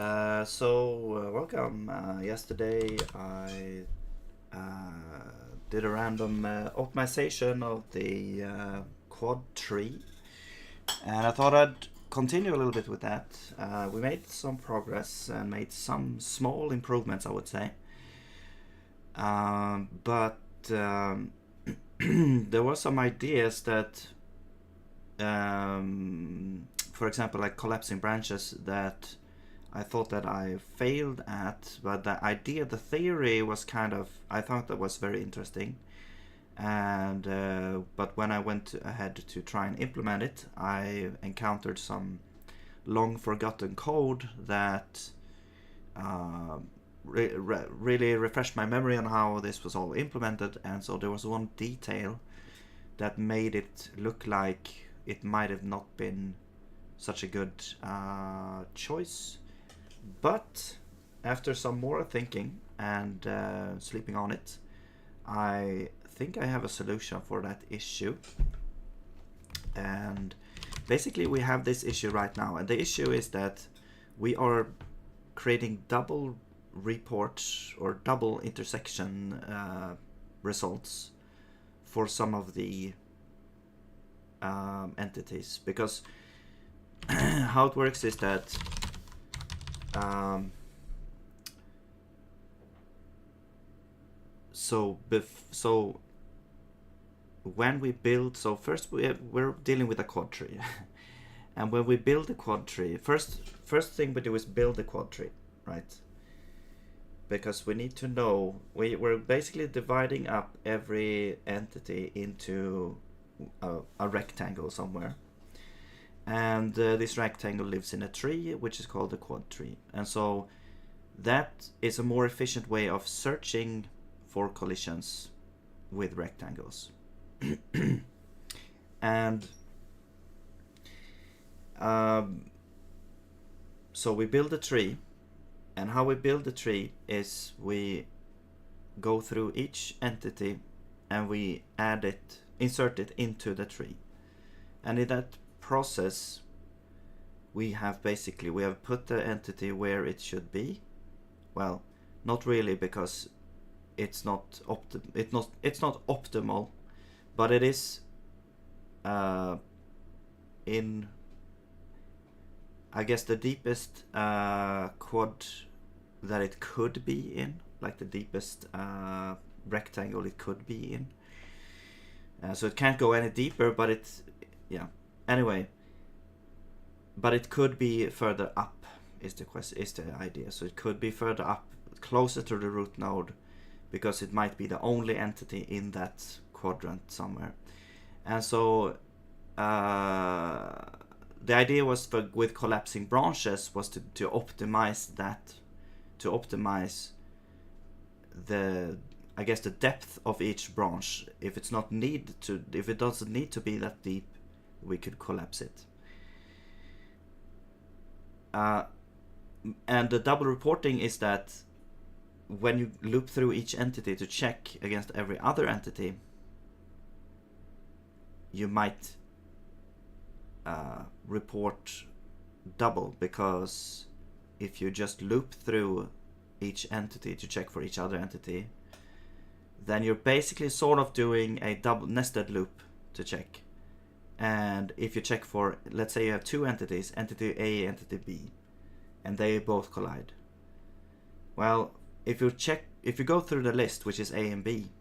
Welcome. Yesterday I did a random optimization of the quad tree, and I thought I'd continue a little bit with that. We made some progress and made some small improvements, I would say. But there were some ideas that, for example, like collapsing branches, that I thought that I failed at, but the idea, the theory was kind of, I thought that was very interesting. And but when I went ahead to try and implement it, I encountered some long forgotten code that really refreshed my memory on how this was all implemented. And so there was one detail that made it look like it might have not been such a good choice. But after some more thinking and sleeping on it, I think I have a solution for that issue. And basically we have this issue right now, and the issue is that we are creating double reports or double intersection results for some of the entities, because how it works is that so when we build, so first we're dealing with a quad tree and when we build a quad tree, first thing we do is build a quad tree, right? Because we need to know, we're basically dividing up every entity into a rectangle somewhere. And this rectangle lives in a tree, which is called the quad tree. And so that is a more efficient way of searching for collisions with rectangles. And so we build a tree. And how we build the tree is we go through each entity and we insert it into the tree. And in that process, we have put the entity where it should be. Well, not really, because it's not optimal, but it is in, I guess, the deepest quad that it could be in, like the deepest rectangle it could be in. So it can't go any deeper, but it's, yeah. Anyway, but it could be further up is the idea. So it could be further up, closer to the root node, because it might be the only entity in that quadrant somewhere. And so the idea was with collapsing branches was to optimize that, to optimize the, I guess, the depth of each branch. If it doesn't need to be that deep, we could collapse it. And the double reporting is that when you loop through each entity to check against every other entity, you might report double, because if you just loop through each entity to check for each other entity, then you're basically sort of doing a double nested loop to check. And if you check for, let's say you have two entities, entity A, entity B, and they both collide. Well, if you go through the list, which is A and B,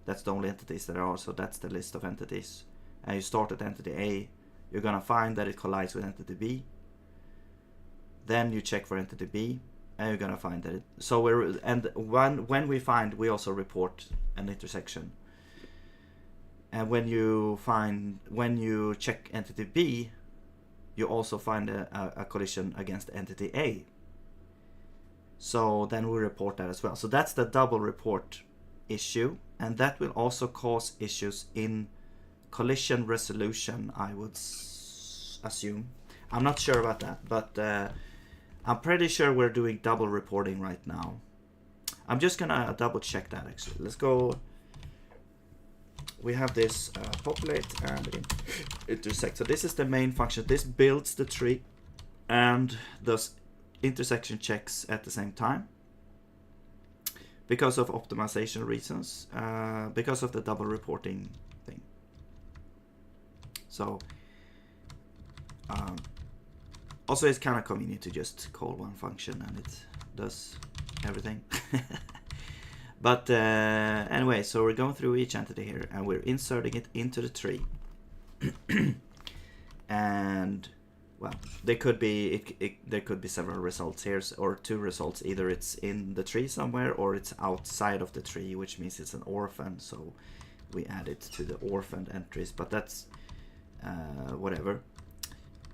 that's the only entities there are, so that's the list of entities, and you start at entity A, you're gonna find that it collides with entity B. Then you check for entity B, and you're gonna find that it. So when we find, we also report an intersection. And when you check entity B, you also find a collision against entity A. So then we report that as well. So that's the double report issue, and that will also cause issues in collision resolution, I would assume. I'm not sure about that, but I'm pretty sure we're doing double reporting right now. I'm just gonna double check that actually. Let's go. We have this populate and intersect. So this is the main function. This builds the tree and does intersection checks at the same time because of optimization reasons, because of the double reporting thing. So also it's kind of convenient to just call one function and it does everything. But anyway, so we're going through each entity here and we're inserting it into the tree. And well, there could be several results here, or two results. Either it's in the tree somewhere or it's outside of the tree, which means it's an orphan, so we add it to the orphaned entries, but that's whatever.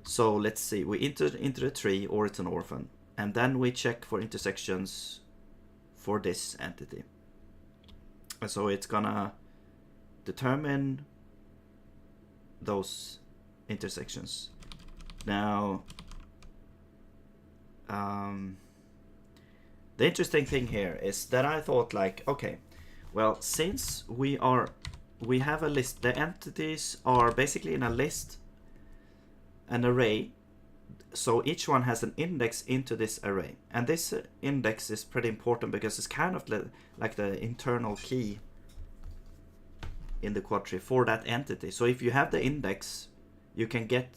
So let's see, we enter into the tree or it's an orphan, and then we check for intersections for this entity. So it's gonna determine those intersections. Now, the interesting thing here is that I thought, like, okay, well, since we have a list, the entities are basically in a list, an array, so each one has an index into this array, and this index is pretty important because it's kind of like the internal key in the quad tree for that entity. So if you have the index, you can get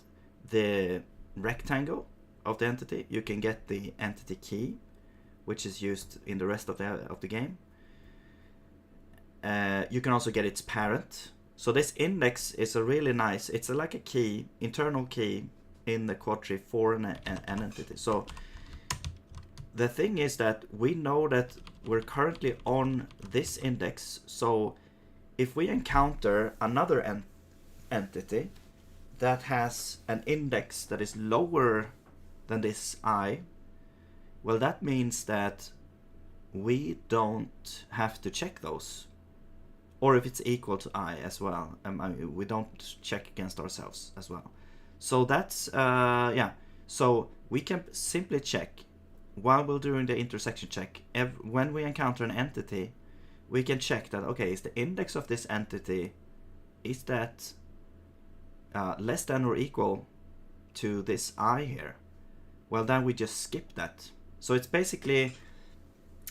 the rectangle of the entity, you can get the entity key, which is used in the rest of the game. You can also get its parent. So this index is a really nice, it's like a key, internal key in the quad tree for an entity. So the thing is that we know that we're currently on this index, so if we encounter another entity that has an index that is lower than this I, well, that means that we don't have to check those. Or if it's equal to I as well, we don't check against ourselves as well. So that's, yeah. So we can simply check while we're doing the intersection check. When we encounter an entity, we can check that, okay, is the index of this entity, is that less than or equal to this I here? Well, then we just skip that. So it's basically,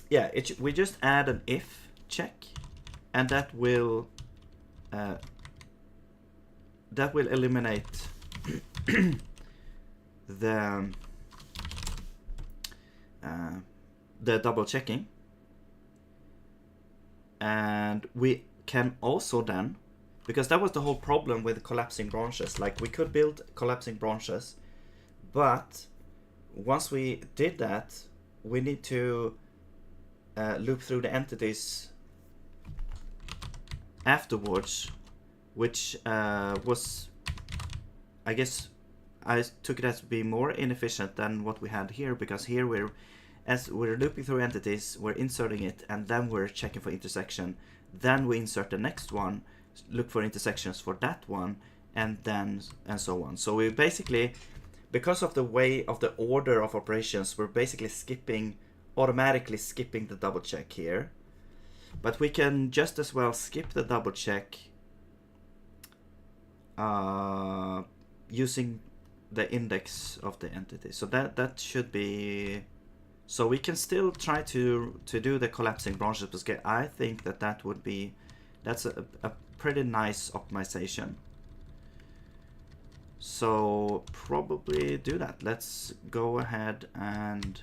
yeah, we just add an if check, and that will eliminate the double checking. And we can also then, because that was the whole problem with collapsing branches, like we could build collapsing branches, but once we did that, we need to loop through the entities afterwards, which was, I guess, I took it as to be more inefficient than what we had here, because here as we're looping through entities, we're inserting it, and then we're checking for intersection. Then we insert the next one, look for intersections for that one, and so on. So we basically, because of the way of the order of operations, we're basically automatically skipping the double check here. But we can just as well skip the double check using the index of the entity. So that should be, so we can still try to do the collapsing branches, because I think that's a pretty nice optimization. So probably do that. Let's go ahead, and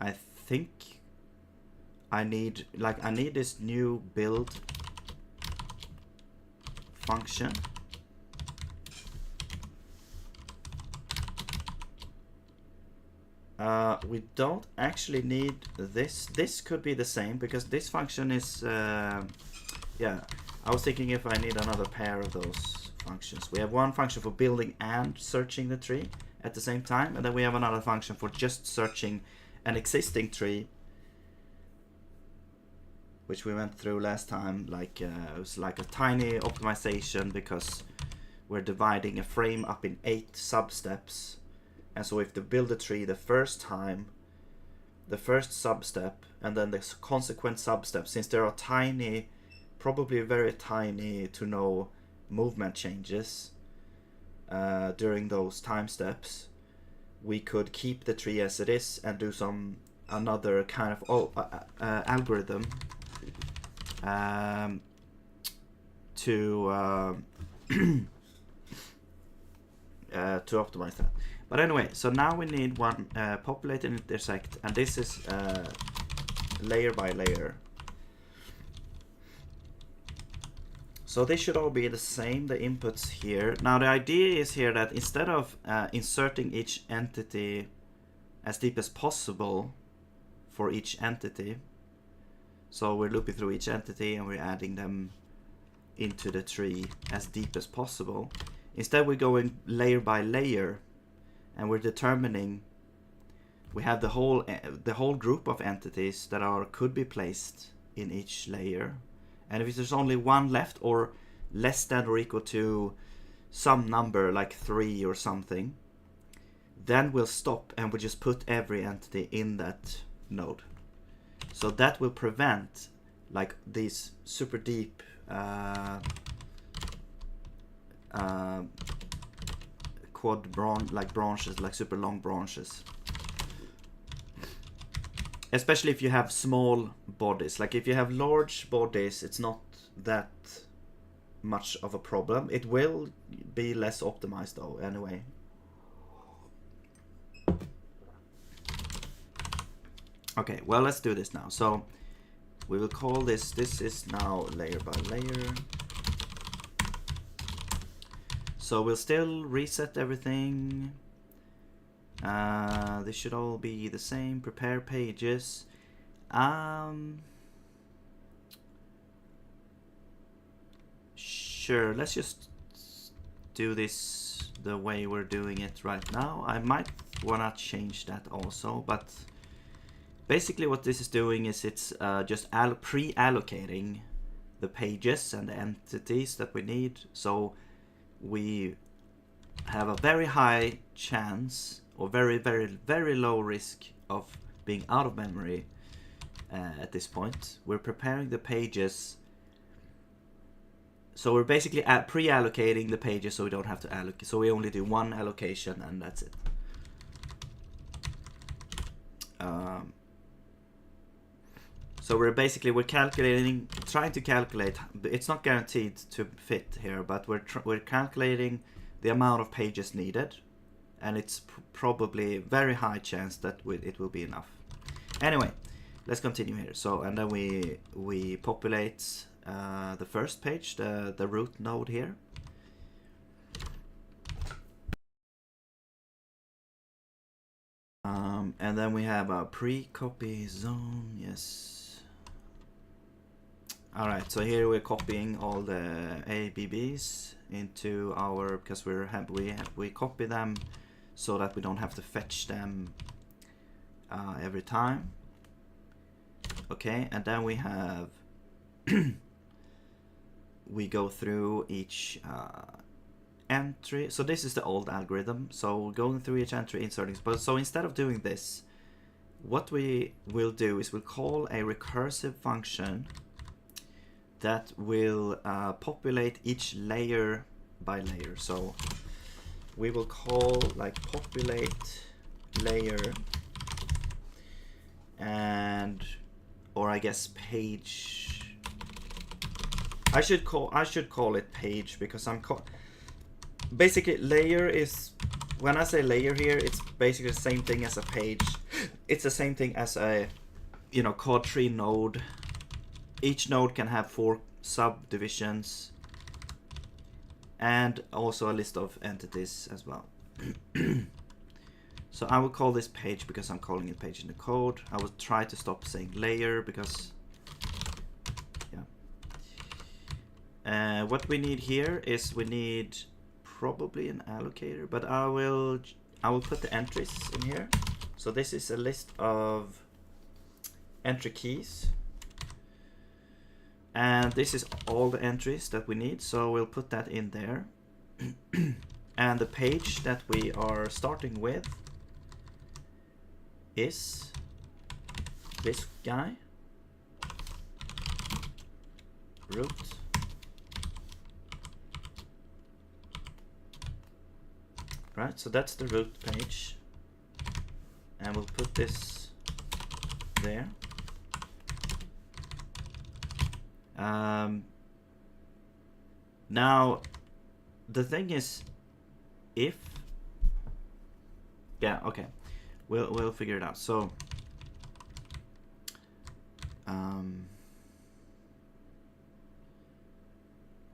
I think I need this new build function. We don't actually need this. This could be the same, because this function is, yeah, I was thinking if I need another pair of those functions. We have one function for building and searching the tree at the same time, and then we have another function for just searching an existing tree, which we went through last time. Like it was like a tiny optimization, because we're dividing a frame up in 8 sub-steps. And so if to build a tree the first time, the first sub-step, and then the consequent sub-steps, since there are tiny, probably very tiny to no movement changes during those time steps, we could keep the tree as it is and do some another kind of algorithm to to optimize that. But anyway, so now we need one populate and intersect, and this is layer by layer. So they should all be the same, the inputs here. Now the idea is here that instead of inserting each entity as deep as possible for each entity, so we're looping through each entity and we're adding them into the tree as deep as possible. Instead we're going layer by layer, and we're determining, we have the whole group of entities that could be placed in each layer. And if there's only one left, or less than or equal to some number like 3 or something, then we'll stop and we'll just put every entity in that node. So that will prevent like these super deep branches, like super long branches. Especially if you have small bodies. Like if you have large bodies, it's not that much of a problem. It will be less optimized though, anyway. Okay, well, let's do this now. So we will call this is now layer by layer. So we'll still reset everything. They should all be the same. Prepare pages. Sure, let's just do this the way we're doing it right now. I might wanna change that also, but basically what this is doing is it's just pre-allocating the pages and the entities that we need. So we have a very high chance, or very, very, very low risk of being out of memory at this point. We're preparing the pages. So we're basically pre-allocating the pages so we don't have to allocate. So we only do one allocation and that's it. So we're calculating, trying to calculate. It's not guaranteed to fit here, but we're calculating the amount of pages needed, and it's probably very high chance that it will be enough. Anyway, let's continue here. So and then we populate the first page, the root node here. And then we have a pre-copy zone. Yes. All right. So here we're copying all the ABBs into our, because we copy them so that we don't have to fetch them every time. Okay, and then we have we go through each entry. So this is the old algorithm. So going through each entry, inserting. But so instead of doing this, what we will do is we'll call a recursive function that will populate each layer by layer. So we will call like populate layer, and or I guess page. I should call it page, because basically layer is, when I say layer here, it's basically the same thing as a page. It's the same thing as a code tree node. Each node can have 4 subdivisions and also a list of entities as well. So I will call this page because I'm calling it page in the code. I will try to stop saying layer because what we need here is we need probably an allocator, but I will put the entries in here. So this is a list of entry keys, and this is all the entries that we need, so we'll put that in there. And the page that we are starting with is this guy, root. Right, so that's the root page. and we'll put this there. Now, the thing is, if okay, we'll figure it out. So,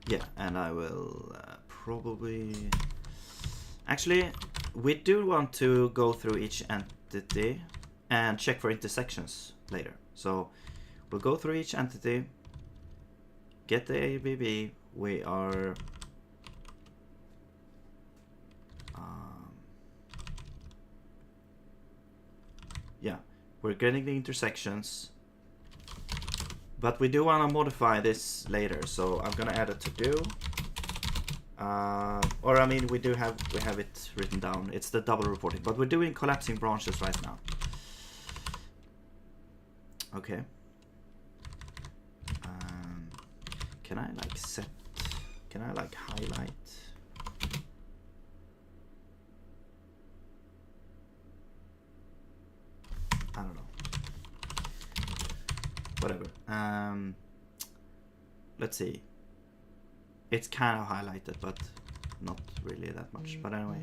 yeah, and I will probably actually we do want to go through each entity and check for intersections later. So we'll go through each entity, get the ABB. We are yeah, we're getting the intersections, but we do want to modify this later. So I'm gonna add a to do, or I mean, we have it written down. It's the double reporting, but we're doing collapsing branches right now. Okay. Can I like set? Can I like highlight? I don't know. Whatever. Let's see. It's kind of highlighted, but not really that much. But anyway.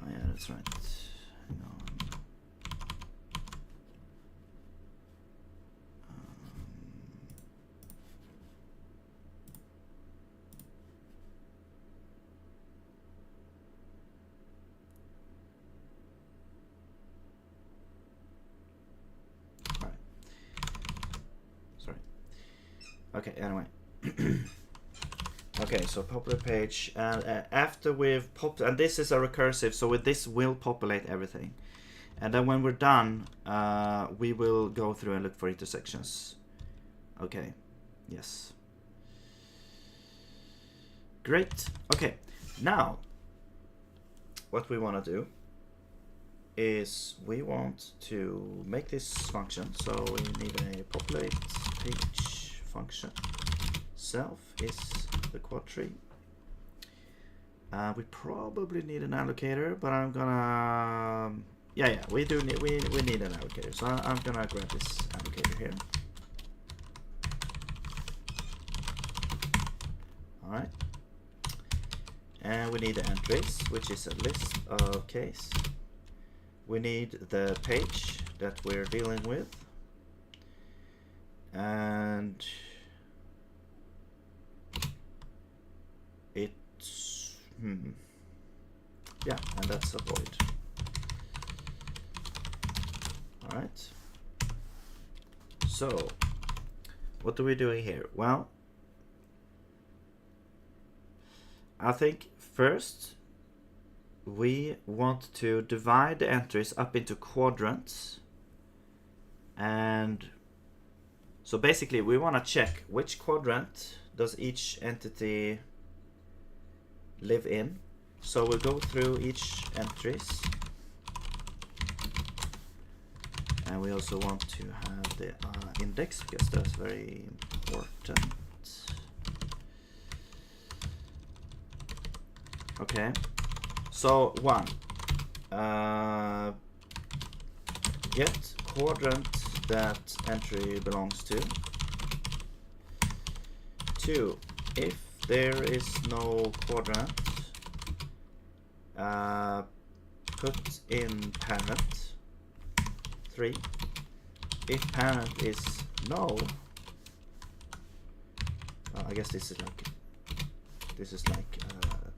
Oh yeah, that's right. Hang on. All right. Sorry. Okay. Anyway. Okay, so popular page, and after we've popped, and this is a recursive, so with this we'll populate everything, and then when we're done, we will go through and look for intersections. Okay, yes, great. Okay, now what we want to do is we want to make this function, so we need a populate page function. Self is the quad tree. We probably need an allocator, but I'm gonna yeah, we need an allocator, so I'm gonna grab this allocator here. All right, and we need the entries, which is a list of case. We need the page that we're dealing with, and it's yeah, and that's a void. All right, so what are we doing here? Well, I think first we want to divide the entries up into quadrants, and so basically we want to check which quadrant does each entity live in. So we'll go through each entries, and we also want to have the index, because that's very important. Okay, so one, get quadrant that entry belongs to. Two, if there is no quadrant, put in parent. 3, if parent is null, I guess this is like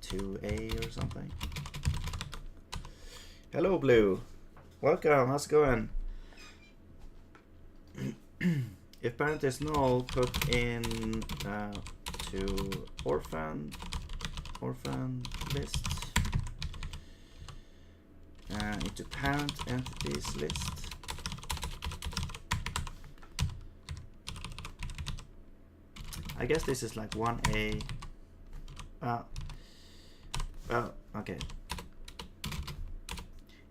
2A or something. Hello Blue, welcome, how's it going? If parent is null, put in to orphan list, into parent entities list. I guess this is like 1A. Okay.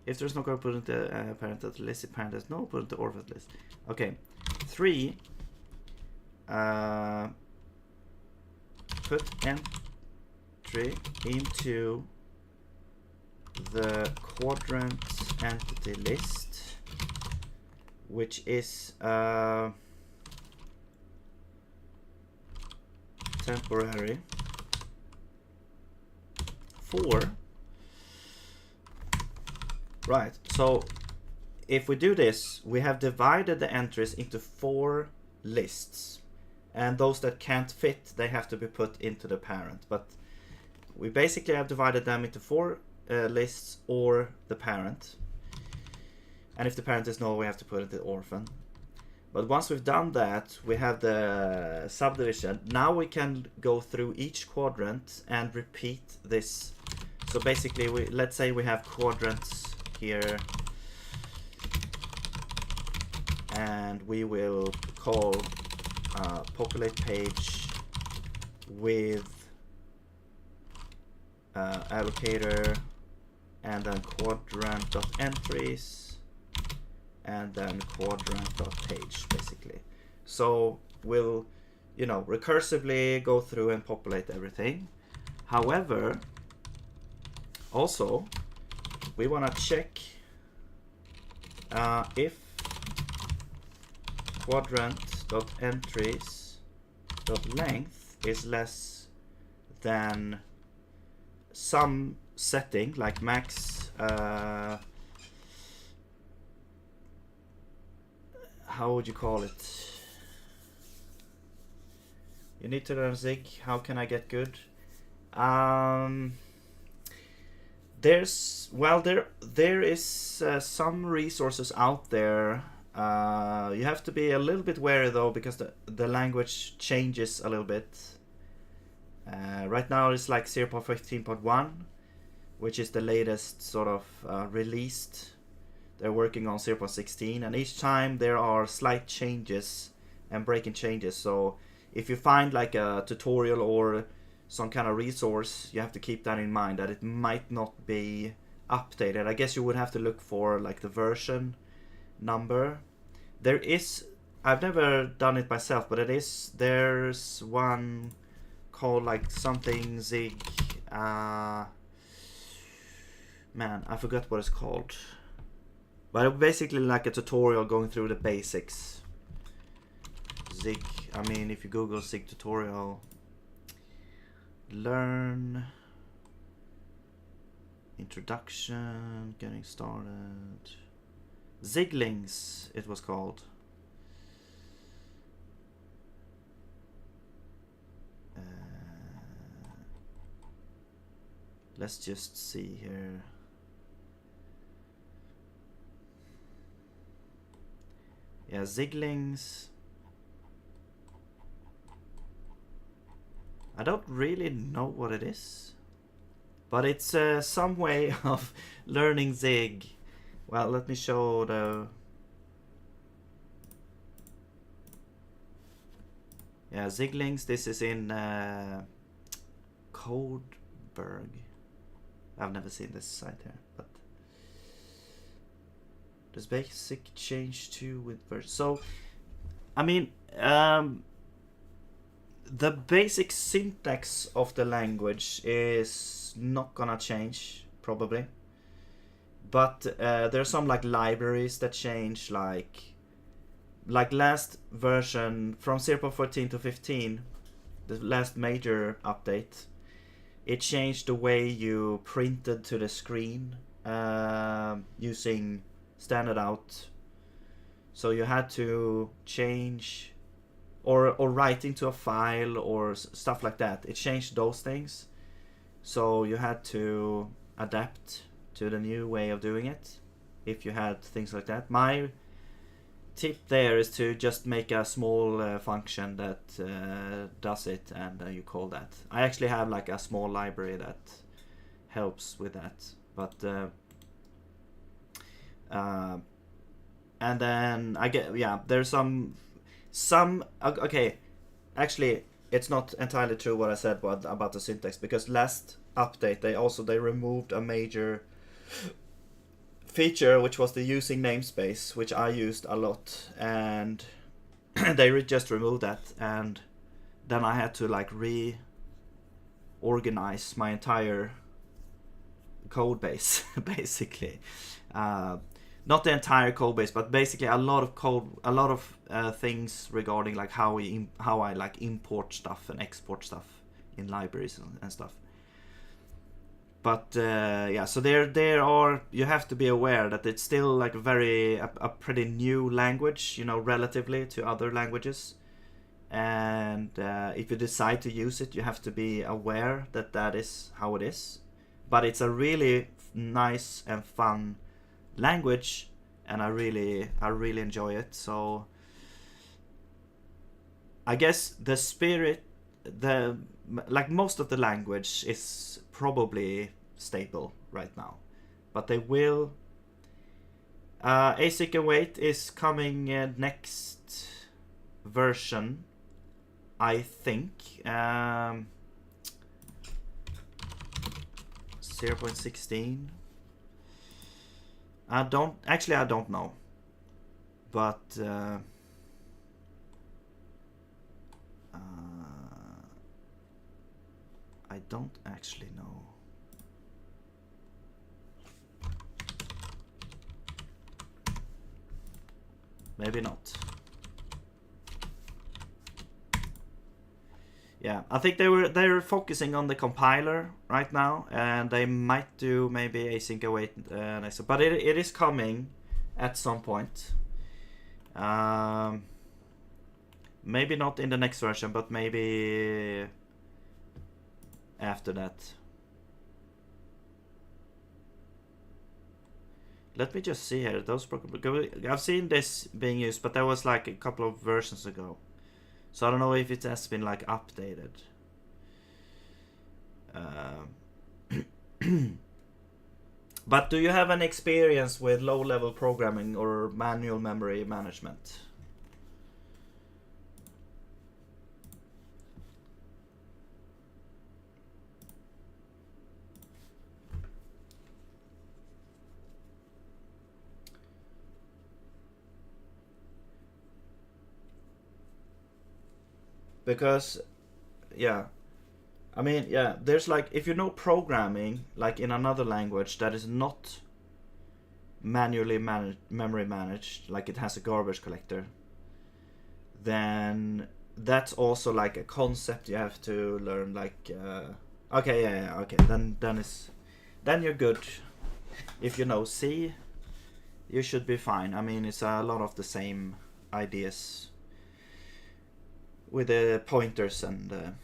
If there's no code, put into parent at the list. If parent has no, put into orphan list. Okay. 3. put entry into the quadrant entity list, which is temporary for. Right, so if we do this, we have divided the entries into 4 lists, and those that can't fit, they have to be put into the parent. But we basically have divided them into 4 lists or the parent, and if the parent is null, we have to put it in the orphan. But once we've done that, we have the subdivision. Now we can go through each quadrant and repeat this. So basically, let's say we have quadrants here, and we will call populate page with allocator, and then quadrant.entries, and then quadrant.page, basically. So we'll, recursively go through and populate everything. However, also, we want to check if quadrant.entries.length is less than some setting, like max, how would you call it? You need to learn Zig. How can I get good? There is some resources out there. You have to be a little bit wary though, because the language changes a little bit. Right now it's like 0.15.1, which is the latest sort of released. They're working on 0.16, and each time there are slight changes and breaking changes. So if you find like a tutorial or some kind of resource, you have to keep that in mind, that it might not be updated. I guess you would have to look for like the version number. I've never done it myself, but there's one called like something Zig, man, I forgot what it's called, but basically like a tutorial going through the basics. Zig, I mean, if you Google Zig tutorial, learn, introduction, getting started, Ziglings it was called. Let's just see here. Yeah, Ziglings. I don't really know what it is, but it's some way of learning Zig. Well, let me show the. Yeah, Ziglings. This is in Codeberg. I've never seen this site here, but does basic change too with version? So, I mean, the basic syntax of the language is not gonna change probably, but there's some like libraries that change, like last version from 0.14 to 15, the last major update. It changed the way you printed to the screen using standard out. So you had to change or write into a file or stuff like that. It changed those things. So you had to adapt to the new way of doing it if you had things like that. My tip there is to just make a small function that does it, and you call that. I actually have like a small library that helps with that, but and then I get, yeah, there's some okay, actually it's not entirely true what I said about the syntax, because last update they removed a major feature, which was the using namespace, which I used a lot, and they just removed that, and then I had to like organize my entire code base, basically. Not the entire code base, but basically a lot of code, a lot of things regarding like how I like import stuff and export stuff in libraries and stuff. But yeah, so there are, you have to be aware that it's still like a pretty new language, you know, relatively to other languages. And if you decide to use it, you have to be aware that that is how it is. But it's a really nice and fun language, and I really enjoy it. So I guess the spirit, the like most of the language is probably stable right now, but they will. Async await is coming next version, I think. 0.16. I don't know, but I don't actually know. Maybe not. Yeah, I think they're focusing on the compiler right now, and they might do maybe async await next, but it is coming at some point. Maybe not in the next version, but maybe after that. Let me just see here. I've seen this being used, but that was like a couple of versions ago. So I don't know if it has been like updated. But do you have an experience with low-level programming or manual memory management? Because, yeah, I mean, yeah, there's like, if you know programming, like in another language that is not manually memory managed, like it has a garbage collector, then that's also like a concept you have to learn. Like, okay, yeah, okay, then you're good. If you know C, you should be fine. I mean, it's a lot of the same ideas with the pointers and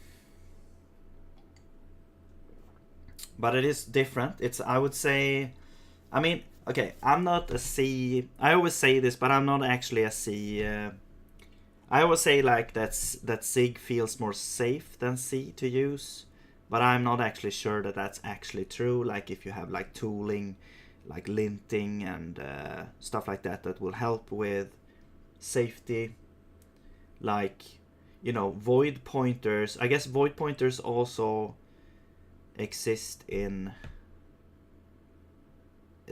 but it is different. It's, I would say, I mean, okay, I'm not a C. I always say this, but I'm not actually a C. I always say like that SIG feels more safe than C to use, but I'm not actually sure that that's actually true. Like if you have like tooling, like linting and stuff like that, that will help with safety. Like, you know, void pointers. I guess void pointers also exist in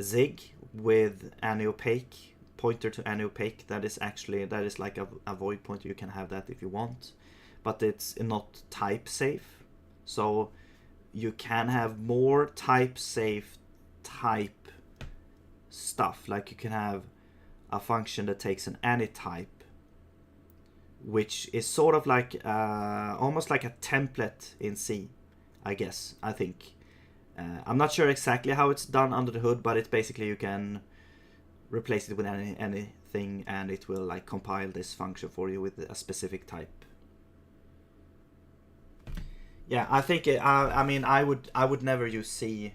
Zig with anti-opaque, pointer to anti-opaque. That is like a void pointer. You can have that if you want, but it's not type safe. So you can have more type safe type stuff. Like you can have a function that takes an any type, which is sort of like almost like a template in C, I guess. I think I'm not sure exactly how it's done under the hood, but it's basically you can replace it with anything, and it will like compile this function for you with a specific type. Yeah, I think I mean, I would never use C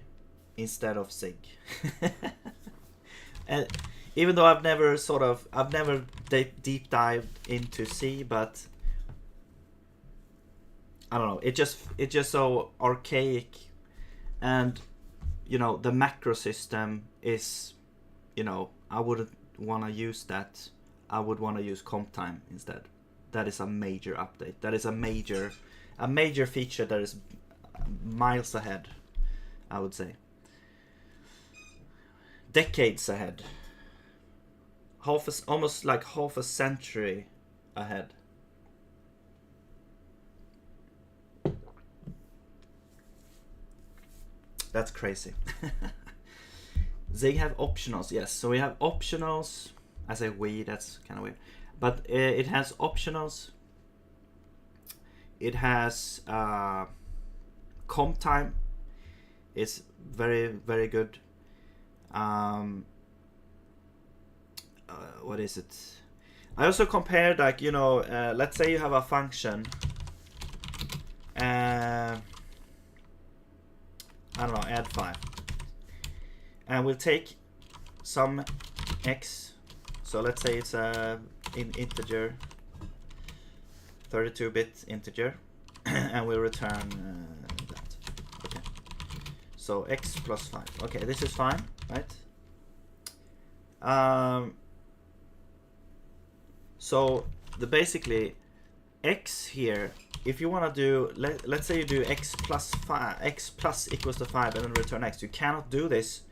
instead of SIG. And even though I've never deep dived into C, but I don't know, it's just so archaic, and you know, the macro system is, you know, I wouldn't want to use that. I would want to use comp time instead. That is a major update. That is a major feature that is miles ahead, I would say. Decades ahead. Almost like half a century ahead. That's crazy. They have optionals, yes. So we have optionals. I say we, that's kind of weird. But it has optionals. It has comp time. It's very, very good. What is it? I also compared, like, you know, let's say you have a function. I don't know, add 5. And we'll take some x. So let's say it's a integer, 32-bit integer, and we'll return that. Okay. So x plus 5. Okay, this is fine, right? So the basically x here, if you want to do, let's say you do x plus equals to 5 and then return x. You cannot do this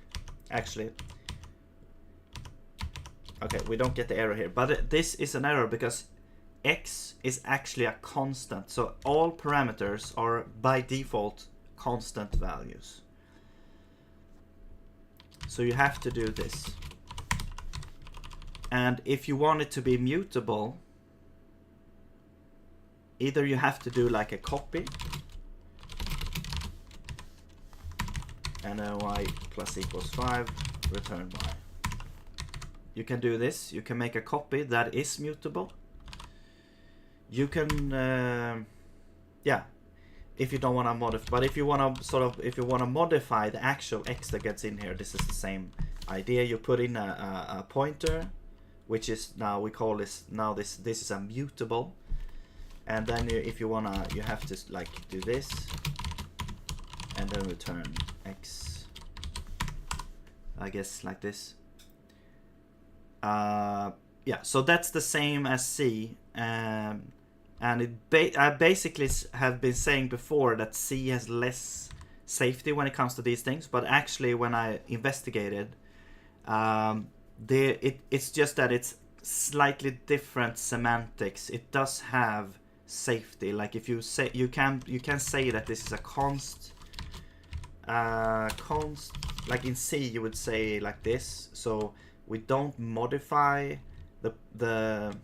actually. Okay, we don't get the error here, but this is an error because x is actually a constant. So all parameters are by default constant values. So you have to do this. And if you want it to be mutable, either you have to do like a copy and y plus equals 5, return y. You can do this. You can make a copy that is mutable. You can, yeah, if you don't want to modify. But if you want to modify the actual x that gets in here, this is the same idea. You put in a pointer, which is now we call this this is a mutable, and then if you wanna, you have to like do this, and then return x. I guess like this. Yeah, so that's the same as C, and I basically have been saying before that C has less safety when it comes to these things, but actually when I investigated, it's just that it's slightly different semantics. It does have safety. Like if you say you can say that this is a const. Like in C you would say like this. So we don't modify the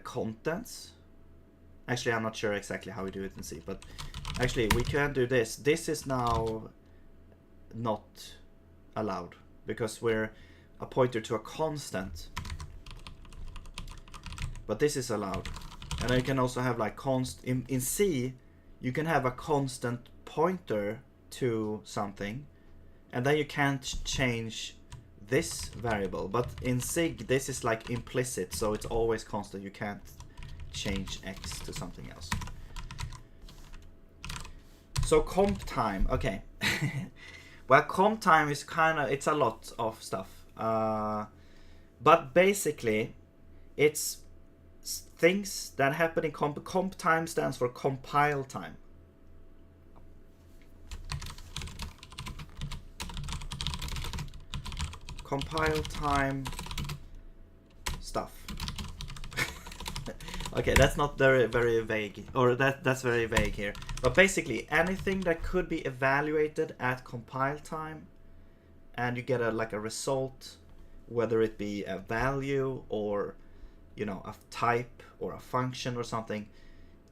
contents. Actually, I'm not sure exactly how we do it in C, but actually we can do this. This is now not allowed because we're a pointer to a constant, but this is allowed. And then you can also have like const in C, you can have a constant pointer to something, and then you can't change this variable. But in SIG, this is like implicit, so it's always constant. You can't change x to something else. So comp time, okay. Well, comp time is it's a lot of stuff. But basically, it's things that happen in comp. Comp time stands for compile time. Compile time stuff. Okay, that's not very vague, or that's very vague here. But basically, anything that could be evaluated at compile time, and you get a result, whether it be a value or a type or a function or something,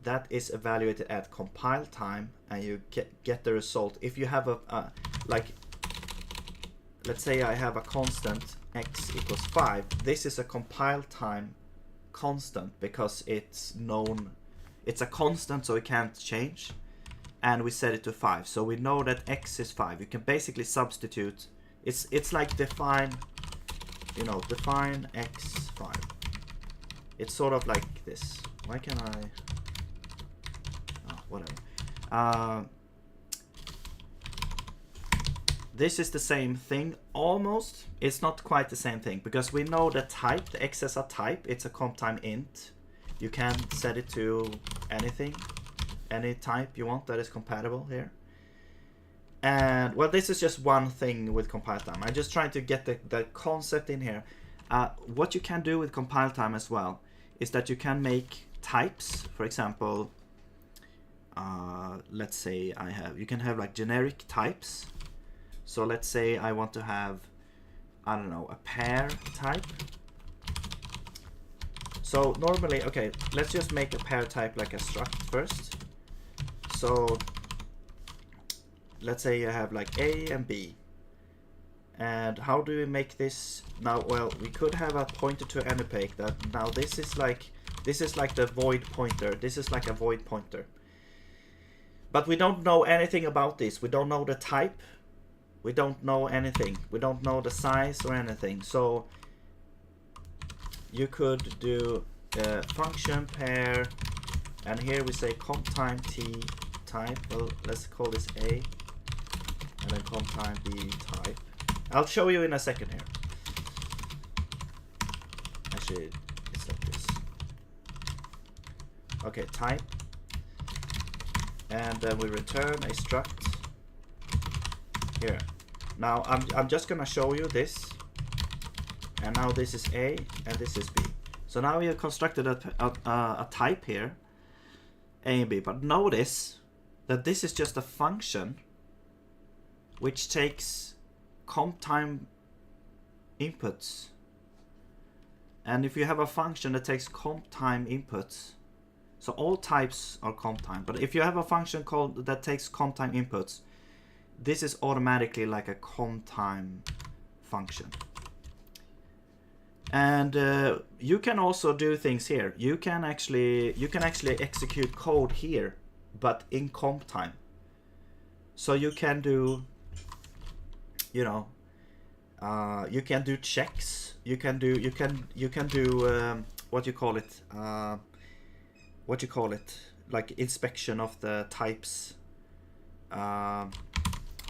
that is evaluated at compile time, and you get the result. If you have let's say I have a constant x equals 5. This is a compile time constant because it's known. It's a constant, so it can't change, and we set it to 5. So we know that x is 5. You can basically substitute. It's like define x5. It's sort of like this. Why can I? Oh, whatever. This is the same thing, almost. It's not quite the same thing, because we know the type, the x is a type, it's a comp time int. You can set it to anything, any type you want that is compatible here. And, well, this is just one thing with compile time. I'm just trying to get the concept in here. What you can do with compile time as well is that you can make types. For example, let's say you can have like generic types. So let's say I want to have, I don't know, a pair type. So normally, okay, let's just make a pair type like a struct first. So let's say you have like A and B. And how do we make this now? Well, we could have a pointer to annotate that. Now this is like the void pointer. This is like a void pointer. But we don't know anything about this. We don't know the type. We don't know anything. We don't know the size or anything. So you could do function pair, and here we say comp time t type. Well, let's call this A, and then comp time b type. I'll show you in a second here. Actually, it's like this. Okay, type, and then we return a struct here. Now I'm just gonna show you this, and now this is A and this is B. So now we have constructed a type here, A and B. But notice that this is just a function which takes comp time inputs. And if you have a function that takes comp time inputs, so all types are comp time, but if you have a function called that takes comp time inputs, this is automatically like a comp time function. And you can also do things here. You can actually execute code here, but in comp time. So you can do, you know, you can do checks. You can do what you call it, like inspection of the types.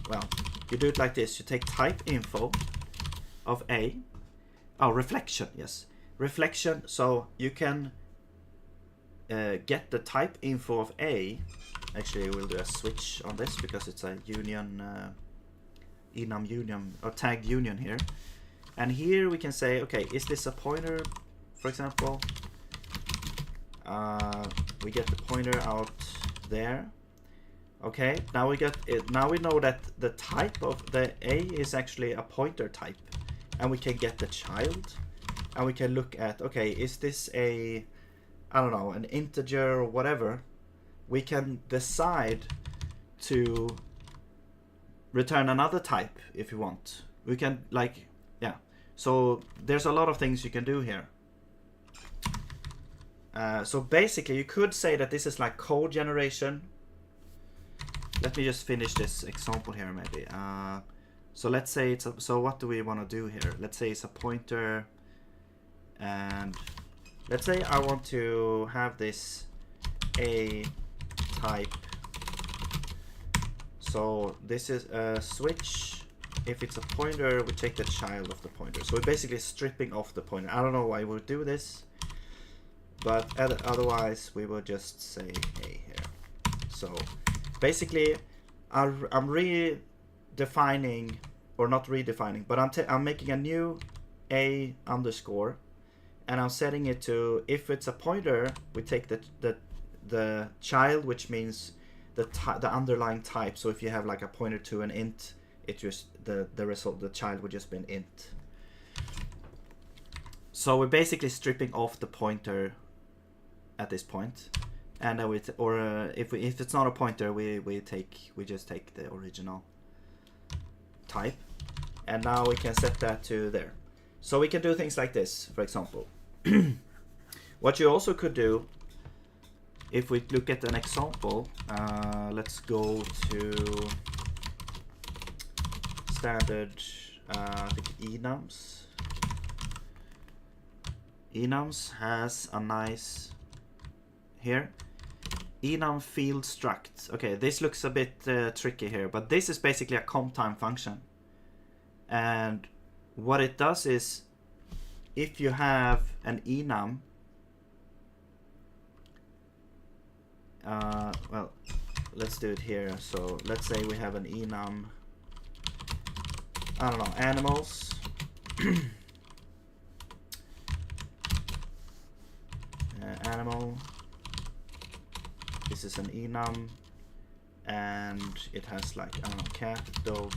Well, you do it like this. You take type info of A. Oh, reflection, yes. Reflection, so you can get the type info of A. Actually, we'll do a switch on this because it's a union, enum union, or tagged union here. And here we can say, okay, is this a pointer, for example? We get the pointer out there. Okay, now we get it. Now we know that the type of the A is actually a pointer type, and we can get the child, and we can look at, okay, is this a, I don't know, an integer or whatever. We can decide to return another type if you want. We can, like, yeah. So there's a lot of things you can do here. So basically, you could say that this is like code generation. Let me just finish this example here, maybe. So let's say it's a, so what do we want to do here? Let's say it's a pointer, and let's say I want to have this A type. So this is a switch. If it's a pointer, we take the child of the pointer. So we're basically stripping off the pointer. I don't know why we would do this, but otherwise we will just say A here. So basically, I'm redefining, or not redefining, but I'm making a new A underscore, and I'm setting it to, if it's a pointer, we take the child, which means the underlying type. So if you have like a pointer to an int, it just the result, the child would just be an int. So we're basically stripping off the pointer at this point. And if it's not a pointer, we just take the original type, and now we can set that to there. So we can do things like this, for example. What you also could do, if we look at an example, let's go to standard, I think enums. Enums has a nice here. Enum field struct. Okay, this looks a bit tricky here, but this is basically a comp time function. And what it does is, if you have an enum, well, let's do it here. So let's say we have an enum, I don't know, animals. Animal. this is an enum, and it has like, I don't know, cat, dog,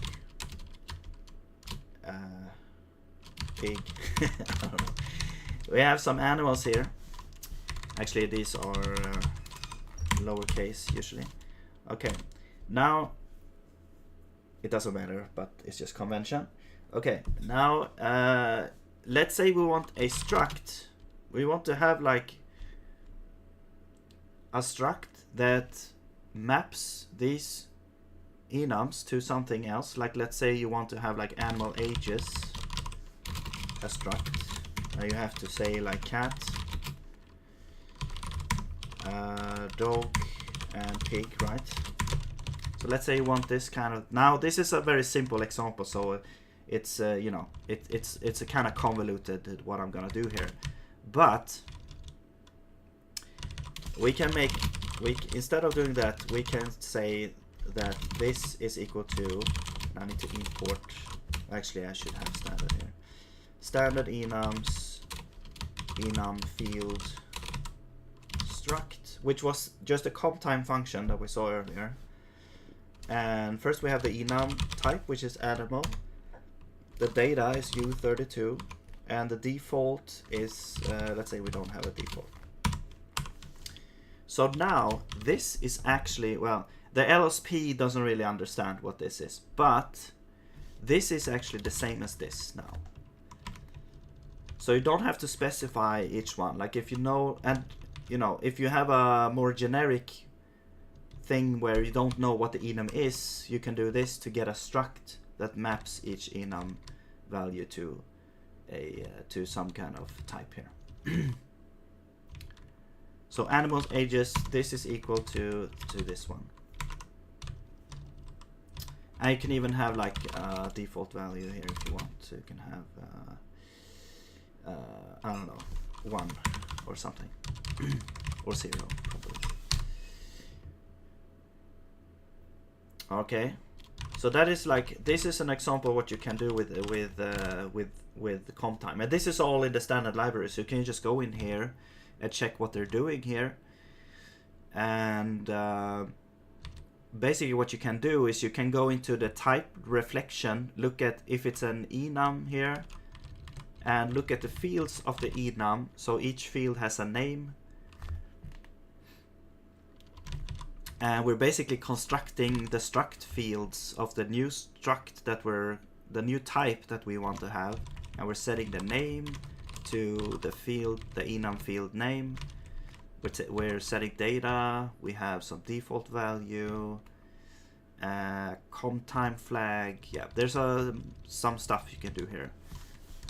pig. I don't know. We have some animals here. Actually, these are lowercase usually. Okay, now it doesn't matter, but it's just convention. Okay, now let's say we want a struct. We want to have like a struct that maps these enums to something else. Like, let's say you want to have like animal ages, a struct. Now you have to say like cat, dog, and pig, right? So let's say you want this kind of. Now this is a very simple example, so it's you know, it's a kind of convoluted what I'm gonna do here, but we can make, instead of doing that, we can say that this is equal to, I need to import, actually I should have standard here, standard enums, enum field struct, which was just a comp time function that we saw earlier. And first we have the enum type, which is animal. The data is U32, and the default is, let's say we don't have a default. So now this is actually, well, the LSP doesn't really understand what this is, but this is actually the same as this now. So you don't have to specify each one. Like if you know, and you know, if you have a more generic thing where you don't know what the enum is, you can do this to get a struct that maps each enum value to a to some kind of type here. So animals ages, this is equal to this one. And you can even have like a default value here if you want. So you can have I don't know, 1 or something. Or 0 probably. Okay, so that is like, this is an example of what you can do with comp time, and this is all in the standard library. So you can just go in here and check what they're doing here, and basically what you can do is you can go into the type reflection, look at if it's an enum here, and look at the fields of the enum. So each field has a name, and we're basically constructing the struct fields of the new struct that the new type that we want to have, and we're setting the name to the field, the enum field name. We're setting data, we have some default value, comp time flag, yeah, there's some stuff you can do here.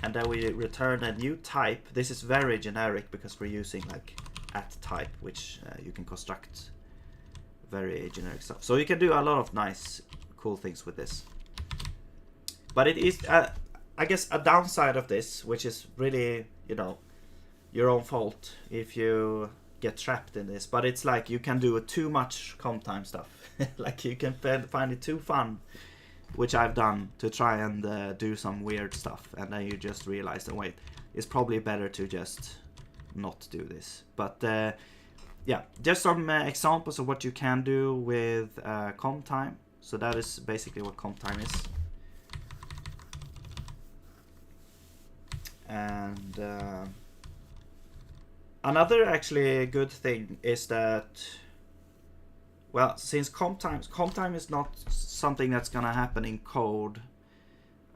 And then we return a new type. This is very generic because we're using like at type, which you can construct very generic stuff. So you can do a lot of nice, cool things with this. But it is, I guess, a downside of this, which is really, you know, your own fault if you get trapped in this. But it's like you can do too much comp time stuff. Like you can find it too fun, which I've done, to try and do some weird stuff, and then you just realize that, wait, it's probably better to just not do this. But yeah, just some examples of what you can do with comp time. So that is basically what comp time is. And another actually good thing is that, well, since comp time is not something that's gonna happen in code,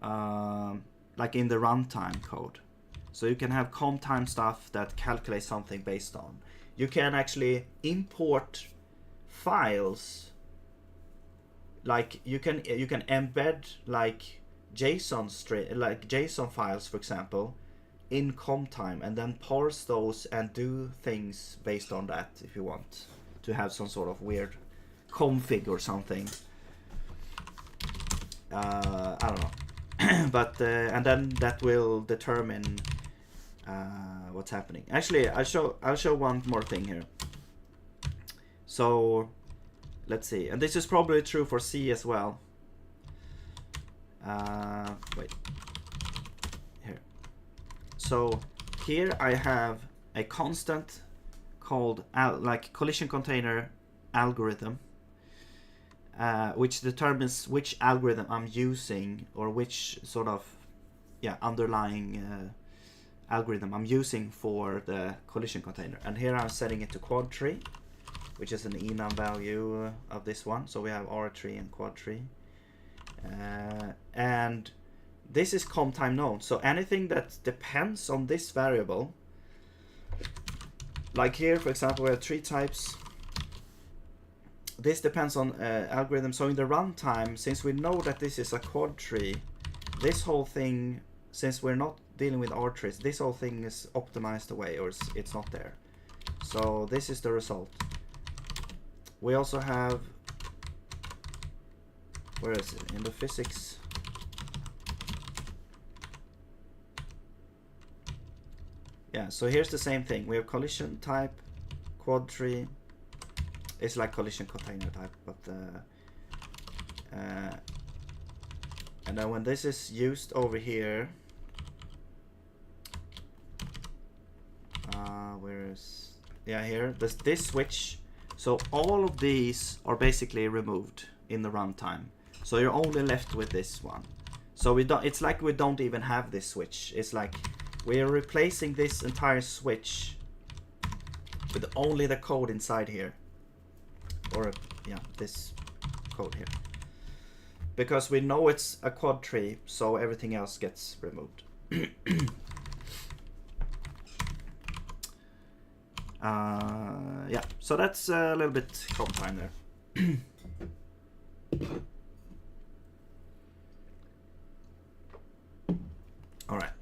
like in the runtime code. So you can have comp time stuff that calculates something based on. You can actually import files. Like you can embed like JSON files, for example, in comp time, and then parse those and do things based on that if you want to have some sort of weird config or something. I don't know. But and then that will determine what's happening. Actually, I'll show one more thing here. So let's see, and this is probably true for C as well. Wait, here. So here I have a constant called like collision container algorithm, which determines which algorithm I'm using, or which sort of underlying algorithm I'm using for the collision container. And here I'm setting it to quad tree, which is an enum value of this one. So we have R3 and quad tree. And this is com time known. So anything that depends on this variable, like here, for example, we have 3 types. This depends on algorithm. So in the runtime, since we know that this is a quad tree, this whole thing, since we're not dealing with R trees, this whole thing is optimized away, or it's not there. So this is the result. We also have, where is it? In the physics. Yeah, so here's the same thing. We have collision type, quad tree. It's like collision container type, but and then when this is used over here, where is, yeah, here, this switch. So all of these are basically removed in the runtime. So you're only left with this one. So we don't. It's like we don't even have this switch. It's like we are replacing this entire switch with only the code inside here, or yeah, this code here, because we know it's a quad tree, so everything else gets removed. Yeah, so that's a little bit comp time there. All right.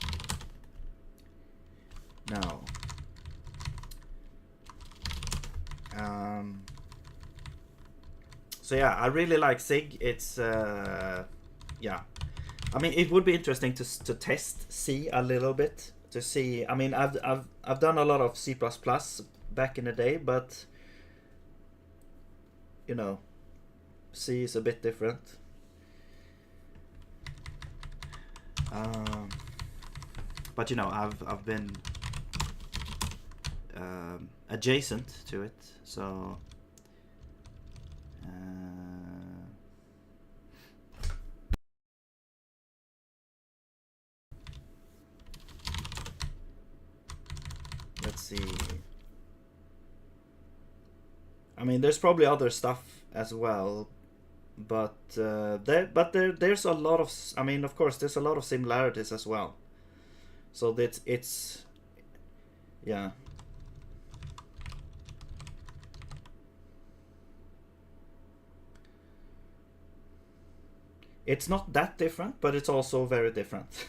Now, so yeah, I really like Sig. It's yeah, I mean, it would be interesting to test C a little bit, to see. I mean, I've done a lot of C++ back in the day, but you know, C is a bit different. But you know, I've been adjacent to it, so let's see. I mean, there's probably other stuff as well, but there's a lot of. I mean, of course, there's a lot of similarities as well. So that it's yeah. It's not that different, but it's also very different.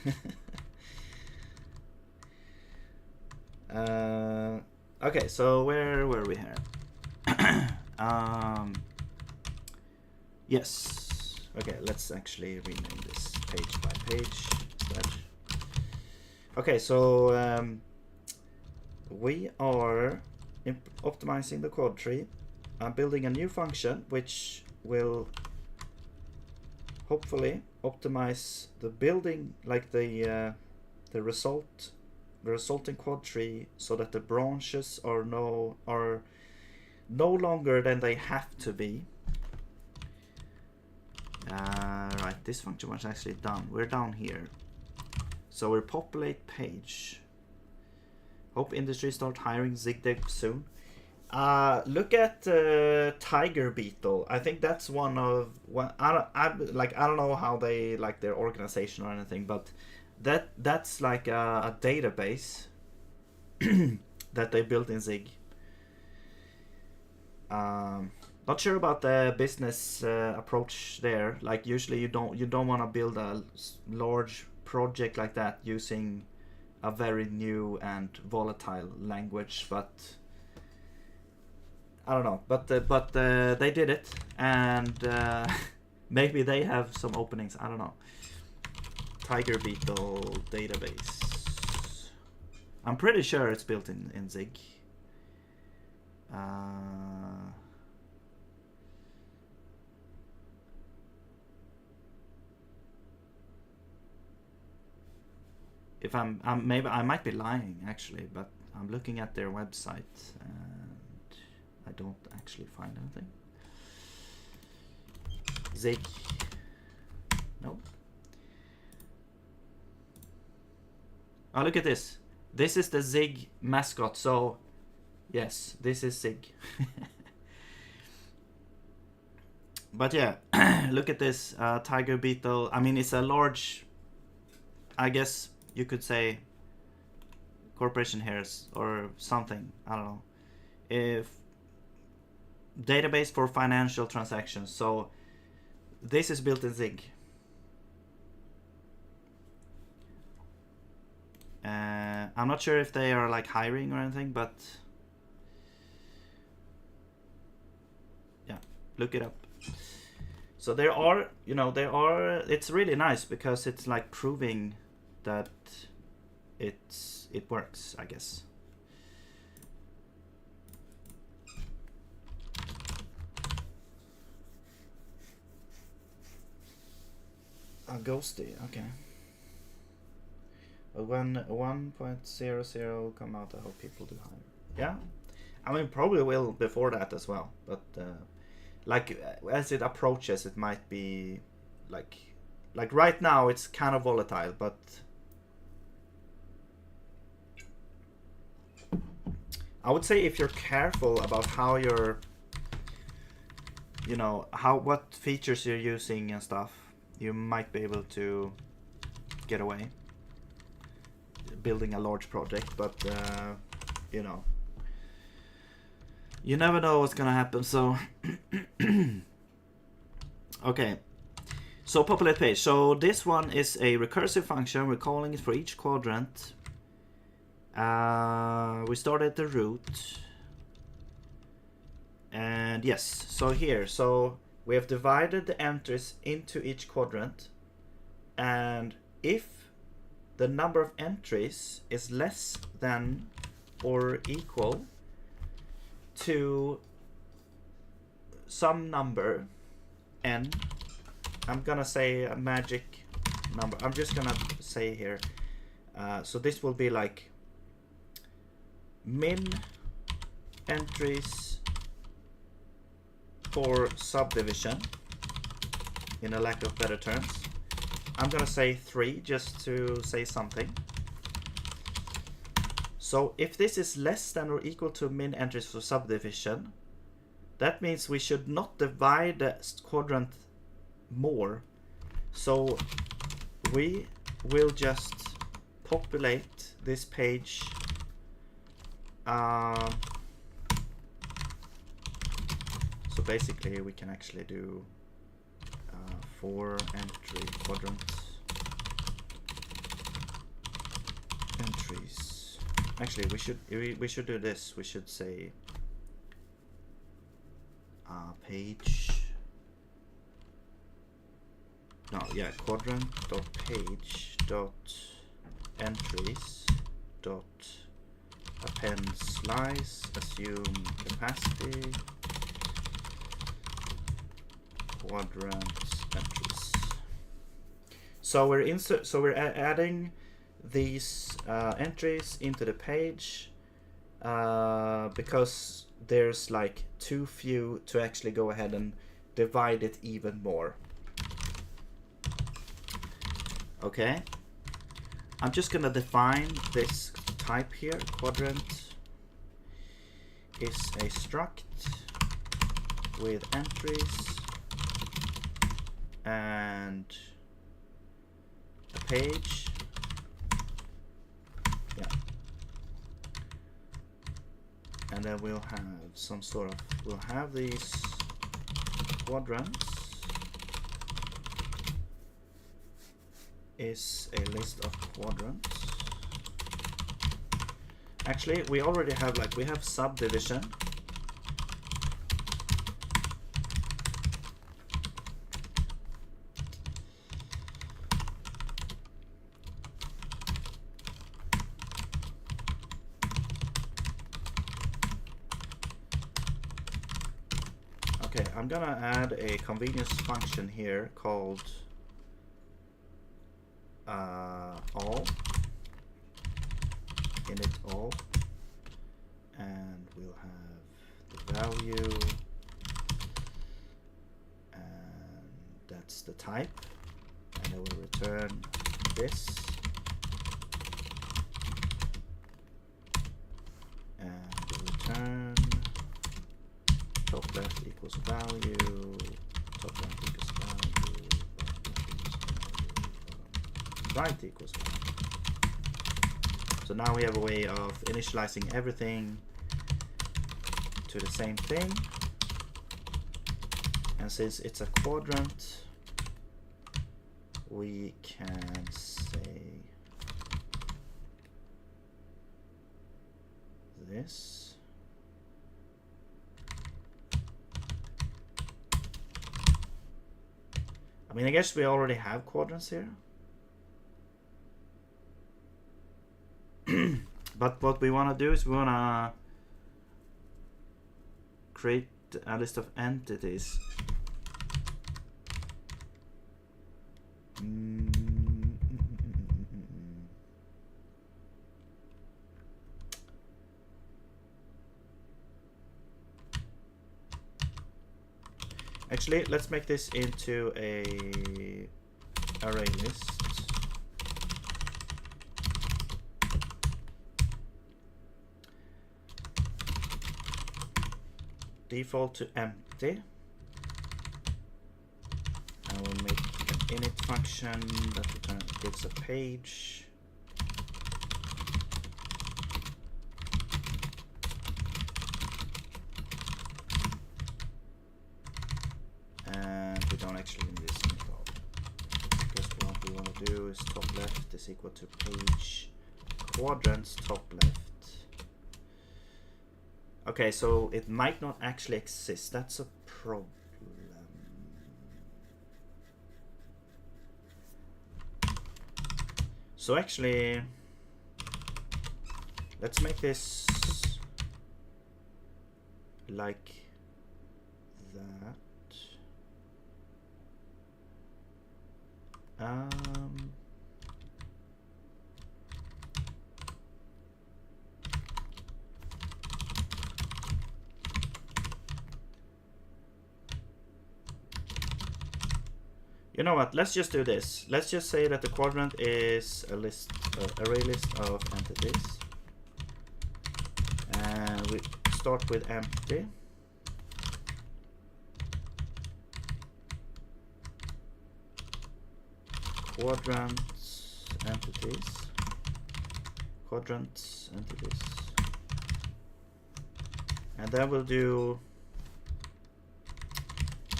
Okay, so where were we here? Yes. Okay, let's actually rename this page by page. Okay, so we are optimizing the quad tree. I'm building a new function which will hopefully optimize the building, like the resulting quad tree, so that the branches are no longer than they have to be. Right, this function was actually done. We're down here. So we're populate page. Hope industry start hiring Zigdev soon. Look at Tiger Beetle. I think that's one of I don't know how they like their organization or anything, but that's like a database that they built in Zig. Not sure about the business approach there. Like usually you don't want to build a large project like that using a very new and volatile language, but I don't know. But they did it, and maybe they have some openings. I don't know. Tiger Beetle database. I'm pretty sure it's built in Zig. If maybe I might be lying actually, but I'm looking at their website and I don't actually find anything. Zig. No. Oh, look at this. This is the Zig mascot, so yes, this is Zig. But yeah, look at this tiger beetle. I mean, it's a large, I guess you could say, corporation hairs or something. I don't know. If database for financial transactions. So this is built in Zig. I'm not sure if they are like hiring or anything, but yeah, look it up. So there are, it's really nice because it's like proving that it works, I guess. Ghosty, okay. When 1.00 come out, I hope people do hire. Yeah, I mean probably will before that as well, but like as it approaches, it might be like right now it's kind of volatile, but I would say if you're careful about how you're, what features you're using and stuff, you might be able to get away building a large project, but you never know what's gonna happen. So okay, so populate page. So this one is a recursive function. We're calling it for each quadrant. We start at the root, and yes, so here, so we have divided the entries into each quadrant, and if the number of entries is less than or equal to some number n, I'm gonna say a magic number. I'm just gonna say here, so this will be like min entries for subdivision, in a lack of better terms. I'm gonna say 3 just to say something. So if this is less than or equal to min entries for subdivision, that means we should not divide the quadrant more. So we will just populate this page so basically we can actually do 4 entry quadrant entries. Actually, we should do this. We should say page. No, yeah, quadrant dot page dot entries dot append slice, assume capacity, quadrant entries. So we're adding these entries into the page because there's like too few to actually go ahead and divide it even more. Okay, I'm just gonna define this type here. Quadrant is a struct with entries and a page. Yeah, and then we'll have some sort of, we'll have these quadrants is a list of quadrants. Actually, we already have, like, we have subdivision. Okay, I'm gonna add a convenience function here called all, init all, and we'll have the value, and that's the type, and it will return this, and it will return top left equals value, top right equals value, right equals value. So now we have a way of initializing everything to the same thing, and since it's a quadrant, we can say this. I mean, I guess we already have quadrants here. But what we want to do is we want to create a list of entities. Actually, let's make this into a array list. Default to empty. I will make an init function that gives a page. And we don't actually need this at all. Because what we want to do is top left is equal to page quadrants top left. Okay, so it might not actually exist. That's a problem. So actually, let's make this like that. You know what? Let's just do this. Let's just say that the quadrant is a list, array list of entities, and we start with empty. Quadrants entities. And then we'll do,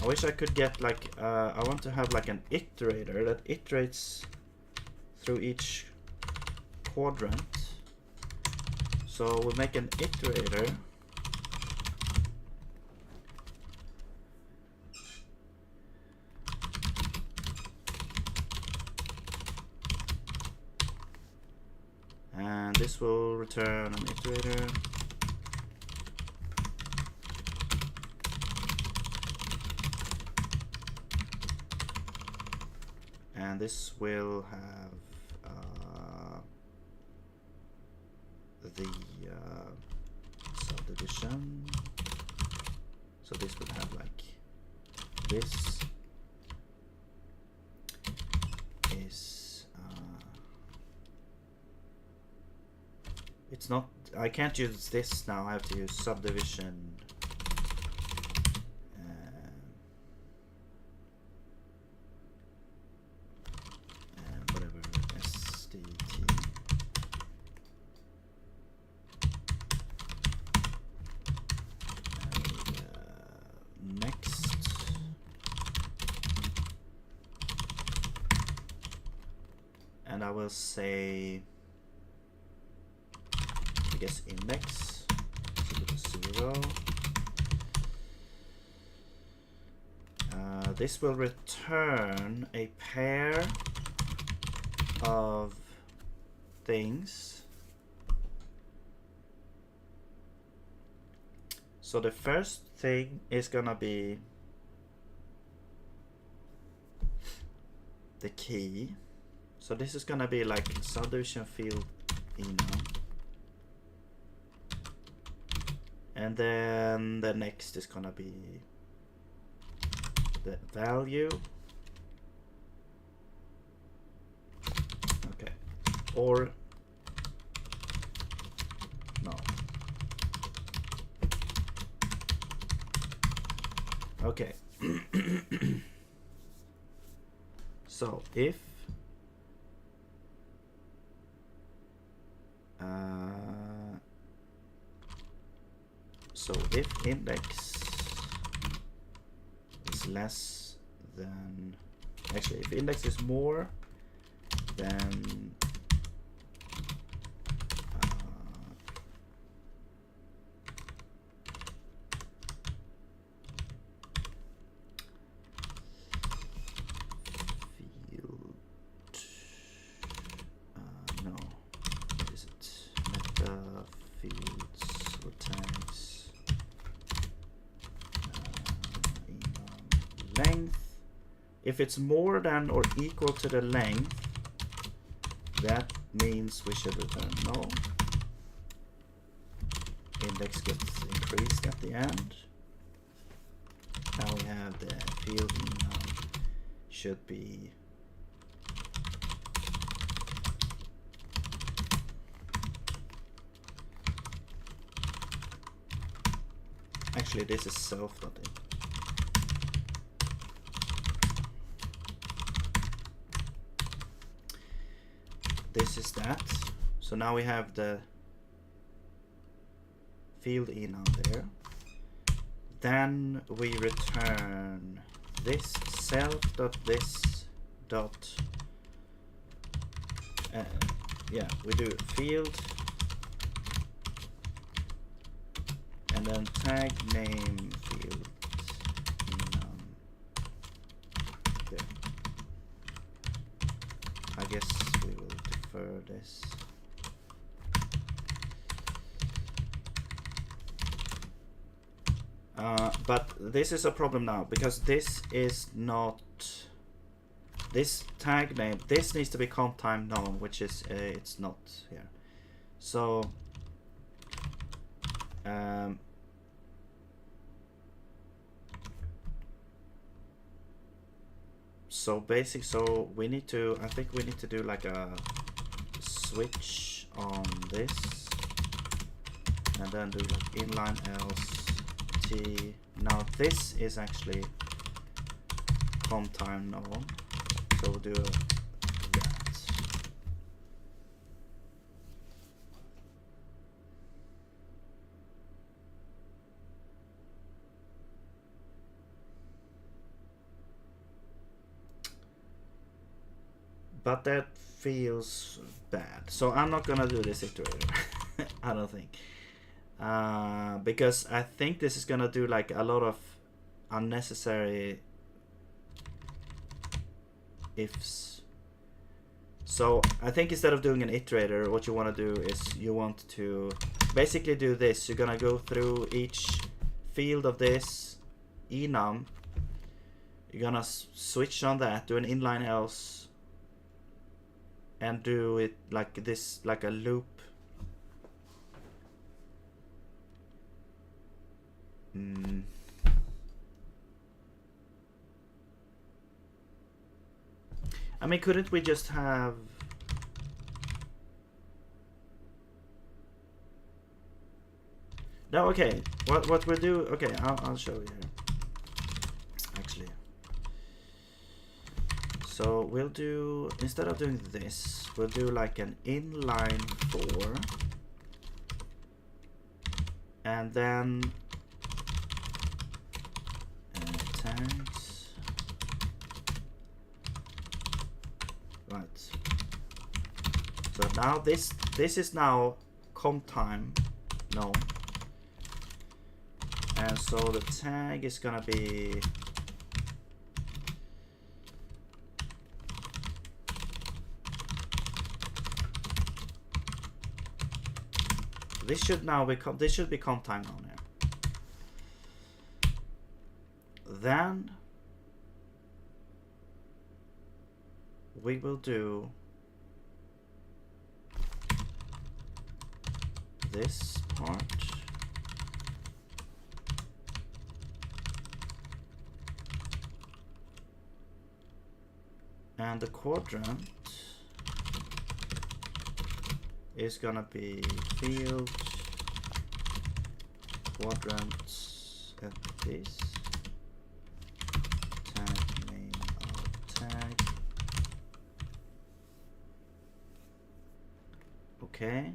I wish I could get like, I want to have like an iterator that iterates through each quadrant. So we'll make an iterator. And this will return an iterator. And this will have the subdivision. So this would have like this is it's not, I can't use this now, I have to use subdivision. And I will say, I guess index is equal to 0. This will return a pair of things. So the first thing is gonna be the key. So this is gonna be like subdivision field enum. And then the next is gonna be the value. Okay. Or no. Okay. So if index is less than, actually if index is more than field no, what is it, meta fields or tags length. If it's more than or equal to the length, that means we should return null. Index gets increased at the end. Now we have the field should be actually this is self-dotted. This is that. So now we have the field enum there. Then we return this self.this dot yeah, we do field and then tag name field enum there. I guess we will defer this. But this is a problem now because this is not this tag name. This needs to be comp time known, which is it's not here. So basic. So we need to. I think we need to do like a switch on this, and then do like inline else. Now this is actually comp time known, so we'll do that. But that feels bad, so I'm not gonna do this iterator. I don't think. Because I think this is gonna do like a lot of unnecessary ifs. So I think instead of doing an iterator, what you want to do is you want to basically do this. You're gonna go through each field of this enum. You're gonna switch on that, do an inline else, and do it like this, like a loop. I mean, couldn't we just have no? Okay, what we'll do? Okay, I'll show you here. Actually, so we'll do, instead of doing this, we'll do like an inline for, and then tags. Right. So now this is now comp time known, and so the tag is gonna be this should now become, this should be comp time known here. Then we will do this part, And the quadrant is gonna be field quadrant entities tag name of tag. Okay.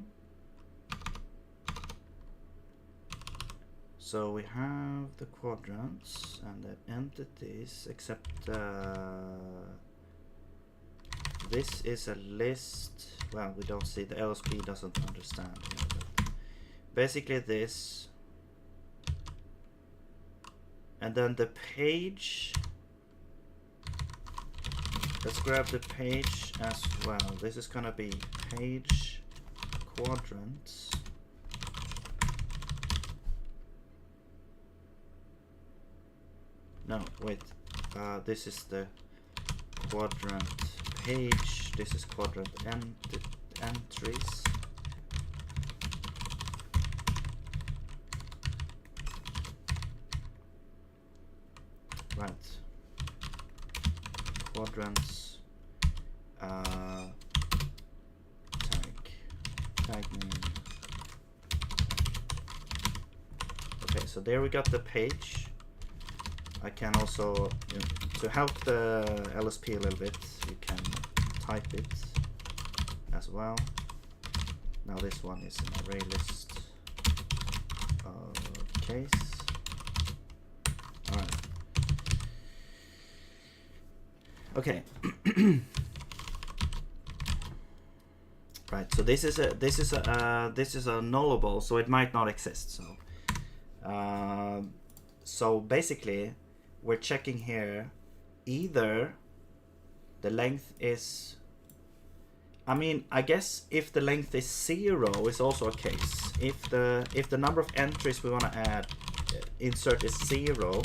So we have the quadrants and the entities, except this is a list. Well, we don't see, the LSP doesn't understand here, but basically this. And then the page, let's grab the page as well. This is gonna be page quadrants. No, wait, this is the quadrant page, this is quadrant entries. Right, quadrants, tag name. Okay, so there we got the page. I can also, to help the LSP a little bit, you can type it as well. Now this one is an array list case. All right. Okay. Right. So this is a nullable, so it might not exist. So basically, we're checking here either the length is, I mean, I guess if the length is 0 is also a case. If the number of entries we want to add insert is 0,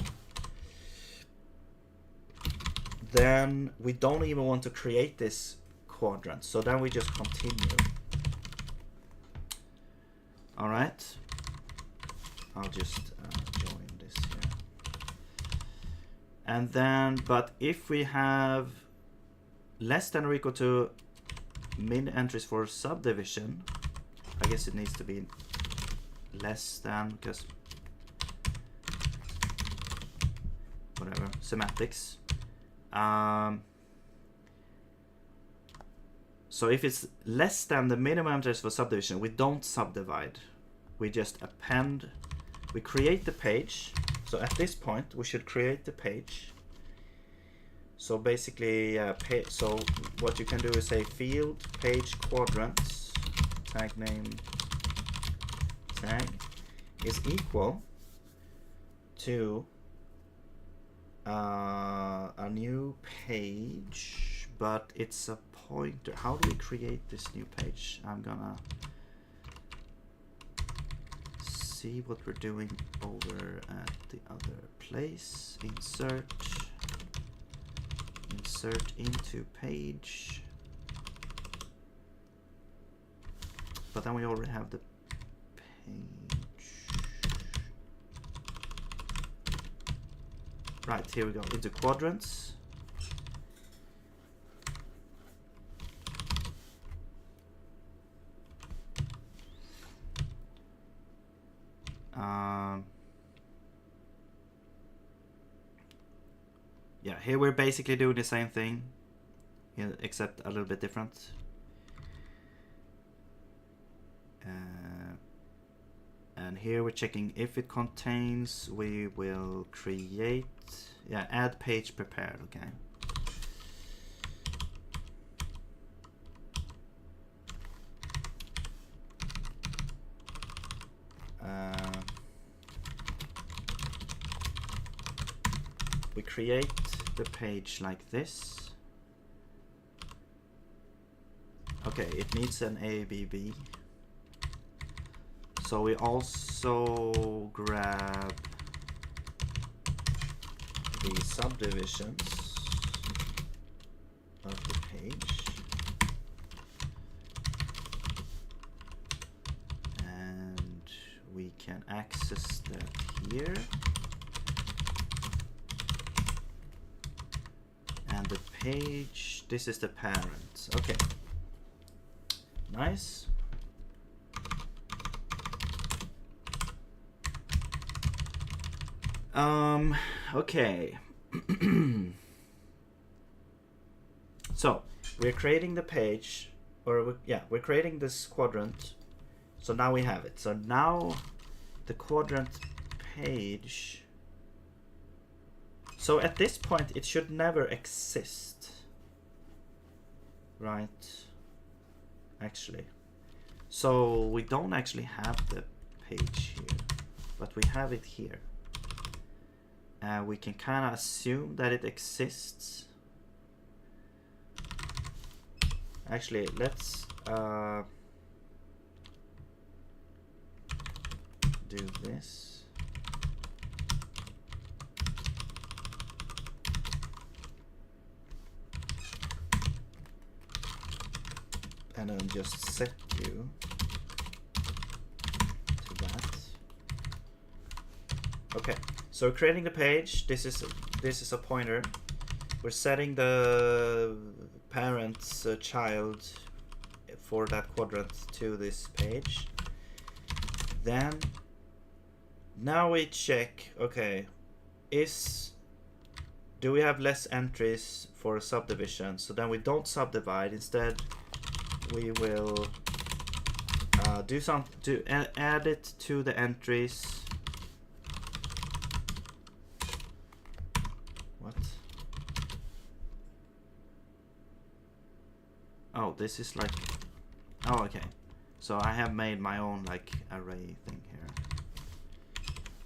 then we don't even want to create this quadrant. So then we just continue. All right. I'll just join this here. And then, but if we have less than or equal to min entries for subdivision, I guess it needs to be less than, because whatever, semantics. So if it's less than the minimum entries for subdivision, we don't subdivide. We just append, we create the page. So at this point, we should create the page. So basically, so what you can do is say field page quadrants tag name tag is equal to a new page, but it's a pointer. How do we create this new page? I'm gonna see what we're doing over at the other place. Insert into page, but then we already have the page. Right, here we go, into quadrants. Yeah, here we're basically doing the same thing, except a little bit different. And here we're checking if it contains, we will create, yeah, add page prepared, okay. We create the page like this. Okay, it needs an ABB. So we also grab the subdivisions of the page. And we can access that here. And the page. This is the parent. Okay. Nice. Okay. So we're creating the page, or we're creating this quadrant. So now we have it. So now the quadrant page. So at this point it should never exist, right? Actually, so we don't actually have the page here, but we have it here. We can kind of assume that it exists. Actually, let's do this. And then just set you to that. Okay, so creating the page. This is a pointer. We're setting the parent's child for that quadrant to this page. Then now we check. Okay, do we have less entries for a subdivision? So then we don't subdivide. Instead, we will add it to the entries. What? Oh, this is like, oh, okay. So I have made my own like array thing here.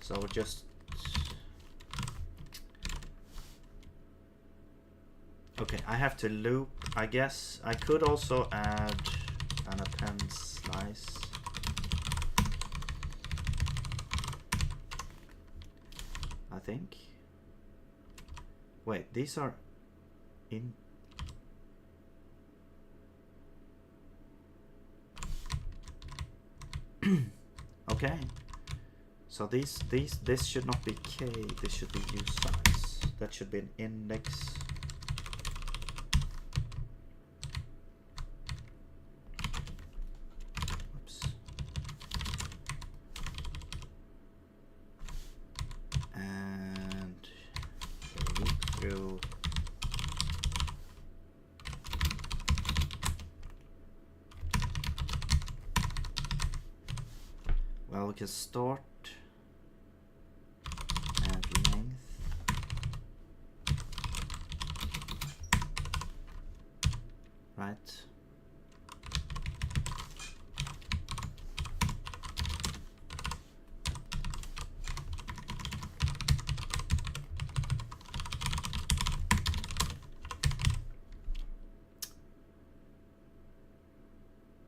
So we'll just, okay, I have to loop. I guess I could also add an append slice. I think. Wait, these are in. Okay. So this should not be k. This should be usize. That should be an index. Well, we can start at length. Right.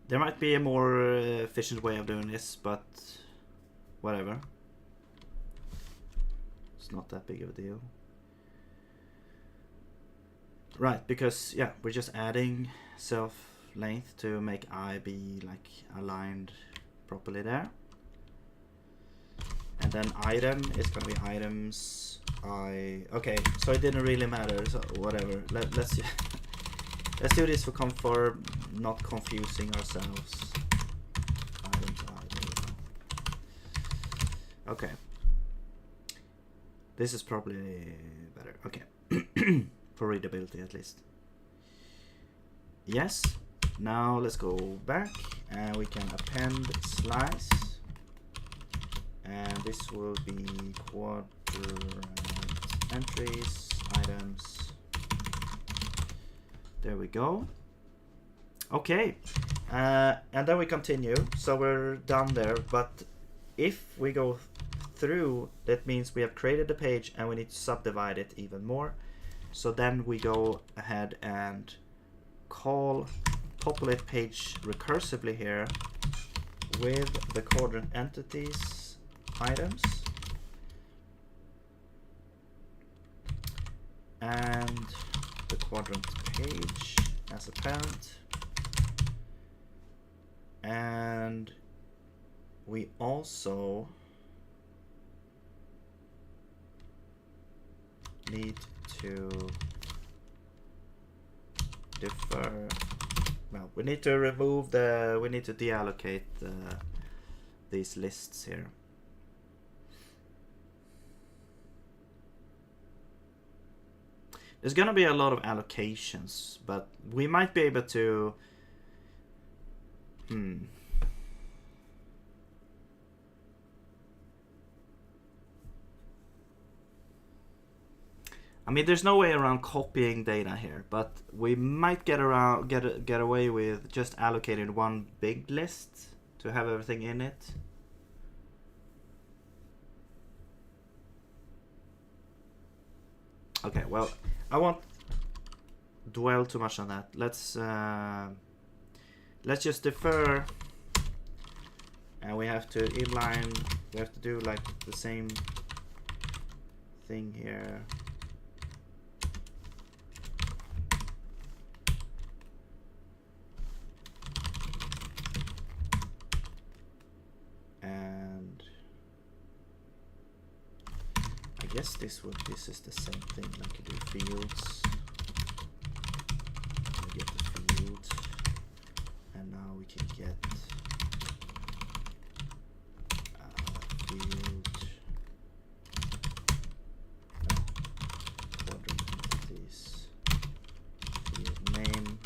There might be a more efficient way of doing this, but whatever. It's not that big of a deal. Right, because yeah, we're just adding self length to make I be like aligned properly there. And then item is gonna be items okay, so it didn't really matter, so whatever. Let's let's do this for comfort, not confusing ourselves. Items okay. This is probably better. Okay. For readability at least. Yes. Now let's go back and we can append slice. And this will be quadrant entries, items. There we go. Okay. And then we continue. So we're done there. But if we go through, that means we have created the page and we need to subdivide it even more. So then we go ahead and call populate page recursively here with the quadrant entities items and the quadrant page as a parent, and we also need to defer. Well, we need to remove the. We need to deallocate these lists here. There's gonna be a lot of allocations, but we might be able to. I mean, there's no way around copying data here, but we might get away with just allocating one big list to have everything in it. Okay, well, I won't dwell too much on that. Let's just defer, and we have to inline. We have to do like the same thing here. And I guess this is the same thing, like you do fields. We get the field, and now we can get field, quadrant entities, field name,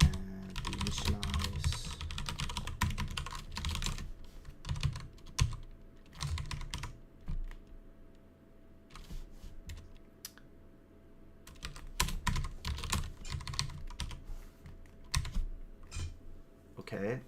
and initialize. Okay.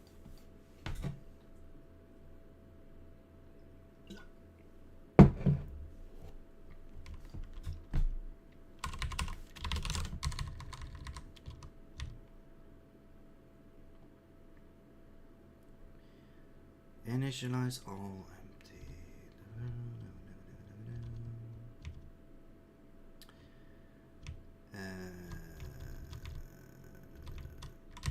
Initialize all empty.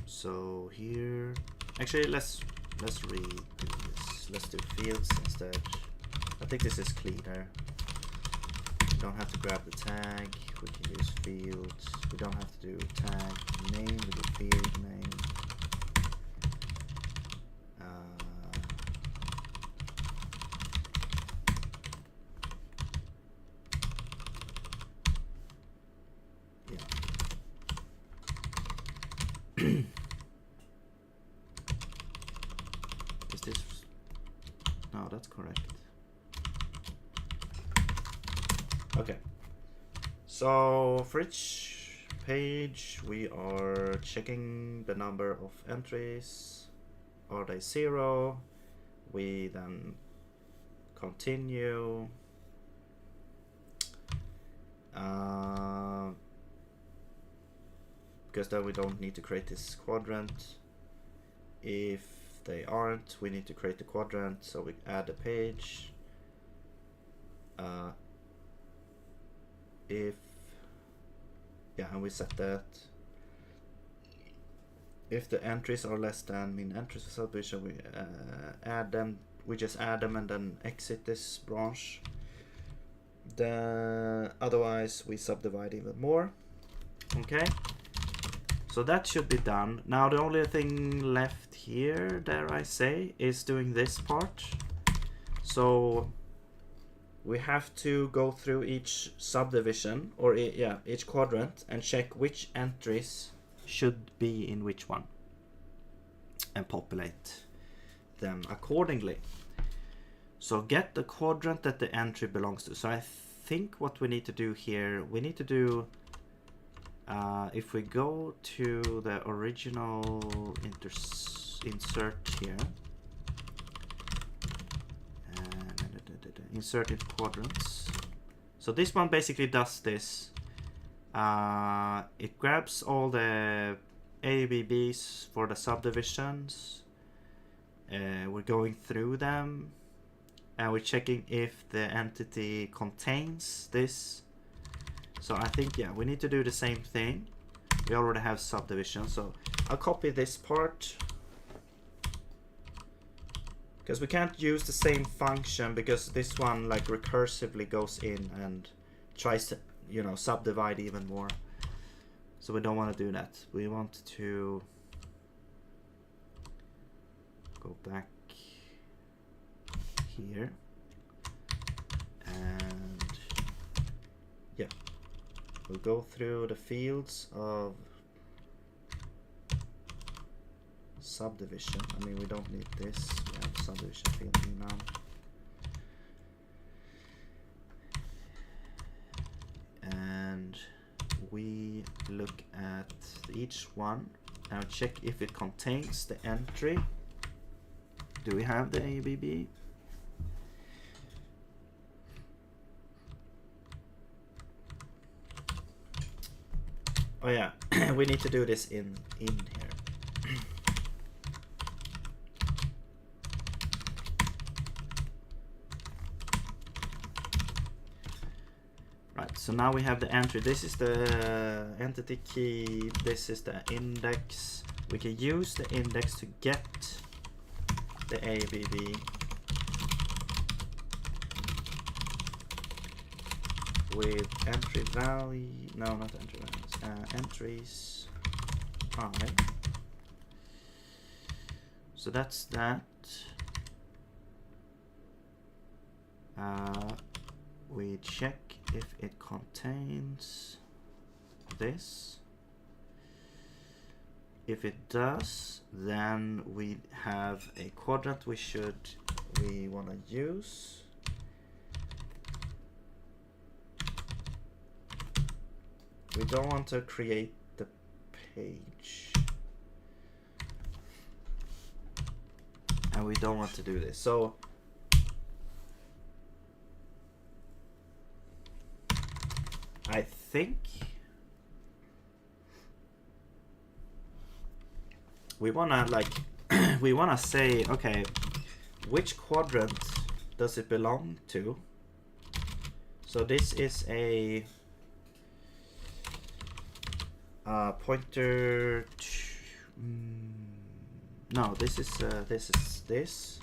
So here, actually, let's redo this. Let's do fields instead. I think this is cleaner. We don't have to grab the tag. We can use fields. We don't have to do tag name. We do field name. Is this? No, that's correct. Okay. So for each page, we are checking the number of entries. Are they 0? We then continue. Because then we don't need to create this quadrant. If they aren't, we need to create the quadrant, so we add a page. And we set that. If the entries are less than mean entries for subdivision, we add them. We just add them and then exit this branch. Otherwise, we subdivide even more. Okay. So that should be done. Now the only thing left here, dare I say, is doing this part. So we have to go through each subdivision, or each quadrant, and check which entries should be in which one, and populate them accordingly. So get the quadrant that the entry belongs to. So I think what we need to do here, we need to do, if we go to the original insert here, insert into quadrants. So this one basically does this. It grabs all the ABBs for the subdivisions. We're going through them, and we're checking if the entity contains this. So I think, yeah, we need to do the same thing. We already have subdivision, so I'll copy this part. Because we can't use the same function, because this one like recursively goes in and tries to you know, subdivide even more. So we don't want to do that. We want to go back here, and yeah, we'll go through the fields of subdivision. I mean, we don't need this. We have subdivision field here now. And we look at each one and check if it contains the entry. Do we have the ABB? Oh yeah, we need to do this in here. Right, so now we have the entry. This is the entity key. This is the index. We can use the index to get the ABB. With entry value, no, not entry values, entries I. So that's that. We check if it contains this. If it does, then we have a quadrant we want to use. We don't want to create the page. And we don't want to do this. So I think we wanna we wanna say, okay, which quadrant does it belong to? So this is a pointer to, no, this is this.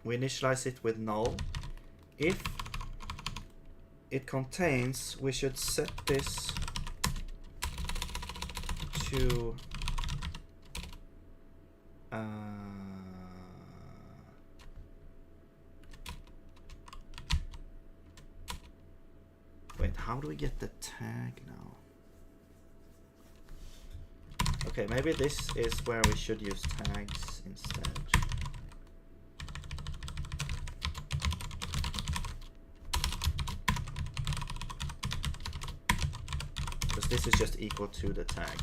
We initialize it with null. If it contains, we should set this to wait, how do we get the tag now? Okay, maybe this is where we should use tags instead. Because this is just equal to the tag.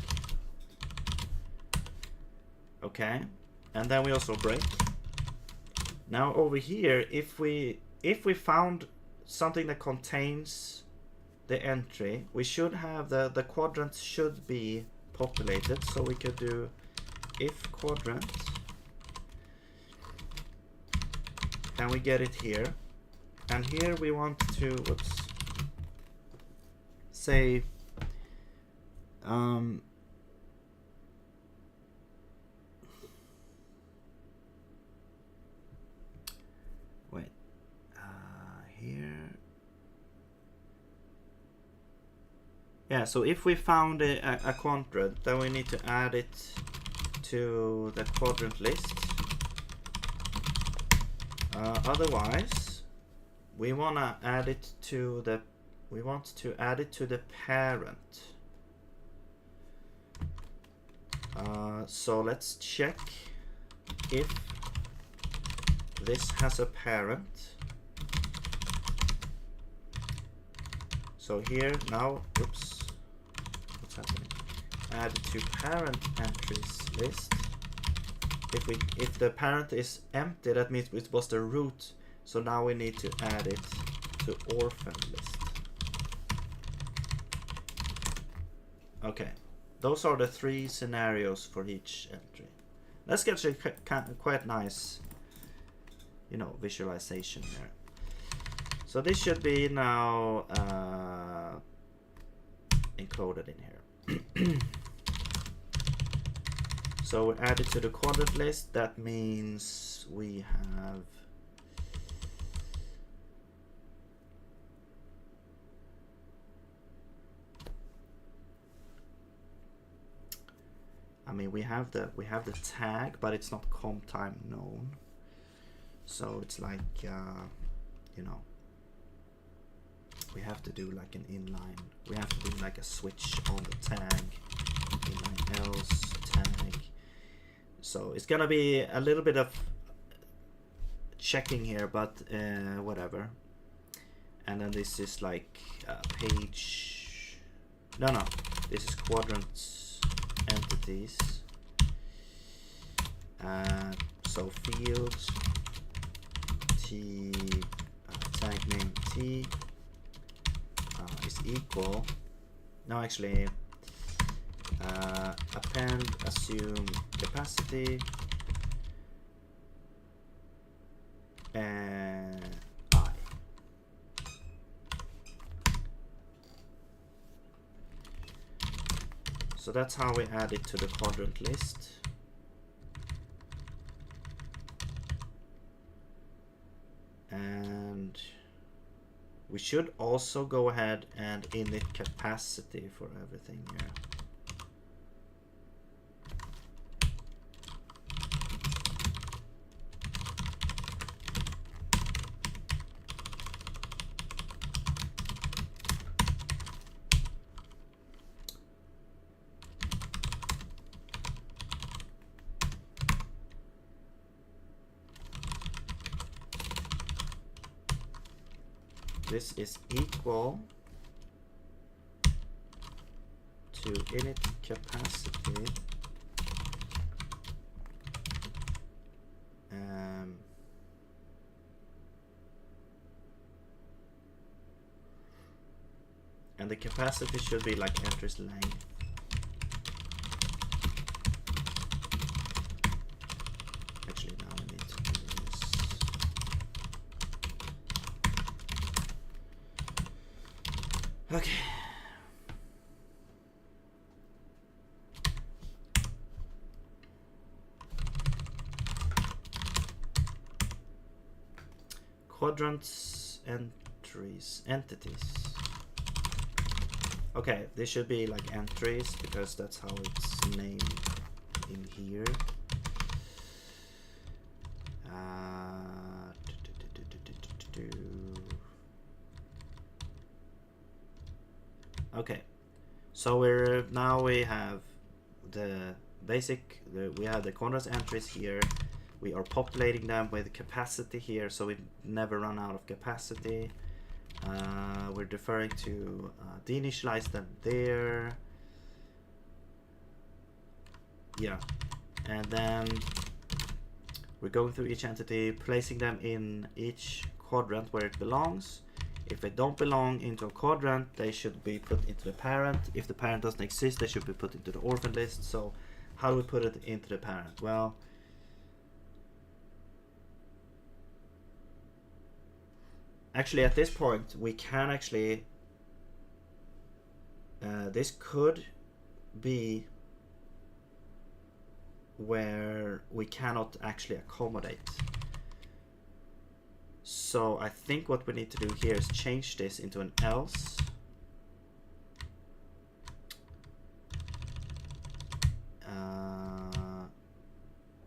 Okay, and then we also break. Now over here, if we found something that contains the entry, we should have the quadrant should be populated. So we could do if quadrant, and we get it here. And here we want to, whoops, say wait, here, yeah, so if we found a quadrant, then we need to add it to the quadrant list. Otherwise, we want to add it to the parent. So let's check if this has a parent. So here now, oops, what's happening? Add to parent entries list. If the parent is empty, that means it was the root. So now we need to add it to orphan list. Okay, those are the 3 scenarios for each entry. That's actually quite nice, you know, visualization there. So this should be now encoded in here. So we add it to the quadrant list. That means we have I mean, we have the tag, but it's not comp time known. So it's like, you know, we have to do like an inline. We have to do like a switch on the tag, inline else tag. So it's gonna be a little bit of checking here, but whatever. And then this is like page. No, this is quadrant entities. So field t tag name t is equal. No, actually, append assume capacity and I. So that's how we add it to the quadrant list. And we should also go ahead and init capacity for everything here. This is equal to init capacity and the capacity should be like entries length. Actually, now we need to do this. Okay. Quadrants entities. Okay, this should be like entries because that's how it's named in here. Okay, so we have the basic. We have the quadrant entries here. We are populating them with capacity here, so we never run out of capacity. We're deferring to deinitialize them there. Yeah, and then we're going through each entity, placing them in each quadrant where it belongs. If they don't belong into a quadrant, they should be put into the parent. If the parent doesn't exist, they should be put into the orphan list. So how do we put it into the parent? Well, actually at this point we can actually this could be where we cannot actually accommodate. So I think what we need to do here is change this into an else.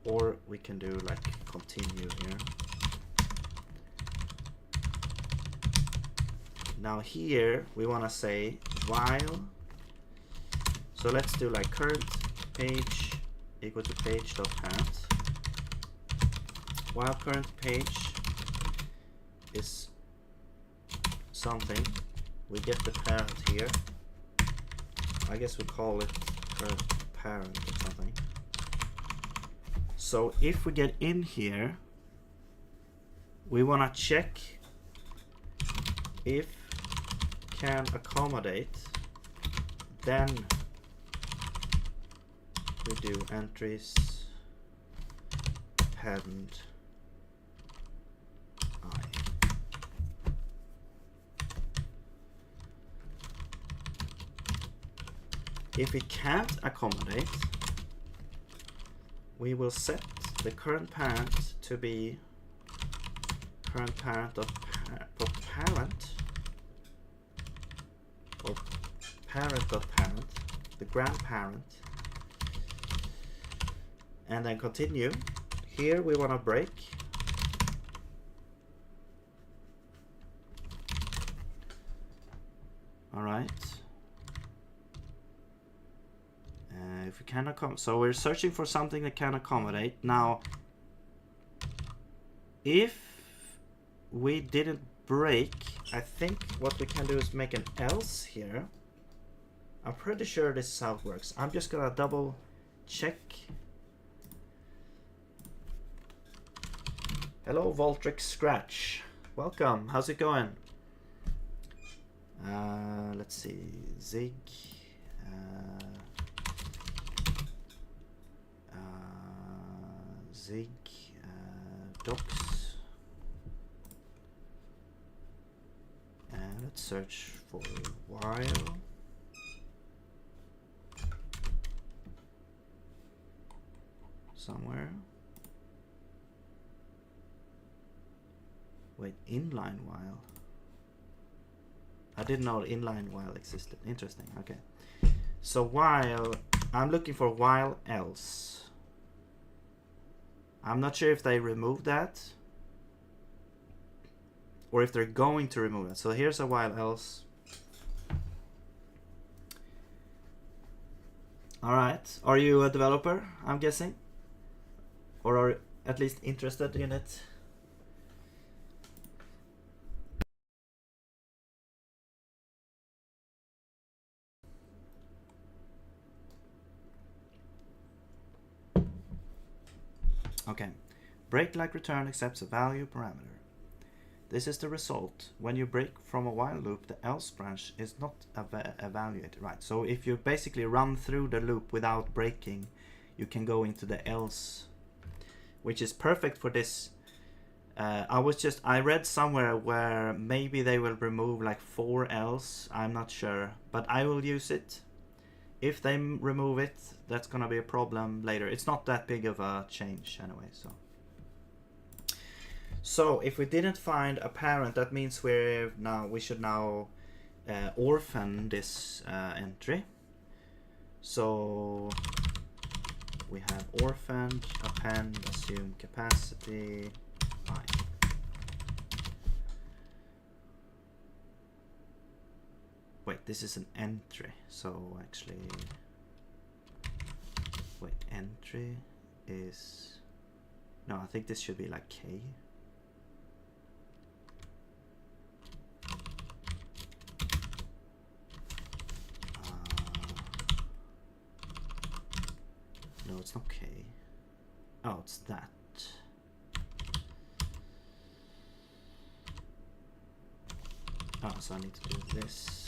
Or we can do like continue here. Now here we want to say while. So let's do like current page equal to page.parent. While current page is something, we get the parent here. I guess we call it current parent or something. So if we get in here, we want to check if can accommodate, then we do entries append I. If it can't accommodate, we will set the current parent to be current parent of parent or parent of parent, the grandparent, and then continue. Here we want to break. All right. If we can accommodate, so we're searching for something that can accommodate. Now, if we didn't break, I think what we can do is make an else here. I'm pretty sure this is how it works. I'm just gonna double check. Hello, Voltrix Scratch. Welcome. How's it going? Let's see. Zig. Zig. Docs. And let's search for while. Somewhere. Wait, inline while. I didn't know inline while existed. Interesting. Okay. So while, I'm looking for while else. I'm not sure if they removed that or if they're going to remove it. So here's a while else. All right. Are you a developer, I'm guessing? Or are you at least interested in it? Okay. Break like return accepts a value parameter. This is the result. When you break from a while loop, the else branch is not evaluated. Right. So if you basically run through the loop without breaking, you can go into the else, which is perfect for this. I read somewhere where maybe they will remove like 4 else. I'm not sure, but I will use it. If they remove it, that's gonna be a problem later. It's not that big of a change anyway. So if we didn't find a parent, that means we should now orphan this entry. So we have orphaned, append, assume capacity. Fine. Wait, this is an entry. So actually, wait, entry is, no, I think this should be like K. No, it's not K. Oh, it's that. Oh, so I need to do this.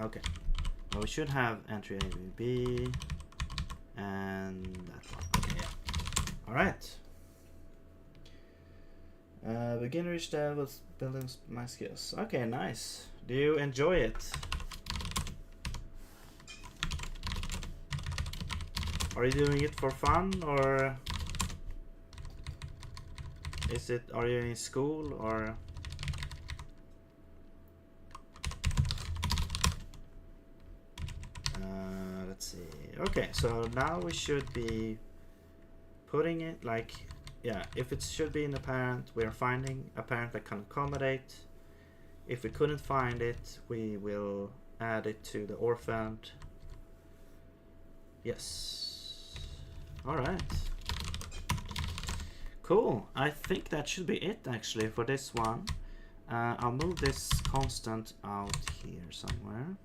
Okay. Well, we should have entry A, B, B, and that one. Okay, yeah. All right. Beginnerish dev was building my skills. Okay, nice. Do you enjoy it? Are you doing it for fun, or are you in school, or? Let's see. Okay, so now we should be putting it like, yeah, if it should be in the parent, we're finding a parent that can accommodate. If we couldn't find it, we will add it to the orphaned. Yes. All right. Cool. I think that should be it actually for this one. I'll move this constant out here somewhere.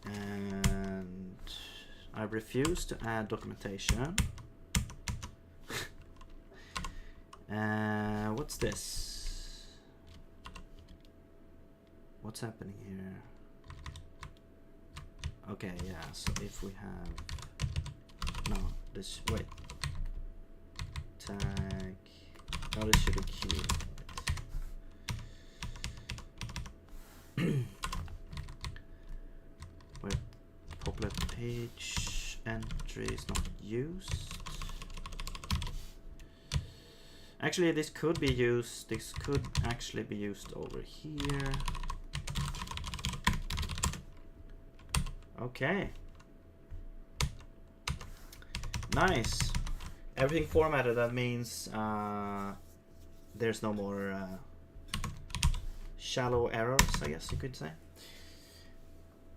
And I refuse to add documentation. What's this? What's happening here? Okay, yeah, so if we have, no, this, wait, tag, oh, this should be Q. Wait, populate page entry is not used. Actually, this could be used. This could actually be used over here. Okay. Nice. Everything formatted. That means there's no more shallow errors, I guess you could say.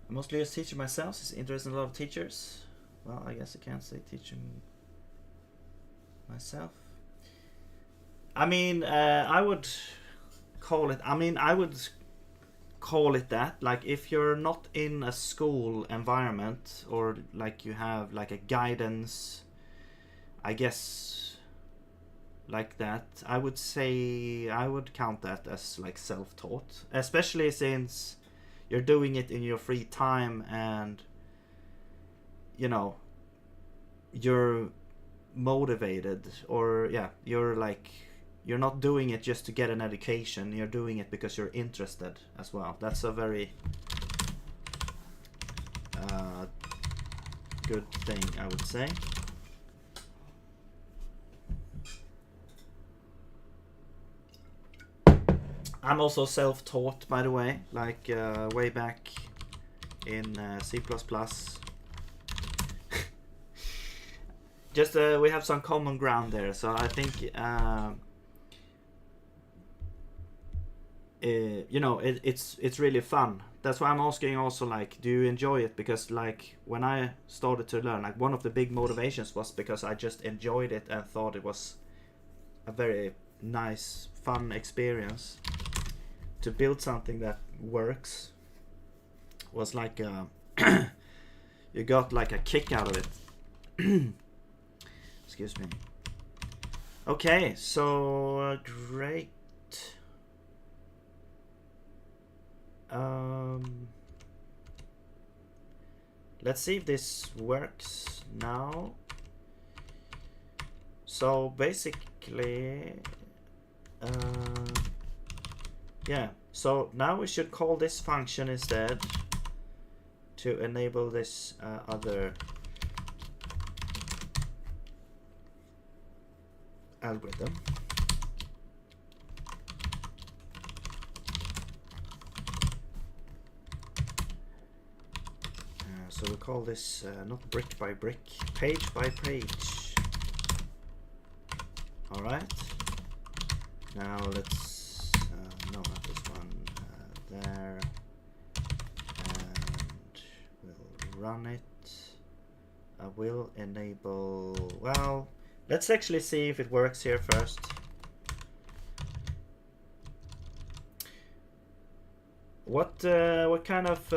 I'm mostly a teacher myself. It's interesting, a lot of teachers. Well, I guess I can't say teaching myself. I mean, I would call it. I mean, I would call it that. Like, if you're not in a school environment, or like you have like a guidance, I guess, like that, I would say I would count that as like self-taught, especially since you're doing it in your free time, and you know, you're motivated, or yeah, you're not doing it just to get an education, you're doing it because you're interested as well. That's a very good thing, I would say. I'm also self-taught, by the way, like way back in C++. Just we have some common ground there, so I think you know, it's really fun. That's why I'm asking also, like, do you enjoy it? Because like when I started to learn, like one of the big motivations was because I just enjoyed it and thought it was a very nice, fun experience. To build something that works was like you got like a kick out of it. Excuse me. Okay, so great. Let's see if this works now. So basically, yeah, so now we should call this function instead to enable this other algorithm. So we call this not brick by brick, page by page. All right. Now let's no, not this one. There, and we'll run it. I will enable. Well, let's actually see if it works here first. What kind of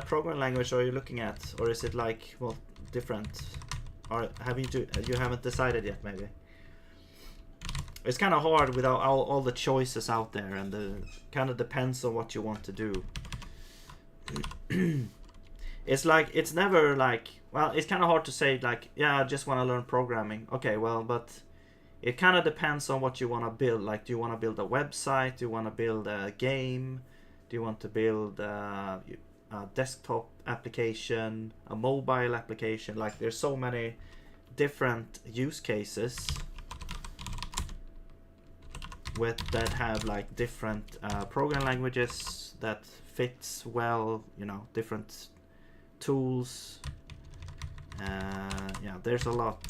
programming language are you looking at, or is it like, well, different, or have you haven't decided yet? Maybe it's kind of hard without all the choices out there, and it kind of depends on what you want to do. It's like, it's never like, well, it's kind of hard to say like, yeah, I just want to learn programming. Okay, well, but it kind of depends on what you want to build. Like, do you want to build a website? Do you want to build a game? Do you want to build a desktop application, a mobile application? Like, there's so many different use cases that have like different program languages that fits well, you know, different tools. Yeah, there's a lot.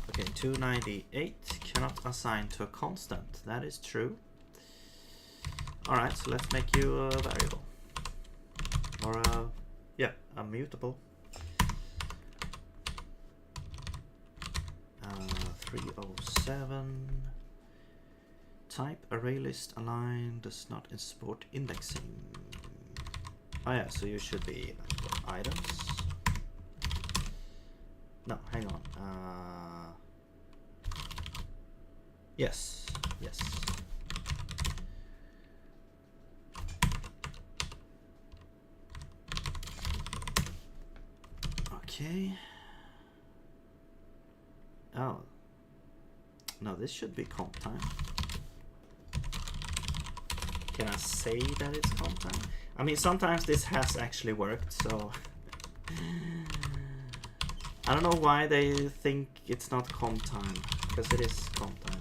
Okay, 298 cannot assign to a constant. That is true. Alright, so let's make you a variable. Or yeah, a mutable. 307. Type array list align does not support indexing. Oh yeah, so you should be like items. No, hang on. Yes, yes. Okay. Oh. No, this should be comp time. Can I say that it's comp time? I mean, sometimes this has actually worked, so I don't know why they think it's not comp time, because it is comp time.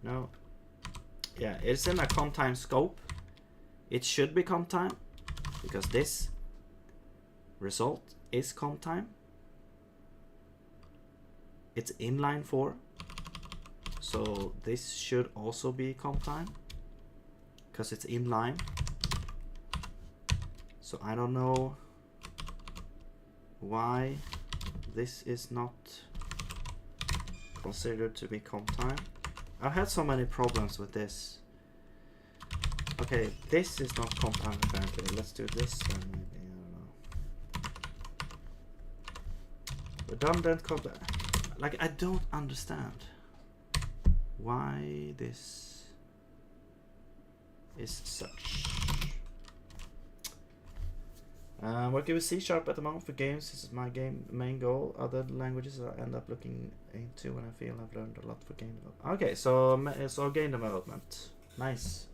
No. Yeah, it's in a comp time scope. It should be comp time, because this result is comp time. It's inline 4, so this should also be comp time, because it's inline. So I don't know why this is not considered to be comp time. I've had so many problems with this. Okay, this is not comp time apparently. Let's do this then maybe, I don't know. Redundant comp. Like, I don't understand why this is such. Working with C# at the moment for games. This is my main goal. Other languages I end up looking into when I feel I've learned a lot for game development. Okay, so game development. Nice.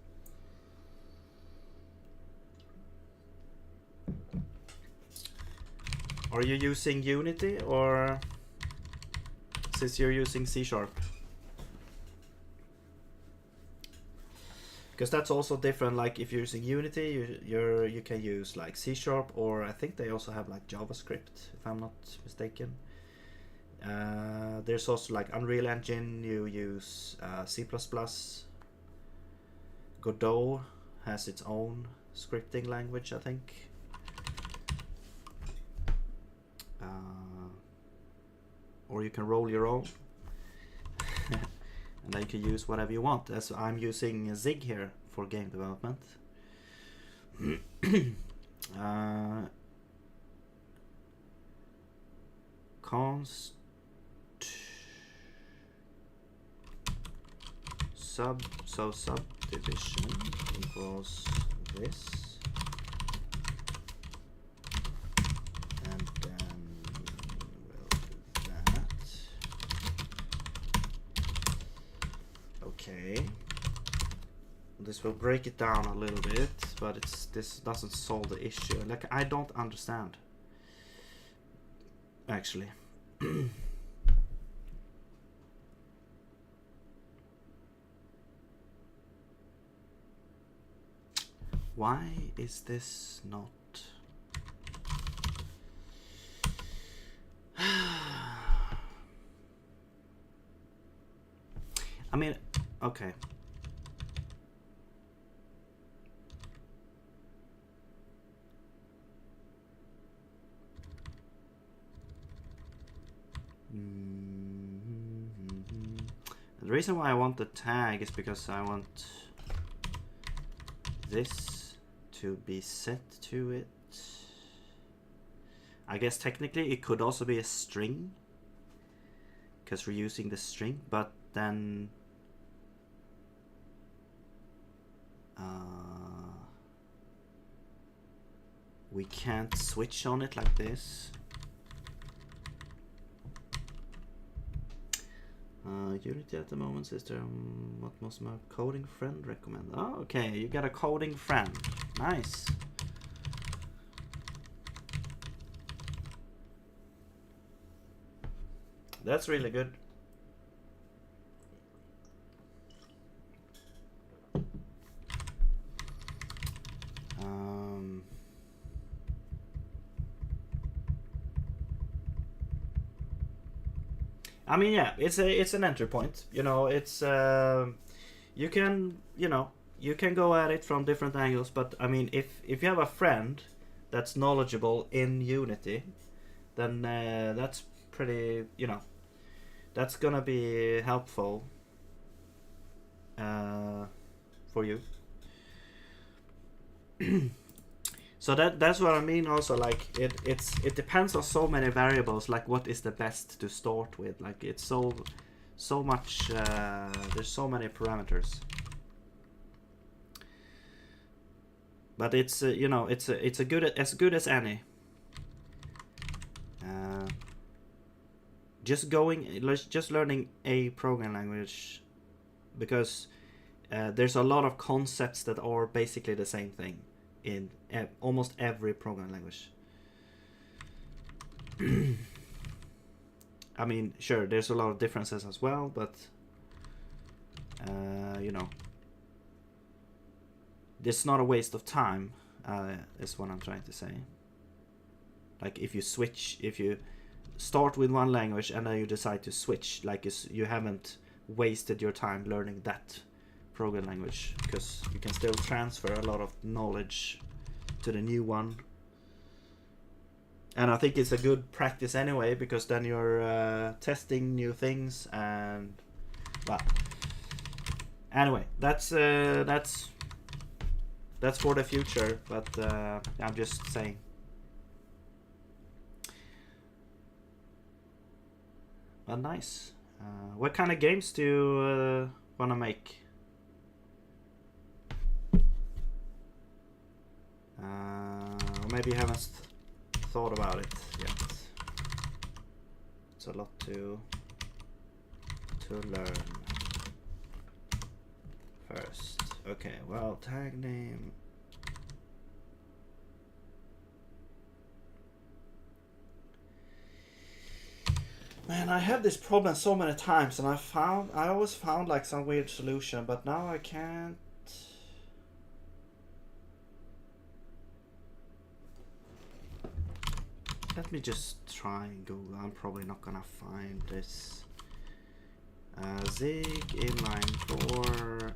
Are you using Unity, or since you're using C#? Because that's also different. Like if you're using Unity, you can use like C#, or I think they also have like JavaScript, if I'm not mistaken. There's also like Unreal Engine. You use C++. Godot has its own scripting language, I think. Or you can roll your own. And then you can use whatever you want. As I'm using Zig here for game development. Const subdivision equals this, and then we'll do that. Okay, this will break it down a little bit, but this doesn't solve the issue. Like, I don't understand actually. Why is this not? I mean, okay. The reason why I want the tag is because I want this to be set to it. I guess technically it could also be a string, because we're using the string, but then we can't switch on it like this. Unity at the moment, sister. What must my coding friend recommend? Oh, okay, you got a coding friend. Nice. That's really good. I mean, yeah, it's an entry point. You know, it's you can go at it from different angles. But I mean, if you have a friend that's knowledgeable in Unity, then that's pretty. That's gonna be helpful for you. So that's what I mean. Also, like it depends on so many variables. Like, what is the best to start with? Like, it's so much. There's so many parameters. But it's it's as good as any. Just learning a programming language, because there's a lot of concepts that are basically the same thing in almost every programming language. I mean, sure, there's a lot of differences as well, but you know, it's not a waste of time, is what I'm trying to say. Like if you start with one language and then you decide to switch, like you haven't wasted your time learning that programming language, because you can still transfer a lot of knowledge to the new one. And I think it's a good practice anyway, because then you're testing new things, and well, anyway, that's for the future, but I'm just saying. But nice. What kind of games do you want to make? Or maybe you haven't thought about it yet. It's a lot to learn first. Okay, well, tag name. Man, I had this problem so many times, and I always found like some weird solution, but now I can't. Let me just try and Google. I'm probably not gonna find this. Zig inline 4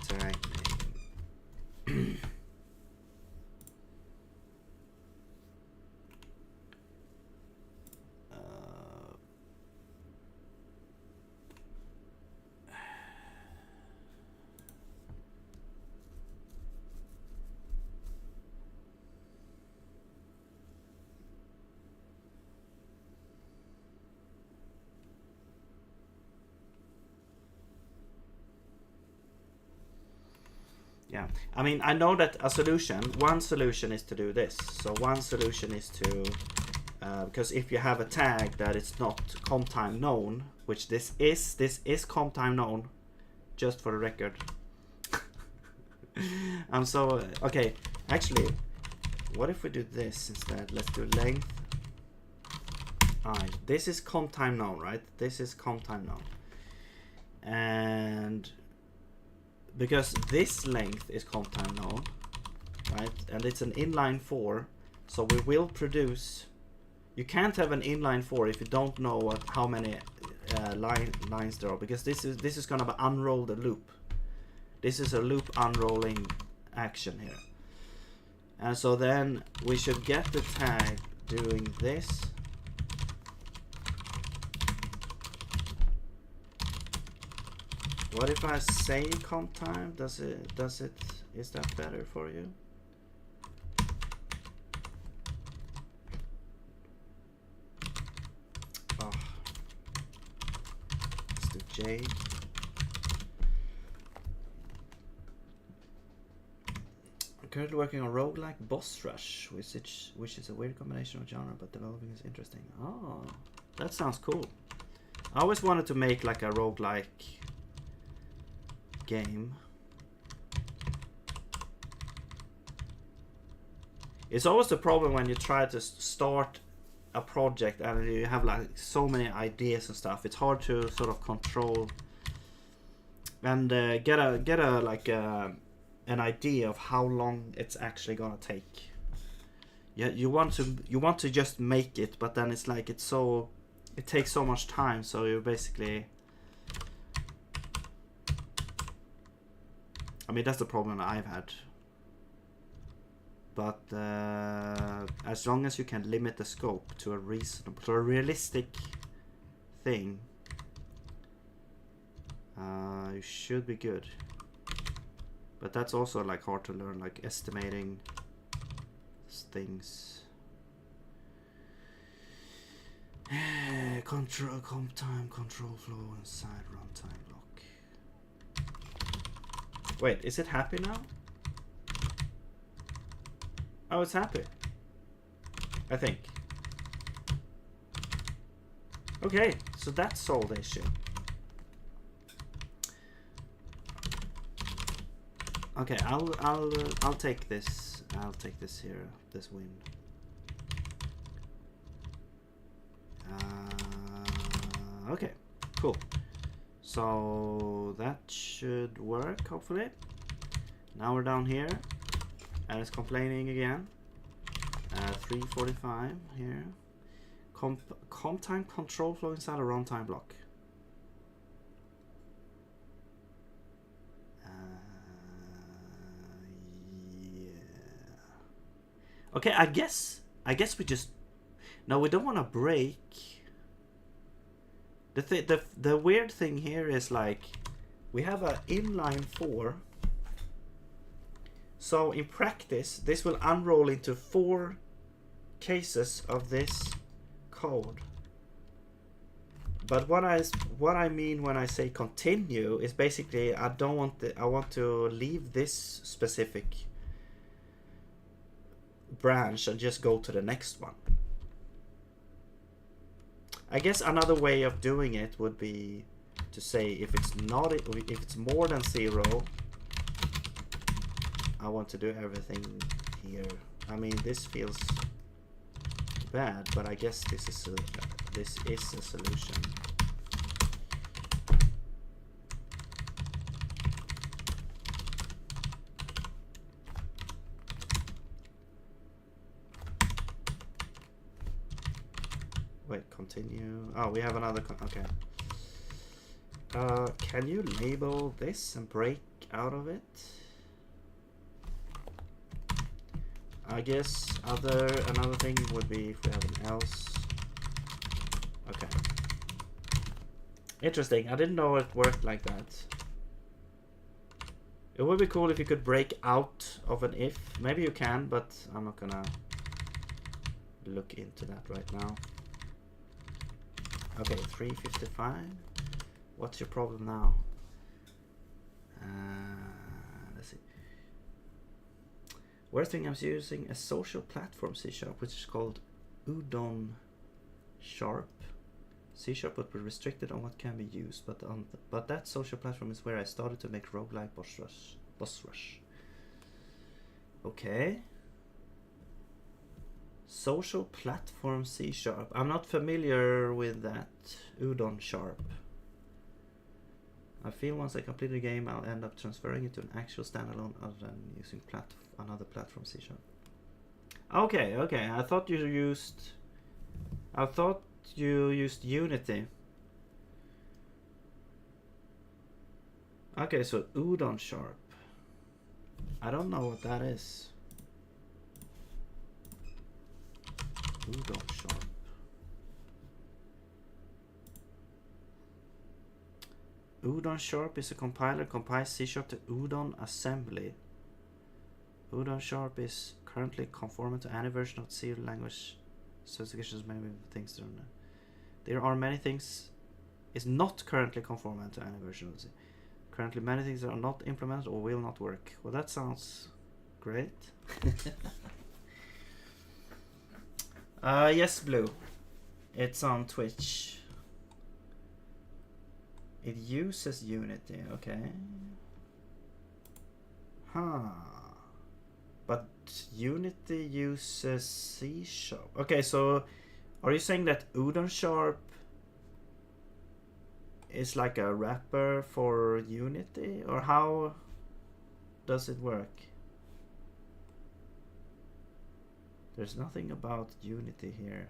tag name. Yeah, I mean, I know that one solution is to do this. So one solution is to, because if you have a tag that it's not comp time known, which this is comp time known, just for the record. I'm so, okay, actually, what if we do this instead? Let's do length. This is comp time known, right? This is comp time known. And because this length is comp time known, right? And it's an inline 4, so we will produce. You can't have an inline 4 if you don't know how many lines there are, because this is gonna unroll the loop. This is a loop unrolling action here, and so then we should get the tag doing this. What if I say comp time? Is that better for you? Oh. Let's do J. I'm currently working on roguelike boss rush, which is a weird combination of genre, but developing is interesting. Oh, that sounds cool. I always wanted to make like a roguelike game. It's always the problem when you try to start a project and you have like so many ideas and stuff. It's hard to sort of control and get a like an idea of how long it's actually gonna take. Yeah, you want to just make it, but then it's like it takes so much time, so you basically, I mean, that's the problem I've had. But as long as you can limit the scope to a realistic thing, you should be good. But that's also like hard to learn, like estimating things. Control comp time, control flow, and side runtime block. Wait, is it happy now? Oh, it's happy. I think. Okay, so that solved the issue. Okay, I'll take this. I'll take this here. This win. Okay, cool. So that should work, hopefully. Now we're down here, and it's complaining again. 345 here. Comp time control flow inside a runtime block. Yeah. Okay, I guess we just. No, we don't want to break. The weird thing here is like we have an inline 4. So in practice, this will unroll into 4 cases of this code. But what I mean when I say continue is basically I want to leave this specific branch and just go to the next one. I guess another way of doing it would be to say if it's more than 0, I want to do everything here. I mean, this feels bad, but I guess this is a solution. Wait, continue. Oh, we have another. Okay. Can you label this and break out of it? I guess another thing would be if we have an else. Okay. Interesting. I didn't know it worked like that. It would be cool if you could break out of an if. Maybe you can, but I'm not gonna look into that right now. Okay, 355. What's your problem now? Let's see. Worst thing, I'm using a social platform C#, which is called Udon Sharp. C# would be restricted on what can be used, but that social platform is where I started to make roguelike boss rush. Okay. Social platform C#. I'm not familiar with that. Udon Sharp. I feel once I complete the game, I'll end up transferring it to an actual standalone other than using another platform C#. Okay, okay. I thought you used Unity. Okay, so Udon Sharp. I don't know what that is. Udon Sharp. Udon Sharp is a compiler, compiles C# to Udon assembly. Udon Sharp is currently conformant to any version of C language specifications. Many things there are many things is not currently conformant to any version of C. Currently, many things are not implemented or will not work. Well, that sounds great. Yes, Blue. It's on Twitch. It uses Unity, okay. Huh. But Unity uses C#. Okay, so are you saying that Udon Sharp is like a wrapper for Unity? Or how does it work? There's nothing about Unity here.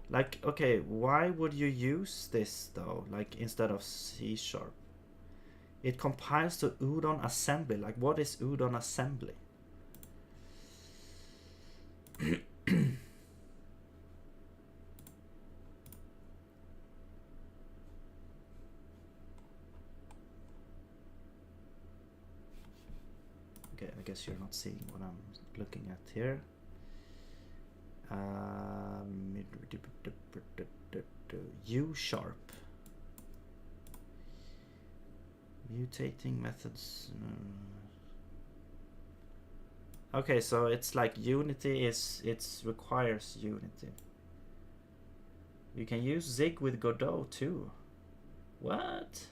Like, okay, why would you use this though? Like, instead of C#? It compiles to Udon assembly. Like, what is Udon assembly? Okay, I guess you're not seeing what I'm looking at here. U#. Mutating methods. Okay, so it's like Unity it requires Unity. You can use Zig with Godot too. What?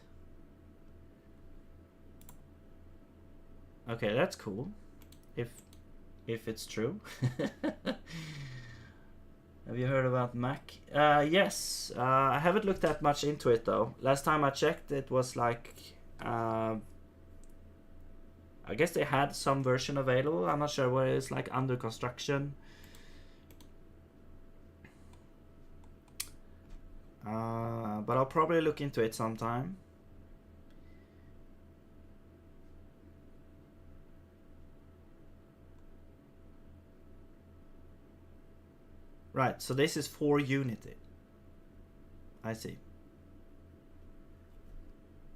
Okay, that's cool. If it's true. Have you heard about Mac? Yes. I haven't looked that much into it though. Last time I checked, it was like I guess they had some version available. I'm not sure what it is, like under construction. But I'll probably look into it sometime. Right, so this is for Unity. I see.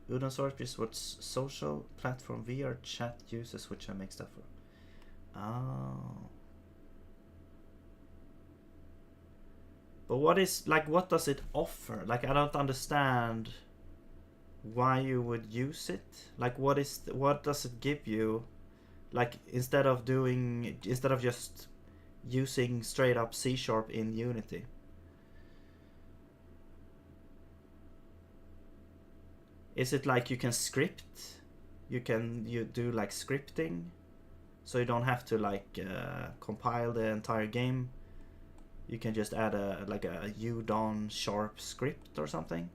Udon Source is what social platform VR chat uses, which I make stuff for. Oh. But what is, like, what does it offer? Like, I don't understand why you would use it. Like, what does it give you? Like, instead of just using straight up C# in Unity. Is it like you can script? You do like scripting, so you don't have to like compile the entire game. You can just add a udon sharp script or something.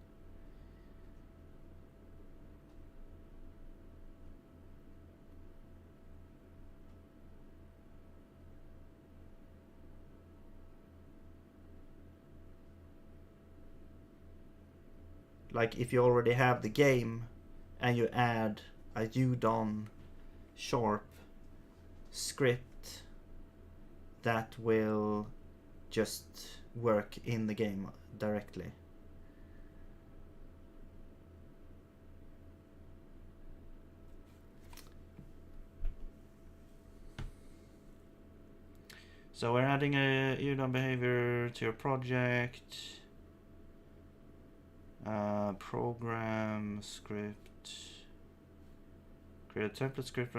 Like if you already have the game and you add a udon sharp script, that will just work in the game directly. So we're adding a udon behavior to your project. Program script. Create a template script.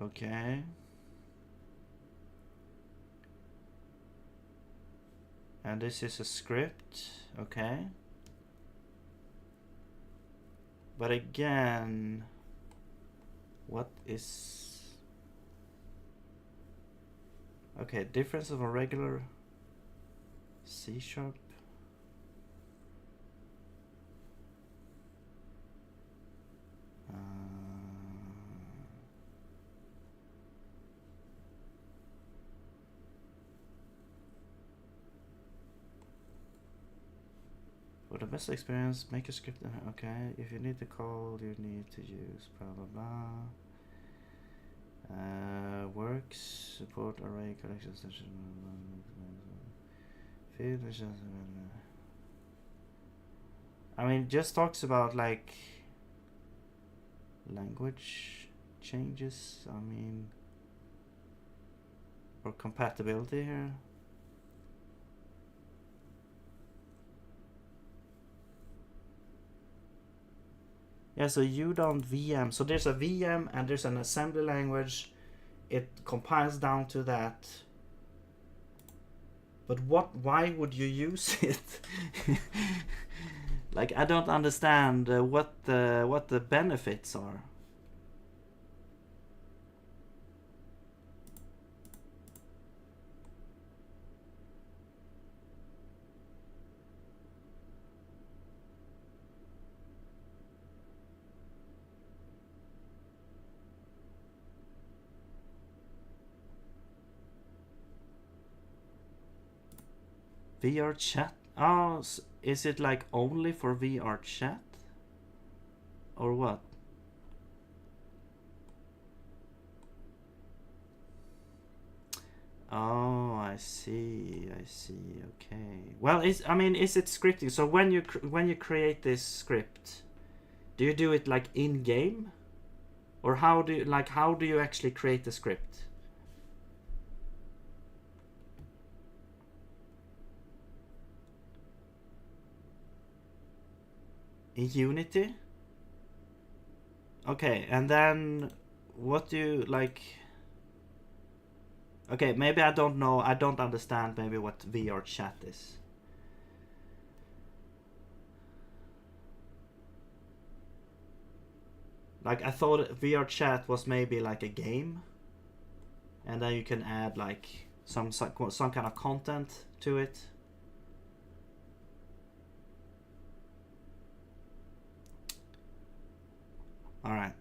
Okay. And this is a script. Okay. But again, what is... Okay, difference of a regular C#. For the best experience, make a script. Okay, if you need to call, you need to use blah blah blah. Works, support array collection session. I mean, just talks about like language changes. I mean, or compatibility here. Yeah, so udon VM. So there's a VM and there's an assembly language. It compiles down to that. But why would you use it? Like, I don't understand what the benefits are. VR chat? Oh, is it like only for VR chat? Or what? Oh, I see. Okay. Well, is it scripting? So when you create this script, do you do it like in game, or how do you actually create the script? In Unity? Okay, and then what do you like? Okay, maybe I don't know. I don't understand maybe what VR chat is. Like I thought VR chat was maybe like a game, and then you can add like some kind of content to it. All right.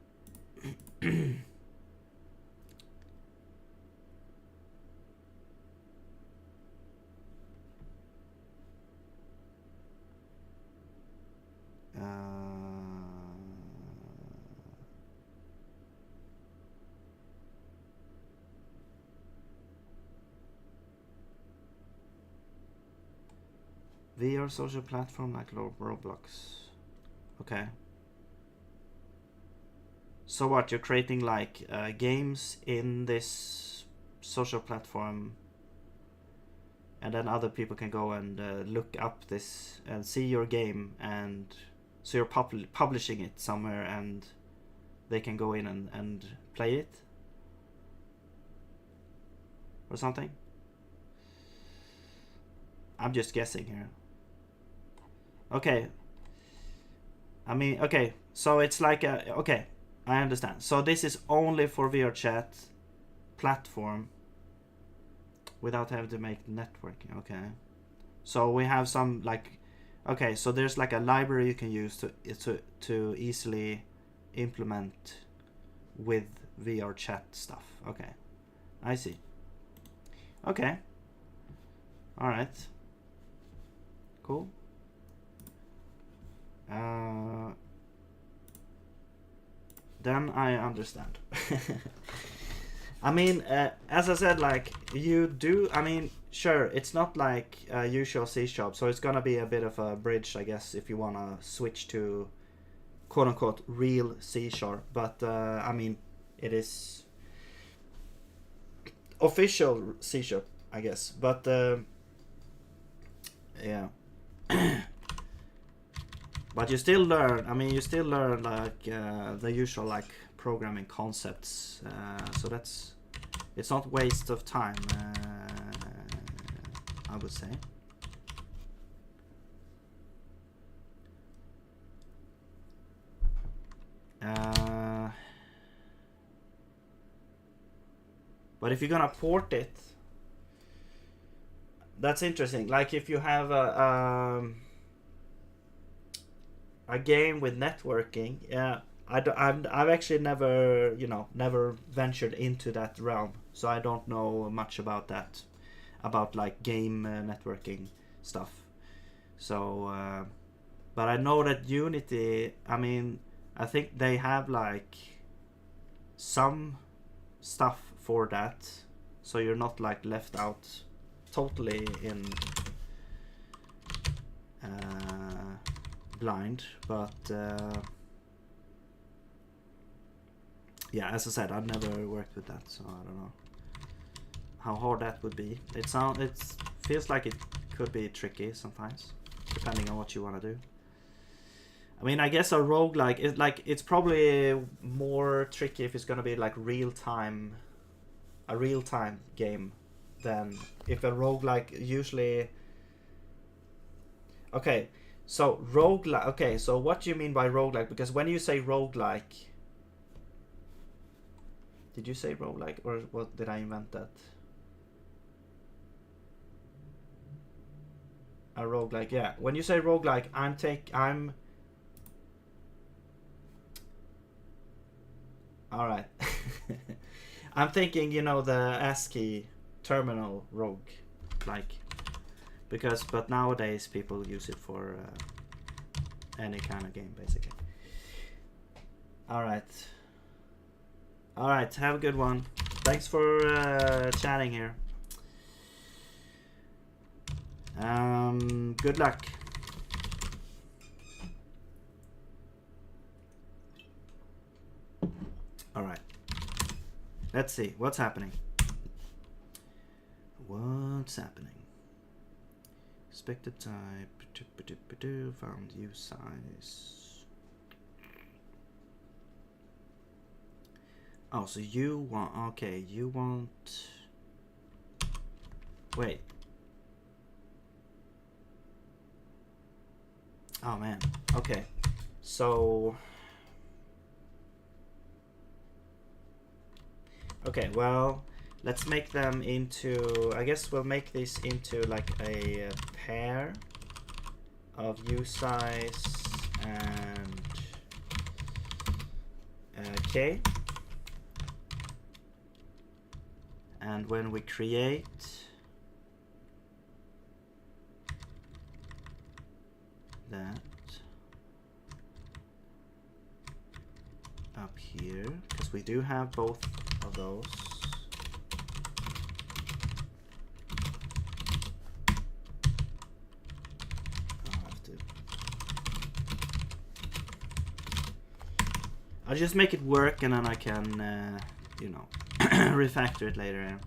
VR social platform like Roblox. Okay. So what, you're creating like games in this social platform, and then other people can go and look up this and see your game, and so you're publishing it somewhere and they can go in and play it or something? I'm just guessing here. Okay. I mean, okay, so it's like a, okay, I understand. So this is only for VR chat platform without having to make networking. Okay. So we have some like, okay, so there's like a library you can use to easily implement with VR chat stuff. Okay, I see. Okay. All right. Cool. Then I understand. I mean, as I said, like you do. I mean, sure, it's not like usual C#, so it's gonna be a bit of a bridge, I guess, if you wanna switch to quote unquote real C#. But I mean, it is official C#, I guess. But yeah. But you still learn. I mean, you still learn like the usual like programming concepts. So that's, it's not waste of time. I would say. But if you're gonna port it, that's interesting. Like if you have a game with networking, yeah, I've actually never, never ventured into that realm, so I don't know much about that, about like game networking stuff. So, but I know that Unity, I mean, I think they have like some stuff for that, so you're not like left out totally in blind. But yeah, as I said, I've never worked with that, so I don't know how hard that would be. It feels like it could be tricky sometimes, depending on what you want to do. I mean, I guess a roguelike is like, it's probably more tricky if it's gonna be like a real-time game than if a roguelike usually. Okay, so roguelike. Okay, so what do you mean by roguelike? Because when you say roguelike, did you say roguelike or what? Did I invent that? A roguelike, yeah. When you say roguelike, I'm. All right. I'm thinking, the ASCII terminal rogue, like, but nowadays people use it for any kind of game, basically. All right. All right. Have a good one. Thanks for chatting here. Good luck. All right. Let's see what's happening. What's happening? Expected type. Found use size. Oh, so you want, okay, you want Wait. Oh man. Okay. So. Okay, well, let's make them into. I guess we'll make this into like a pair of usize and k. And when we create that up here, because we do have both of those. I'll just make it work and then I can, you know, refactor it later. Yeah.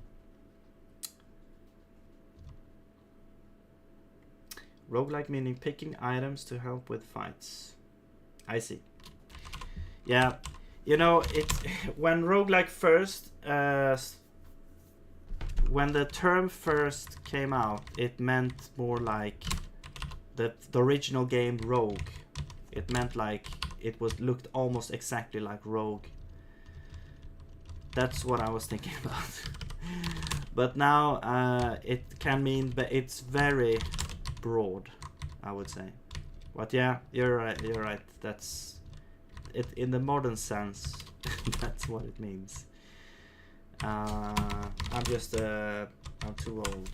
Roguelike meaning picking items to help with fights. I see. Yeah, you know, it when roguelike first, when the term first came out, it meant more like the original game Rogue. It meant like it looked almost exactly like Rogue. That's what I was thinking about. But now it can mean, but it's very broad, I would say. But yeah, you're right. You're right. That's it in the modern sense. That's what it means. I'm just I'm too old.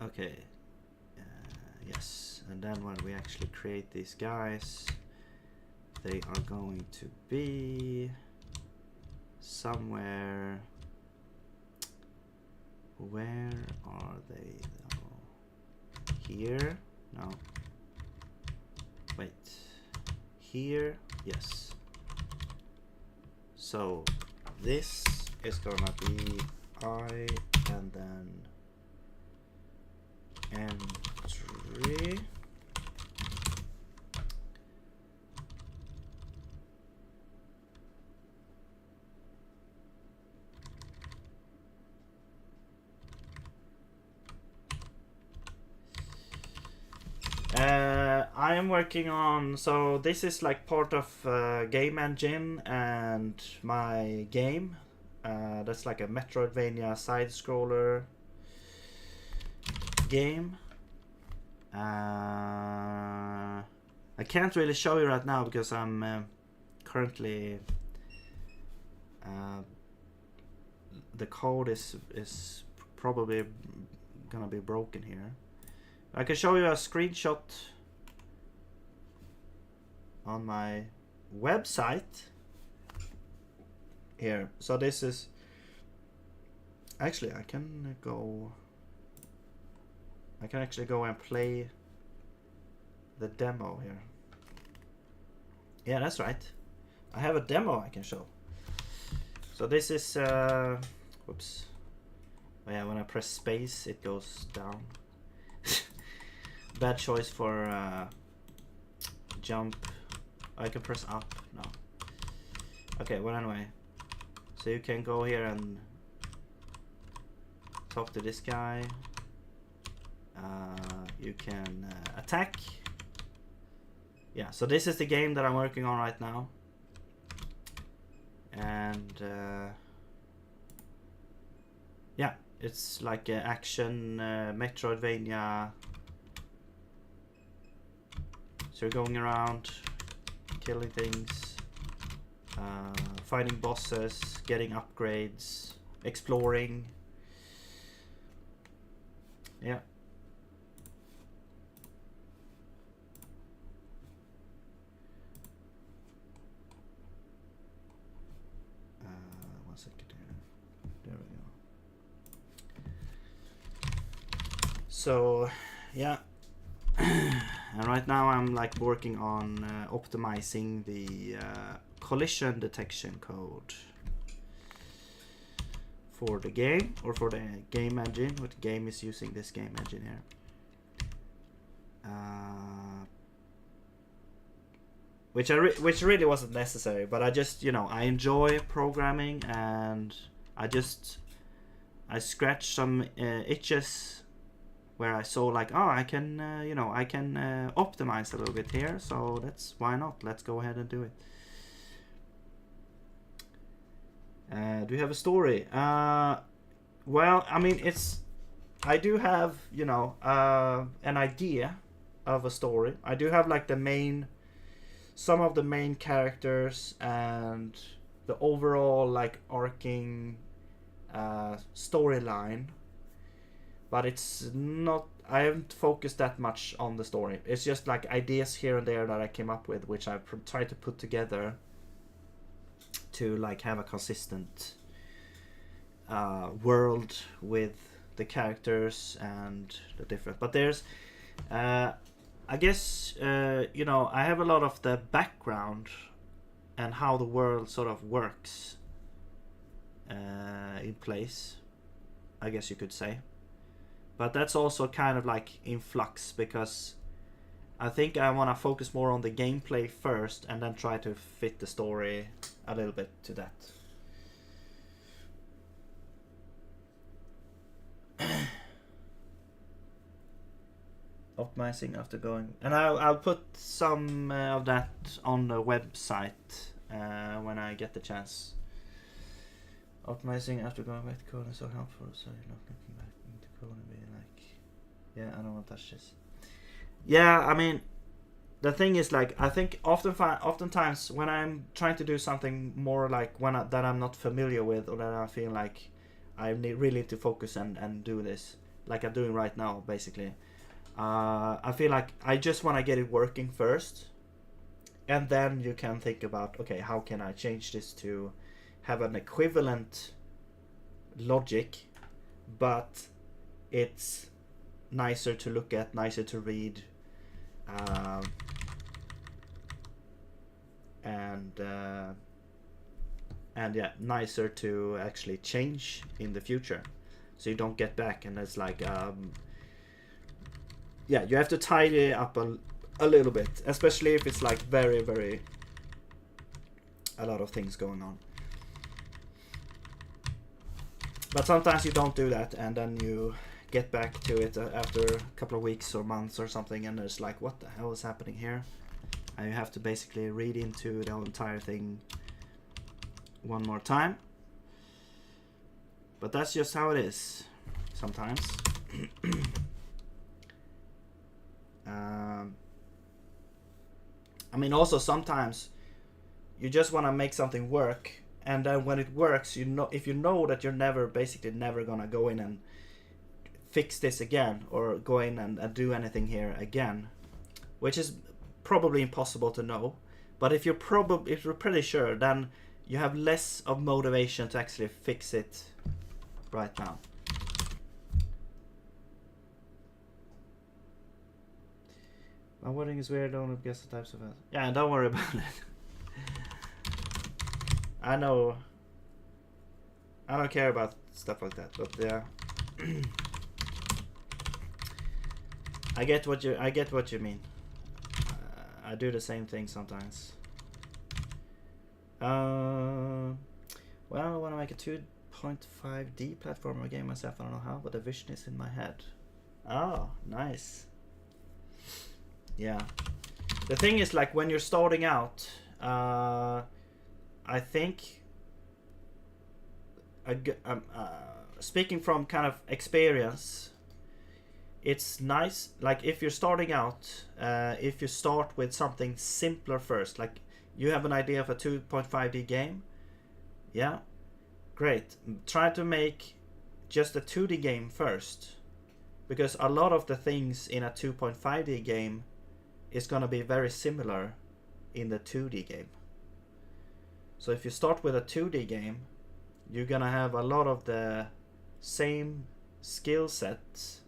Okay. Yes, and then when we actually create these guys, they are going to be somewhere. Where are they though? Here? No. Wait. Here? Yes. So this is gonna be I and then entry. I am working on, so this is like part of Game Engine and my game. That's like a Metroidvania side-scroller game. I can't really show you right now because I'm currently the code is probably gonna be broken here. I can show you a screenshot on my website here. So this is actually I can actually go and play the demo here. Yeah, that's right. I have a demo I can show. So this is whoops. Oh yeah, when I press space it goes down. Bad choice for jump. I can press up. No. Okay, well anyway. So you can go here and talk to this guy. You can attack. Yeah, so this is the game that I'm working on right now. And yeah, it's like an action Metroidvania. So you're going around, killing things, fighting bosses, getting upgrades, exploring. Yeah. One second here. There we go. So, yeah. And right now I'm like working on optimizing the collision detection code for the game, or for the game engine. What game is using this game engine here? Which really wasn't necessary, but I just, you know, I enjoy programming, and I scratched some itches where I saw like, oh, I can, you know, I can optimize a little bit here, so why not? Let's go ahead and do it. Do you have a story? Well, I mean, I do have, you know, an idea of a story. I do have like some of the main characters and the overall like arcing storyline, but it's not, I haven't focused that much on the story. It's just like ideas here and there that I came up with, which I've tried to put together to like have a consistent world with the characters and the different, but there's I guess, you know, I have a lot of the background and how the world sort of works in place, I guess you could say. But that's also kind of like in flux, because I think I want to focus more on the gameplay first and then try to fit the story a little bit to that. Optimizing after going, and I'll put some of that on the website when I get the chance. Optimizing after going back to code is so helpful, so you're not looking back into code and being like, yeah, I don't want to touch this. Yeah, I mean, the thing is, like, I think oftentimes when I'm trying to do something more like that I'm not familiar with, or that I feel like I really need to focus and do this, like I'm doing right now, basically. I feel like I just want to get it working first, and then you can think about, okay, how can I change this to have an equivalent logic, but it's nicer to look at, nicer to read, and yeah, nicer to actually change in the future, so you don't get back and it's like yeah, you have to tidy up a little bit, especially if it's like very, very a lot of things going on. But sometimes you don't do that, and then you get back to it after a couple of weeks or months or something, and it's like, what the hell is happening here? And you have to basically read into the entire thing one more time. But that's just how it is sometimes. I mean, also sometimes you just want to make something work, and then when it works, you know, if you know that you're basically never gonna go in and fix this again, or go in and do anything here again, which is probably impossible to know. But if you're pretty sure, then you have less of motivation to actually fix it right now. My wording is weird, don't guess the types of it. Yeah, don't worry about it. I know. I don't care about stuff like that, but yeah. I get what you mean. I do the same thing sometimes. Well, I want to make a 2.5D platformer game myself. I don't know how, but the vision is in my head. Oh, nice. Yeah. The thing is, like, when you're starting out, I think, speaking from kind of experience, it's nice, like, if you're starting out, if you start with something simpler first, like you have an idea of a 2.5D game, yeah, great. Try to make just a 2D game first, because a lot of the things in a 2.5D game is going to be very similar in the 2D game. So if you start with a 2D game, you're going to have a lot of the same skill sets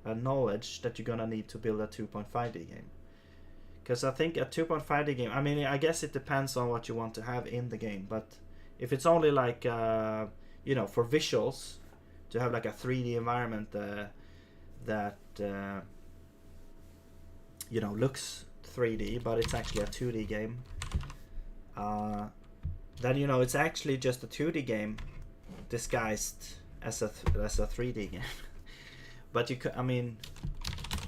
and knowledge that you're going to need to build a 2.5D game. Because I think a 2.5D game, I mean, I guess it depends on what you want to have in the game, but if it's only like you know, for visuals, to have like a 3D environment that you know, looks 3D, but it's actually a 2D game. Then, you know, it's actually just a 2D game disguised as a 3D game. But you could, I mean,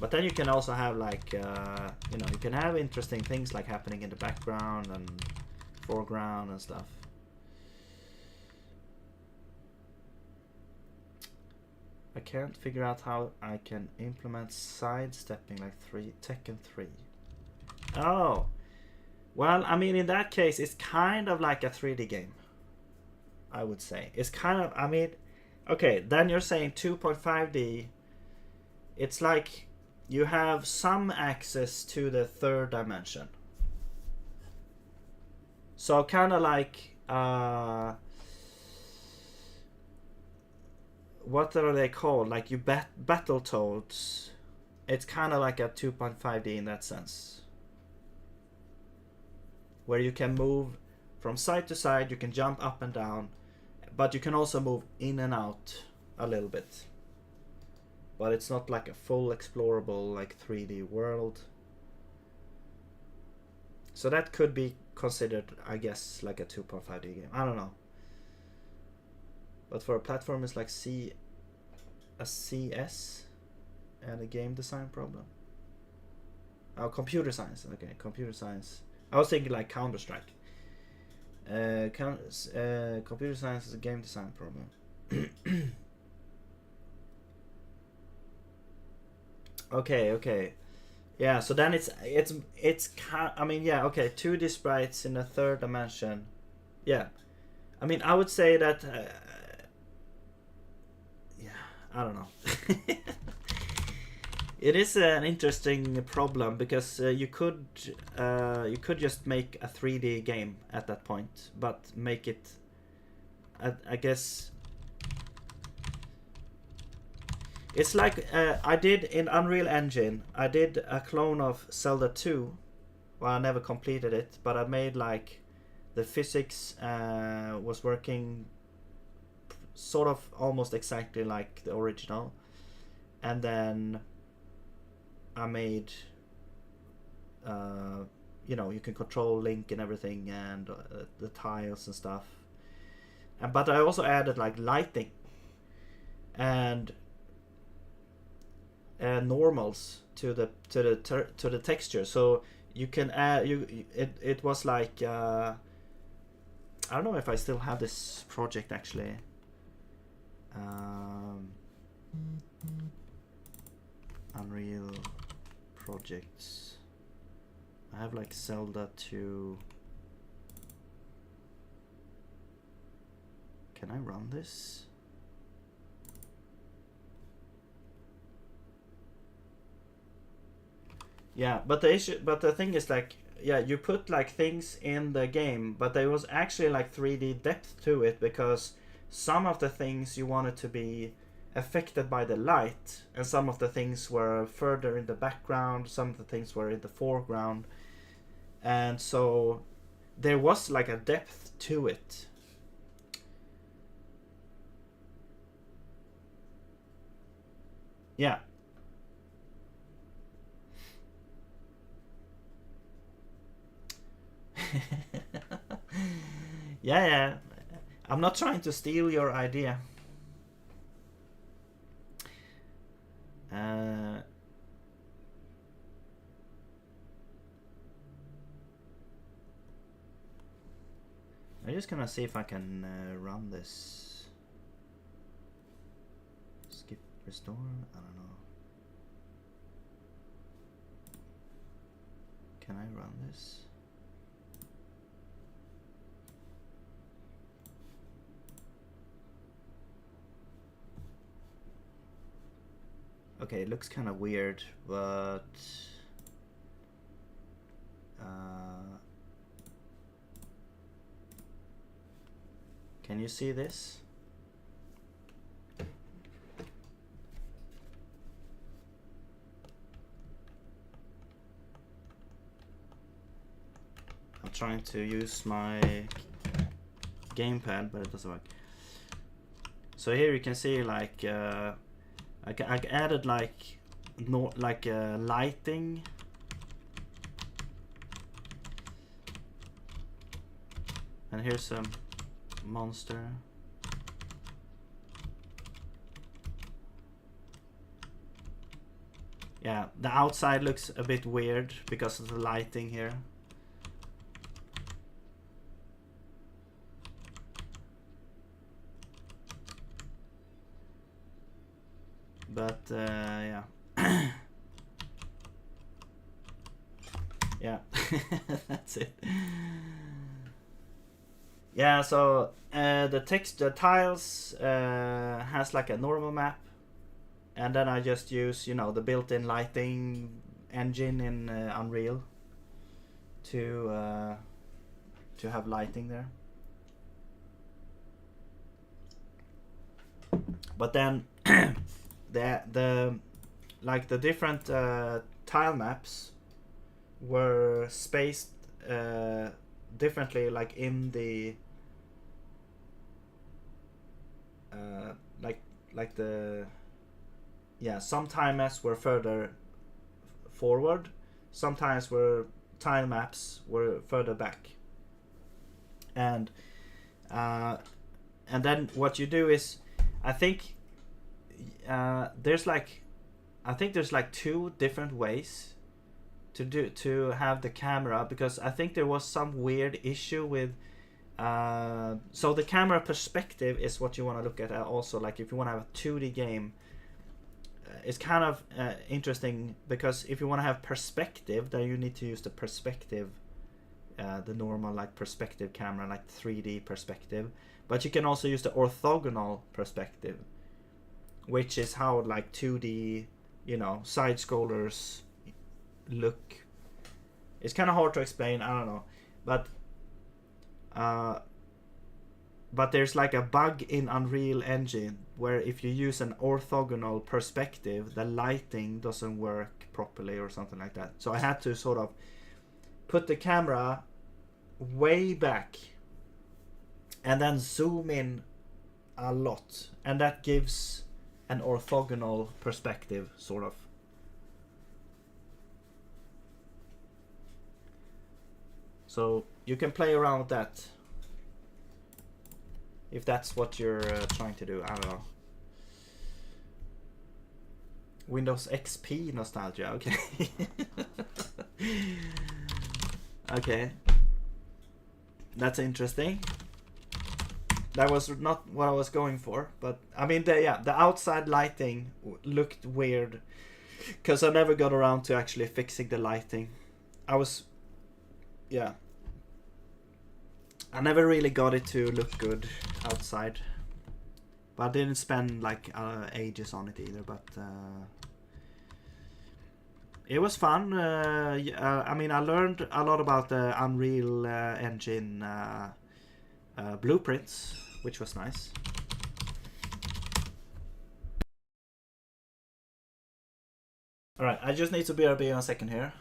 but then you can also have like you know, you can have interesting things like happening in the background and foreground and stuff. I can't figure out how I can implement sidestepping like Tekken 3. Oh, well, I mean, in that case, it's kind of like a 3D game, I would say. It's kind of, I mean, okay, then you're saying 2.5D. It's like you have some access to the third dimension. So kind of like, what are they called? Like you Battletoads. It's kind of like a 2.5D in that sense, where you can move from side to side, you can jump up and down, but you can also move in and out a little bit. But it's not like a full explorable like 3D world. So that could be considered, I guess, like a 2.5D game. I don't know. But for a platform, it's like a CS and a game design problem. Oh, computer science. Okay, computer science. I was thinking like Counter-Strike. Computer science is a game design problem. Okay. Yeah, so then it's I mean, yeah, okay, 2D sprites in a third dimension. Yeah. I mean, I would say that yeah, I don't know. It is an interesting problem because you could just make a 3D game at that point, but make it I guess it's like I did in Unreal Engine. I did a clone of Zelda 2. Well, I never completed it, but I made like the physics was working sort of almost exactly like the original, and then I made you know, you can control Link and everything, and the tiles and stuff, but I also added like lighting and normals to the texture, so you can add it was like I don't know if I still have this project actually. Unreal projects. I have like Zelda 2. Can I run this? Yeah, but the thing is like, yeah, you put like things in the game, but there was actually like 3D depth to it, because some of the things you wanted to be affected by the light, and some of the things were further in the background, some of the things were in the foreground, and so there was like a depth to it. Yeah. Yeah. I'm not trying to steal your idea. I'm just gonna see if I can run this. Skip restore? I don't know. Can I run this? Okay, it looks kind of weird, but can you see this? I'm trying to use my gamepad, but it doesn't work. So here you can see like I added like lighting. And here's some monster. Yeah, the outside looks a bit weird because of the lighting here. But yeah. Yeah, that's it. Yeah, so the tiles has like a normal map, and then I just use, you know, the built-in lighting engine in Unreal to have lighting there. But then the like the different tile maps were spaced differently, like in the like the some time maps were further forward, sometimes were tile maps were further back, and then what you do is I think there's like two different ways to have the camera, because I think there was some weird issue with so the camera perspective is what you want to look at also. Like if you want to have a 2D game, it's kind of interesting, because if you want to have perspective, then you need to use the perspective, the normal like perspective camera, like 3D perspective. But you can also use the orthogonal perspective, which is how like 2D, you know, side scrollers look. It's kind of hard to explain, I don't know, but there's like a bug in Unreal Engine where if you use an orthogonal perspective, the lighting doesn't work properly or something like that. So I had to sort of put the camera way back and then zoom in a lot, and that gives an orthogonal perspective, sort of. So you can play around with that if that's what you're trying to do. I don't know. Windows XP nostalgia, okay. Okay, that's interesting. That was not what I was going for, but I mean the outside lighting looked weird because I never got around to actually fixing the lighting. I never really got it to look good outside, but I didn't spend like ages on it either. But it was fun. I mean, I learned a lot about the Unreal Engine blueprints, which was nice. Alright, I just need to BRB in a second here.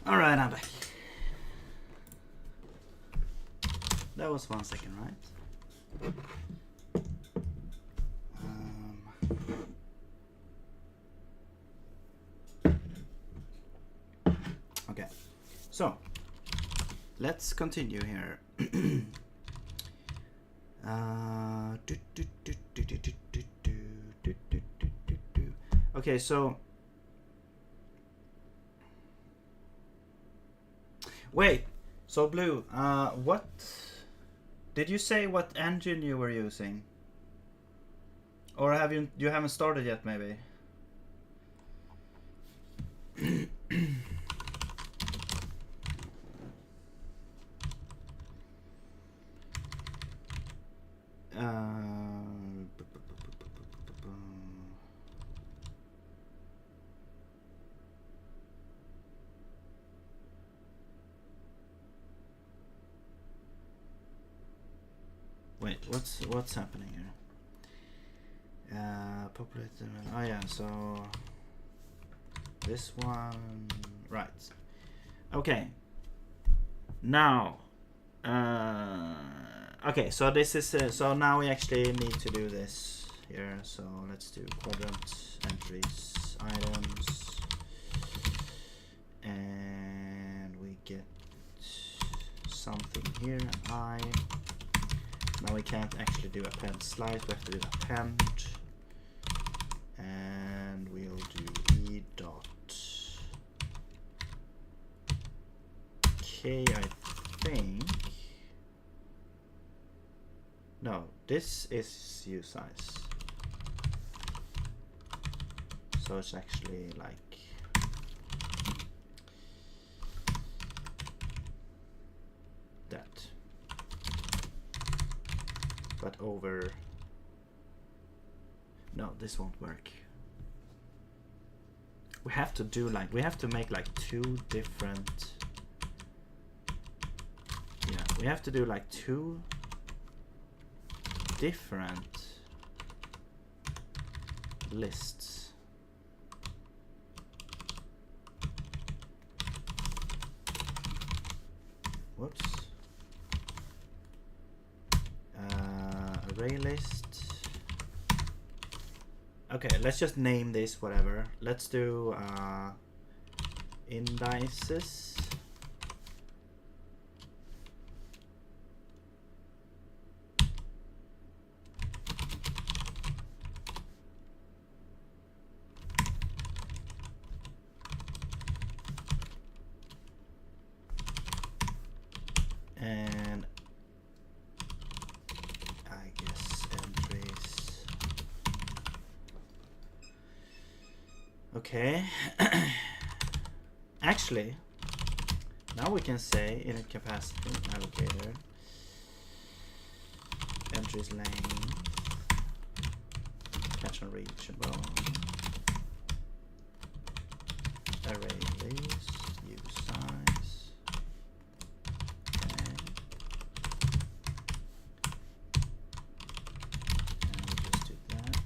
All right, I'm back. That was 1 second, right? Okay, so let's continue here. Okay, so wait, so Blue, what did you say? What engine you were using, or have you haven't started yet? Maybe. Wait, what's happening here? Populate. Oh yeah, so this one, right? Okay. Now, okay. So this is so now we actually need to do this here. So let's do quadrant entries items, and we get something here. Now we can't actually do append slice, we have to do append, and we'll do e dot k, I think. No, this is u size, so it's actually like that. But over, no, this won't work. We have to do like, we have to make like two different, yeah, we have to do like two different lists. Whoops. Array list. Okay, let's just name this whatever. Let's do indices. And I guess entries. Okay. Actually, now we can say init capacity allocator entries length catch and reachable array list use size. Okay. And we just do that.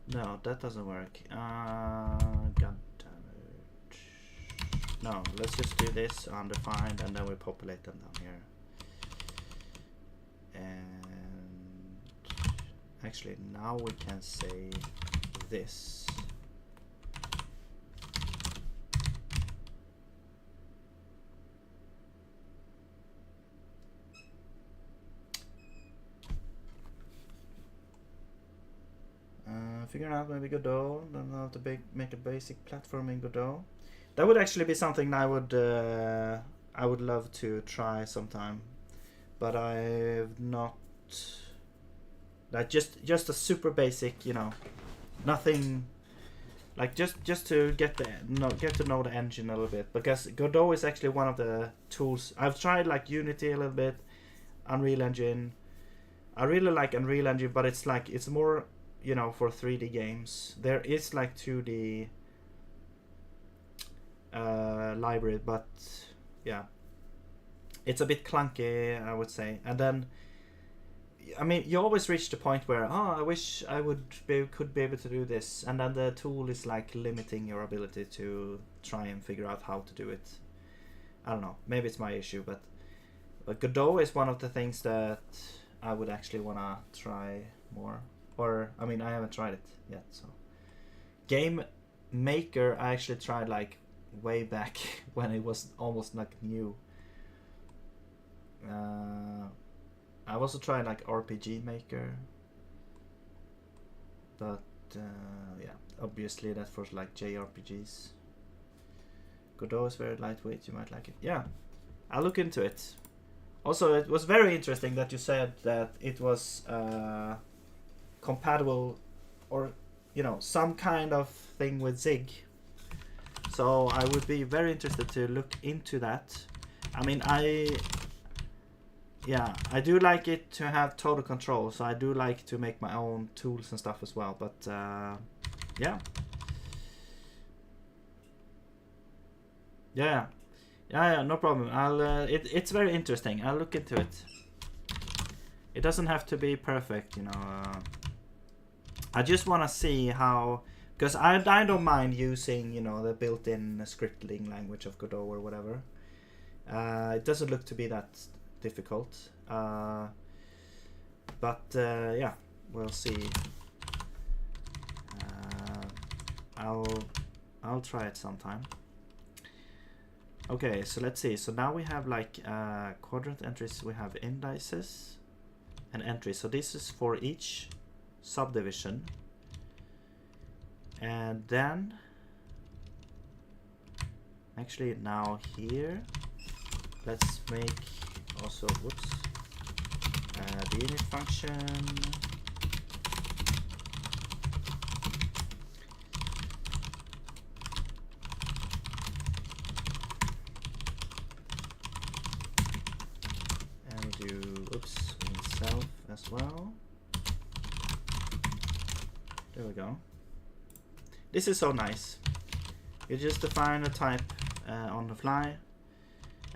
No, that doesn't work. God damn it. No, let's just do this undefined and then we populate them down here. And actually now we can say this. Figure out maybe Godot. Don't know how to make a basic platform in Godot. That would actually be something I would love to try sometime, but I've not. Like just a super basic, you know, nothing. Like just to get to know the engine a little bit, because Godot is actually one of the tools I've tried. Like Unity a little bit, Unreal Engine. I really like Unreal Engine, but it's like it's more, you know, for 3D games. There is like 2D library, but yeah, it's a bit clunky, I would say. And then I mean, you always reach the point where, oh, I wish I could be able to do this, and then the tool is like limiting your ability to try and figure out how to do it. I don't know. Maybe it's my issue, but Godot is one of the things that I would actually wanna try more. Or I mean, I haven't tried it yet. So, Game Maker, I actually tried like way back when it was almost like new. I've also tried like RPG Maker, but yeah, obviously that's for like JRPGs. Godot is very lightweight. You might like it. Yeah, I'll look into it. Also, it was very interesting that you said that it was compatible, or some kind of thing with Zig. So I would be very interested to look into that. I mean, I do like it to have total control, so I do like to make my own tools and stuff as well, but yeah, no problem. It's very interesting. I'll look into it. It doesn't have to be perfect, I just want to see how, because I don't mind using the built-in scripting language of Godot or whatever. It doesn't look to be that difficult, but yeah, we'll see. I'll try it sometime. Okay, so let's see. So now we have like quadrant entries. We have indices and entries. So this is for each subdivision, and then actually now here let's make also the init function. And do self as well. There we go. This is so nice. You just define a type on the fly,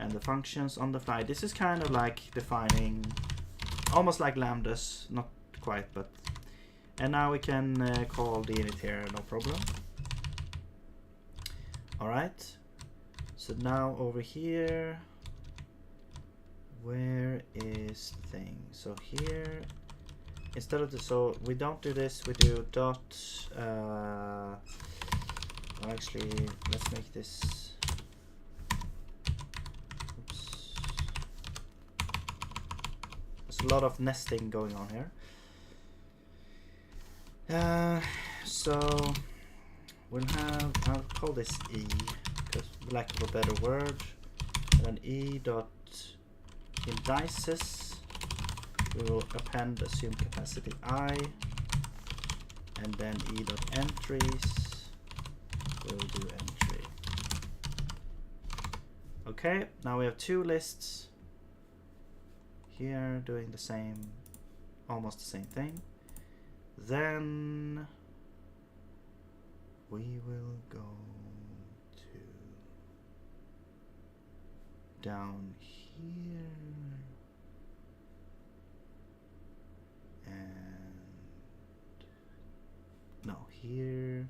and the functions on the fly. This is kind of like defining, almost like lambdas, not quite, but. And now we can call the init here, no problem. Alright, so now over here, where is the thing? So here, instead of so we don't do this, we do dot, well actually, let's make this, there's a lot of nesting going on here. So we'll have, I'll call this E, because for lack of a better word, and then E dot indices, we will append assume capacity I, and then E dot entries, we will do entry. Okay, now we have two lists here doing the same, almost the same thing. Then we will go to down here and no, here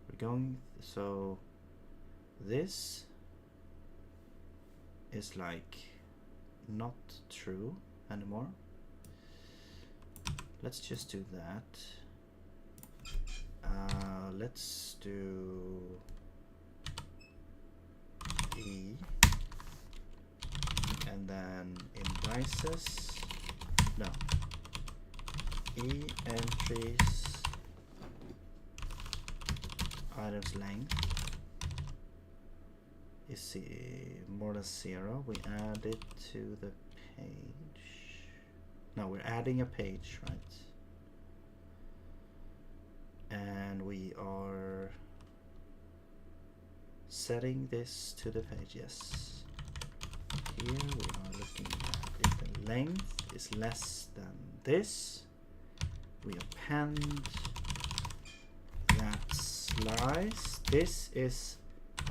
we're going, so this is like not true anymore. Let's just do that. Let's do E, and then indices, no, E entries, items length is more than 0. We add it to the page. No, we're adding a page, right? And we are setting this to the page, yes. Here we are looking at if the length is less than this, we append that slice. This is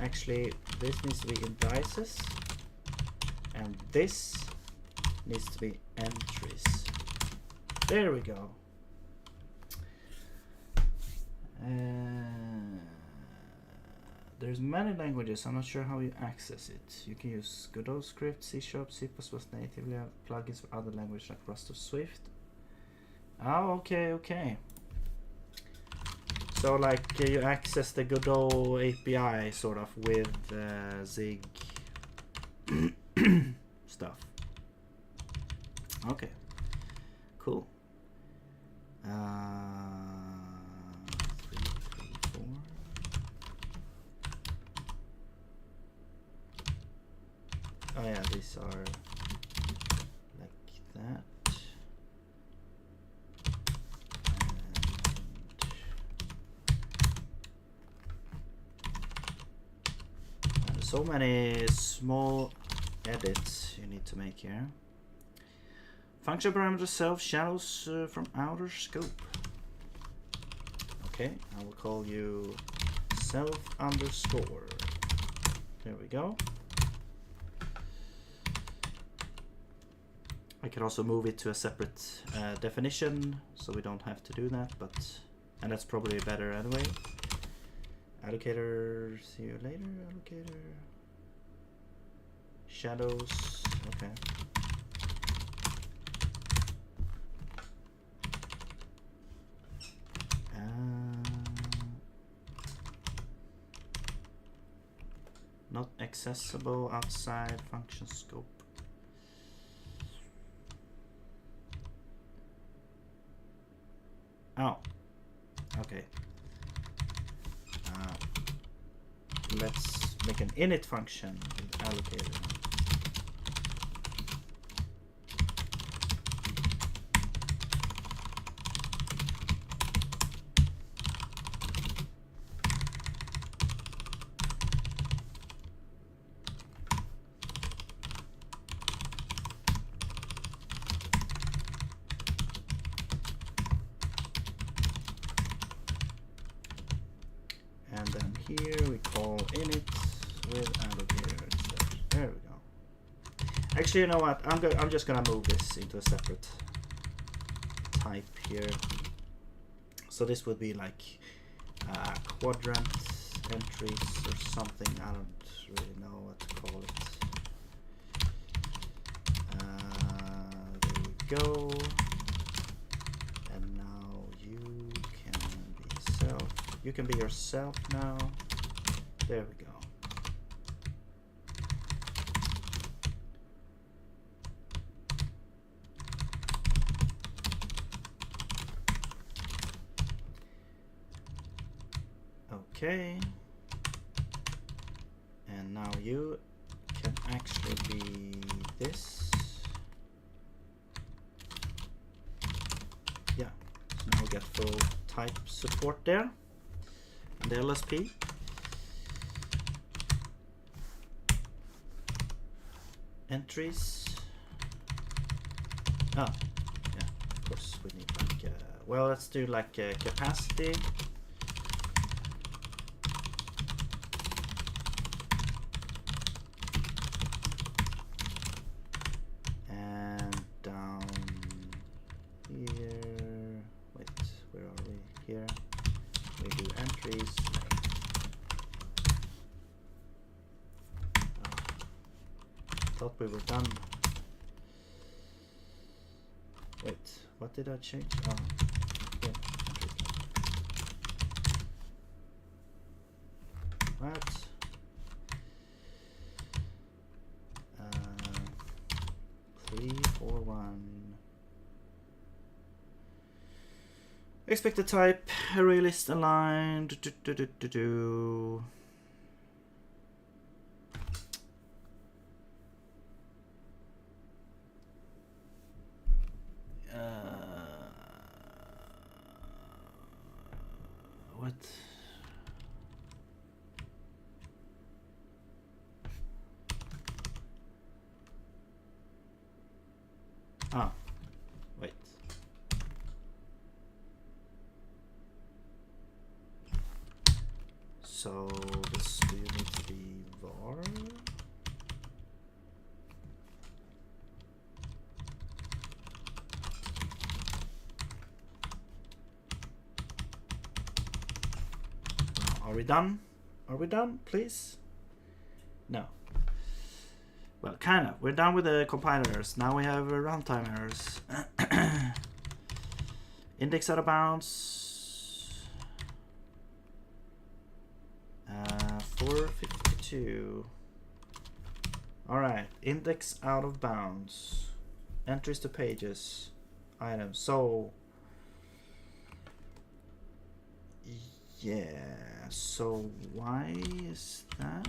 actually, this needs to be indices, and this needs to be entries. There we go. There's many languages. I'm not sure how you access it. You can use Godot script, C#, C++ natively, have plugins for other languages like Rust or Swift. Oh, okay. So like you access the Godot API sort of with Zig stuff. Okay, cool. 3, 4. Oh yeah, these are like that. And so many small edits you need to make here. Function parameter self shadows from outer scope. Okay, I will call you self underscore. There we go. I can also move it to a separate definition, so we don't have to do that, and that's probably better anyway. Allocator, see you later, allocator. Shadows, okay. Not accessible outside function scope. Oh, okay. Let's make an init function with allocator. And then here we call init with allocator instead. There we go. Actually, you know what? I'm just gonna move this into a separate type here. So this would be like quadrant entries or something. I don't really know what to call it. There we go. And now you can be self. You can be yourself now. There we go. Okay. And now you can actually be this. Yeah. So now we get full type support there. And the LSP. Entries. Oh, yeah, of course we need like, well, let's do like capacity. And down here, wait, where are we? Here. We do entries. Oh, thought we were done. Wait, what did I change? Oh, yeah, entries. What? 3, 4, 1. Expected type, array list aligned. What? Ah, wait. So this still needs to be var. Are we done? Are we done, please? No. Well, kind of. We're done with the compiler errors. Now we have runtime errors. Index out of bounds. 452. Alright, index out of bounds. Entries to pages. Items. So, yeah. So, why is that?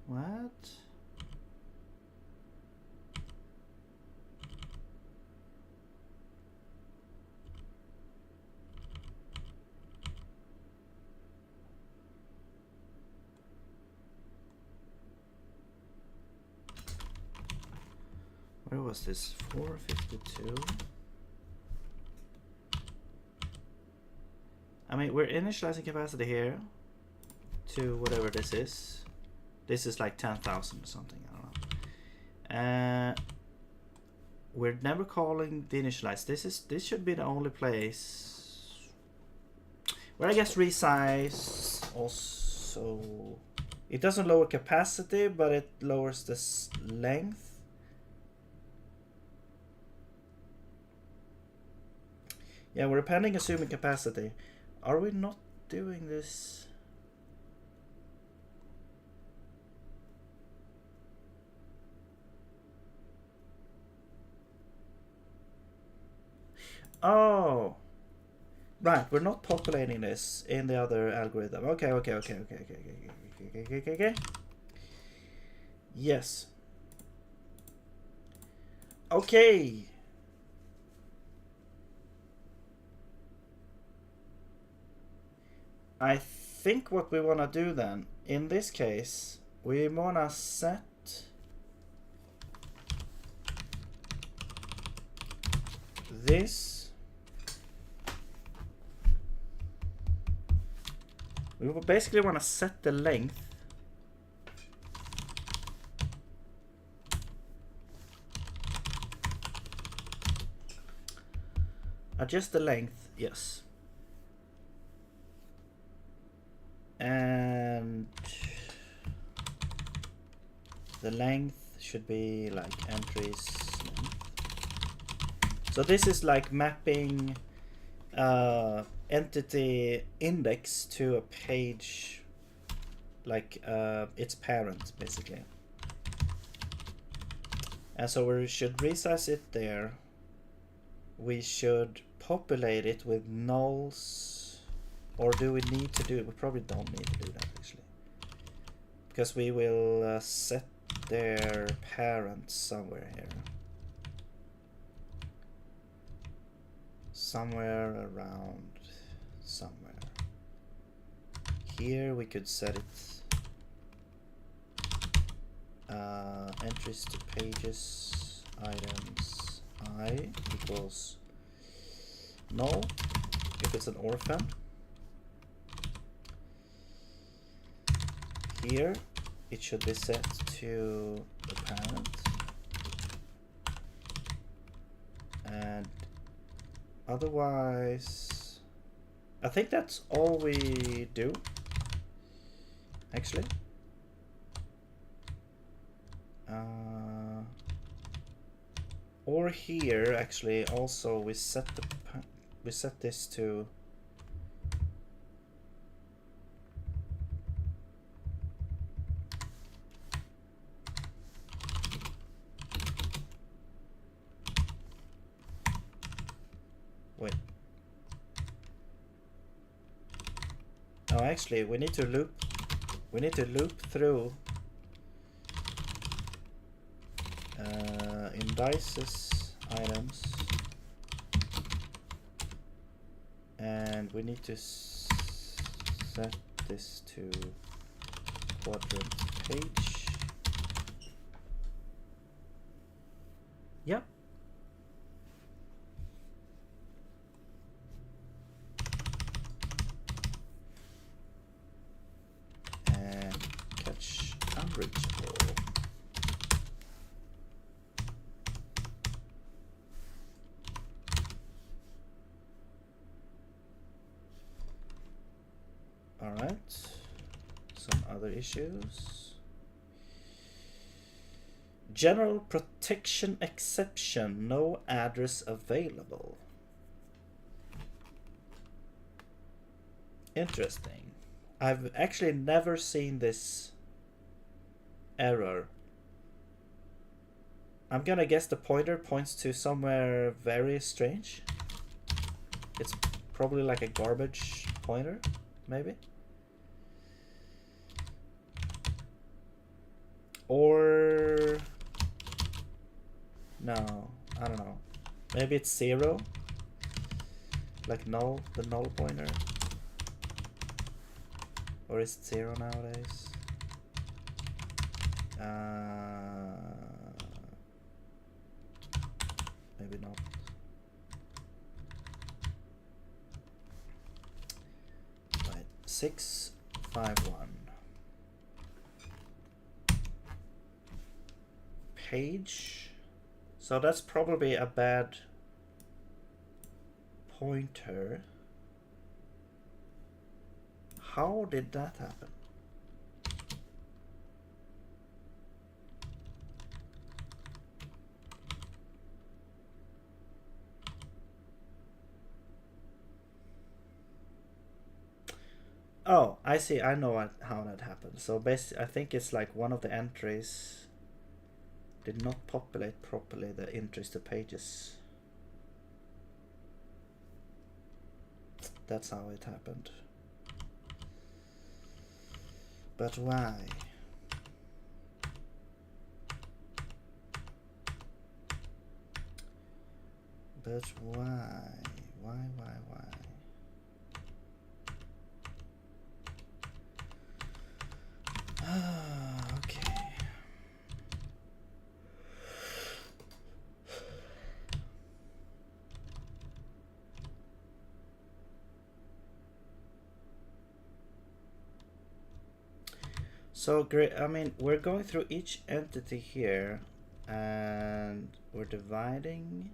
What? Where was this? 452. I mean, we're initializing capacity here to whatever this is. This is like 10,000 or something, I don't know. We're never calling the initialize. This should be the only place where I guess resize also. It doesn't lower capacity, but it lowers this length. Yeah, we're appending assuming capacity. Are we not doing this? Oh, right. We're not populating this in the other algorithm. Okay. Yes. Okay. I think what we want to do then, in this case, we want to set this. We basically want to set the length adjust the length, yes, and the length should be like entries length. So this is like mapping entity index to a page, like its parent basically. And so we should resize it there. We should populate it with nulls, or do we need to do it? We probably don't need to do that actually, because we will set their parent somewhere here. Somewhere around somewhere. Here we could set it entries to pages items I equals null if it's an orphan. Here it should be set to the parent, and otherwise I think that's all we do actually. Or here actually also we set this to wait. Oh, actually we need to loop through indices items And we need to set this to quadrant page. Yep. And catch unreachable. All right. Some other issues. General protection exception, no address available. Interesting. I've actually never seen this error. I'm gonna guess the pointer points to somewhere very strange. It's probably like a garbage pointer, maybe. Or no, I don't know. Maybe it's 0, like null, the null pointer. Or is it 0 nowadays? Maybe not. Right, 651. Page. So that's probably a bad pointer. How did that happen? Oh, I see. I know how that happened. So basically, I think it's like one of the entries did not populate properly the entries to pages. That's how it happened. But why? But why? Why? Okay. So great. I mean, we're going through each entity here, and we're dividing.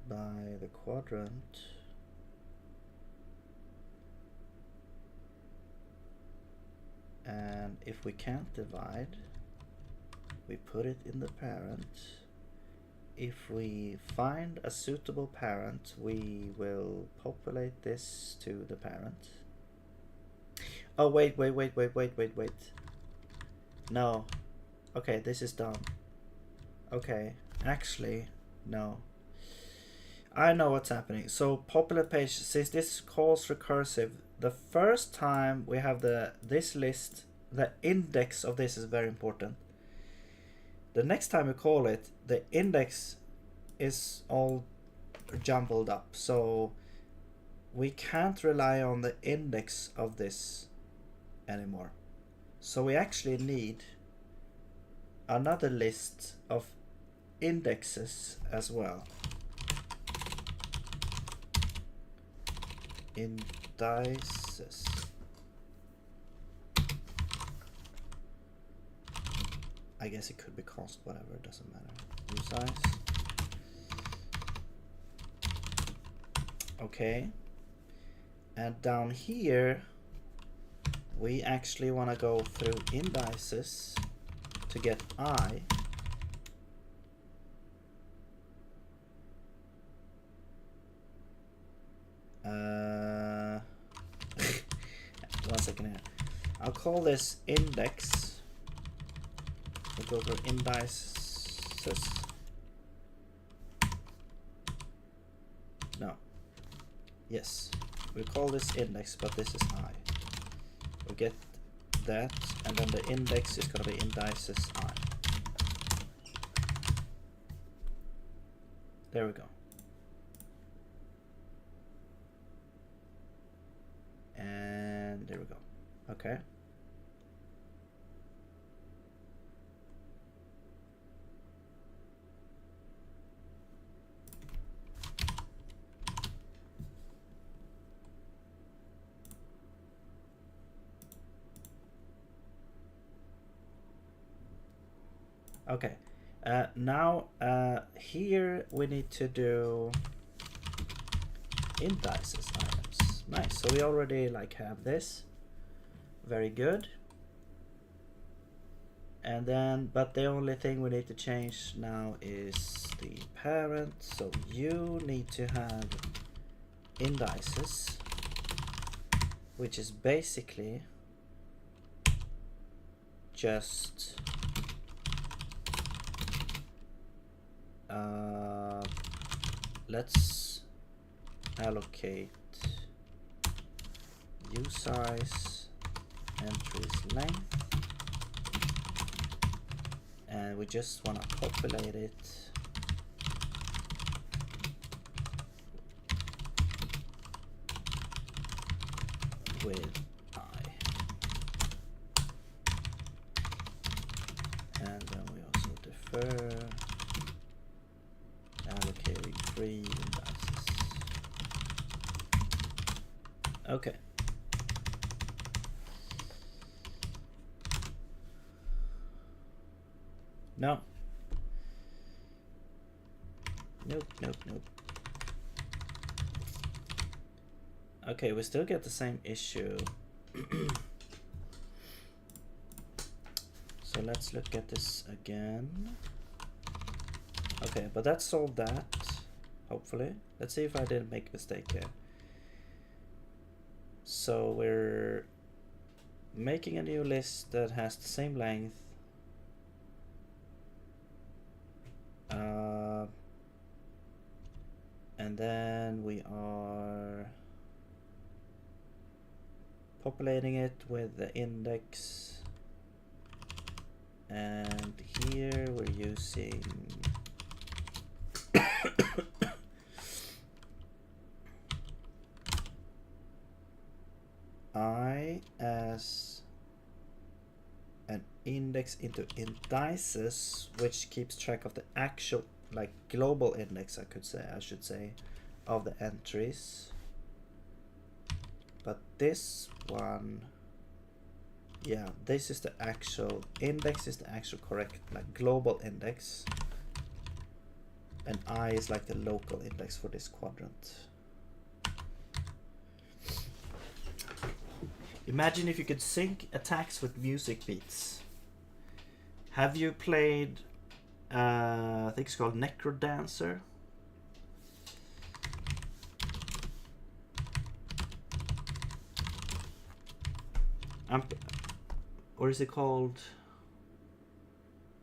By the quadrant. And if we can't divide, we put it in the parent. If we find a suitable parent, we will populate this to the parent. Oh, wait. No. Okay, this is dumb. Okay, actually, no. I know what's happening. So populate page, since this calls recursive, the first time we have this list, the index of this is very important. The next time we call it, the index is all jumbled up. So we can't rely on the index of this anymore. So we actually need another list of indexes as well. Indices. I guess it could be cost, whatever, it doesn't matter. New size. Okay. And down here, we actually want to go through indices to get I. One second here. I'll call this index. We'll go for indices. No. Yes. we call this index, but this is I. We get that, and then the index is going to be indices I. There we go. And there we go. Okay. Okay. Now here we need to do indices items. Nice. So we already like have this. Very good. And then, but the only thing we need to change now is the parent. So you need to have indices, which is basically just let's allocate usize entries length, and we just want to populate it with I, and then we also defer allocating 3 indices. Okay. No. Nope, nope, nope. Okay, we still get the same issue. So let's look at this again. Okay, but that solved that, hopefully. Let's see if I didn't make a mistake here. So we're making a new list that has the same length. And then we are populating it with the index. And here we're using I as an index into indices, which keeps track of the actual, like, global index, I should say, of the entries. But this one, yeah, this is the actual index, is the actual correct, like, global index, and I is like the local index for this quadrant. Imagine if you could sync attacks with music beats. Have you played, I think it's called Necrodancer? Or is it called?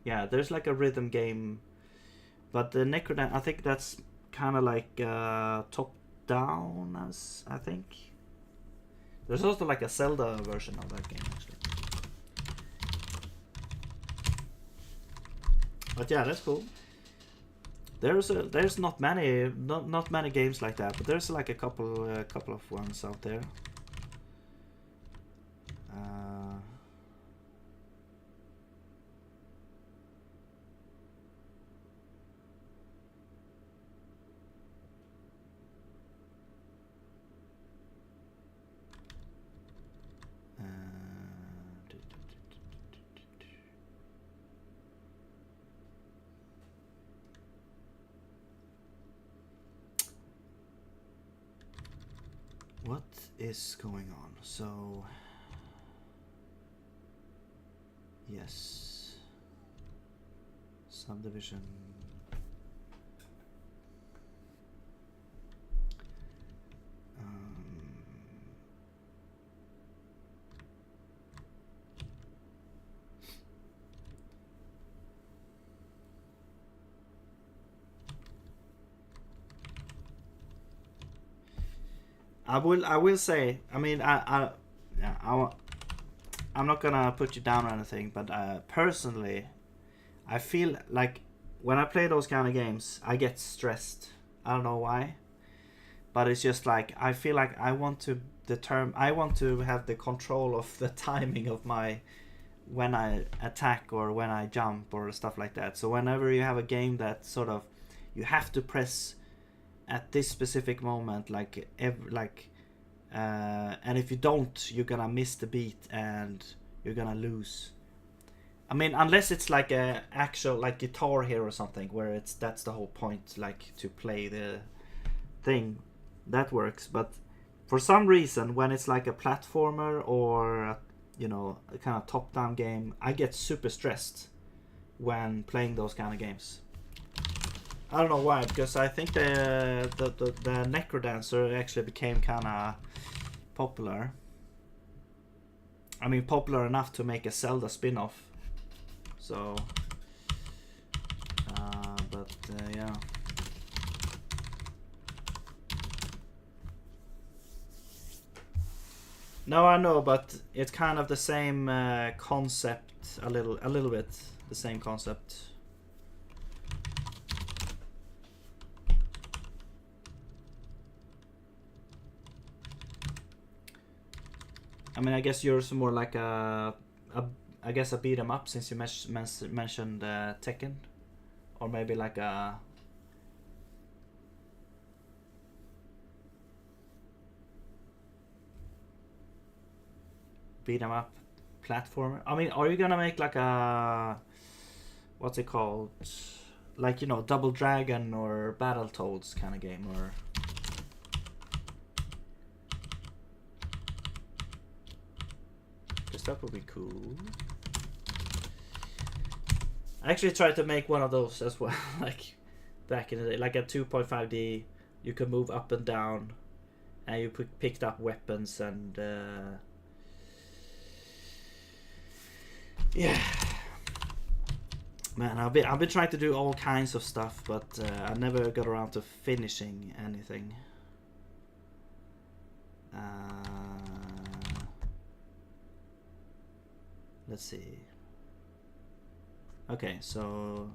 Yeah, there's like a rhythm game, but the Necrodancer, I think that's kind of like top down, as I think. There's also like a Zelda version of that game, actually. But yeah, that's cool. There's not many games like that, but there's like a couple of ones out there. What is going on? So, yes, subdivision. I will say. I mean, yeah, I'm not gonna put you down or anything, but personally, I feel like when I play those kind of games, I get stressed. I don't know why, but it's just like I feel like I want to have the control of the timing of my when I attack or when I jump or stuff like that. So whenever you have a game that sort of you have to press at this specific moment, and if you don't, you're gonna miss the beat and you're gonna lose. I mean, unless it's like a actual like Guitar Hero or something, where that's the whole point, like to play the thing, that works. But for some reason, when it's like a platformer or a kind of top-down game, I get super stressed when playing those kind of games. I don't know why, because I think the Necrodancer actually became kind of popular. I mean, popular enough to make a Zelda spin-off. So, yeah. No, I know, but it's kind of the same concept, a little bit the same concept. I mean, I guess yours more like a beat 'em up, since you mentioned Tekken, or maybe like a. Beat 'em up platformer. I mean, are you gonna make like a what's it called, like Double Dragon or Battletoads kind of game, or? Because that would be cool. I actually tried to make one of those as well, like back in the day, like a 2.5D. You could move up and down, and you picked up weapons and. Yeah, man, I've been trying to do all kinds of stuff, but I never got around to finishing anything. Let's see. Okay, so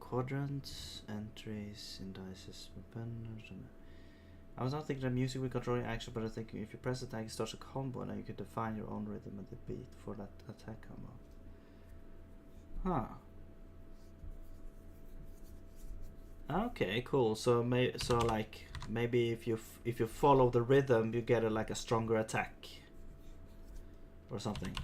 quadrants, entries, indices, weapon. I was not thinking the music will control your action, but I think if you press attack, it starts a combo, and then you can define your own rhythm and the beat for that attack combo. Huh. Okay, cool. So maybe if you follow the rhythm, you get like a stronger attack or something.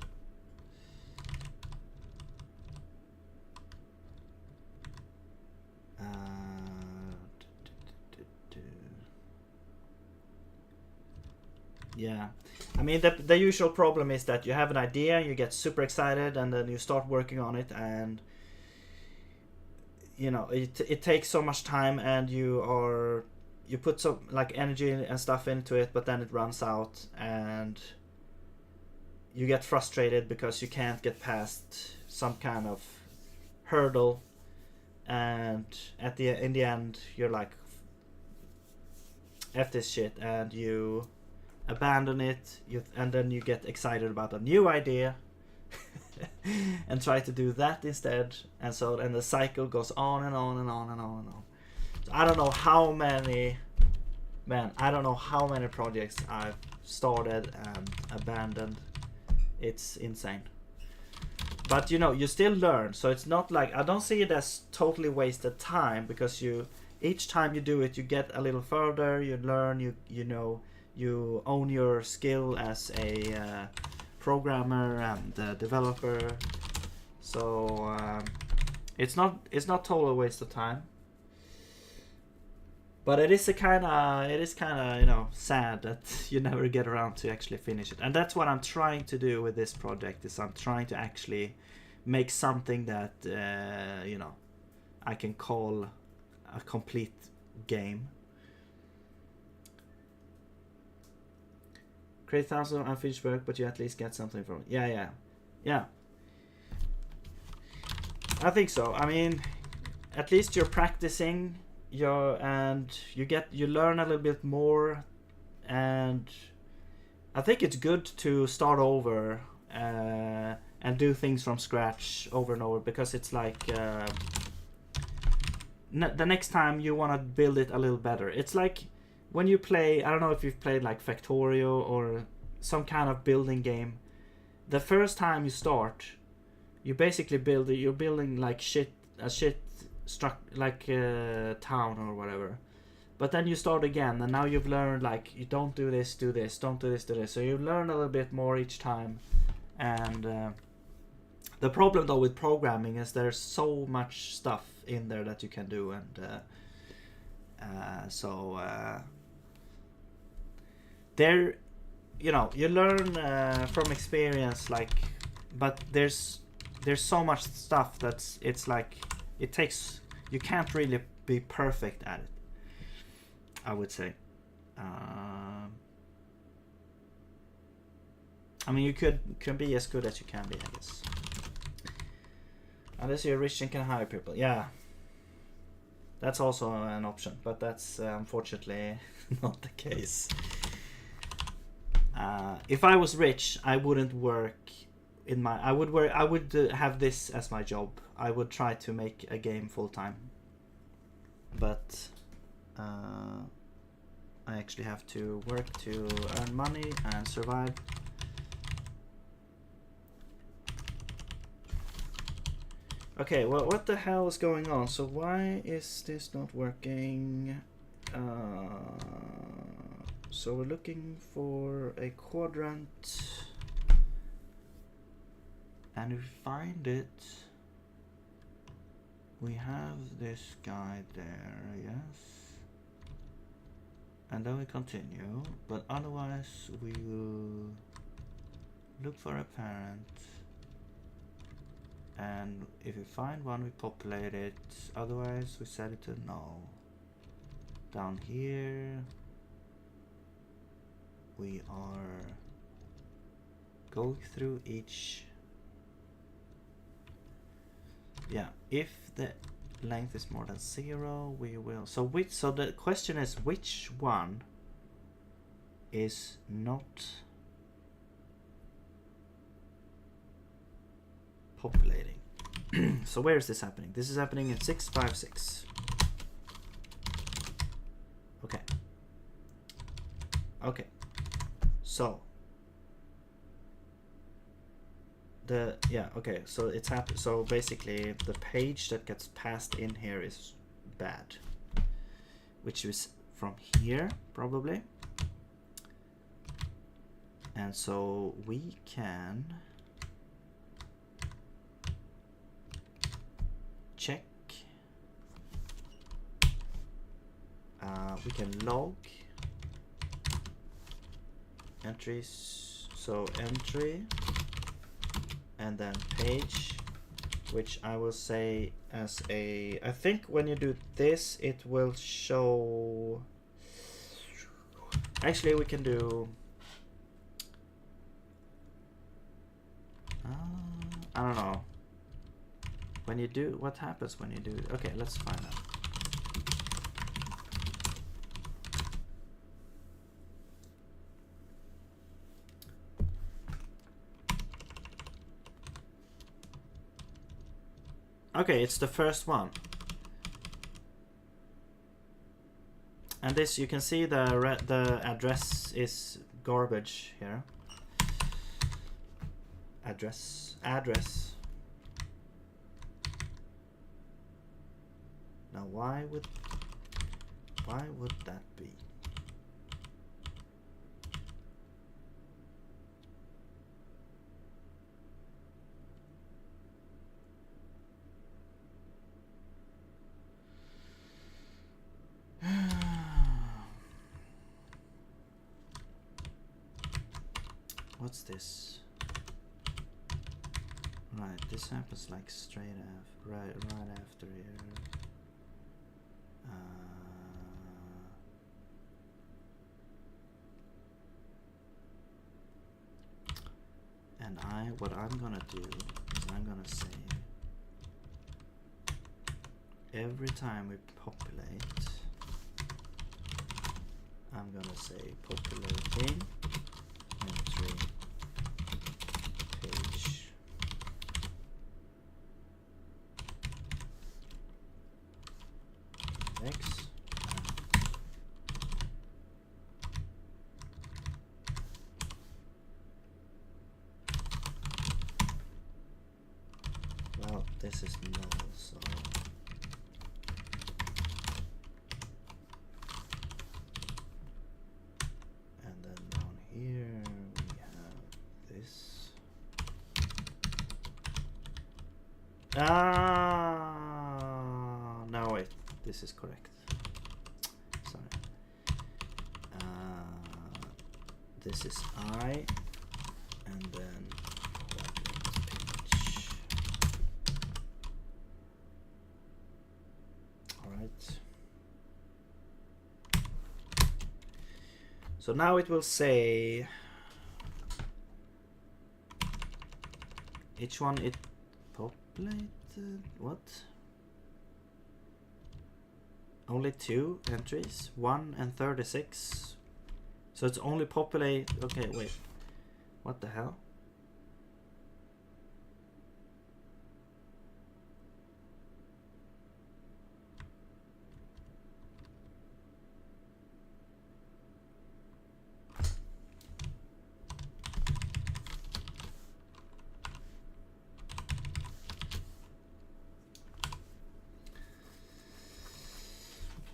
Yeah, I mean the usual problem is that you have an idea, you get super excited, and then you start working on it, and it takes so much time, and you put some like energy and stuff into it, but then it runs out, and you get frustrated because you can't get past some kind of hurdle, and in the end you're like, F this shit, and you abandon it, and then you get excited about a new idea and try to do that instead, and the cycle goes on and on and on and on and on. So I don't know how many projects I've started and abandoned. It's insane, but you still learn, so it's not like, I don't see it as totally wasted time, because each time you do it, you get a little further, you learn, you own your skill as a programmer and developer. So it's not total waste of time. But it is kind of sad that you never get around to actually finish it. And that's what I'm trying to do with this project. Is I'm trying to actually make something that I can call a complete game. Create thousands of unfinished work, but you at least get something from it. Yeah. I think so. I mean, at least you're practicing and you learn a little bit more and I think it's good to start over and do things from scratch over and over, because it's like the next time you want to build it a little better. It's like when you play, I don't know if you've played like Factorio or some kind of building game. The first time you start, you basically you're building like a shit like town or whatever. But then you start again, and now you've learned, like, you don't do this, do this, don't do this, do this. So you learn a little bit more each time. And the problem, though, with programming is there's so much stuff in there that you can do. And there, you know, you learn from experience, like, but there's so much stuff that's, it's like, it takes, you can't really be perfect at it, I would say. I mean, you can be as good as you can be, I guess. Unless you're rich and can hire people. Yeah. That's also an option, but that's unfortunately not the case. If I was rich, I wouldn't work in my... I would have this as my job. I would try to make a game full time. But... I actually have to work to earn money and survive. Okay, well, what the hell is going on? So why is this not working? So we're looking for a quadrant, and if we find it, we have this guy there, yes. And then we continue, but otherwise we will look for a parent, and if we find one we populate it, otherwise we set it to no. Down here we are going through each, yeah, if the length is more than 0, we will. So the question is, which one is not populating? So where is this happening? This is happening in 656. Okay. Okay. So okay, so it's happened. So basically the page that gets passed in here is bad, which is from here probably. And so we can check, we can log entries, so entry and then page, which I will say as a, I think when you do this it will show, actually we can do, I don't know, when you do, what happens when you do, okay, let's find out. Okay, it's the first one. And this, you can see the address is garbage here. Address. Now why would that be? What's this? Right, this happens like straight after, right after here. And what I'm gonna do is I'm gonna say every time we populate, I'm gonna say populating entry page. X. Well, this is null, so and then down here we have this. No wait, this is correct. Sorry. This is I, and then page. All right. So now it will say each one it populated. What? Only 2 entries, 1 and 36. So it's only populate. Okay, wait. What the hell?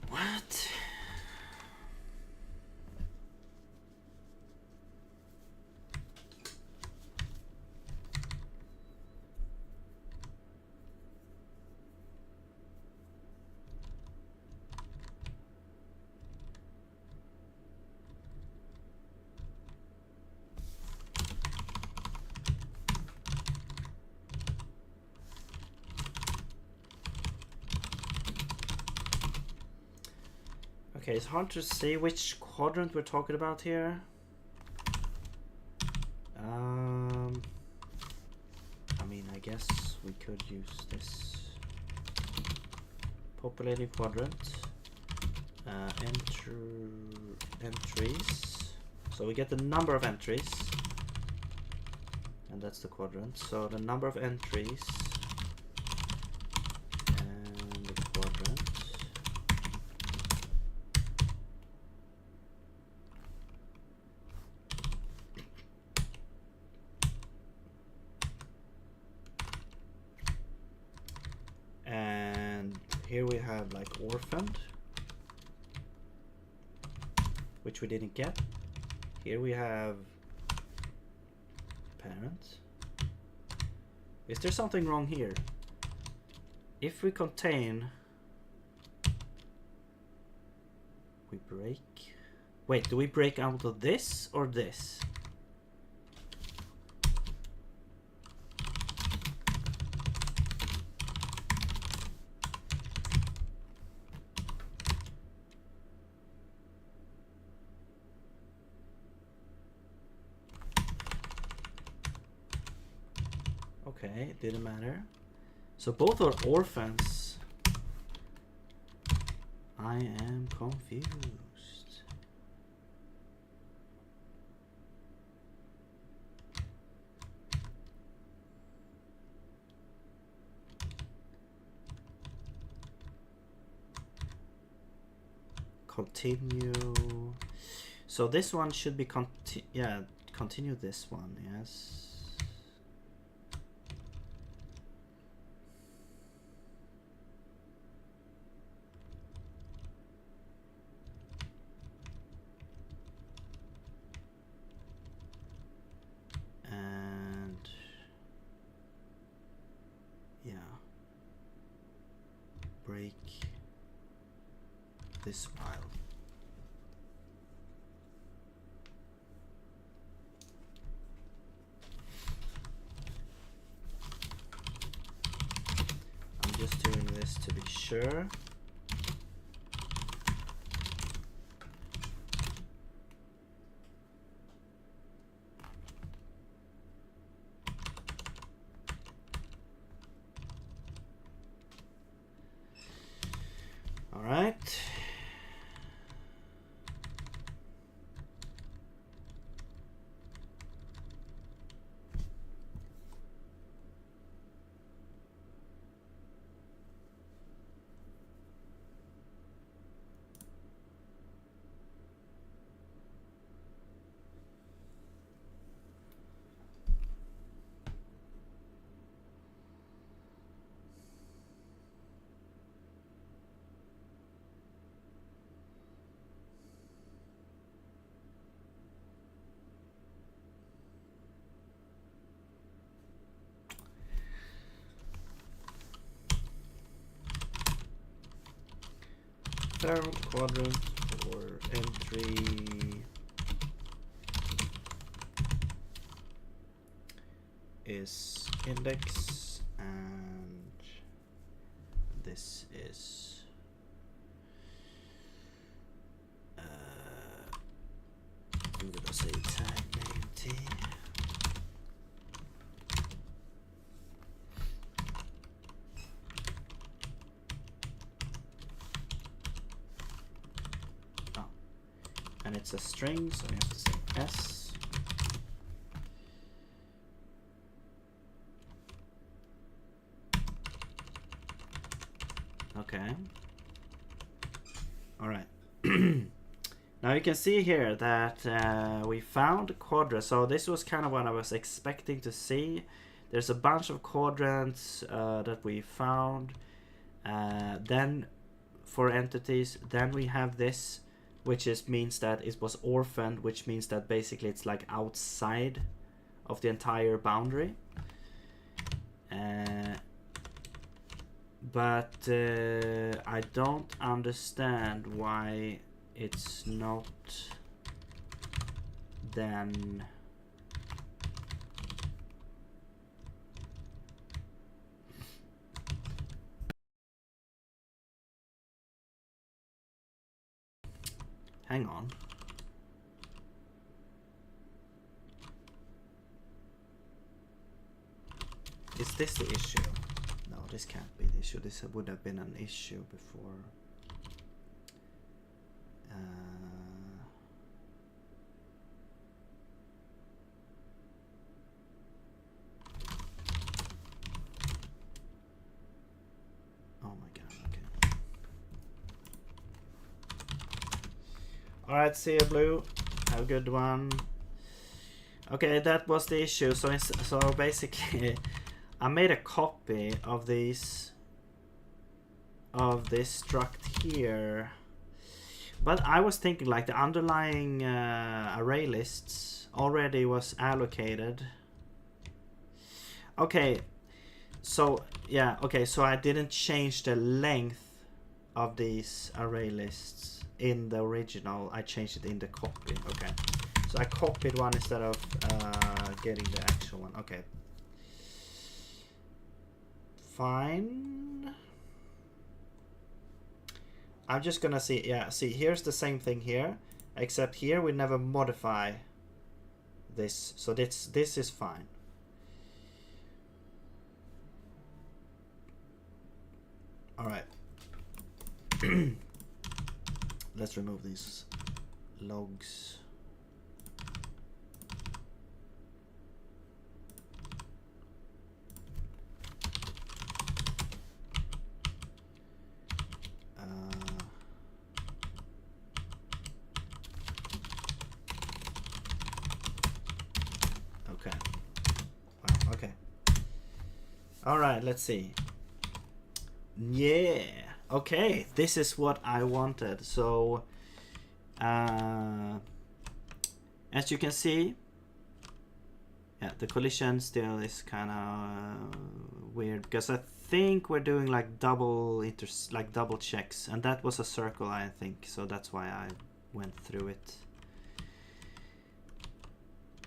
What? Okay, it's hard to see which quadrant we're talking about here. I mean, I guess we could use this populating quadrant. Entries. So we get the number of entries, and that's the quadrant. So the number of entries and the quadrant. And here we have like orphaned, which we didn't get. Here we have parent. Is there something wrong here? If we contain, we break. Wait, do we break out of this or this? Okay, it didn't matter. So both are orphans. I am confused. Continue. So this one should be continue this one, yes. Break this while. I'm just doing this to be sure. parent quadrant or entry is index, and this is I'm gonna say tag name t. Oh, and it's a string, so we have to say s. Okay. All right. Now you can see here that we found quadrants. So this was kind of what I was expecting to see. There's a bunch of quadrants that we found. Then for entities, then we have this, which means that it was orphaned, which means that basically it's like outside of the entire boundary. But I don't understand why it's not then hang on. Is this the issue? No, this can't be the issue. This would have been an issue before. Oh my god, okay. Alright, see you, Blue. Have a good one. Okay, that was the issue. So basically, I made a copy of this struct here, but I was thinking like the underlying array lists already was allocated. Okay, so yeah, okay, so I didn't change the length of these array lists in the original. I changed it in the copy. Okay, so I copied one instead of getting the actual one. Okay. Fine. I'm just gonna see. Yeah, see, here's the same thing here, except here we never modify this, so this is fine. All right. Let's remove these logs. Okay. Wow, okay. All right, let's see. Yeah. Okay, this is what I wanted. So, as you can see, yeah, the collision still is kind of weird because I think we're doing like double checks, and that was a circle, I think. So that's why I went through it.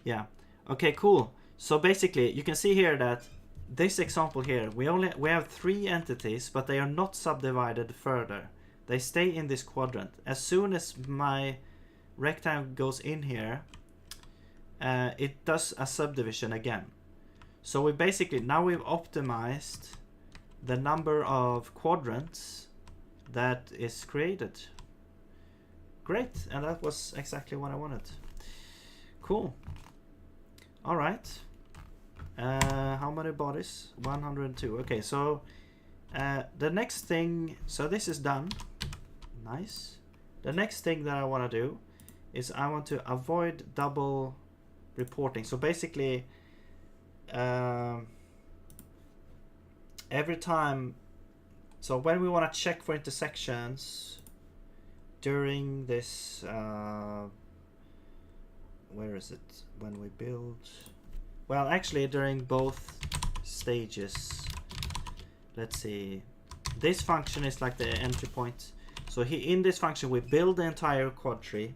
Yeah. Okay, cool. So basically, you can see here that this example here, we have 3 entities, but they are not subdivided further. They stay in this quadrant. As soon as my rectangle goes in here, it does a subdivision again. So we basically, now we've optimized the number of quadrants that is created. Great, and that was exactly what I wanted. Cool. All right. How many bodies? 102. Okay, so the next thing, so this is done. Nice. The next thing that I want to do is I want to avoid double reporting. So basically, every time, so when we want to check for intersections during this, where is it? When we build, well, actually during both stages. Let's see. This function is like the entry point. So in this function we build the entire quad tree,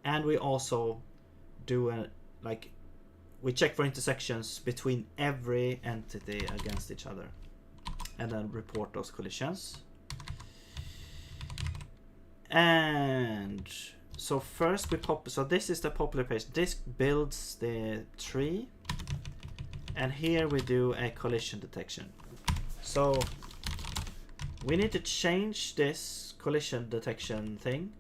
and we also do we check for intersections between every entity against each other, and then report those collisions. And so first we so this is the popular page. This builds the tree, and here we do a collision detection. So we need to change this collision detection thing.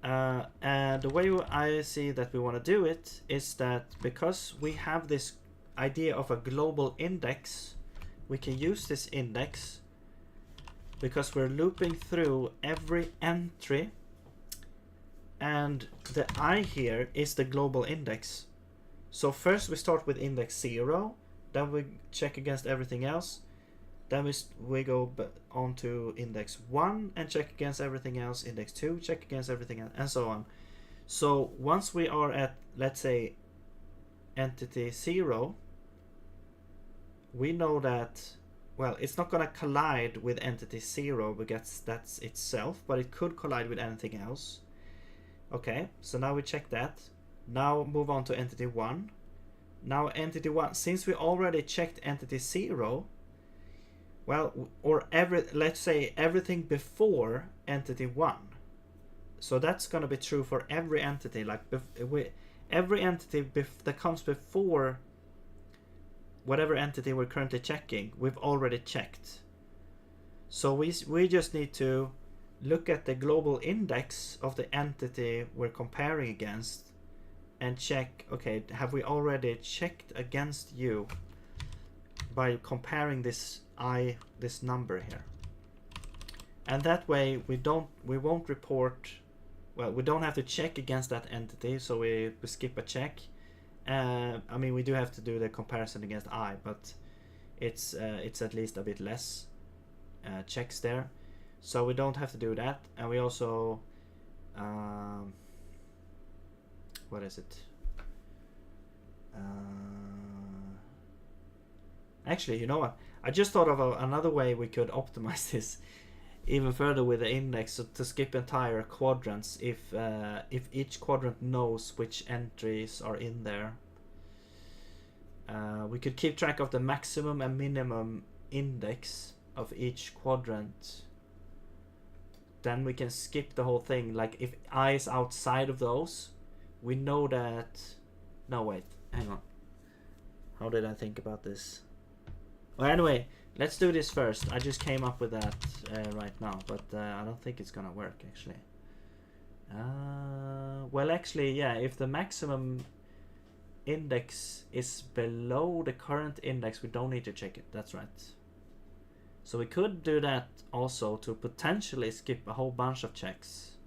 And the way I see that we want to do it is that because we have this idea of a global index, we can use this index because we're looping through every entry, and the I here is the global index. So first we start with index 0, then we check against everything else, then we go on to index 1 and check against everything else, index 2, check against everything else, and so on. So once we are at, let's say, entity 0, we know that, well, it's not going to collide with entity 0 because that's itself, but it could collide with anything else. Okay, so now we check that. Now move on to entity 1. Now entity 1, since we already checked entity 0, well, or let's say everything before entity 1. So that's going to be true for every entity. Like every entity that comes before whatever entity we're currently checking, we've already checked. So we just need to look at the global index of the entity we're comparing against and check, okay, have we already checked against you by comparing this number here. And that way we won't report, well, we don't have to check against that entity, so we skip a check. I mean, we do have to do the comparison against I, but it's at least a bit less checks there, so we don't have to do that. And we also what is it? Actually, you know what? I just thought of another way we could optimize this even further with the index, so to skip entire quadrants if each quadrant knows which entries are in there. We could keep track of the maximum and minimum index of each quadrant. Then we can skip the whole thing. Like if I is outside of those, we know that... No, wait, hang on. How did I think about this? Well, anyway, let's do this first. I just came up with that right now, but I don't think it's gonna work actually. Well, actually, yeah, if the maximum index is below the current index, we don't need to check it. That's right. So we could do that also to potentially skip a whole bunch of checks.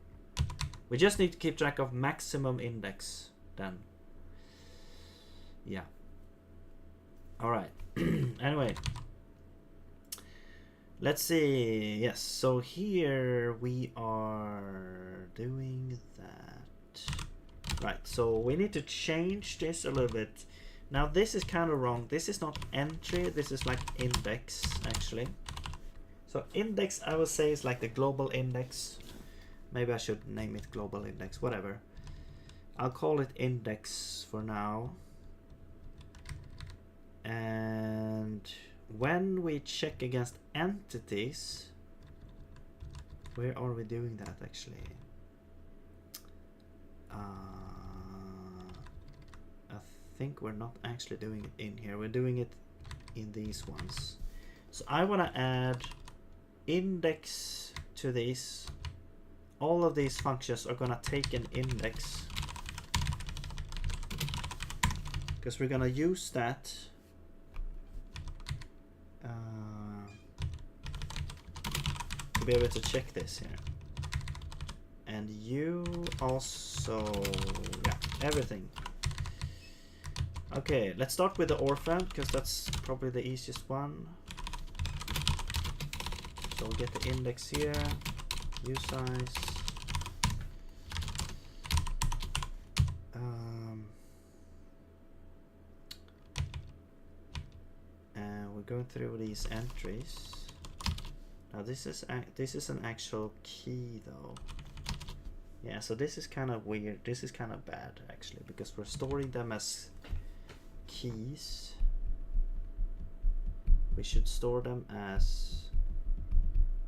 We just need to keep track of maximum index then. Yeah. All right. Anyway, let's see. Yes, so here we are doing that. Right, so we need to change this a little bit. Now this is kind of wrong. This is not entry, this is like index actually. So index, I would say, is like the global index. Maybe I should name it global index, whatever. I'll call it index for now. And when we check against entities, where are we doing that actually? I think we're not actually doing it in here. We're doing it in these ones. So I want to add index to these. All of these functions are going to take an index, because we're going to use that to be able to check this here. And you also, yeah, everything. Okay, let's start with the orphan, because that's probably the easiest one. So we'll get the index here, usize. And we're going through these entries. Now this is an actual key though. Yeah, so this is kind of weird. This is kind of bad actually, because we're storing them as keys. We should store them as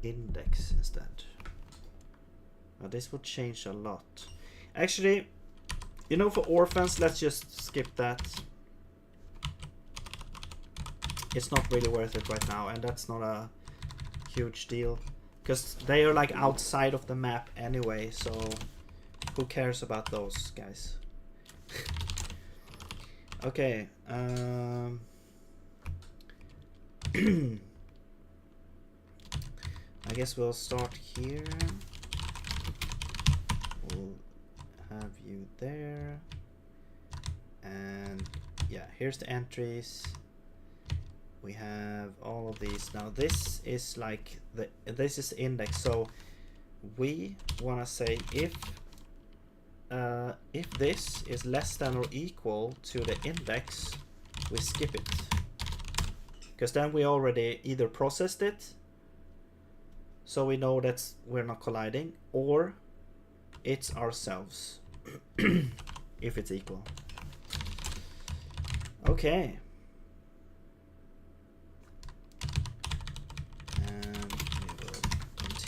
index instead. Now this would change a lot. Actually, you know, for orphans, let's just skip that. It's not really worth it right now, and that's not a huge deal because they are like outside of the map anyway, so who cares about those guys? Okay, I guess we'll start here. We'll have you there, and yeah, here's the entries. We have all of these. Now this is like this is the index, so we want to say if this is less than or equal to the index, we skip it, because then we already either processed it, so we know that we're not colliding, or it's ourselves if it's equal. Okay.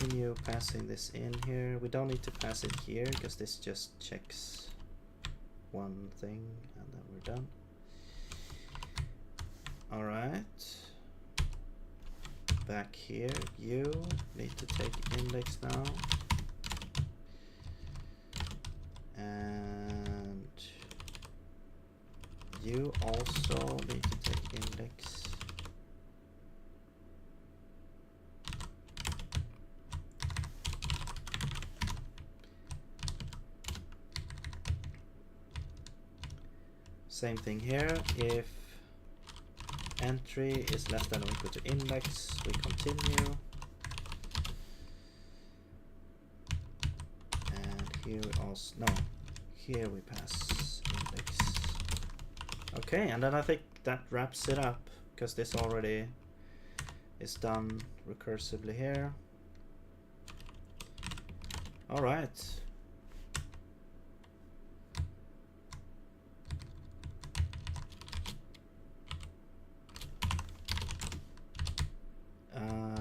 Continue passing this in here. We don't need to pass it here because this just checks one thing and then we're done. All right. Back here, you need to take index now. And you also need to take index. Same thing here. If entry is less than or equal to index, we continue. And here we also, no, here we pass index. Okay, and then I think that wraps it up, because this already is done recursively here. All right.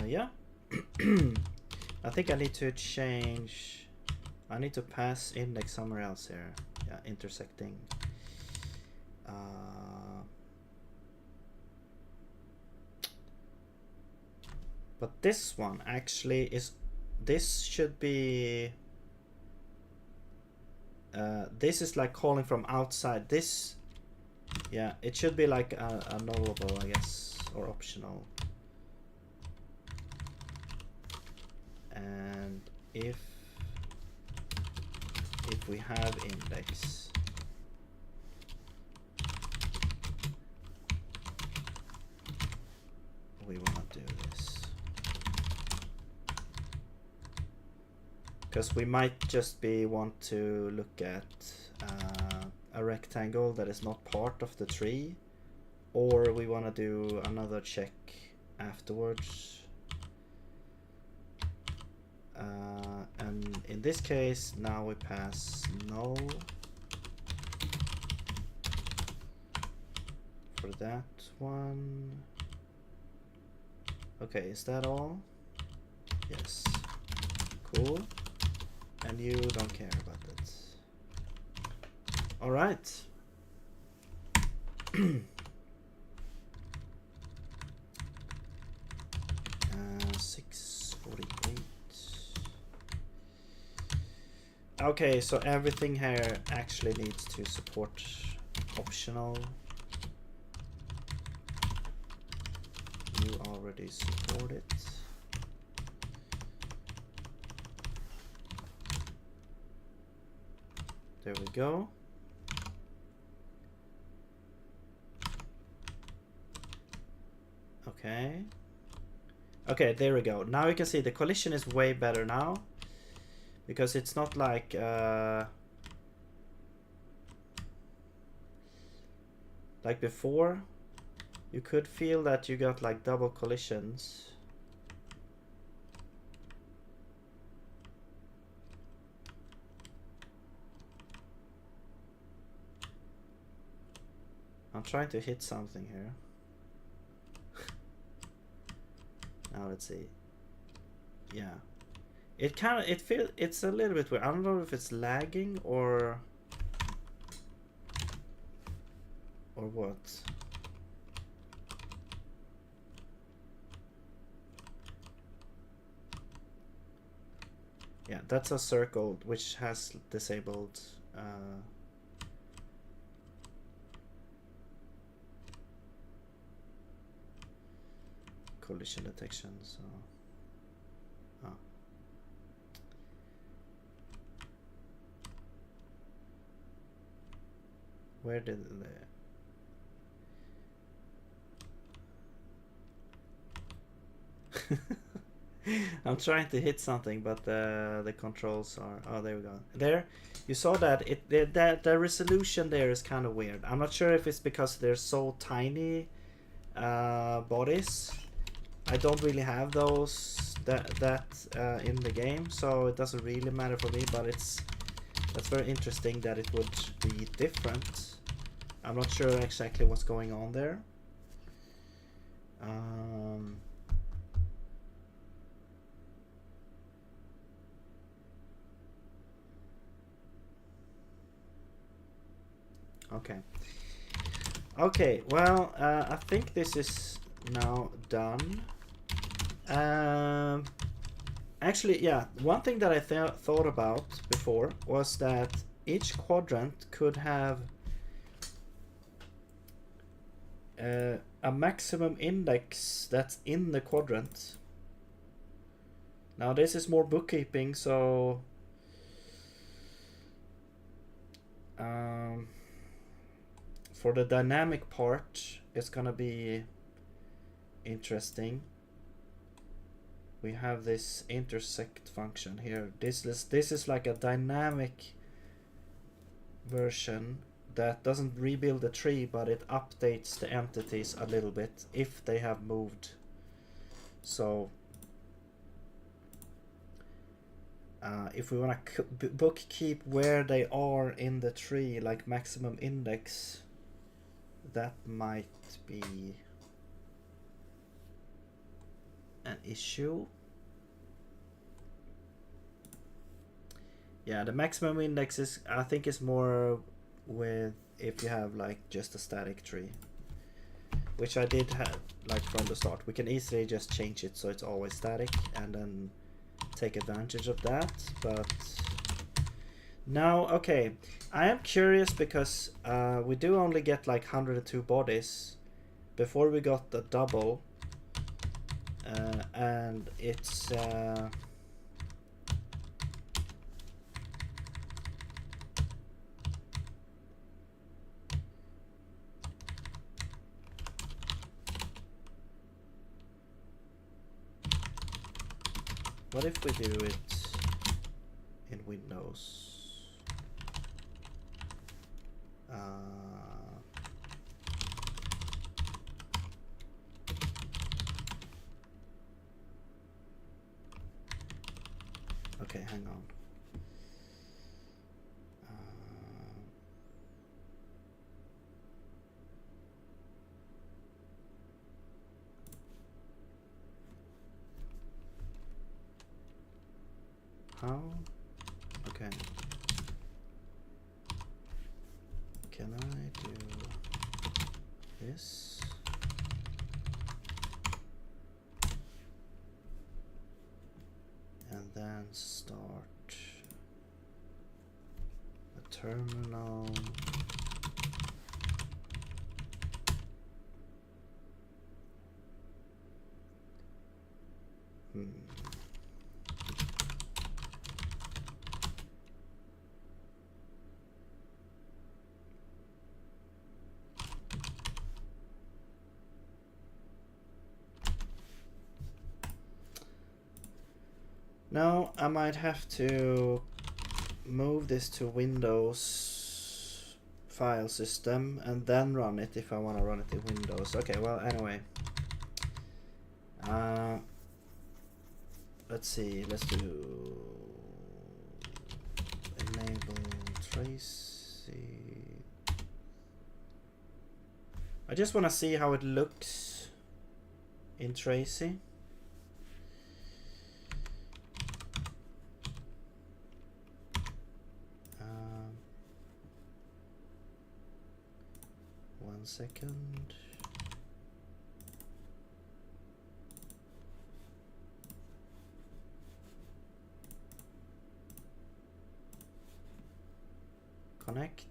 Yeah. I think I need to change. I need to pass index somewhere else here. Yeah, intersecting. But this one actually is. This should be. This is like calling from outside. This. Yeah, it should be like a nullable, I guess, or optional. And if we have index, we want to do this, because we might just want to look at a rectangle that is not part of the tree, or we want to do another check afterwards. And in this case, now we pass null for that one. Okay, is that all? Yes. Cool. And you don't care about that. All right. 6:48. Okay, so everything here actually needs to support optional. You already support it. There we go. Okay. Okay, there we go. Now you can see the collision is way better now, because it's not like before. You could feel that you got like double collisions. I'm trying to hit something here. Now let's see. Yeah. It's a little bit weird. I don't know if it's lagging or what. Yeah, that's a circle which has disabled collision detection, so where did the I'm trying to hit something, but the controls are... Oh, there we go. There, you saw that the resolution there is kind of weird. I'm not sure if it's because they're so tiny bodies. I don't really have those in the game, so it doesn't really matter for me. But that's very interesting that it would be different. I'm not sure exactly what's going on there. Okay, well, I think this is now done. Actually, yeah, one thing that I thought about before was that each quadrant could have a maximum index that's in the quadrant. Now this is more bookkeeping, so for the dynamic part, it's gonna be interesting. We have this intersect function here. This is like a dynamic version that doesn't rebuild the tree, but it updates the entities a little bit if they have moved. So if we want to bookkeep where they are in the tree, like maximum index, that might be an issue. Yeah, the maximum index is, I think, is more with if you have like just a static tree, which I did have like from the start. We can easily just change it so it's always static and then take advantage of that. But now, okay, I am curious because we do only get like 102 bodies. Before we got the double, and it's what if we do it in Windows? Okay, hang on. How? Okay. Can I do this? And then start a terminal. Now I might have to move this to Windows file system and then run it if I want to run it in Windows. Okay, well, anyway. Let's see, let's do enable Tracy. I just want to see how it looks in Tracy. One second. Connect.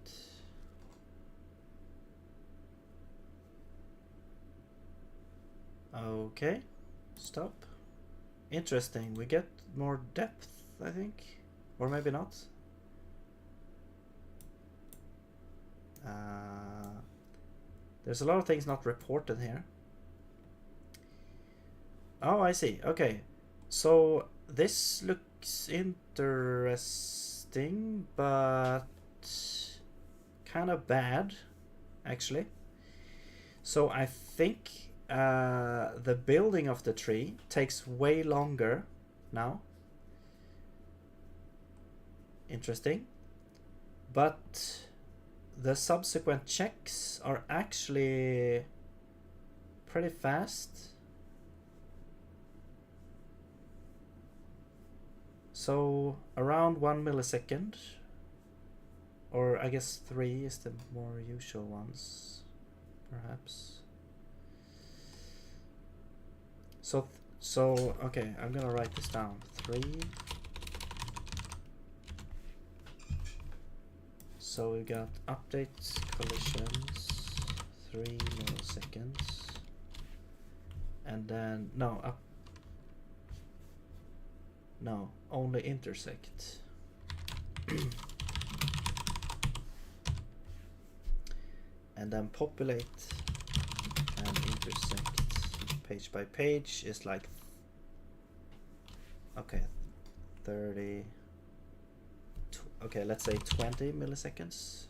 Okay, stop. Interesting, we get more depth, I think. Or maybe not. There's a lot of things not reported here. Oh, I see. Okay. So this looks interesting, but kind of bad, actually. So I think the building of the tree takes way longer now. Interesting. But the subsequent checks are actually pretty fast. So around 1 millisecond, or I guess 3 is the more usual ones, perhaps. So okay, I'm gonna write this down. 3. So we got updates, collisions, 3 milliseconds, and then no, only intersect. And then populate and intersect page by page is like, okay, 30, okay, let's say 20 milliseconds.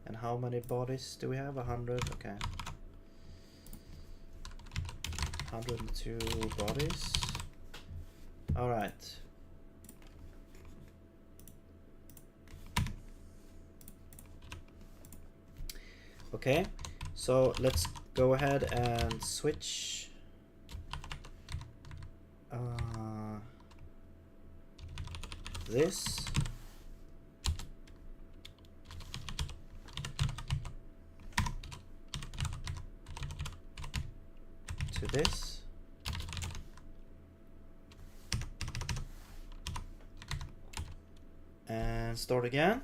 And how many bodies do we have? 100, okay. 102 bodies. All right. Okay, so let's go ahead and switch this to this. And start again.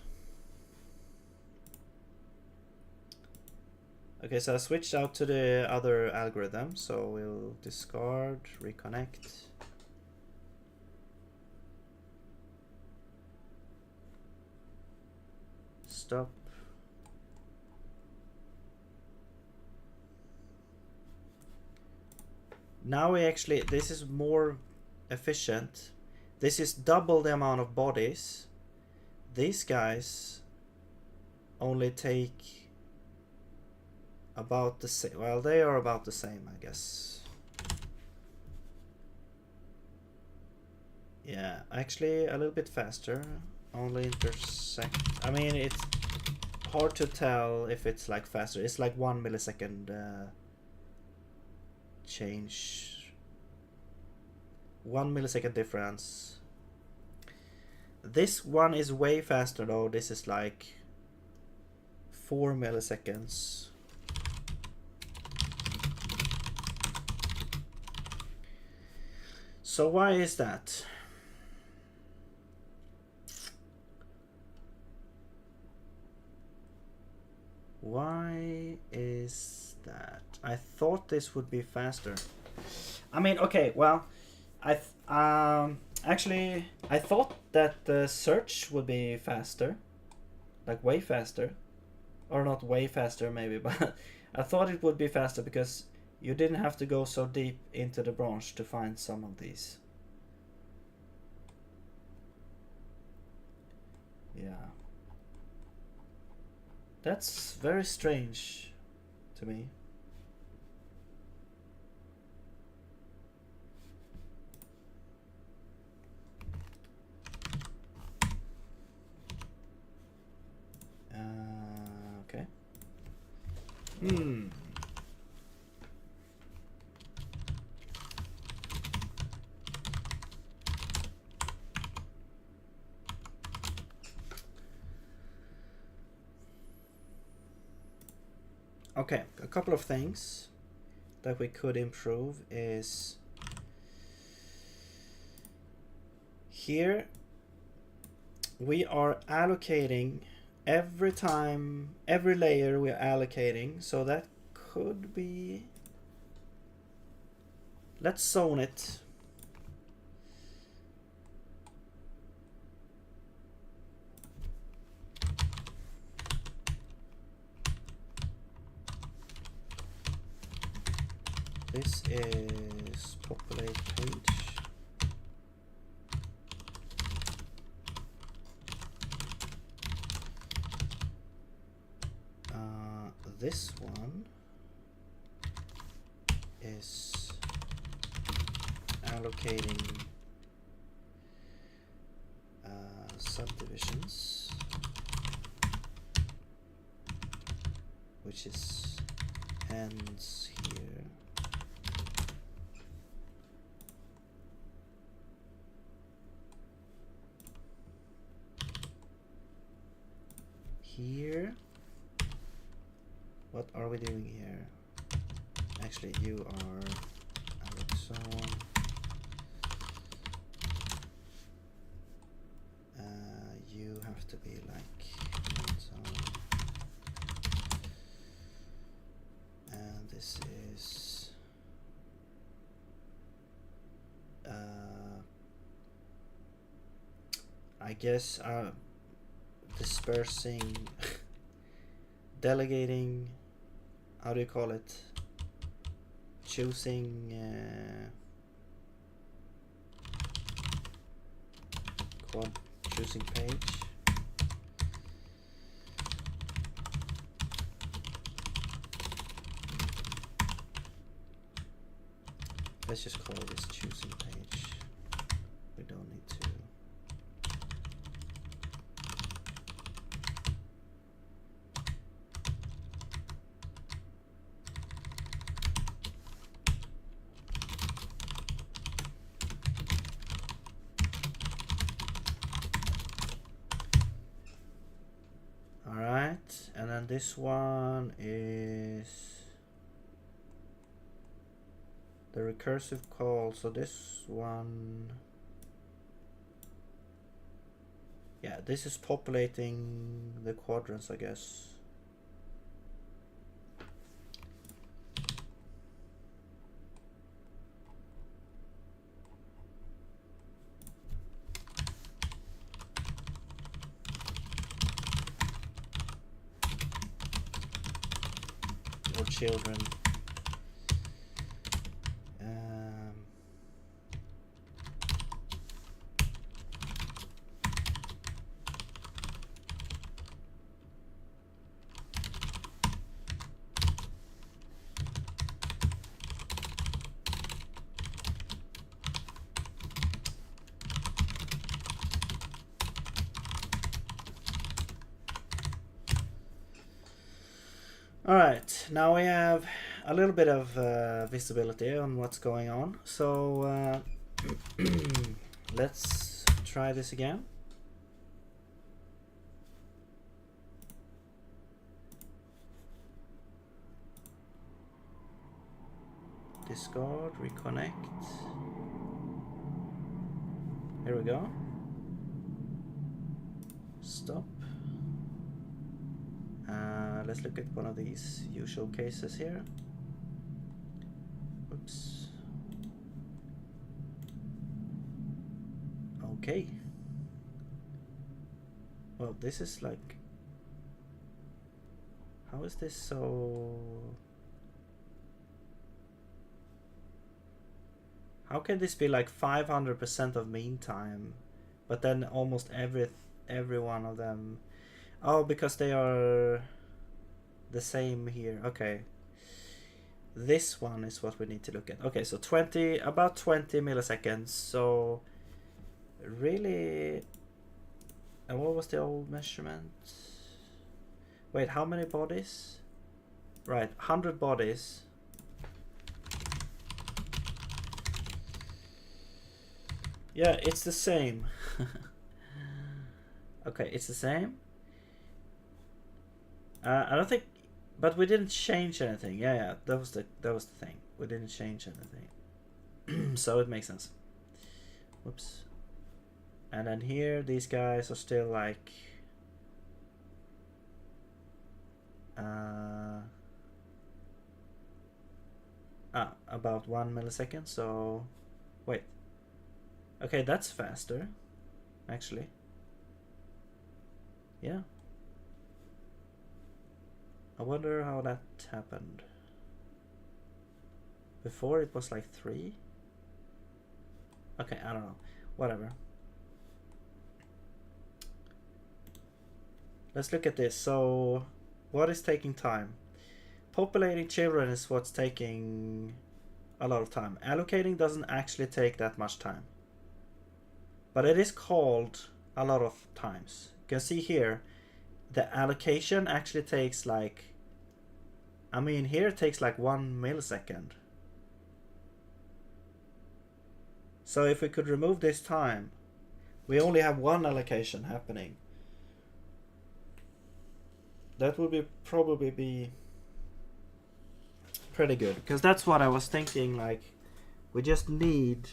Okay, so I switched out to the other algorithm, so we'll discard, reconnect. Stop. Now we actually, this is more efficient. This is double the amount of bodies. These guys only take about the same. Well, they are about the same, I guess. Yeah, actually a little bit faster. Only intersect. I mean, it's hard to tell if it's like faster. It's like 1 millisecond change. 1 millisecond difference. This one is way faster though. This is like 4 milliseconds. So why is that? Why is that? I thought this would be faster. I mean, okay, well, actually I thought that the search would be faster, like way faster, or not way faster maybe, but I thought it would be faster because you didn't have to go so deep into the branch to find some of these. Yeah. That's very strange to me. Okay, a couple of things that we could improve is here we are allocating every time, every layer we're allocating, so that could be, let's zone it. This is populate page. This one is allocating subdivisions, which is ends here. Here. What are we doing here? Actually, you are Alexon. You have to be like Alexon. And this is I guess dispersing delegating, how do you call it, choosing choosing page. Let's just call this choosing page. We don't need to. And then this one is the recursive call. So this one, yeah, this is populating the quadrants, I guess. Children. All right, now we have a little bit of visibility on what's going on. So let's try this again. Discard, reconnect. Here we go. Stop. Let's look at one of these usual cases here. Oops. Okay. Well, this is like... How is this so... How can this be like 500% of mean time, but then almost every one of them... Oh, because they are the same here. Okay. This one is what we need to look at. Okay, so about 20 milliseconds. So really, and what was the old measurement? Wait, how many bodies? Right, 100 bodies. Yeah, it's the same. Okay, it's the same. I don't think, but we didn't change anything. Yeah, that was the thing. We didn't change anything, so it makes sense. Whoops. And then here, these guys are still like. About 1 millisecond. So, wait. Okay, that's faster, actually. Yeah. I wonder how that happened. Before it was like 3. Okay, I don't know. Whatever. Let's look at this. So, what is taking time? Populating children is what's taking a lot of time. Allocating doesn't actually take that much time. But it is called a lot of times. You can see here, the allocation actually takes like, I mean, here it takes like 1 millisecond. So if we could remove this time, we only have 1 allocation happening. That would probably be pretty good, because that's what I was thinking. Like, we just need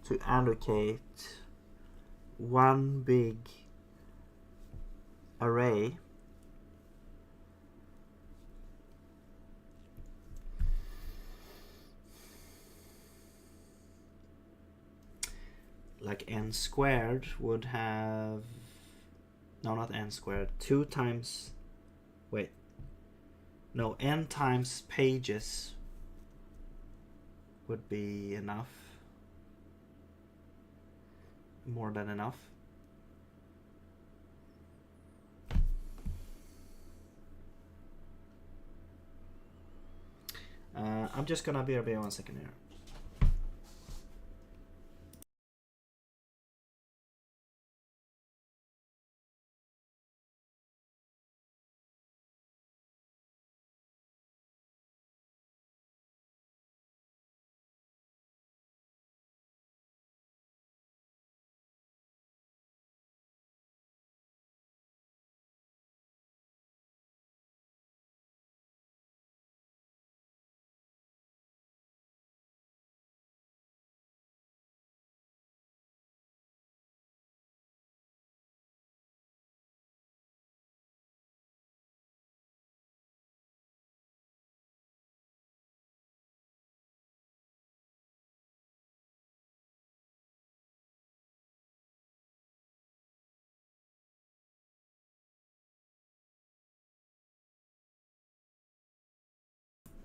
to allocate 1 big array like n squared would have, no, not n squared, 2 times, wait, no, n times pages would be enough, more than enough. I'm just gonna be 1 second here.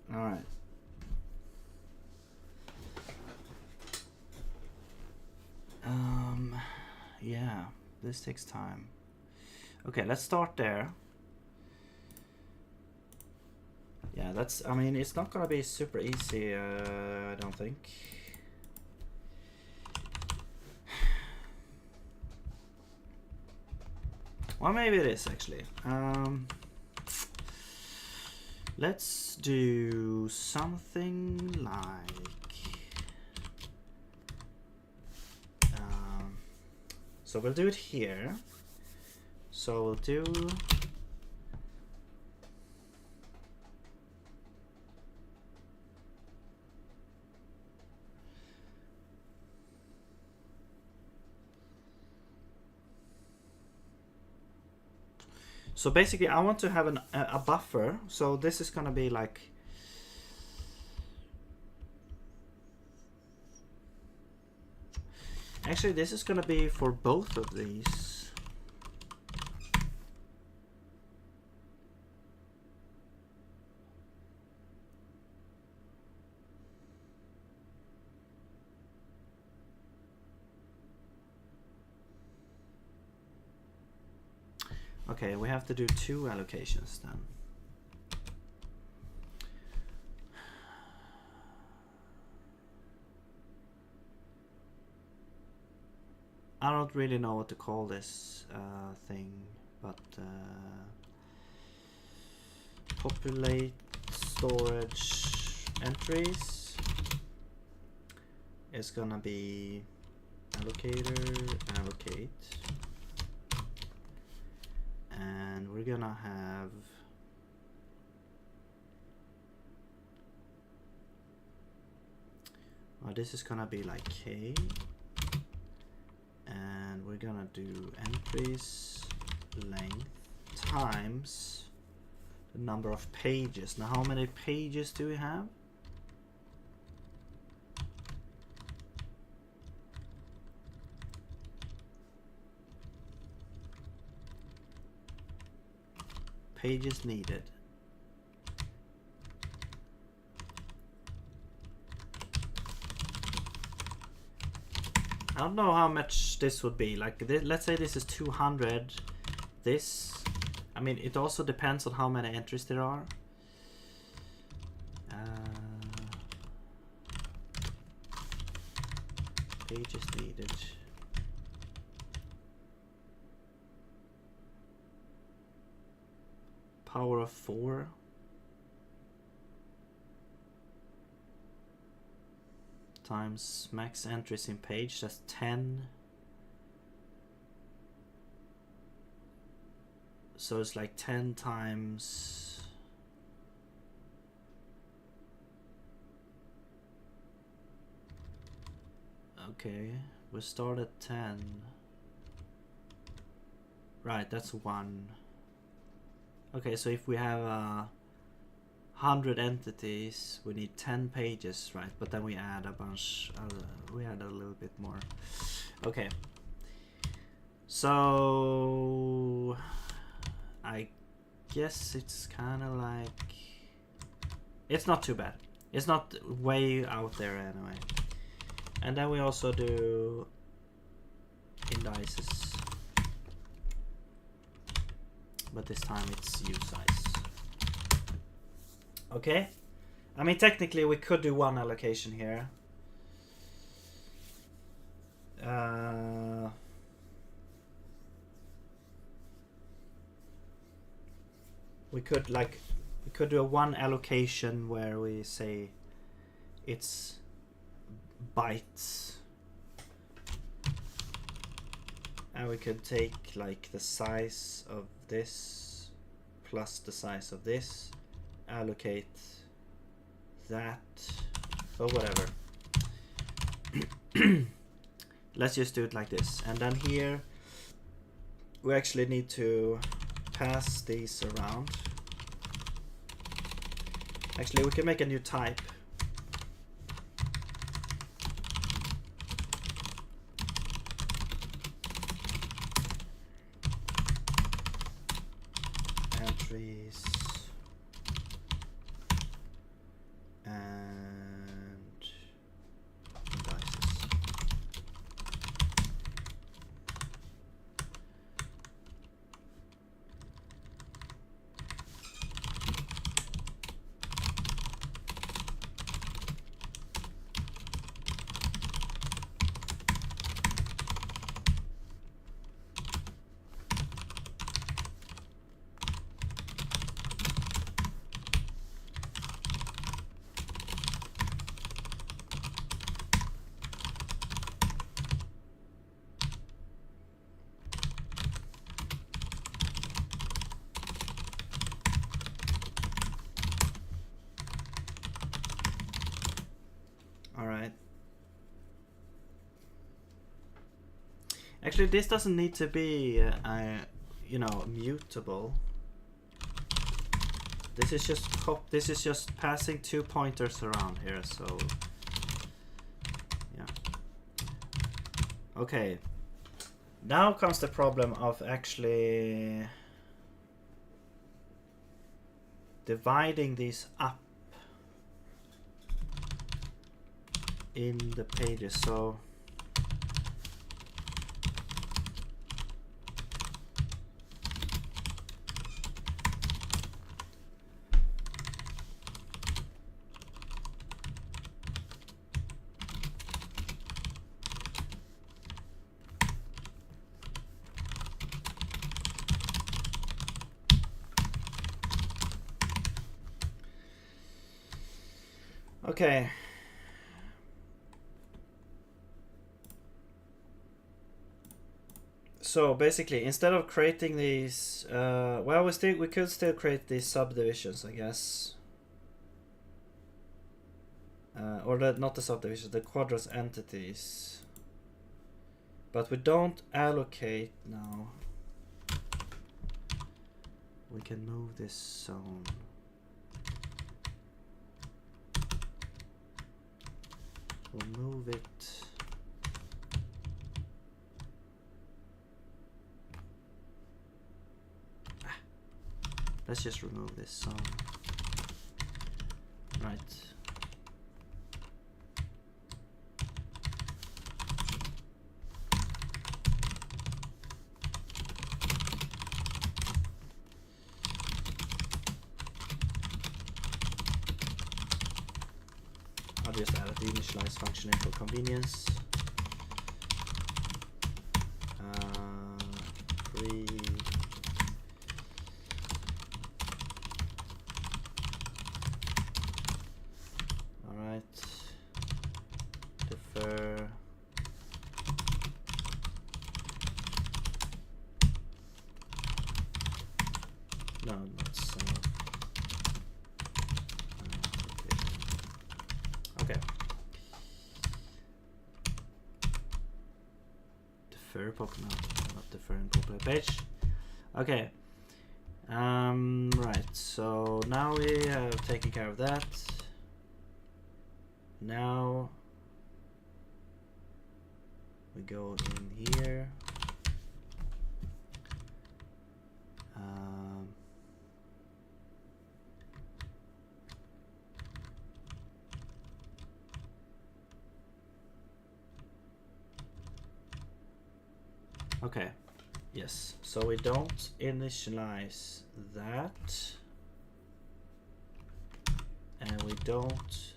All right. Yeah, this takes time. Okay, let's start there. Yeah, that's, I mean, it's not gonna be super easy, I don't think. Well, maybe it is, actually. Let's do something like, so we'll do it here. So we'll do so basically I want to have a buffer. So this is gonna be like, actually this is gonna be for both of these. Okay, we have to do 2 allocations then. I don't really know what to call this thing, but populate storage entries is gonna be allocator allocate, and we're gonna have this is gonna be like k, and we're gonna do entries length times the number of pages. Now how many pages do we have? Pages needed. I don't know how much this would be. Like, let's say this is 200. This, I mean, it also depends on how many entries there are. Pages needed. Power of 4. Times max entries in page, that's 10. So it's like 10 times okay, we start at 10. Right, that's 1. Okay, so if we have 100 entities, we need 10 pages, right? But then we add a bunch, we add a little bit more. Okay. So I guess it's kind of like, it's not too bad. It's not way out there anyway. And then we also do indices, but this time it's usize. Okay, I mean technically we could do one allocation here. We could do a one allocation where we say it's bytes, and we could take like the size of this plus the size of this, allocate that, or whatever. Let's just do it like this, and then here we actually need to pass these around. Actually, we can make a new type. Entries and indices. Actually, this doesn't need to be, you know, mutable. This is just passing 2 pointers around here. So, yeah. Okay. Now comes the problem of actually dividing these up in the pages. So. Okay. So basically, instead of creating these, well, we could still create these subdivisions, I guess. Or not the subdivisions, the quadrants entities. But we don't allocate now. We can move this zone. We'll move it. Let's just remove this zone. Right. I'll just add the initialize function in for convenience. Free. Alright. Defer. No, not so. Okay. Defer Pokemon, not deferring popular page. Okay. Right. So now we have taken care of that. Now we go in here. Okay, yes, so we don't initialize that, and we don't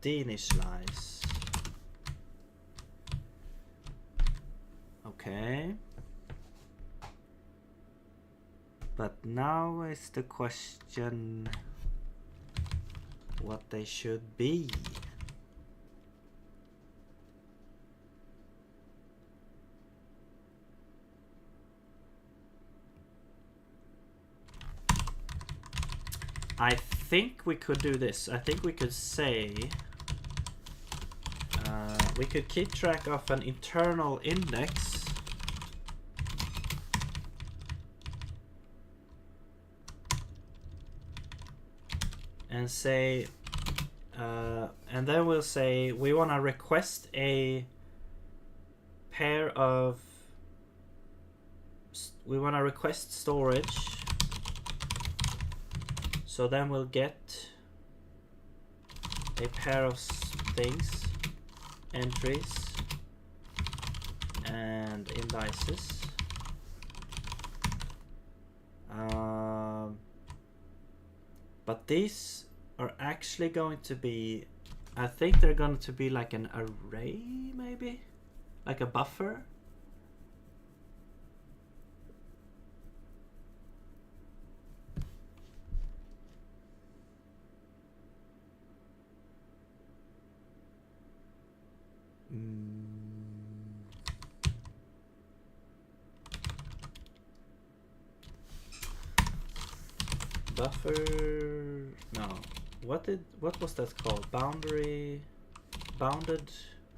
deinitialize. Okay, but now is the question what they should be. I think we could do this. I think we could say we could keep track of an internal index and say and then we'll say we want to request a pair of storage. So then we'll get a pair of things, entries, and indices. But these are actually going to be, I think they're going to be like an array, maybe? Like a buffer? Buffer, no. What was that called? Bounded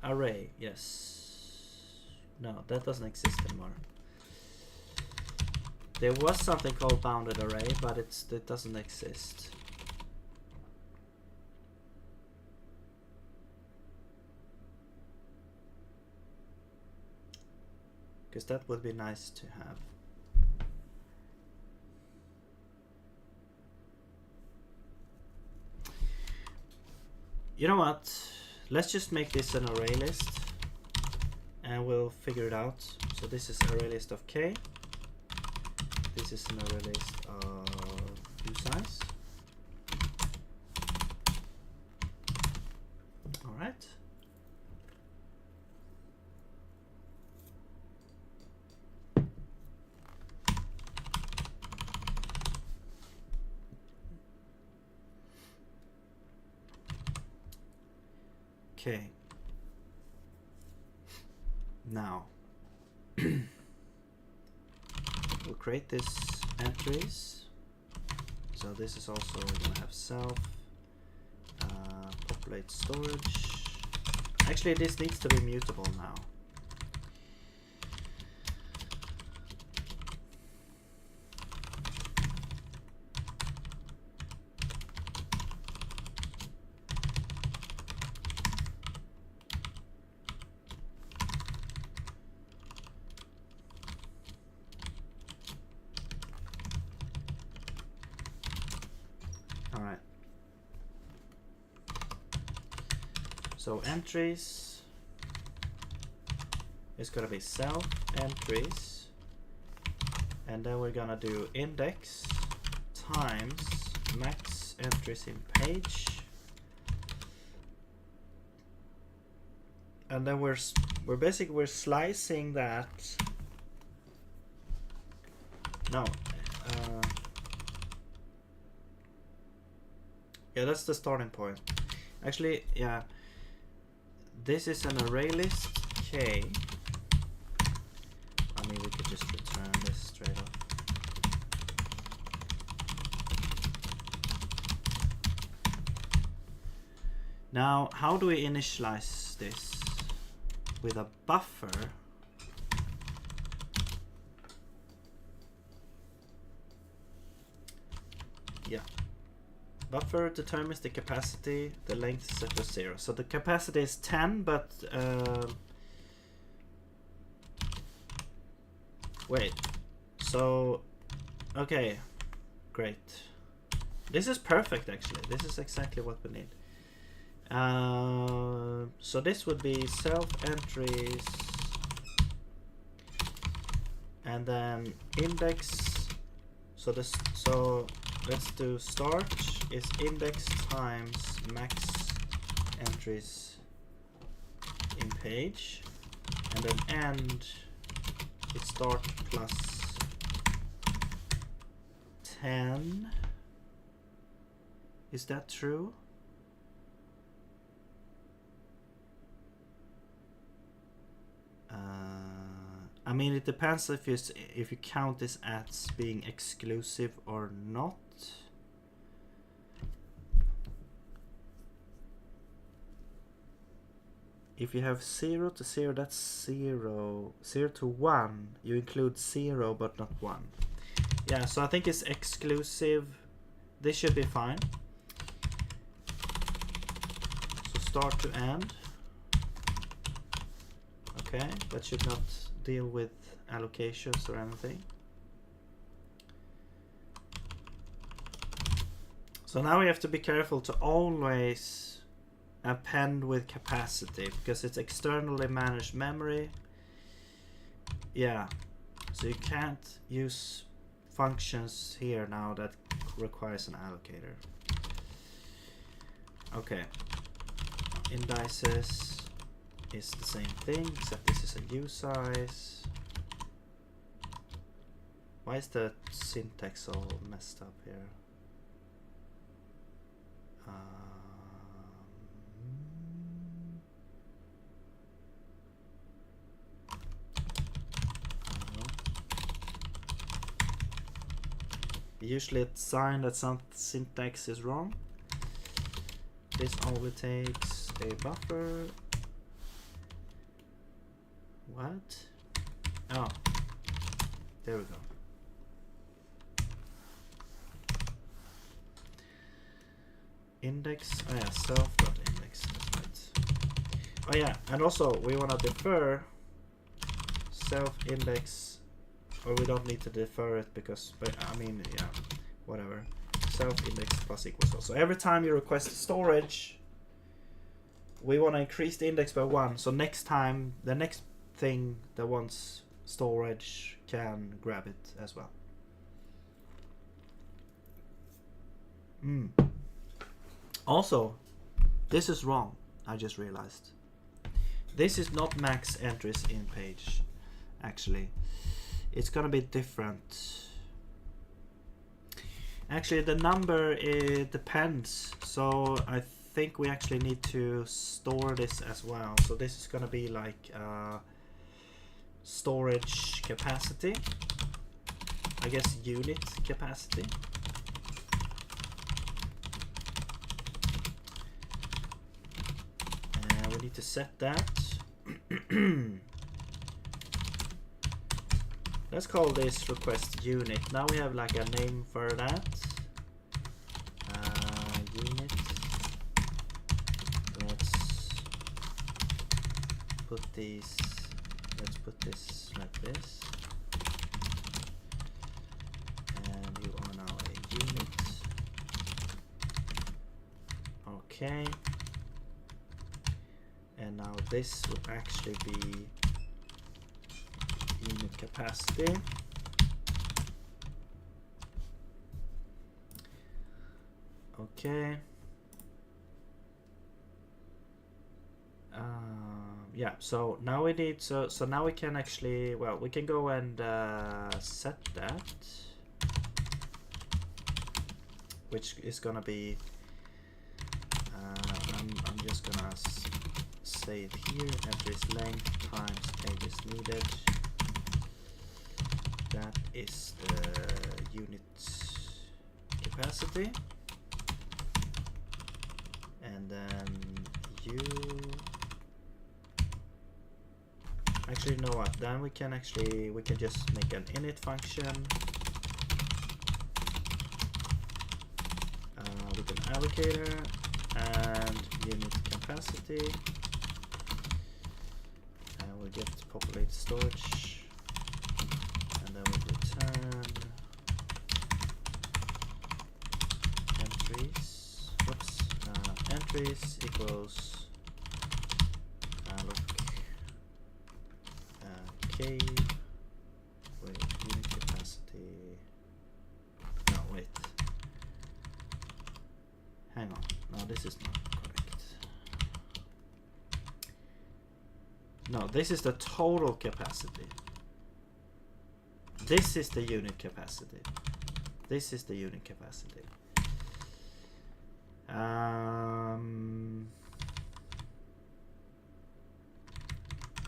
array, yes. No, that doesn't exist anymore. There was something called bounded array, but it doesn't exist. Because that would be nice to have. You know what? Let's just make this an array list and we'll figure it out. So this is array list of k. This is an array list of usize. All right. Okay. Now we'll create this entries. So this is also gonna have self populate storage. Actually, this needs to be mutable now. So entries is gonna be self entries, and then we're gonna do index times max entries in page, and then we're slicing that. No, yeah, that's the starting point. Actually, yeah. This is an array list K. I mean, we could just return this straight up. Now, how do we initialize this? With a buffer. Yeah. Buffer determines the capacity, the length is set to 0. So the capacity is 10, but wait. So, okay, great. This is perfect actually. This is exactly what we need. So this would be self entries, and then index. So this let's do start is index times max entries in page, and then end is start plus 10. Is that true? I mean, it depends if you count this as being exclusive or not. If you have 0 to 0, that's 0. 0 to 1, you include 0 but not 1. Yeah, so I think it's exclusive. This should be fine. So start to end. Okay, that should not deal with allocations or anything. So now we have to be careful to always append with capacity, because it's externally managed memory. Yeah, so you can't use functions here now that requires an allocator. Okay, indices is the same thing, except this is a usize. Why is the syntax all messed up here? Usually it's signed that some syntax is wrong. This only takes a buffer. What? Oh, there we go. Index, oh yeah, self.index, that's right. Oh yeah, and also we want to defer self-index, or we don't need to defer it because, but I mean, yeah, whatever. Self-index plus equals also. So every time you request storage, we want to increase the index by 1. So next time, the next thing that wants storage can grab it as well. Also, this is wrong. I just realized. This is not max entries in page. Actually, it's gonna be different. Actually, the number, it depends. So I think we actually need to store this as well. So this is going to be like storage capacity. I guess unit capacity. We need to set that. Let's call this request unit. Now we have like a name for that. Unit. Let's put these. Let's put this like this. And you are now a unit. Okay. And now this will actually be unit capacity. Okay. Yeah, so now we need, so now we can actually, well, we can go and set that, which is gonna be, I'm just gonna say it here, entries length times pages needed. That is the unit capacity. And then you, actually, you know what, then we can just make an init function with an allocator and unit capacity, and we'll get populate storage, and then we'll return entries, whoops, entries equals alloc k with unit capacity. No, wait. Hang on. No, this is not correct. No, this is the total capacity. This is the unit capacity. This is the unit capacity.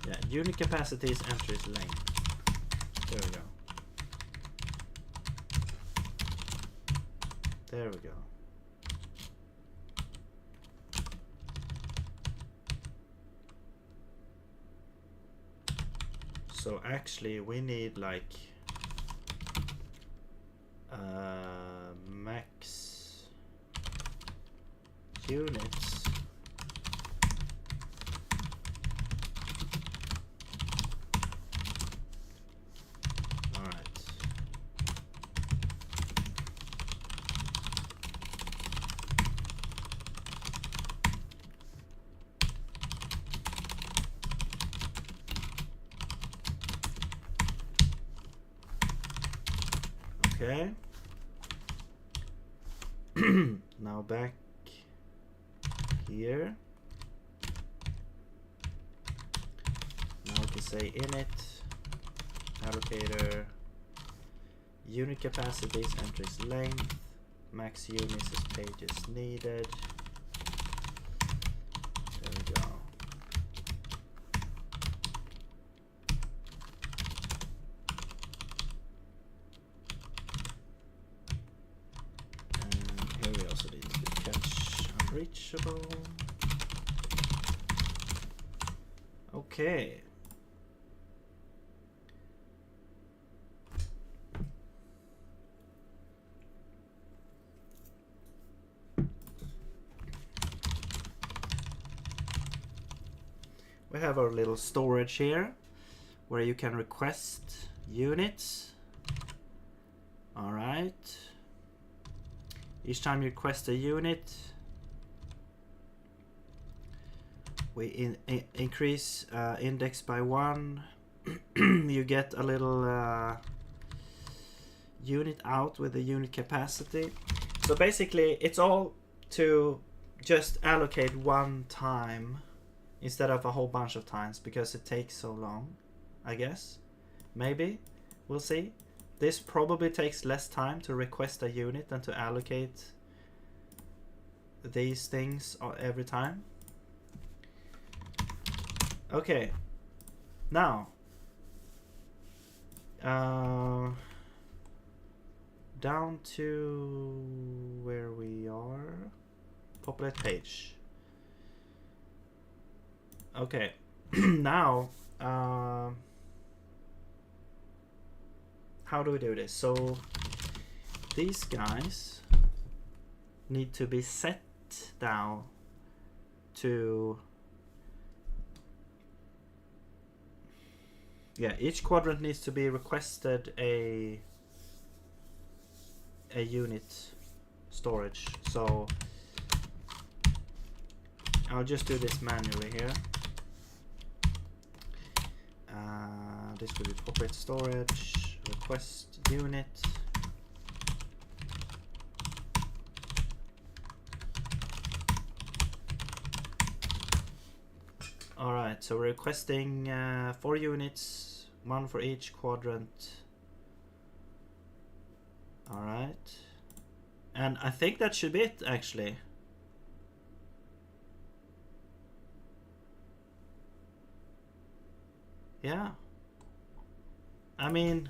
Yeah, unit capacity is entries length. There we go. There we go. So actually we need like max units. Okay. Now back here. Now we can say init, allocator, unit capacities, entries length, max units is pages needed. There we go. Reachable. Okay. We have our little storage here where you can request units. All right. Each time you request a unit, we increase index by 1. You get a little unit out with the unit capacity. So basically it's all to just allocate one time instead of a whole bunch of times because it takes so long, I guess. Maybe. We'll see. This probably takes less time to request a unit than to allocate these things every time. Okay, now down to where we are. Populate page. Okay, now how do we do this? So these guys need to be set down to, yeah, each quadrant needs to be requested a unit storage. So I'll just do this manually here. This will be populate storage, request unit. Alright, so we're requesting 4 units, 1 for each quadrant. Alright. And I think that should be it, actually. Yeah. I mean,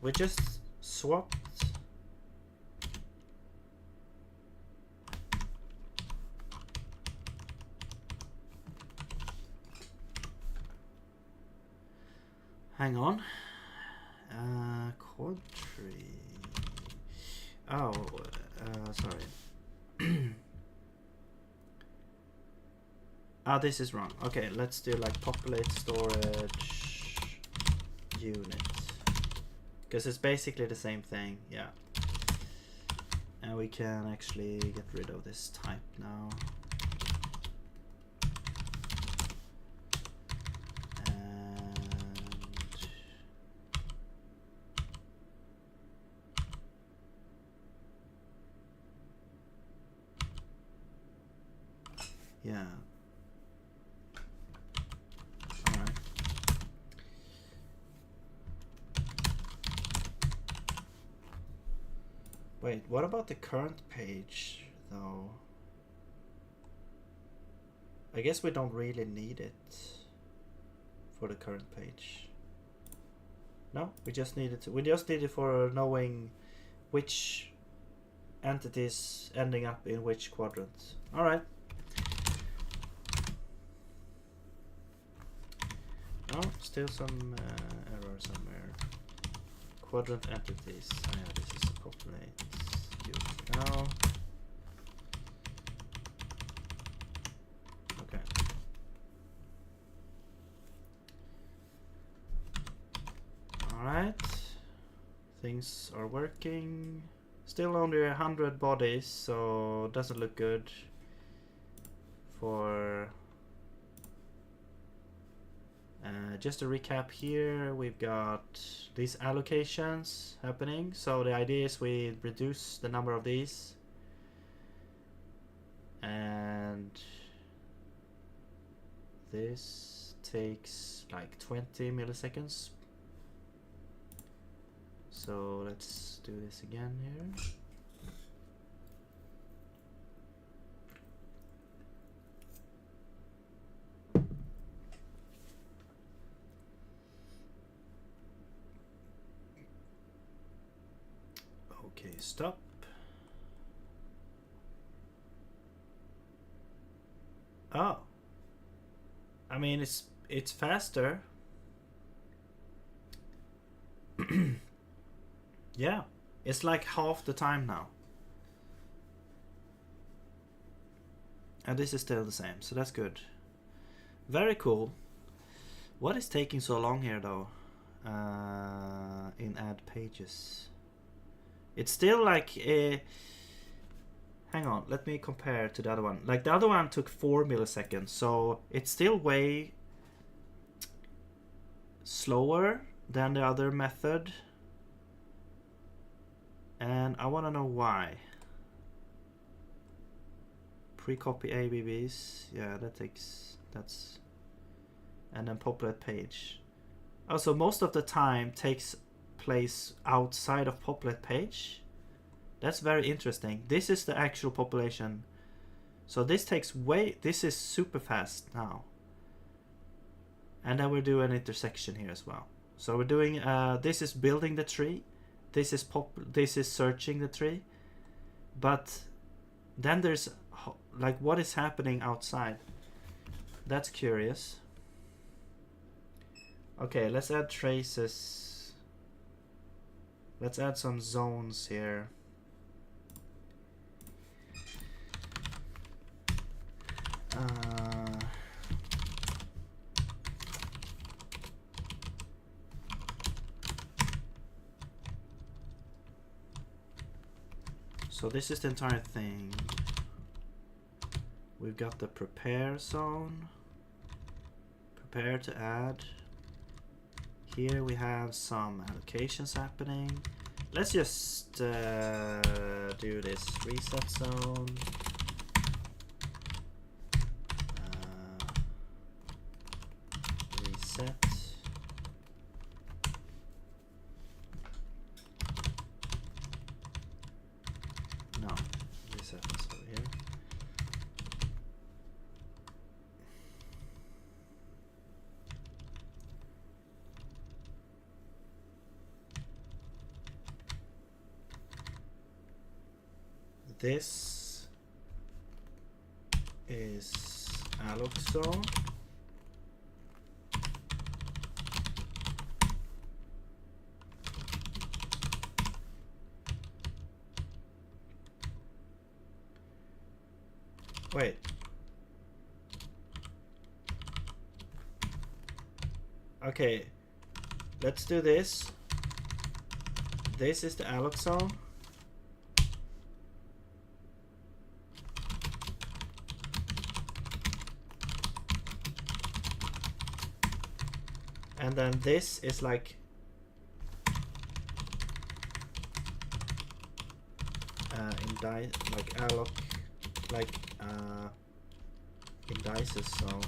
we just swapped. Hang on. Quadtree. Oh, sorry. This is wrong. Okay, let's do like populate storage unit, because it's basically the same thing. Yeah. And we can actually get rid of this type now. Yeah. All right. Wait, what about the current page, though? I guess we don't really need it for the current page. No, we just need it. We just need it for knowing which entities ending up in which quadrant. All right. Oh, still some error somewhere. Quadrant entities. Oh, yeah, this is a populate. Use now. Okay. All right. Things are working. Still only 100 bodies, so doesn't look good for. Just to recap here, we've got these allocations happening. So the idea is we reduce the number of these, and this takes like 20 milliseconds. So let's do this again here. Okay, stop. Oh. I mean, it's faster. Yeah, it's like half the time now. And this is still the same, so that's good. Very cool. What is taking so long here, though? In add pages. It's still like a. Hang on, let me compare to the other one. Like the other one took 4 milliseconds, so it's still way slower than the other method. And I want to know why. Pre-copy ABBs, yeah, that's. And then populate page. Also, most of the time takes place outside of populate page. That's very interesting. This is the actual population. So this takes this is super fast now. And then we're doing an intersection here as well. So we're doing, this is building the tree. This is searching the tree. But then there's, like, what is happening outside? That's curious. Okay, let's add traces. Let's add some zones here. So this is the entire thing. We've got the prepare zone. Prepare to add. Here we have some allocations happening. Let's just do this reset zone. Reset. No, reset this over here. This is alloc zone. Wait. Okay. Let's do this. This is the alloc zone. And then this is like like alloc, like indices zone.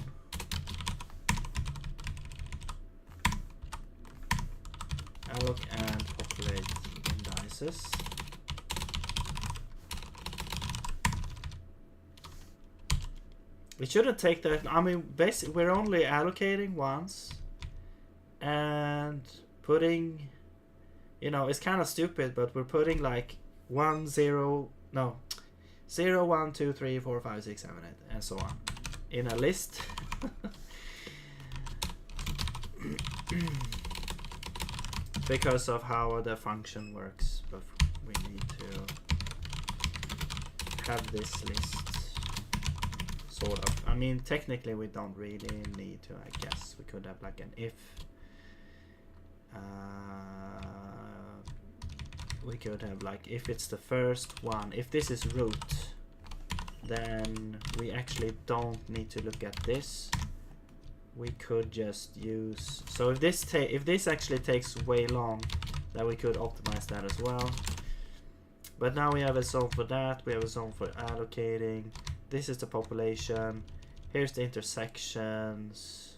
Alloc and populate indices. It shouldn't take that. I mean, basically, we're only allocating once and putting, you know, it's kind of stupid, but we're putting like 1, 0, no, 0, 1, 2, 3, 4, 5, 6, 7, 8, and so on in a list. Because of how the function works, but we need to have this list, sort of. I mean, technically we don't really need to, I guess. We could have like an if. We could have like, if it's the first one, if this is root, then we actually don't need to look at this. We could just use, so if this actually takes way long, then we could optimize that as well. But now we have a zone for that, we have a zone for allocating. This is the population. Here's the intersections.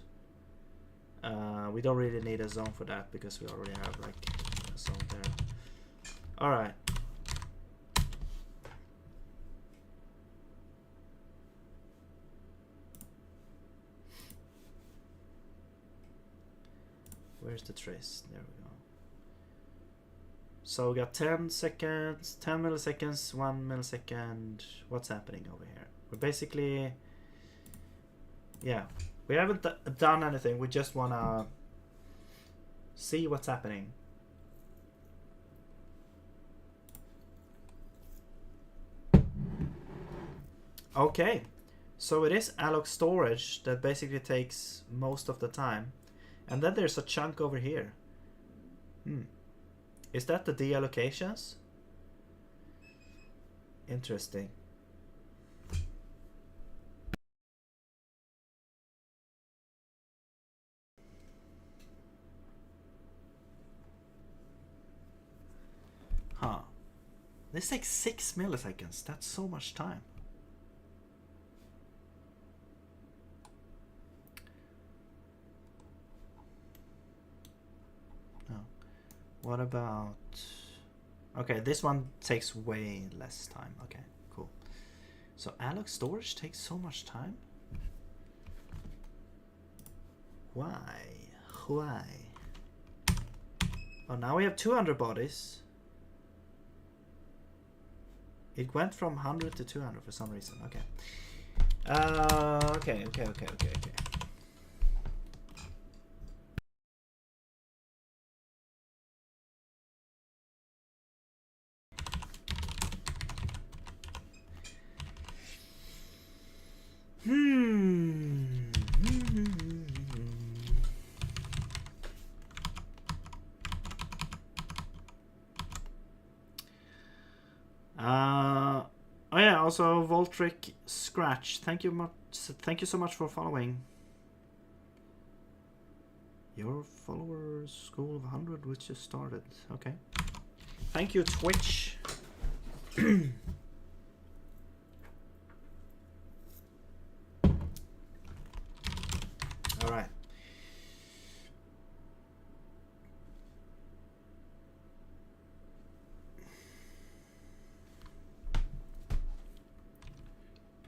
We don't really need a zone for that because we already have like a zone there. All right. Where's the trace? There we go. So we got 10 seconds, 10 milliseconds, 1 millisecond. What's happening over here? We're basically, yeah, we haven't done anything. We just want to see what's happening. Okay, so it is alloc storage that basically takes most of the time. And then there's a chunk over here. Is that the deallocations? Interesting. Huh. This takes 6 milliseconds. That's so much time. What about Okay, this one takes way less time. Okay, cool. So alloc storage takes so much time? Why? Why? Oh, now we have 200 bodies. It went from 100 to 200 for some reason. Okay. Okay. Oh yeah, also Voltric Scratch. Thank you so much for following. Your followers school of 100 which just started. Okay. Thank you, Twitch. All right.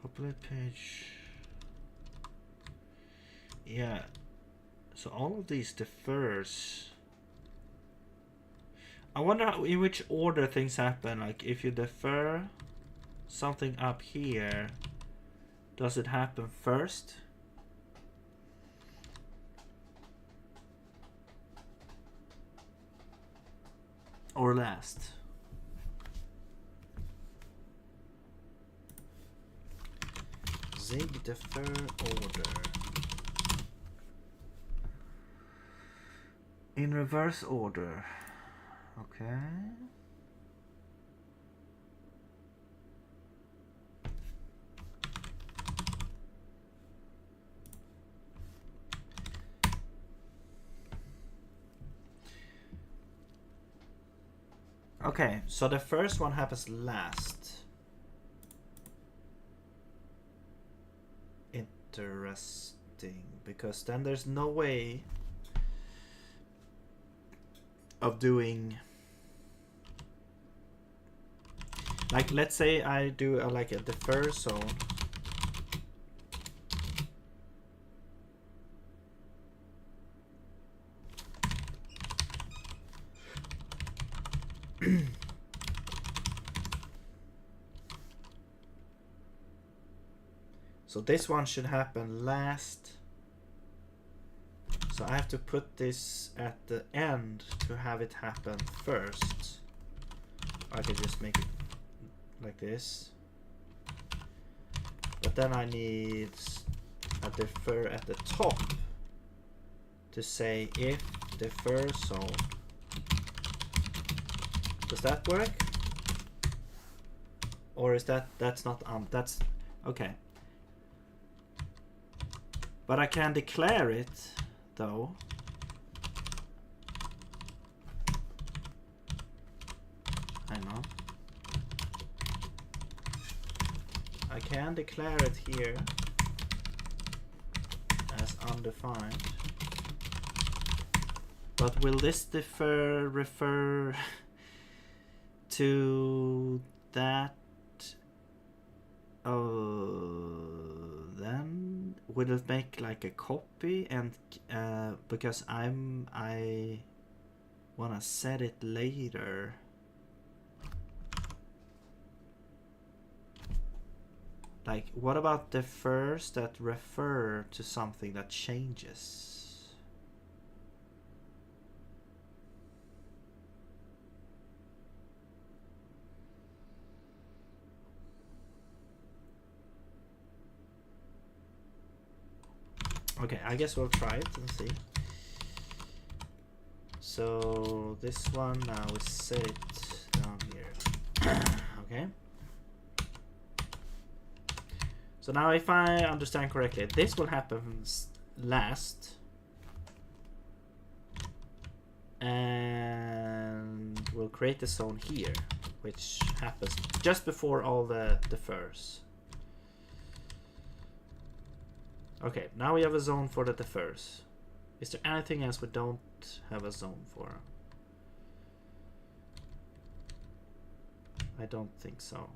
Populate page. Yeah. So all of these differs. I wonder how, in which order things happen. Like if you defer something up here, does it happen first? Or last? Zig defer order. In reverse order. Okay. Okay, so the first one happens last. Interesting, because then there's no way of doing, like, let's say I do like a defer zone. So this one should happen last. So I have to put this at the end to have it happen first. I can just make it like this. But then I need a defer at the top to say if defer zone. Does that work? Or is that's not that's okay. But I can declare it though. Hang on. I can declare it here as undefined. But will this defer refer to that? Then will it make like a copy, and because I wanna set it later. Like, what about the first that refer to something that changes? Okay, I guess we'll try it and see. So this one now is set it down here. Okay. So now if I understand correctly, this will happen last. And we'll create the zone here, which happens just before all the defers. Okay, now we have a zone for the defers. Is there anything else we don't have a zone for? I don't think so.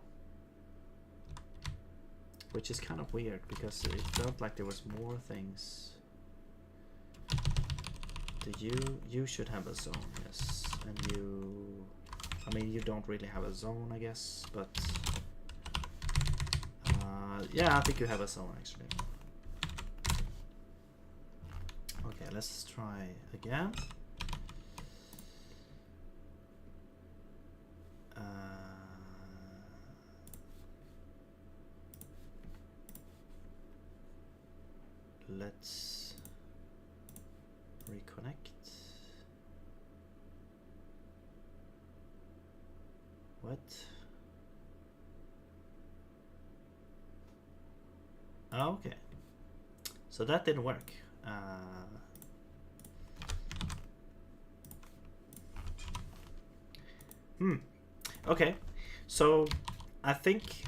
Which is kind of weird because it felt like there was more things. You should have a zone, yes. And you, I mean, you don't really have a zone, I guess, but yeah, I think you have a zone actually. Okay, let's try again. Let's reconnect. What? Oh, okay. So that didn't work. Okay. So I think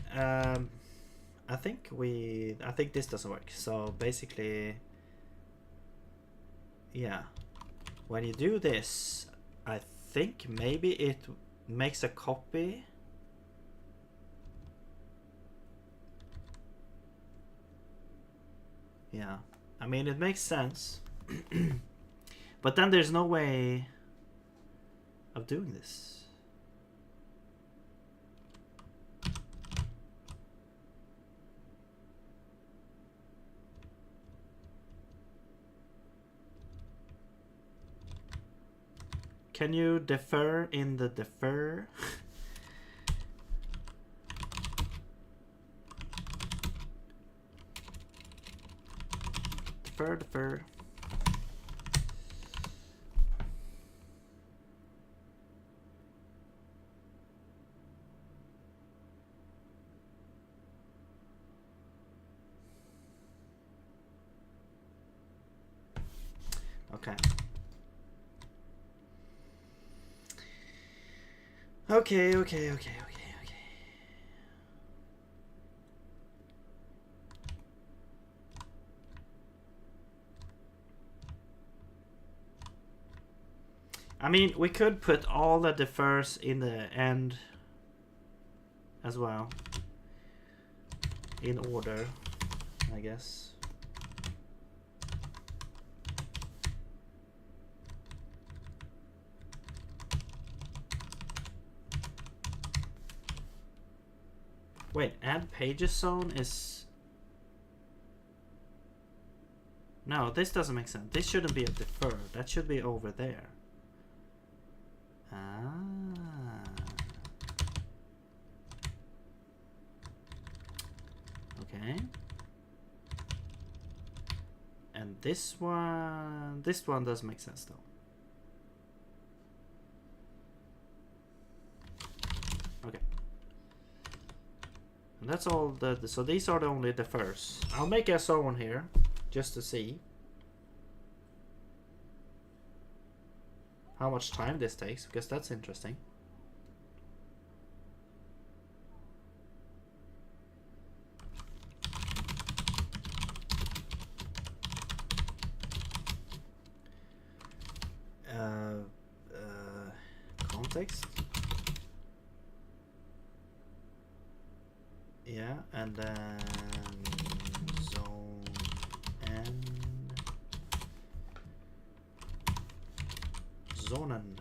this doesn't work. So basically, yeah, when you do this, I think maybe it makes a copy. Yeah, I mean, it makes sense. But then there's no way of doing this. Can you defer in the defer? Defer. Okay. Okay. I mean, we could put all the defers in the end as well. In order, I guess. Wait, add pages zone is... No, this doesn't make sense. This shouldn't be a defer. That should be over there. Okay. And this one does make sense though. Okay. And that's all so these are the only defers. I'll make a zone here just to see how much time this takes, because that's interesting. Context. Yeah, and then zone and zonen.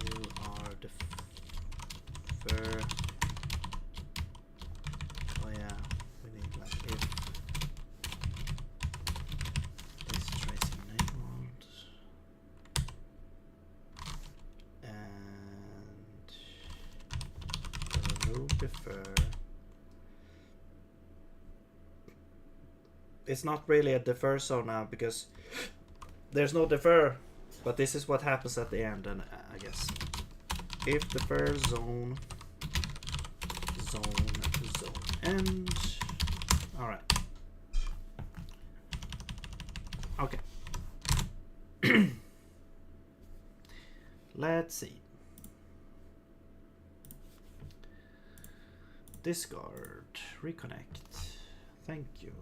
You are defer. Oh yeah, we need like if this tracing neighborhood and remove defer. It's not really a defer zone now because there's no defer, but this is what happens at the end, and I guess if defer zone end. All right. Okay. Let's see. Discard, reconnect. Thank you.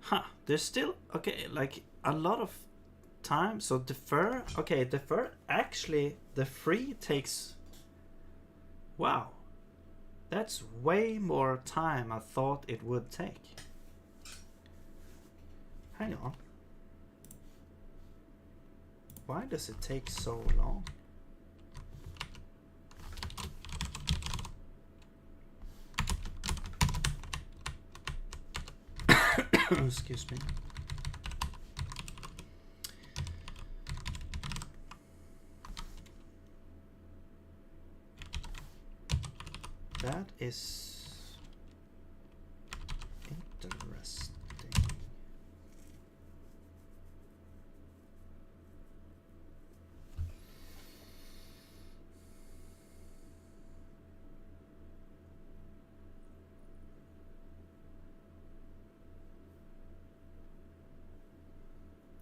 Huh, there's still, okay, like a lot of time. So defer, okay, defer, actually the free takes, wow, that's way more time I thought it would take. Hang on. Why does it take so long? Excuse me. That is interesting.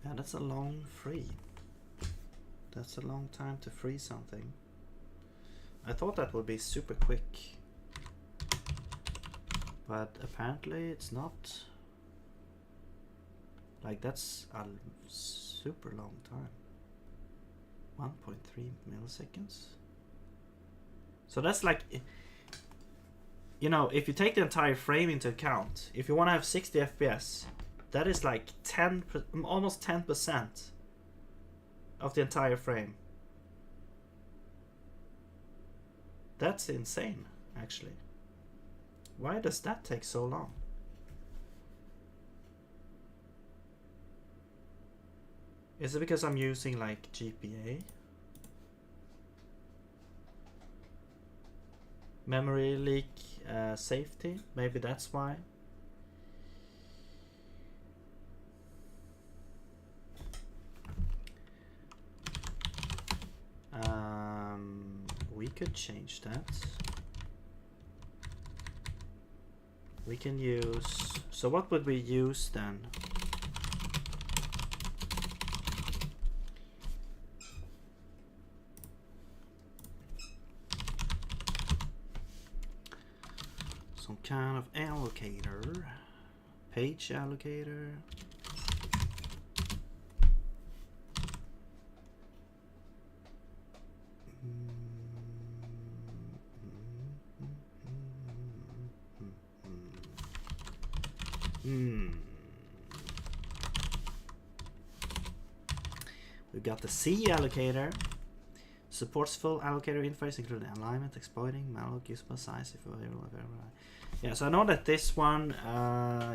Yeah, that's a long free. That's a long time to free something. I thought that would be super quick. But apparently it's not. Like, that's a super long time. 1.3 milliseconds. So that's like, you know, if you take the entire frame into account, if you want to have 60 FPS, that is like almost 10% of the entire frame. That's insane, actually. Why does that take so long? Is it because I'm using like GPA? Memory leak safety? Maybe that's why. We could change that. We can use, so what would we use then? Some kind of allocator, page allocator. We've got the C allocator. Supports full allocator interface, including alignment, exploiting, malloc, usable size, if available. Yeah, so I know that this one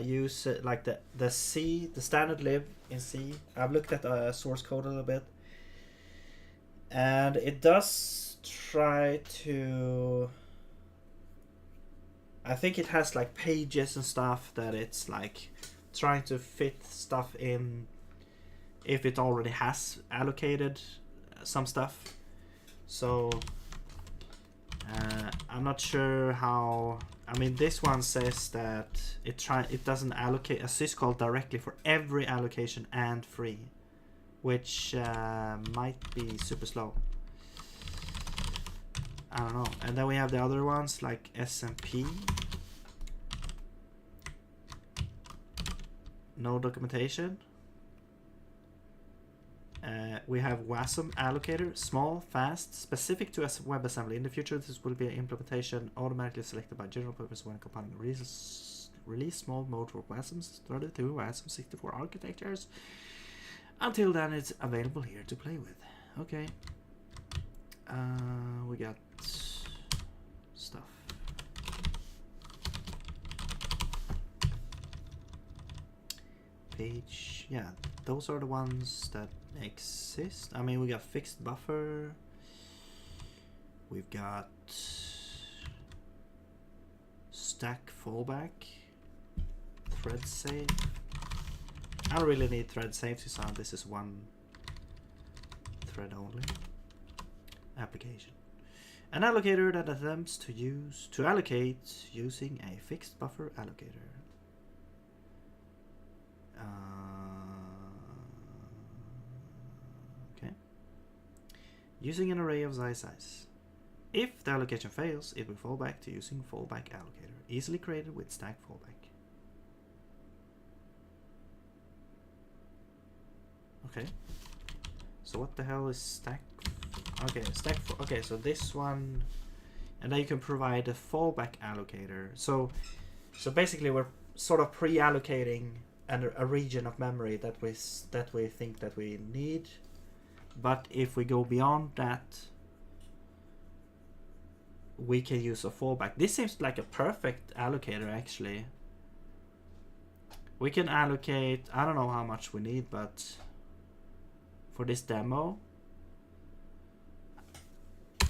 use like the C, the standard lib in C. I've looked at the source code a little bit, and it does try to. I think it has like pages and stuff that it's like trying to fit stuff in if it already has allocated some stuff. So I'm not sure how. I mean, this one says that it doesn't allocate a syscall directly for every allocation and free, which might be super slow. I don't know. And then we have the other ones like SMP. No documentation. We have WASM allocator, small, fast, specific to WebAssembly. In the future, this will be an implementation automatically selected by general purpose when compiling release small mode for WASMs 32, WASM 64 architectures. Until then, it's available here to play with. Okay. We got stuff. Page, yeah, those are the ones that exist. I mean, we got fixed buffer. We've got stack fallback, thread save. I don't really need thread safety, so this is one thread only. Application. An allocator that attempts to allocate using a fixed buffer allocator. Okay. Using an array of size. If the allocation fails, it will fall back to using fallback allocator, easily created with stack fallback. Okay. So what the hell is stack? Okay, stack. Okay, so this one, and then you can provide a fallback allocator. So basically we're sort of pre-allocating a region of memory that we think that we need, but if we go beyond that, we can use a fallback. This seems like a perfect allocator actually. We can allocate, I don't know how much we need, but for this demo,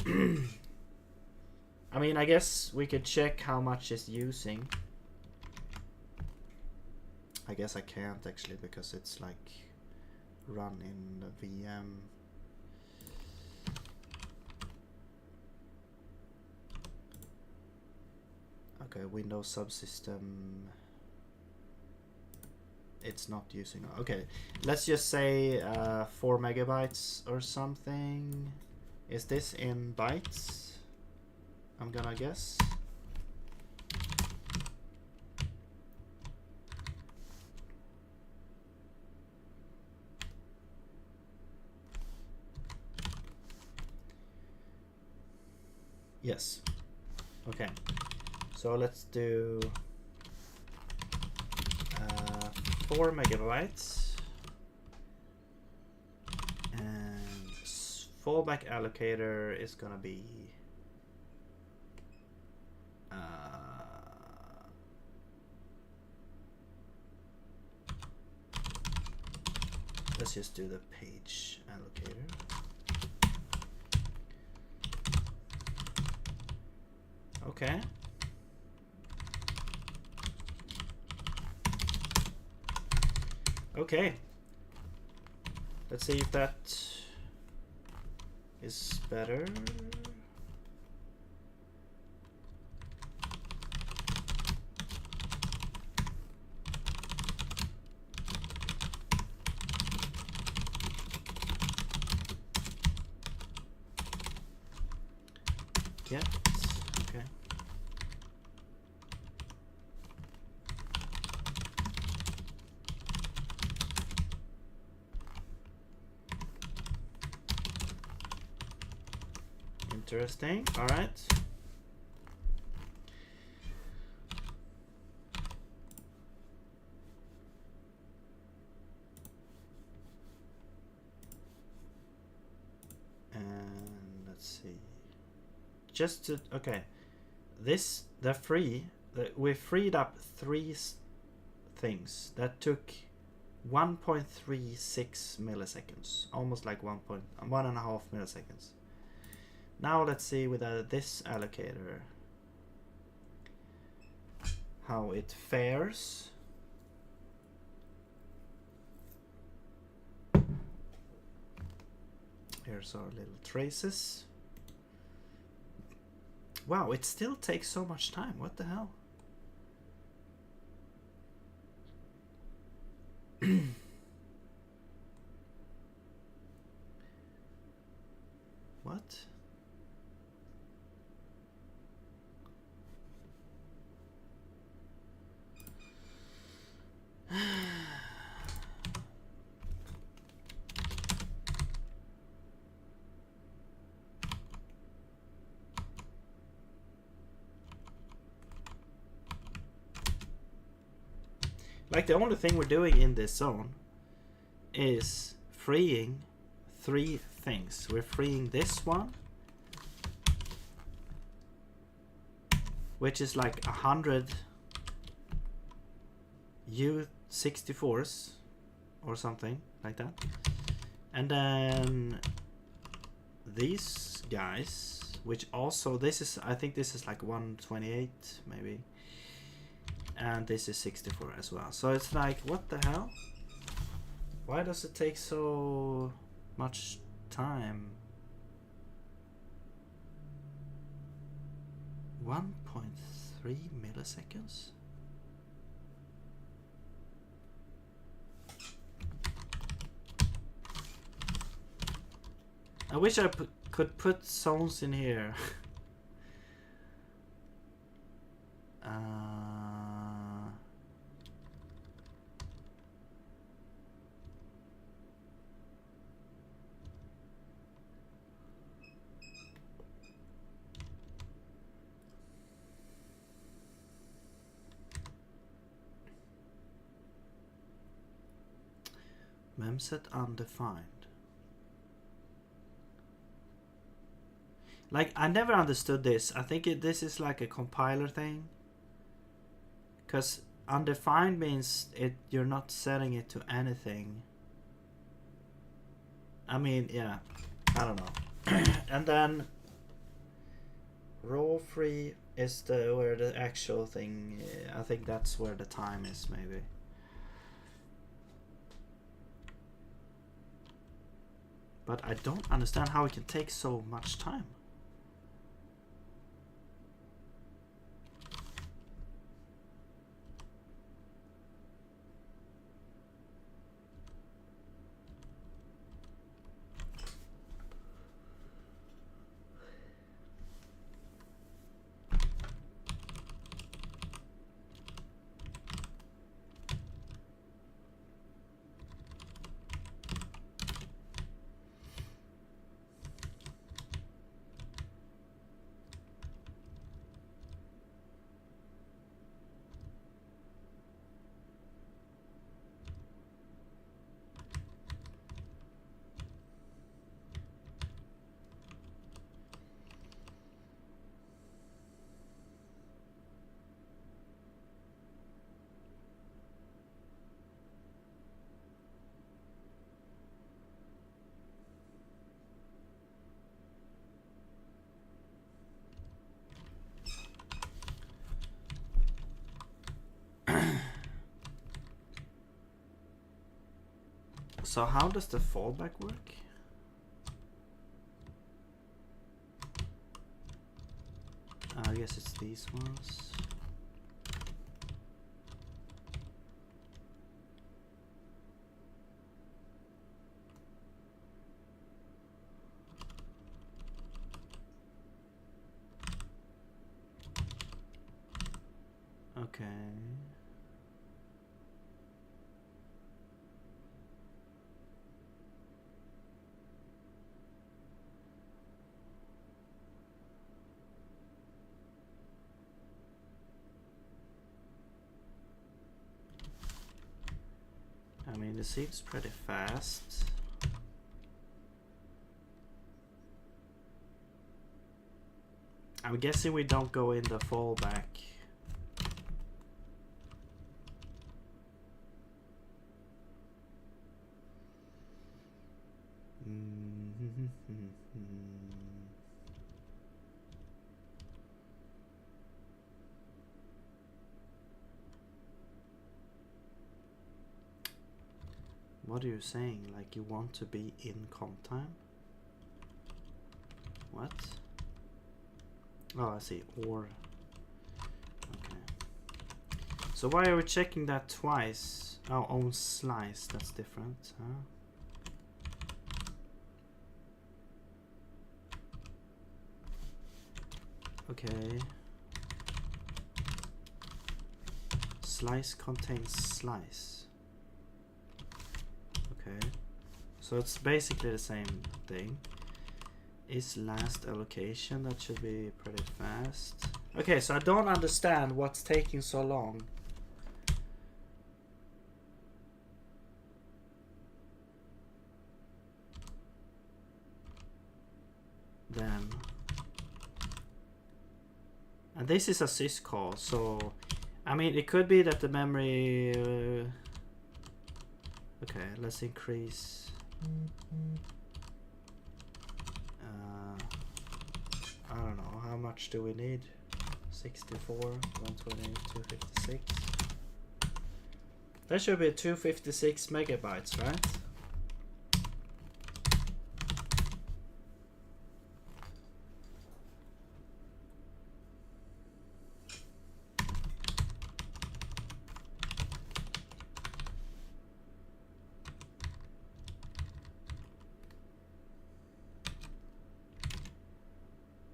I mean, I guess we could check how much it's using. I guess I can't actually because it's like run in the VM. Okay, Windows subsystem. It's not using. Okay, let's just say 4 megabytes or something. Is this in bytes? I'm gonna guess. Yes. Okay. So let's do 4 megabytes. And fallback allocator is gonna be let's just do the page allocator. Okay. Okay. Let's see if that is better. Get. Okay. Interesting. All right. And let's see. Just to okay, this we freed up 3 things that took 1.36 milliseconds, almost like 1.5 milliseconds. Now let's see with this allocator how it fares. Here's our little traces. Wow, it still takes so much time. What the hell? What? Like the only thing we're doing in this zone is freeing 3 things. We're freeing this one, which is like 100 U64s or something like that. And then these guys, which also I think this is like 128 maybe. And this is 64 as well. So it's like, what the hell? Why does it take so much time? 1.3 milliseconds? I wish I could put zones in here. Memset undefined. Like, I never understood this. I think this is like a compiler thing. Because undefined means you're not setting it to anything. I mean, yeah. I don't know. And then raw free is where the actual thing. I think that's where the time is, maybe. But I don't understand how it can take so much time. So how does the fallback work? I guess it's these ones. Okay. I mean, it seems pretty fast. I'm guessing we don't go in the fallback. What are you saying? Like, you want to be in comp time? What? Oh, I see. Or. Okay. So why are we checking that twice? Oh, on slice. That's different, huh? Okay. Slice contains slice. Okay. So it's basically the same thing. Is last allocation, that should be pretty fast. Okay, so I don't understand what's taking so long. Then, and this is a syscall, so I mean it could be that the memory okay, let's increase I don't know, how much do we need? 64, 128, 256. That should be 256 megabytes, right?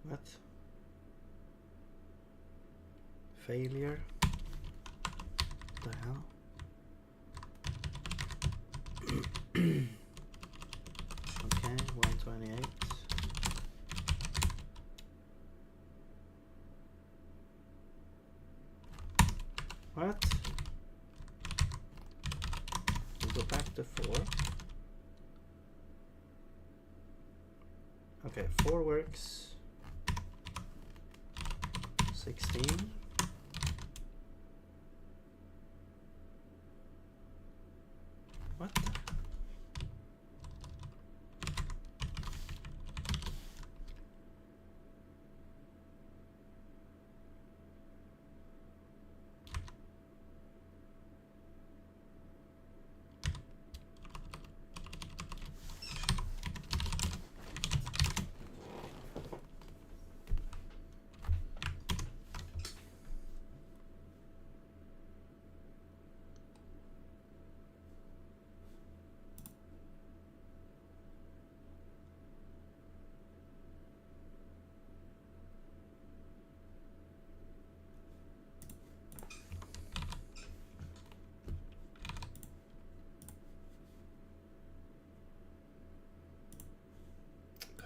What? Failure? What the hell? Okay, 128. What? go back to 4. Okay, 4 works. 16. What the?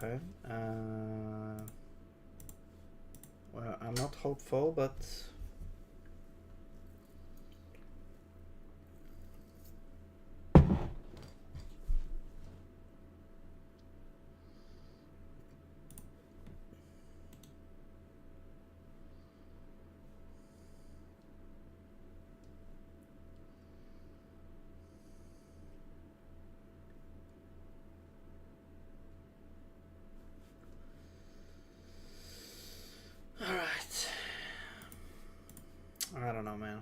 Okay. Well, I'm not hopeful, but alright. I don't know, man.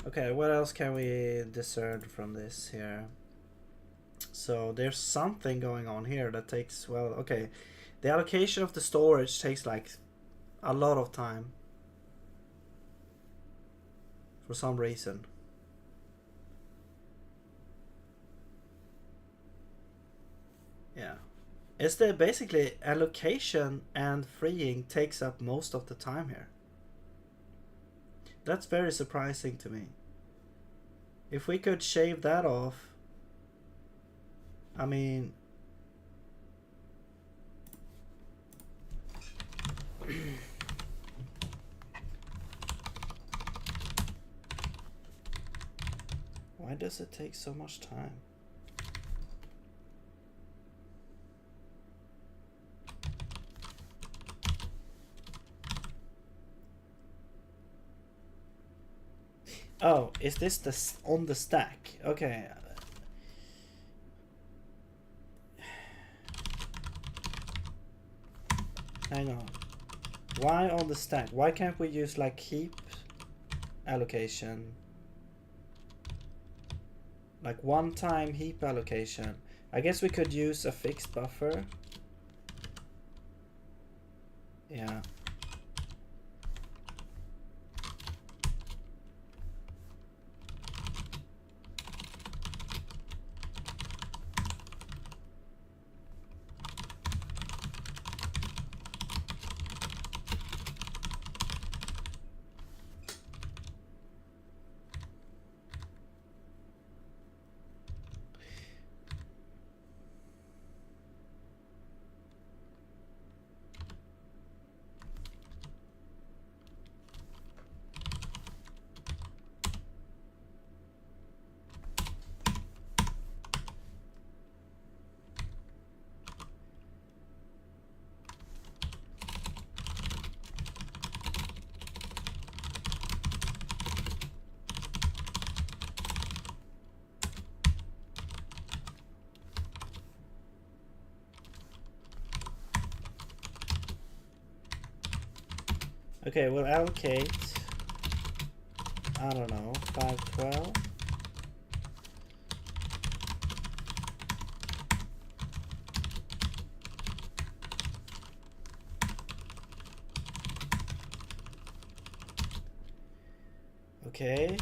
Okay, what else can we discern from this here? So there's something going on here that takes, well, okay. The allocation of the storage takes like a lot of time. For some reason. Yeah. It's the basically allocation and freeing takes up most of the time here. That's very surprising to me. If we could shave that off, I mean, why does it take so much time? Oh, is this the on the stack? Okay. Hang on. Why on the stack? Why can't we use like heap allocation? Like one-time heap allocation. I guess we could use a fixed buffer. Yeah. Okay, we'll allocate, I don't know, 512. Okay.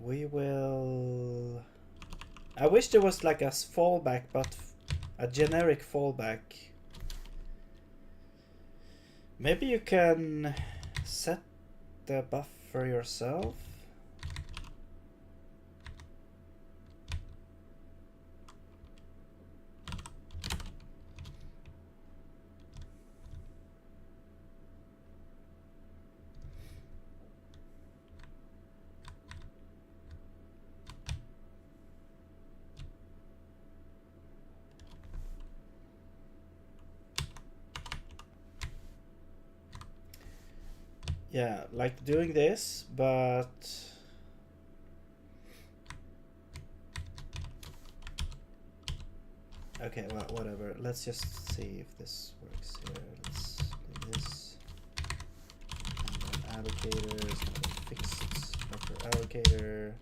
We will... I wish there was like a fallback, but a generic fallback. Maybe you can set the buffer yourself. yeah, like doing this, but okay, well, whatever. Let's just see if this works here. Let's do this. And then allocator is kind of a fixed upper allocator.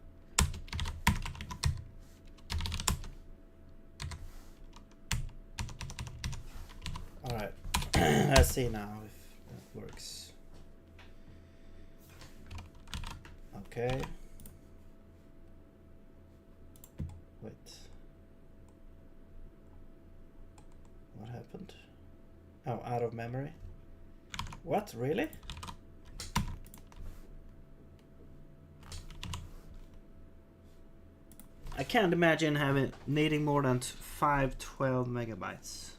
All right, let's see now if that works. Okay. Wait. What happened? Oh, out of memory. What? Really? I can't imagine needing more than 512 megabytes.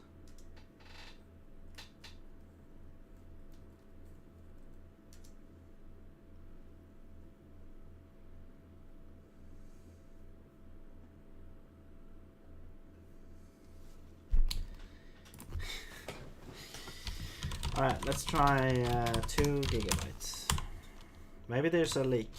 Alright, let's try 2 gigabytes. Maybe there's a leak.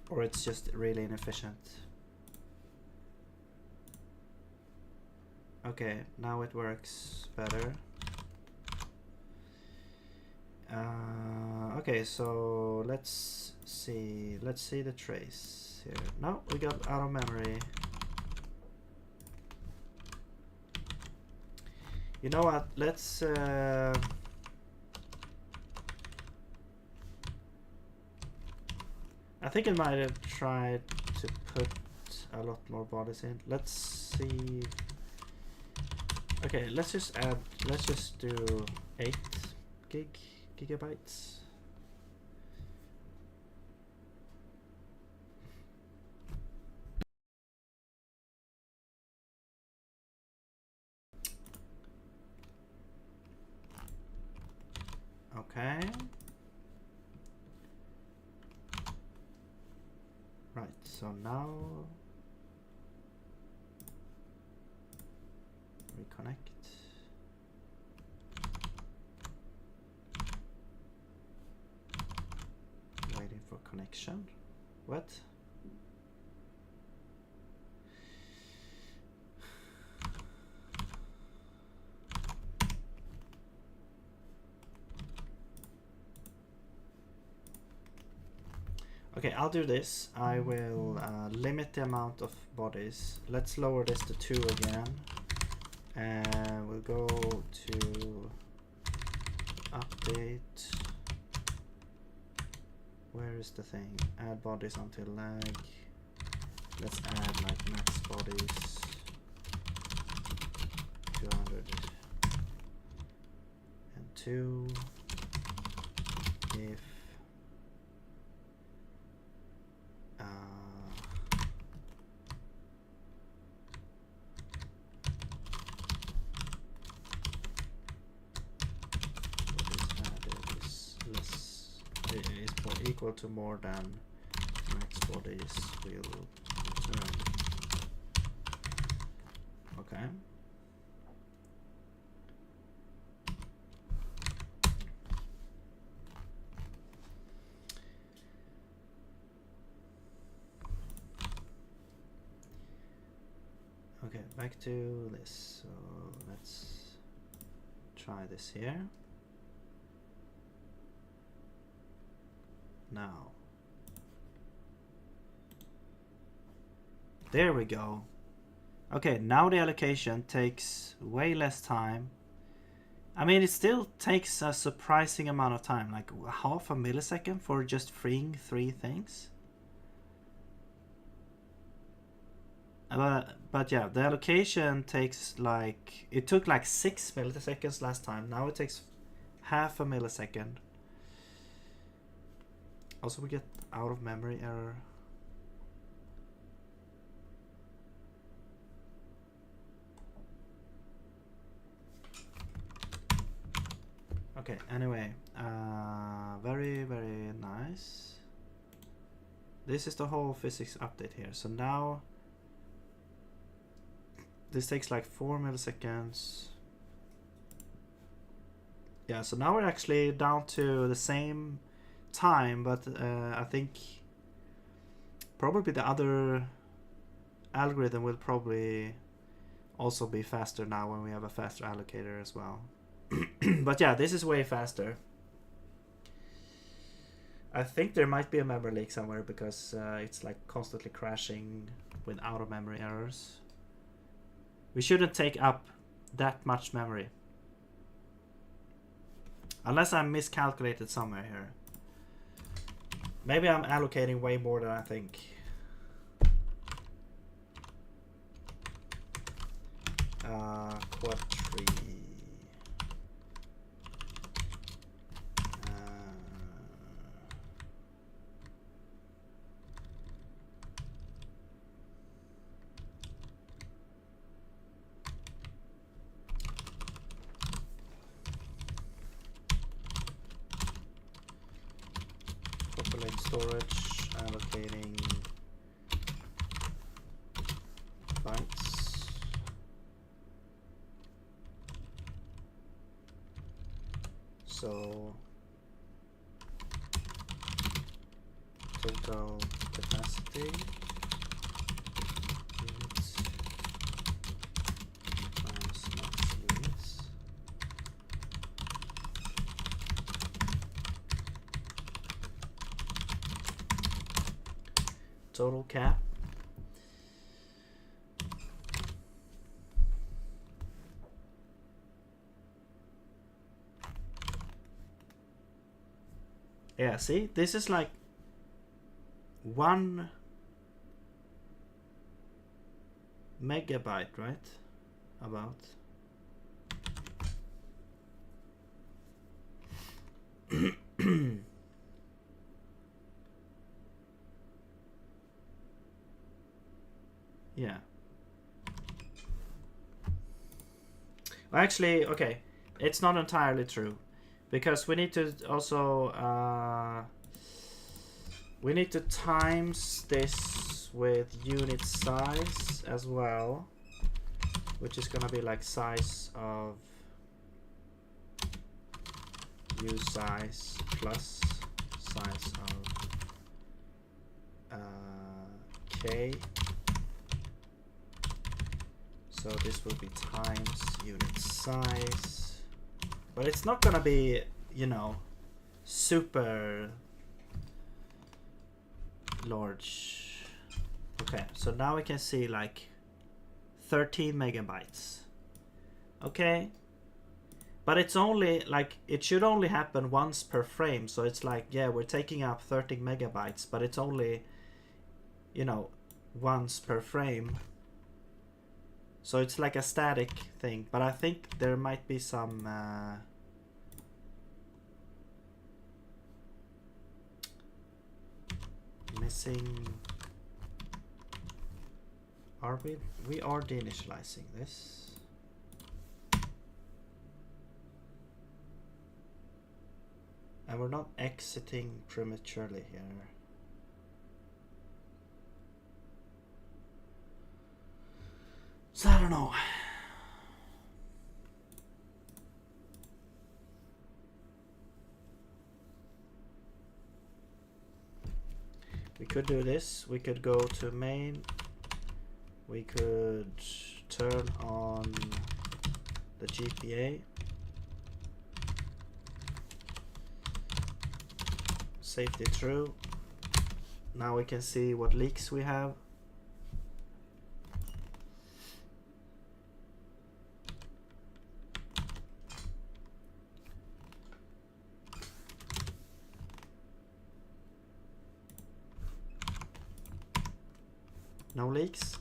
Or it's just really inefficient. Okay, now it works better. Okay, so let's see the trace here. No, we got out of memory. You know what? Let's I think I might have tried to put a lot more bodies in. Let's see. Okay, let's just do 8 gigabytes. Okay. Right, so now reconnect. Waiting for connection. What? Okay, I'll do this. I will limit the amount of bodies. Let's lower this to 2 again. And we'll go to update. Where is the thing? Add bodies until lag. Let's add like max bodies. 202. If equal to more than max bodies will return. Okay. Okay, back to this. So let's try this here. Now. There we go. Okay, now the allocation takes way less time. I mean, it still takes a surprising amount of time, like half a millisecond for just freeing 3 things. But yeah, the allocation takes like, it took like 6 milliseconds last time. Now it takes half a millisecond. Also, we get out of memory error. Okay, anyway, very, very nice. This is the whole physics update here. So now this takes like 4 milliseconds. Yeah, so now we're actually down to the same time, but I think probably the other algorithm will probably also be faster now when we have a faster allocator as well. But yeah, this is way faster. I think there might be a memory leak somewhere because it's like constantly crashing with out of memory errors. We shouldn't take up that much memory. Unless I'm miscalculated somewhere here. Maybe I'm allocating way more than I think. Quadri. Populate storage, allocating bytes. So total capacity units times max units. Total cap. Yeah, see, this is like 1 megabyte, right? About. Yeah. Actually, okay, it's not entirely true, because we need to also we need to times this with unit size as well, which is gonna be like size of u size plus size of k. So this will be times unit size, but it's not gonna be, you know, super large. Okay, so now we can see like 13 megabytes. Okay, but it's only like, it should only happen once per frame. So it's like, yeah, we're taking up 13 megabytes, but it's only, you know, once per frame. So it's like a static thing, but I think there might be some missing. Are we are deinitializing this. And we're not exiting prematurely here. So I don't know. We could do this. We could go to main. We could turn on the GPA. Safety true. Now we can see what leaks we have. No leaks.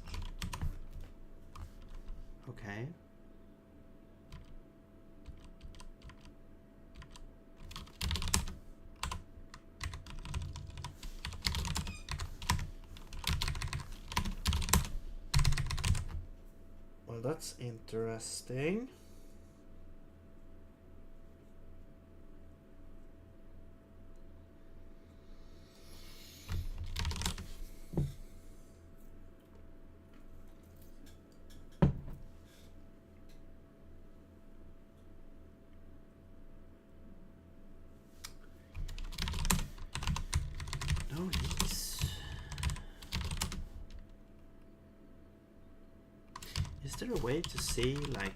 Okay. Well, that's interesting. there a way to see like?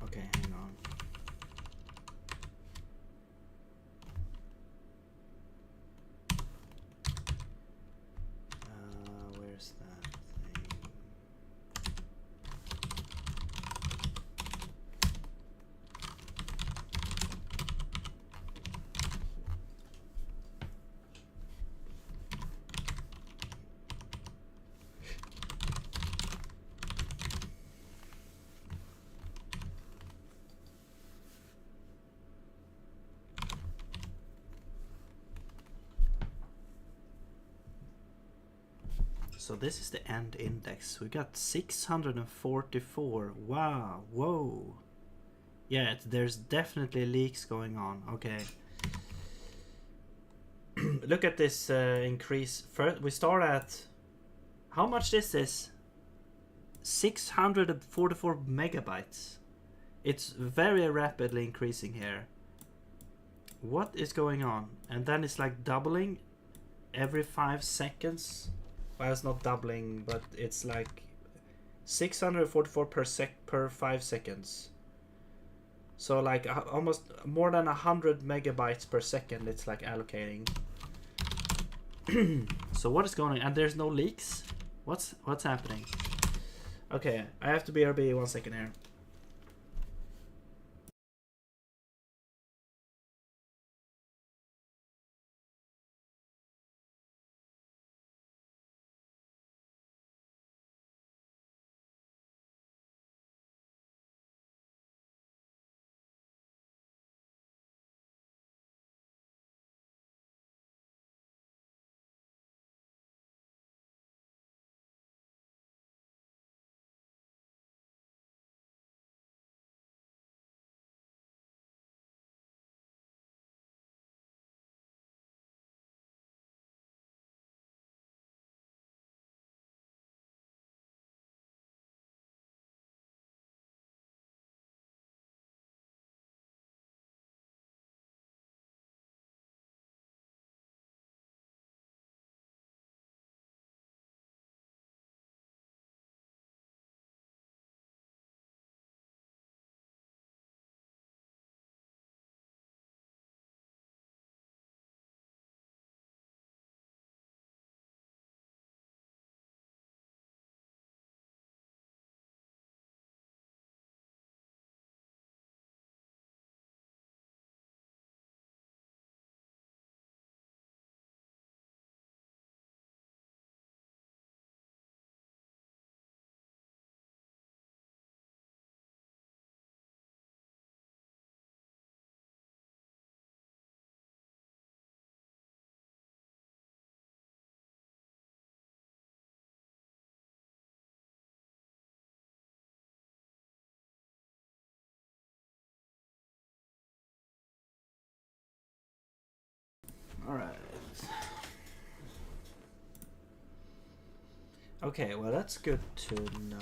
Okay, hang on. Where's that thing? So this is the end index. We got 644. Wow, whoa. Yeah, there's definitely leaks going on. Okay. Look at this increase. First, we start at... How much is this? 644 megabytes. It's very rapidly increasing here. What is going on? And then it's like doubling every 5 seconds. Well, it's not doubling, but it's like 644 per 5 seconds. So like almost more than 100 megabytes per second it's like allocating. So what is going on? And there's no leaks? What's happening? Okay, I have to BRB 1 second here. Alright. Okay, well that's good to know.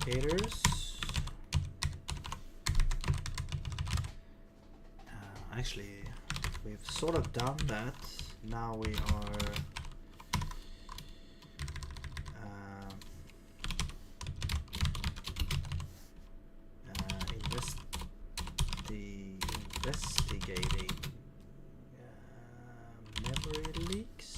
allocators. Actually, we've sort of done that. Now we are investigating memory leaks.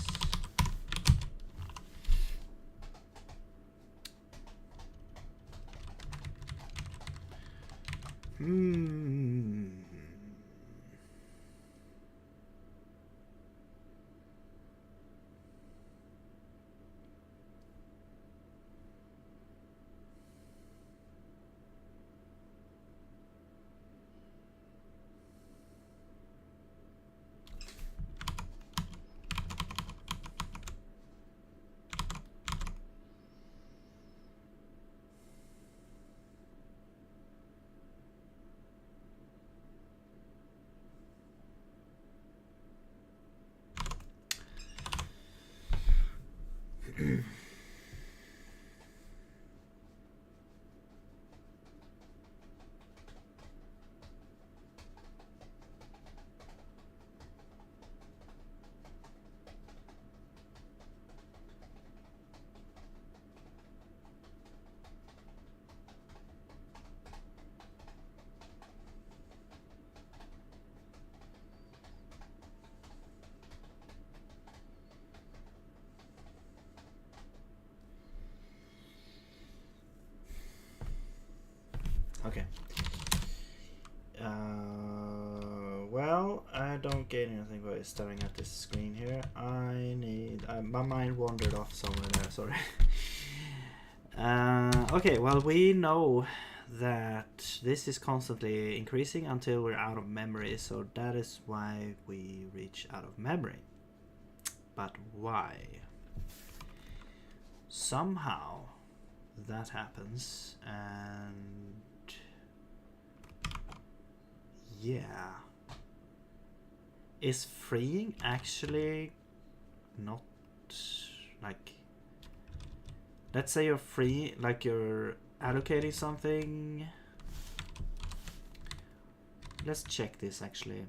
Okay. Well, I don't get anything by staring at this screen here. I need... my mind wandered off somewhere there, sorry. Okay, well, we know that this is constantly increasing until we're out of memory, so that is why we reach out of memory. But why? Somehow that happens, and yeah. Is freeing actually not like, let's say you're free, like you're allocating something. Let's check this actually.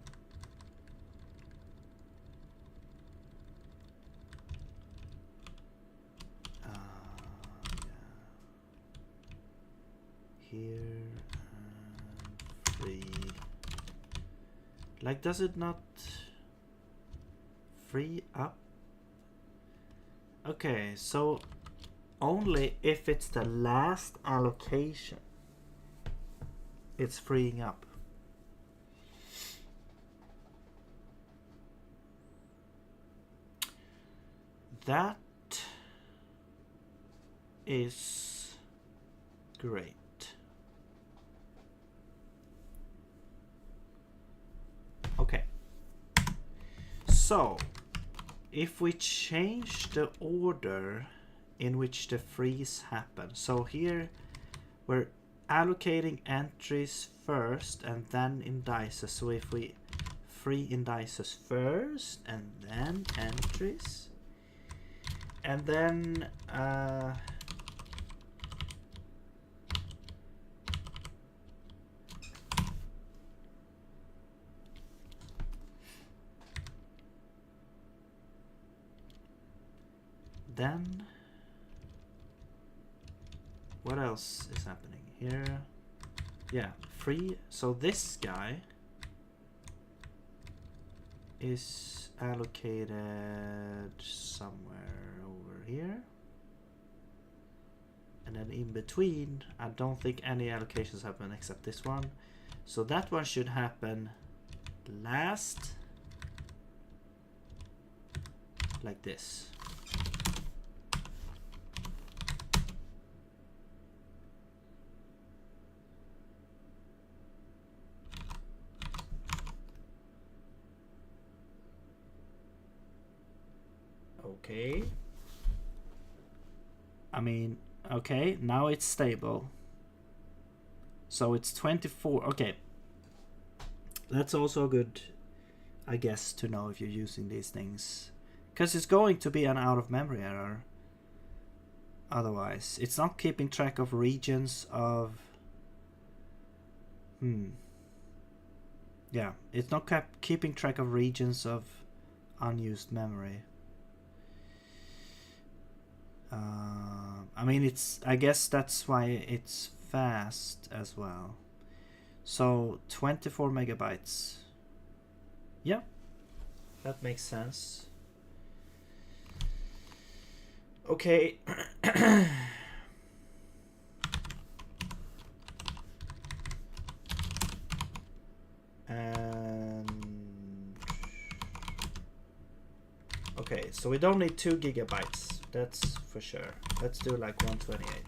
Here and free. Like, does it not free up? Okay, so only if it's the last allocation it's freeing up. That is great. Okay, so if we change the order in which the freeze happens, so here we're allocating entries first and then indices. So if we free indices first and then entries, and then what else is happening here? Yeah, free. So this guy is allocated somewhere over here, and then in between I don't think any allocations happen except this one, so that one should happen last, like this. Okay. I mean, okay, now it's stable. So it's 24. Okay. That's also good, I guess, to know if you're using these things. Because it's going to be an out of memory error. otherwise. It's not keeping track of regions of... Yeah, it's not keeping track of regions of unused memory. I mean, I guess that's why it's fast as well. So 24 megabytes. Yeah, that makes sense. Okay. And okay, so we don't need 2 gigabytes. That's for sure. Let's do like 128.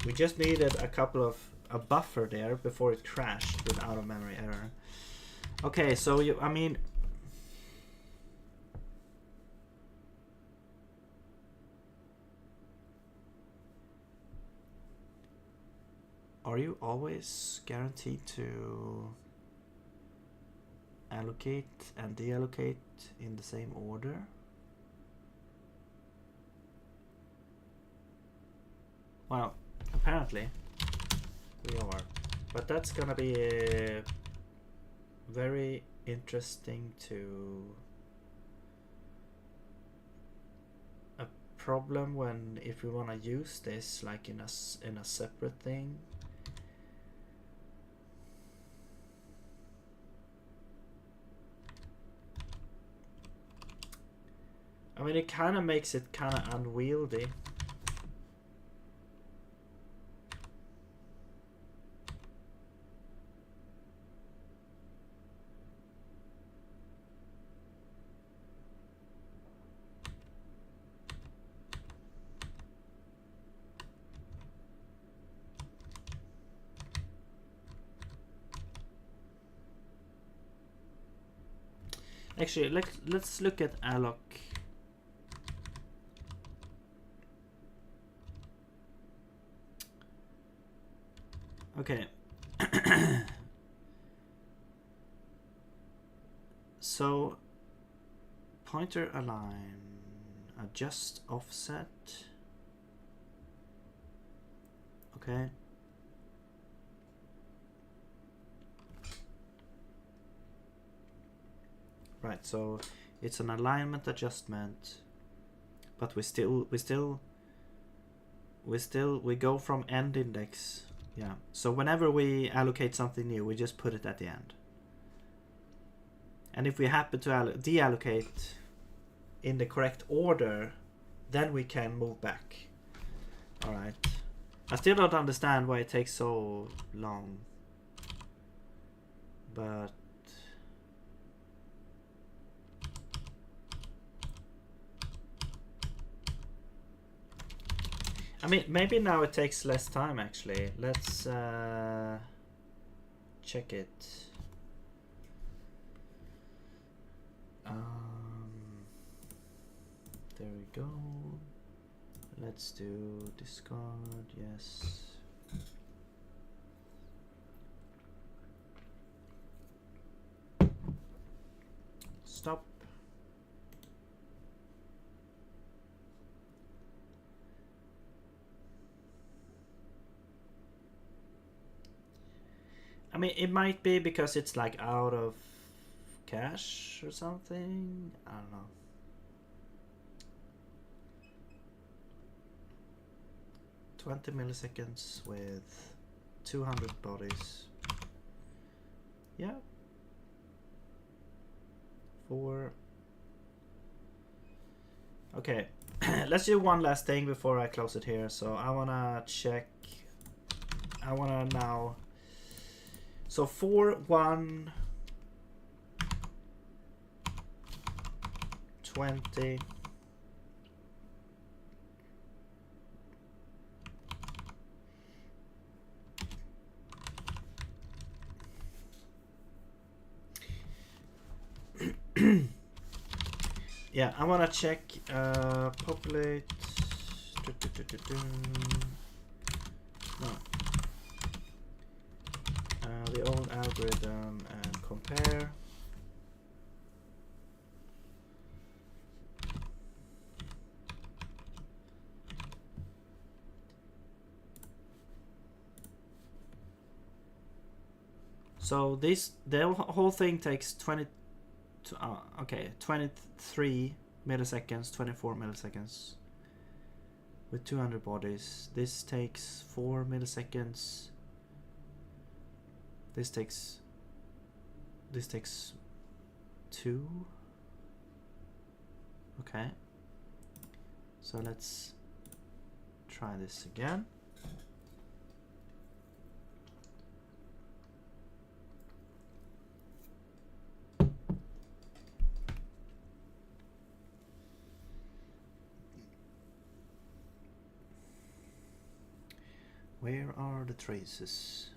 We just needed a buffer there before it crashed with out of memory error. Okay, so I mean, are you always guaranteed to allocate and deallocate in the same order? Well, apparently we are, but that's gonna be very interesting to a problem when if we want to use this like in a separate thing. I mean, it kind of makes it kind of unwieldy. Actually, let's look at alloc. Okay. So pointer align, adjust offset. Okay. Right, so it's an alignment adjustment, but we go from end index. Yeah, so whenever we allocate something new, we just put it at the end. And if we happen to deallocate in the correct order, then we can move back. All right. I still don't understand why it takes so long, but I mean, maybe now it takes less time actually. Let's check it. There we go. Let's do discard, yes. Stop. I mean, it might be because it's like out of cache or something. I don't know. $20 milliseconds with 200 bodies. Yeah. 4. Okay. Let's do one last thing before I close it here. So I wanna check. I wanna now. So 4, 1, 20. Yeah, I wanna check populate. No. The old algorithm and compare. So the whole thing takes 23 milliseconds, 24 milliseconds with 200 bodies. This takes 4 milliseconds. This takes 2. Okay. So let's try this again. Where are the traces?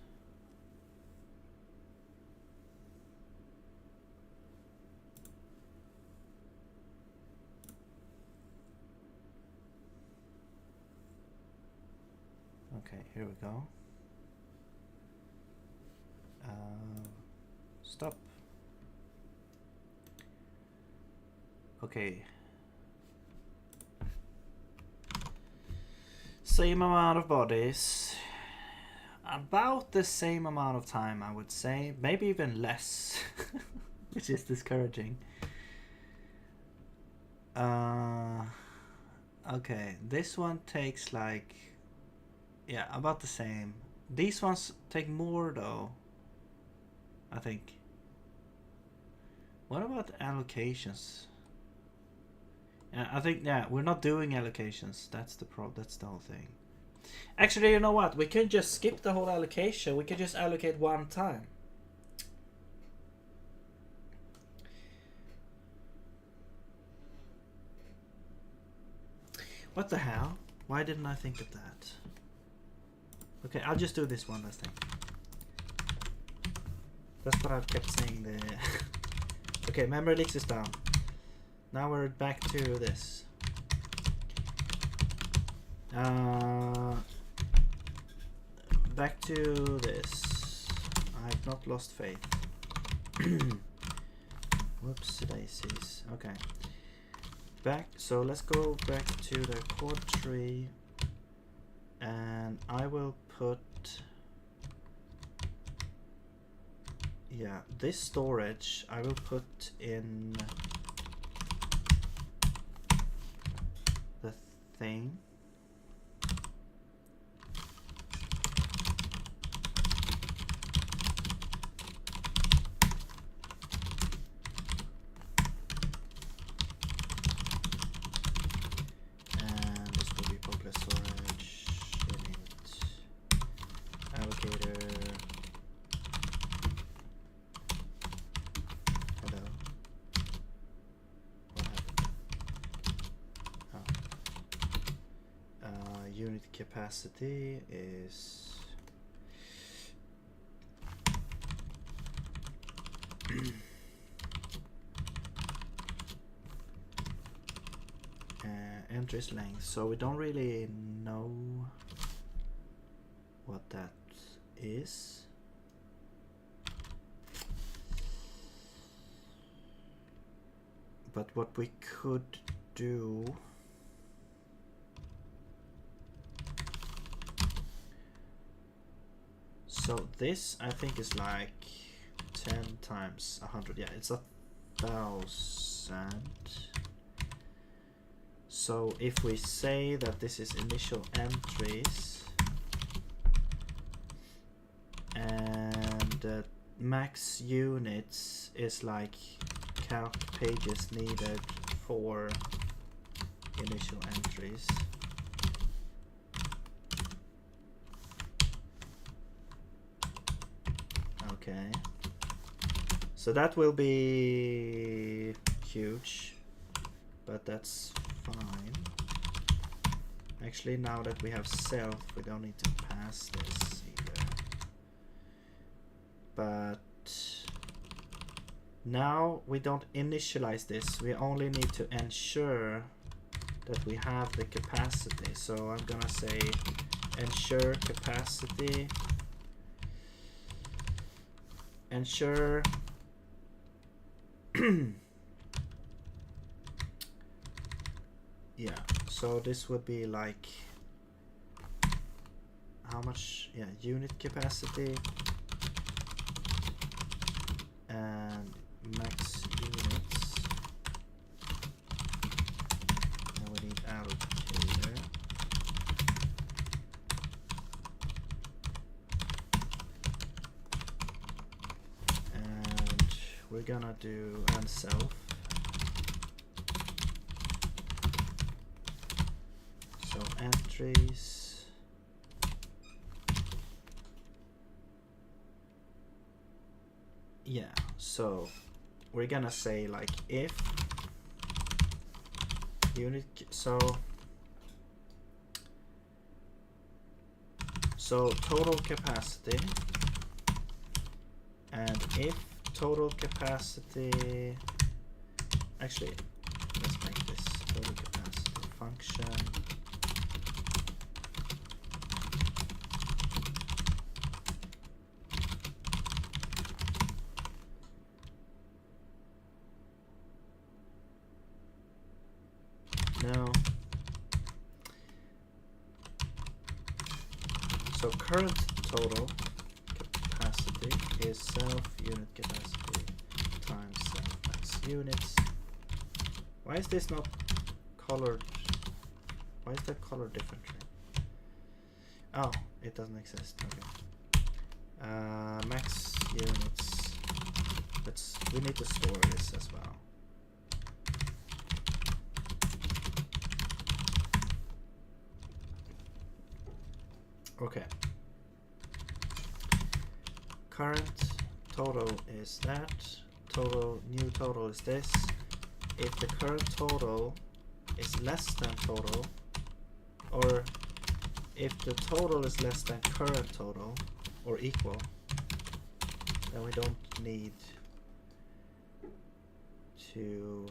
Okay, here we go. Stop. Okay. Same amount of bodies. About the same amount of time, I would say. Maybe even less. Which is discouraging. Okay, this one takes like... yeah, about the same. These ones take more though, I think. What about allocations? I think, yeah, we're not doing allocations. That's the that's the whole thing. Actually, you know what? We can just skip the whole allocation. We can just allocate one time. What the hell? Why didn't I think of that? Okay, I'll just do this one last time. That's what I've kept saying. Okay, memory leaks is down. Now we're back to this. Back to this. I've not lost faith. Whoops daisies. Okay. So let's go back to the chord tree, and I will put, yeah, this storage I will put in the thing. Capacity is entries length, so we don't really know what that is. But what we could do, so this I think is like 10 times 100. Yeah, it's 1,000. So if we say that this is initial entries and max units is like calc pages needed for initial entries. Okay, so that will be huge, but that's fine. Actually, now that we have self, we don't need to pass this either. But now we don't initialize this, we only need to ensure that we have the capacity. So I'm gonna say ensure capacity, ensure yeah, so this would be like how much, yeah, unit capacity and max units. And we need allocator. And we're gonna do unself. So entries. Yeah, so we're gonna say like if unit, so total capacity, and if total capacity, actually let's make this total capacity function. No. So current total capacity is self unit capacity times self max units. Why is this not colored? Why is that colored differently? Oh, it doesn't exist. Okay. Max units. We need to store this as well. Okay. Current total is that. Total, new total is this. If the current total is less than total, or if the total is less than current total, or equal, then we don't need to,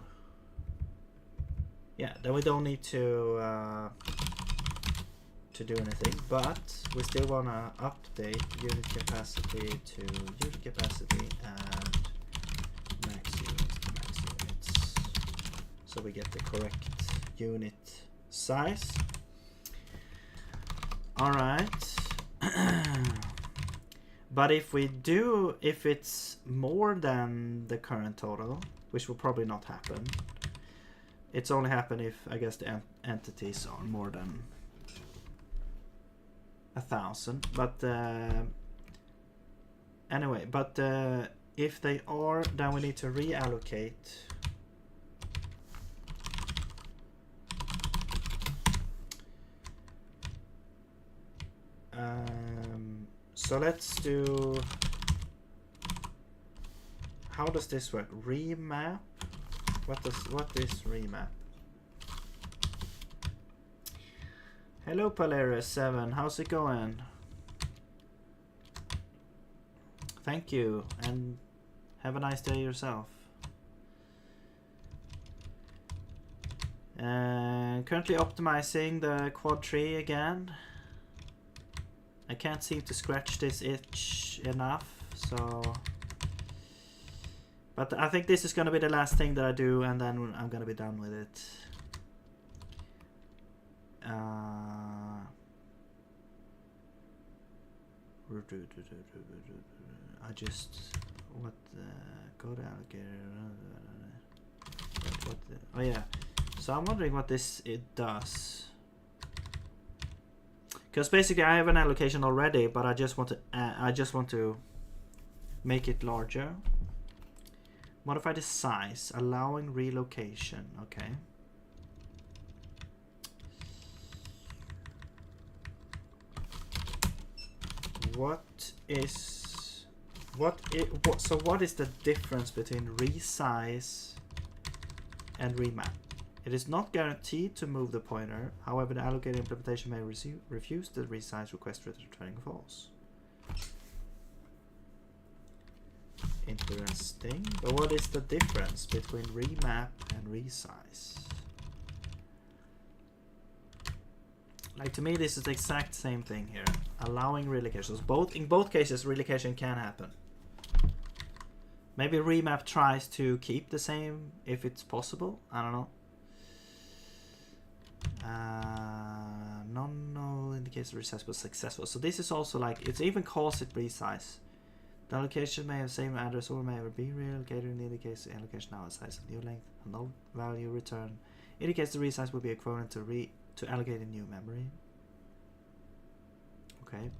yeah, then we don't need to do anything, but we still want to update unit capacity to unit capacity and max units to max units, so we get the correct unit size. All right. But if it's more than the current total, which will probably not happen, it's only happen if, I guess, the entities are more than 1,000, but anyway, but if they are, then we need to reallocate so let's do, how does this work? Remap? What is remap? Hello Polaris7, how's it going? Thank you, and have a nice day yourself. Currently optimizing the quad tree again. I can't seem to scratch this itch enough, so... But I think this is gonna be the last thing that I do, and then I'm gonna be done with it. I just go to allocator. Oh yeah. So I'm wondering what it does. Because basically I have an allocation already, but I just want to make it larger. Modify the size, allowing relocation. Okay. What is the difference between resize and remap? It is not guaranteed to move the pointer. However, the allocated implementation may refuse the resize request, returning false. Interesting. But what is the difference between remap and resize? Like, to me, this is the exact same thing here. Allowing relocations. In both cases, relocation can happen. Maybe remap tries to keep the same if it's possible. I don't know. Non-null indicates the resize was successful. So this is also like, it's even calls it resize. The allocation may have same address or may ever be reallocated. In either case, the allocation now has size of new length. A null value return indicates the resize will be equivalent to allocating new memory. Okay.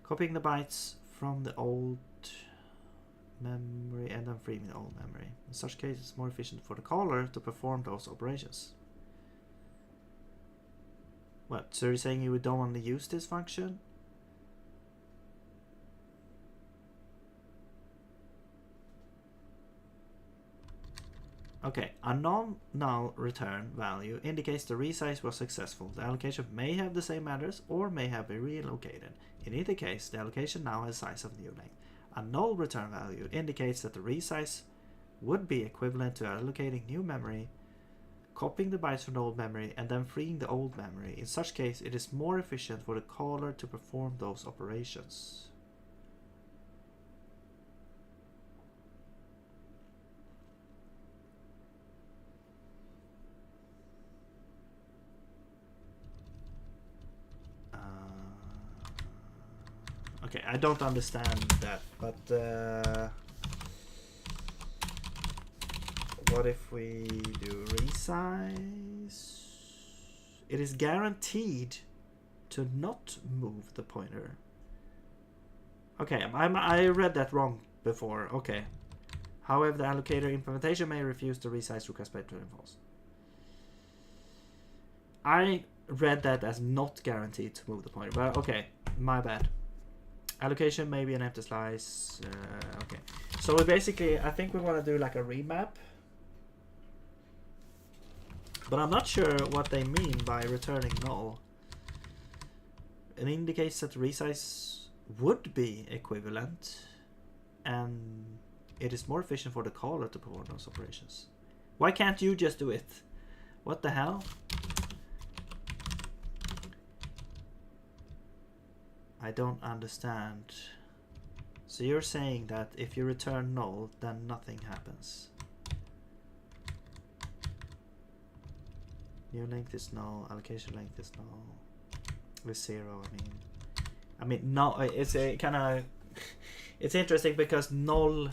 Copying the bytes from the old memory and then freeing the old memory. In such case, it's more efficient for the caller to perform those operations. What? So you're saying you don't want to use this function? Okay, a non-null return value indicates the resize was successful. The allocation may have the same address or may have been relocated. In either case, the allocation now has size of new length. A null return value indicates that the resize would be equivalent to allocating new memory, copying the bytes from the old memory, and then freeing the old memory. In such case, it is more efficient for the caller to perform those operations. Okay, I don't understand that, but what if we do resize? It is guaranteed to not move the pointer. Okay, I read that wrong before. Okay. However, the allocator implementation may refuse the resize request by true and false. I read that as not guaranteed to move the pointer, but okay, my bad. Allocation may be an empty slice. Okay, so we basically, I think we want to do like a remap, but I'm not sure what they mean by returning null. It indicates that resize would be equivalent, and it is more efficient for the caller to perform those operations. Why can't you just do it? What the hell? I don't understand. So you're saying that if you return null, then nothing happens. New length is null, allocation length is null. With 0, I mean no, it's a kind of it's interesting because null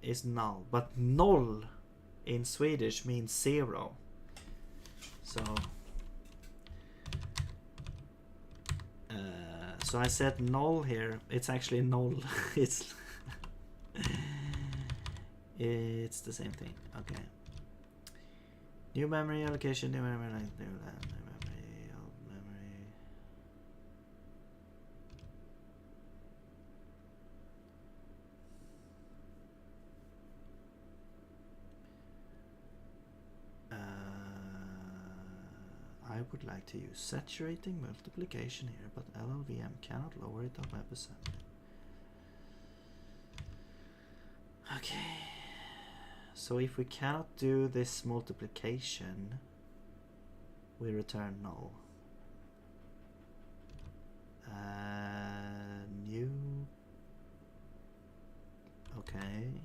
is null, but noll in Swedish means 0. So so I said null here. It's actually null. It's the same thing. Okay. New memory allocation, new memory length, new memory, old memory. I would like to use saturating multiplication here, but LLVM cannot lower it on WebAssembly. Okay, so if we cannot do this multiplication, we return null. New. Okay.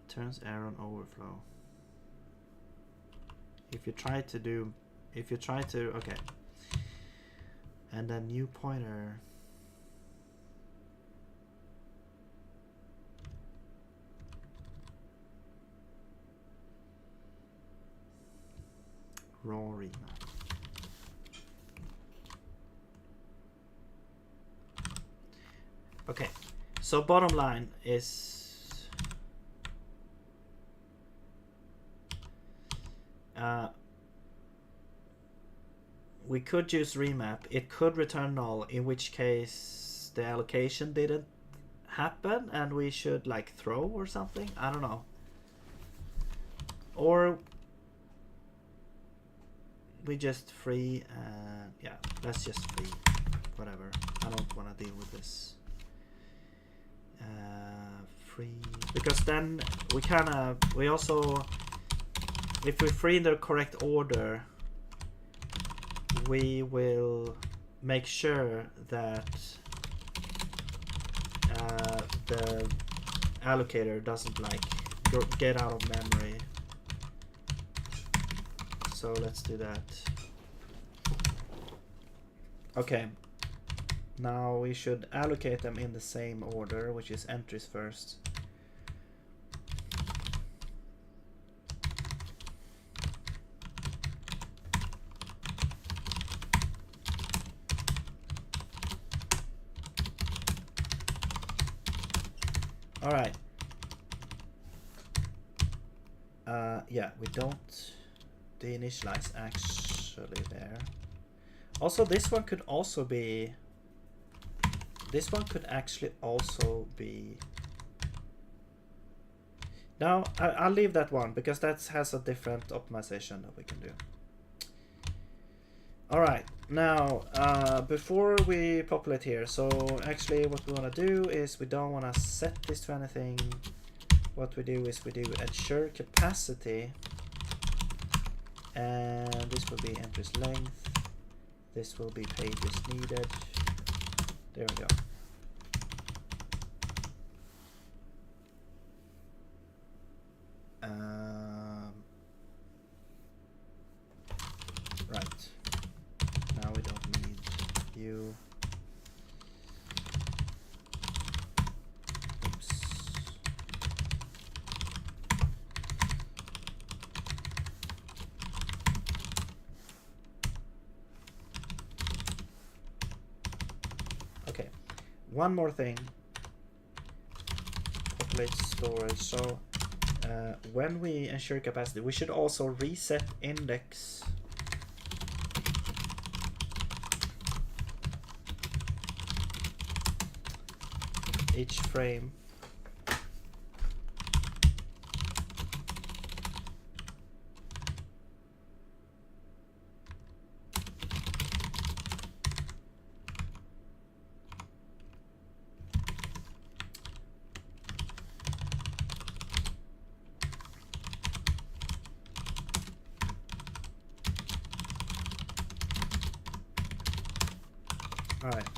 Turns error on overflow. If you try to okay, and then new pointer. Raw remap. Okay, so bottom line is we could use remap. It could return null, in which case the allocation didn't happen and we should like throw or something. I don't know. Or we just free and yeah, let's just free. Whatever. I don't want to deal with this. Free, because then we also, if we free in the correct order, we will make sure that the allocator doesn't like get out of memory. So so let's do that. Okay. Now we should allocate them in the same order, which is entries first. All right. Yeah, we don't deinitialize actually there. Also, this one could also be. This one could actually also be. No, I'll leave that one because that has a different optimization that we can do. All right, now before we populate here, so actually what we want to do is we don't want to set this to anything. What we do is we do ensure capacity, and this will be entries length. This will be pages needed. There we go. Right. Now we don't need you. Oops. Okay. One more thing. Populate storage. So when we ensure capacity, we should also reset index. Each frame. All right.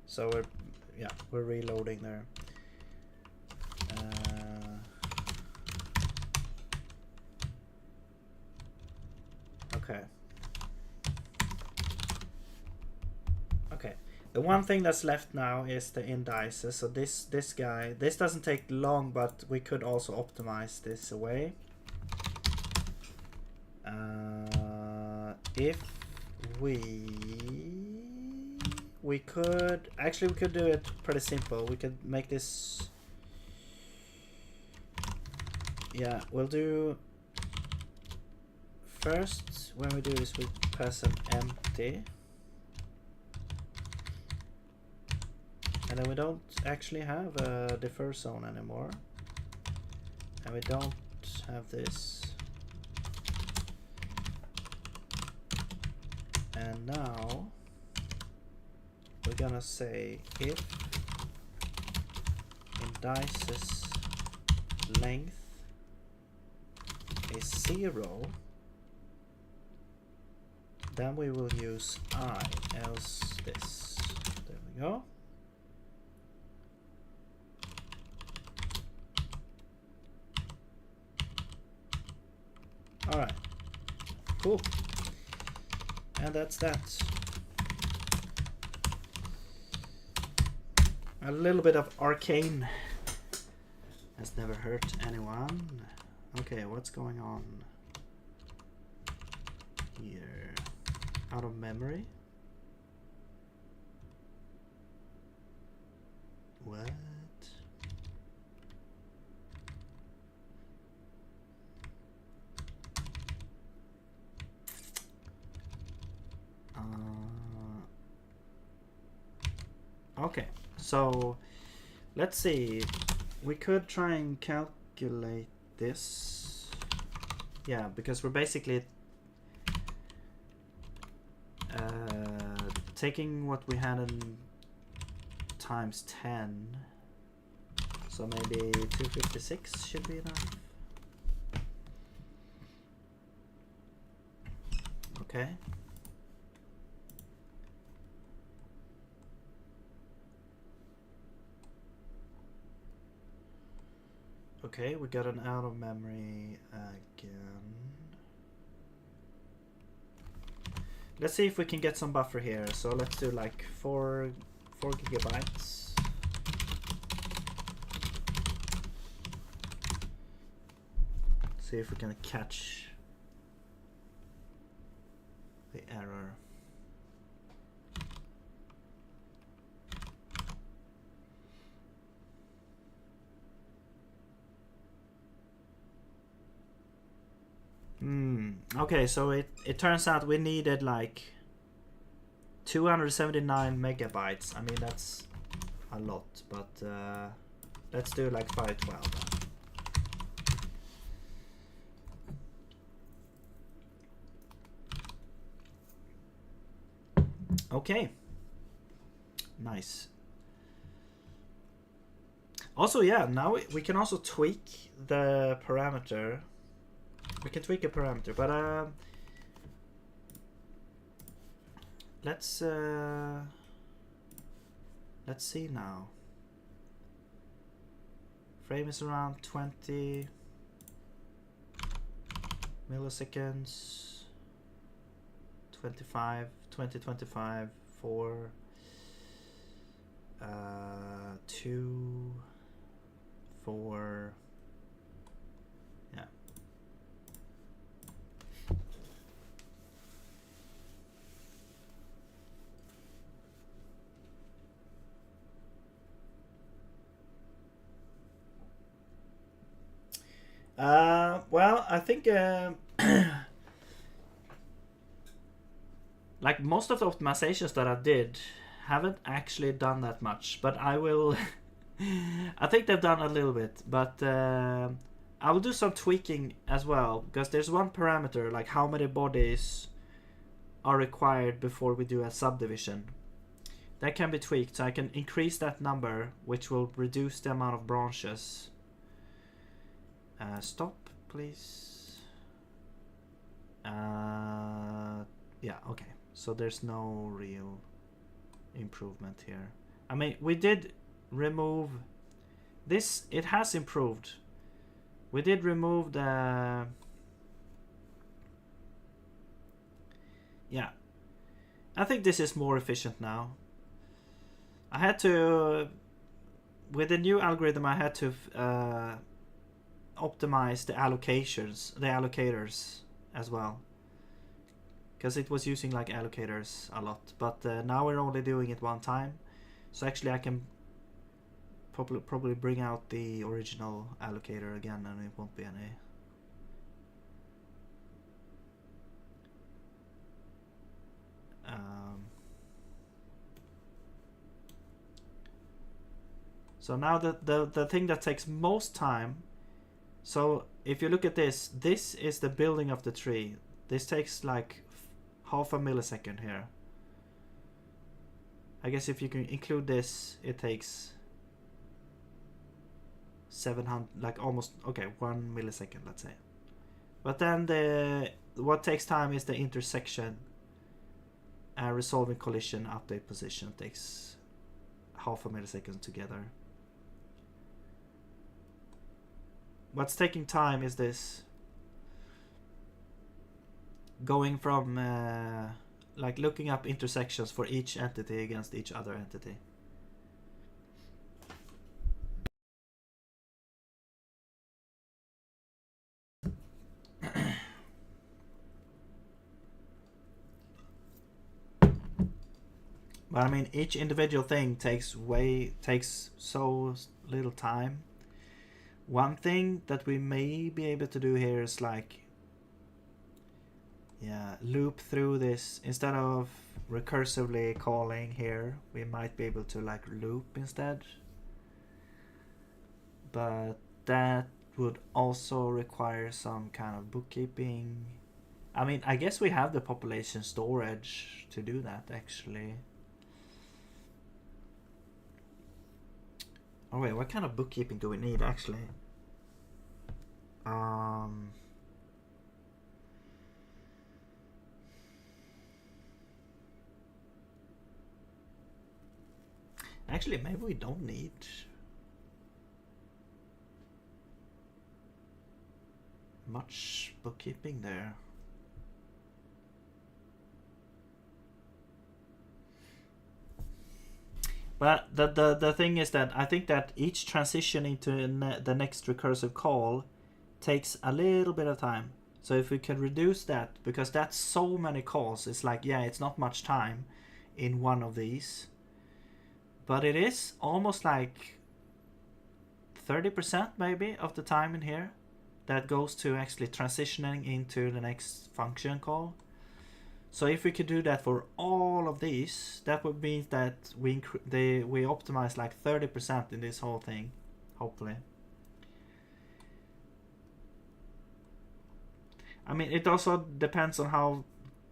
So we're reloading there. Okay. Okay. The one thing that's left now is the indices. So this guy, this doesn't take long, but we could also optimize this away. If we could actually, we could do it pretty simple. We could make this. Yeah, we'll do first. When we do this, we pass an empty, and then we don't actually have a defer zone anymore, and we don't have this. And now we're gonna say if indices length is 0, then we will use I, else this. There we go. All right, cool. And that's that. A little bit of arcane has never hurt anyone. Okay, what's going on here? Out of memory? What? Okay, so let's see. We could try and calculate this. Yeah, because we're basically taking what we had in times 10. So maybe 256 should be enough. Okay. Okay, we got an out of memory again. Let's see if we can get some buffer here. So let's do like 4 gigabytes. See if we can catch the error. Okay, so it turns out we needed like 279 megabytes. I mean, that's a lot, but let's do like 512 then. Okay. Nice. Also, yeah, now we can also tweak the parameter. We can tweak a parameter, but let's see now. Frame is around 20 milliseconds. 25, 20, 25, 4, 2, 4. Yeah. Well, I think like most of the optimizations that I did haven't actually done that much, but I will. I think they've done a little bit, but I will do some tweaking as well, because there's one parameter, like how many bodies are required before we do a subdivision. That can be tweaked, so I can increase that number, which will reduce the amount of branches. Stop, please. Yeah, okay. So there's no real improvement here. I mean, we did remove this. It has improved. We did remove the... Yeah. I think this is more efficient now. I had to... With the new algorithm, I had to optimize the allocators as well, because it was using like allocators a lot, but now we're only doing it one time, so actually I can probably bring out the original allocator again, and it won't be any so now the thing that takes most time. So if you look at this, this is the building of the tree. This takes like half a millisecond here. I guess if you can include this, it takes 700, like almost, okay, 1 millisecond, let's say. But then what takes time is the intersection, resolving collision, update position. It takes half a millisecond together. What's taking time is this. Going from like looking up intersections for each entity against each other entity. But I mean, each individual thing takes so little time. One thing that we may be able to do here is like, yeah, loop through this instead of recursively calling here. We might be able to like loop instead, but that would also require some kind of bookkeeping. I mean, I guess we have the population storage to do that actually. Oh wait, what kind of bookkeeping do we need actually? Actually, maybe we don't need. much bookkeeping there. But the thing is that I think that each transition into the next recursive call takes a little bit of time. So if we can reduce that, because that's so many calls, it's like, yeah, it's not much time in one of these. But it is almost like 30% maybe of the time in here that goes to actually transitioning into the next function call. So if we could do that for all of these, that would mean that we optimize like 30% in this whole thing, hopefully. I mean, it also depends on how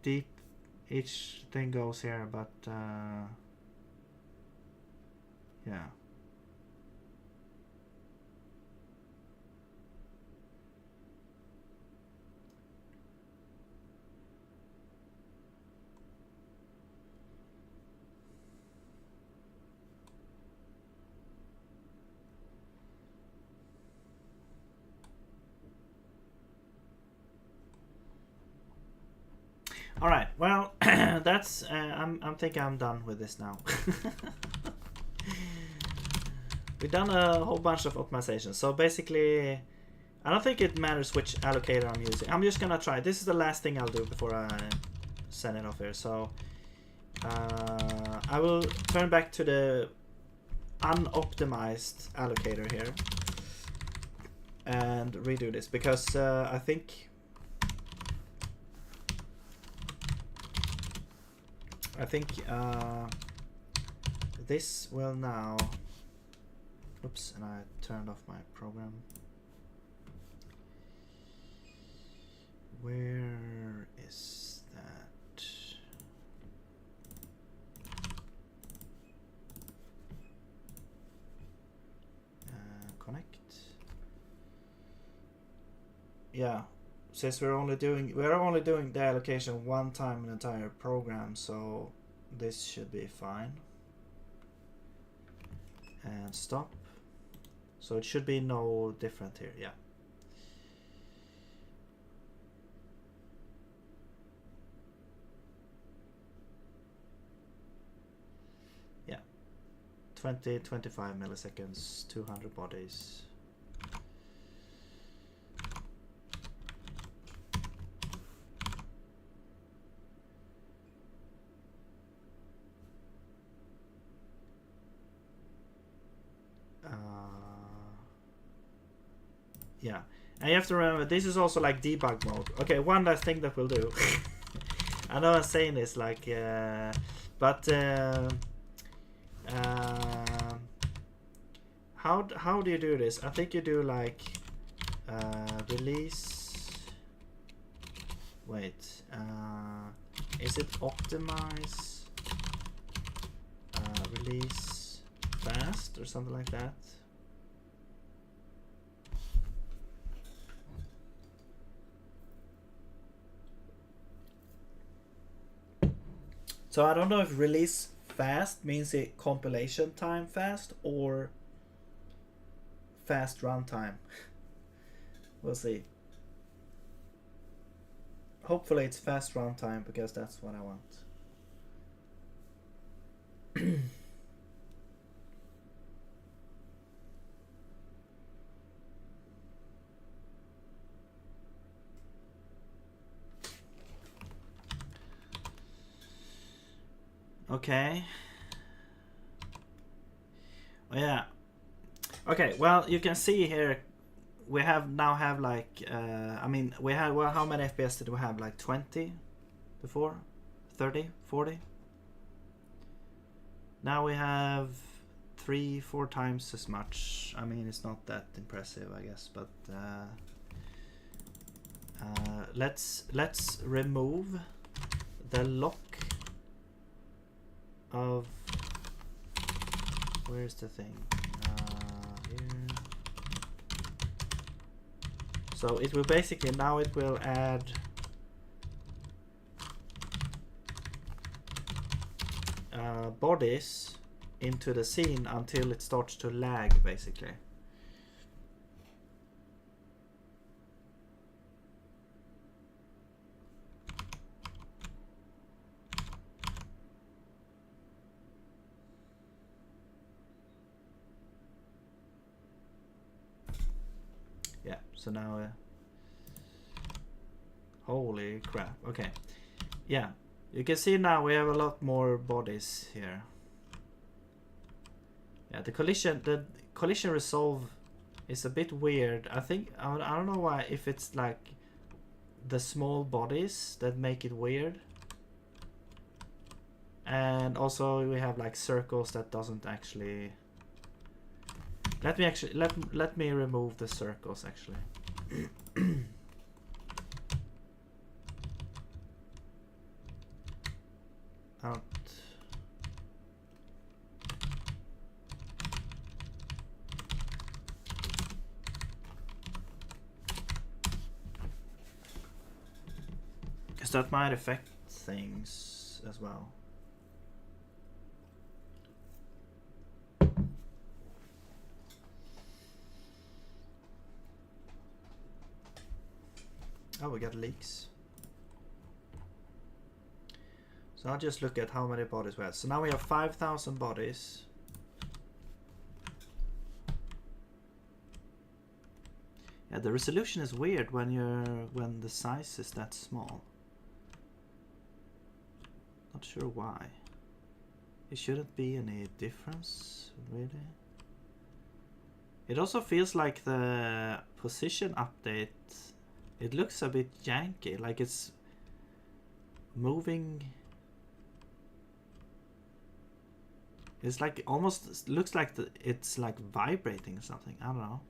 deep each thing goes here, but yeah. All right. Well, that's. I'm thinking I'm done with this now. We've done a whole bunch of optimizations. So basically, I don't think it matters which allocator I'm using. I'm just gonna try. This is the last thing I'll do before I send it off here. So I will turn back to the unoptimized allocator here and redo this because I think this will now. Oops, and I turned off my program. Where is that? Connect. Yeah, since we're only doing the allocation one time in the entire program, so this should be fine. And stop. So it should be no different here. Yeah. Yeah. 25 milliseconds, 200 bodies. Yeah, and you have to remember this is also like debug mode. Okay, one last thing that we'll do. I know I'm saying this like, but how do you do this? I think you do like release. Wait, is it optimize release fast or something like that? So I don't know if release fast means a compilation time fast or fast runtime. We'll see. Hopefully it's fast runtime because that's what I want. Okay. Oh, yeah. Okay, well, you can see here we now have like I mean, we had, well, how many FPS did we have? Like 20 before? 30, 40? Now we have 3-4 times as much. I mean, it's not that impressive, I guess, but let's remove the lock of, where's the thing? Here. So it will basically, now it will add bodies into the scene until it starts to lag, basically. Yeah, so now holy crap. Okay, yeah, you can see now we have a lot more bodies here. Yeah, the collision resolve is a bit weird. I think I don't know why, if it's like the small bodies that make it weird, and also we have like circles that doesn't actually. Let me remove the circles actually. Out. Because that might affect things as well. Oh, we got leaks. So I'll just look at how many bodies we have. So now we have 5,000 bodies. Yeah, the resolution is weird when the size is that small. Not sure why. It shouldn't be any difference, really. It also feels like the position update, it looks a bit janky, like it's moving. It's like almost looks like it's like vibrating or something. I don't know.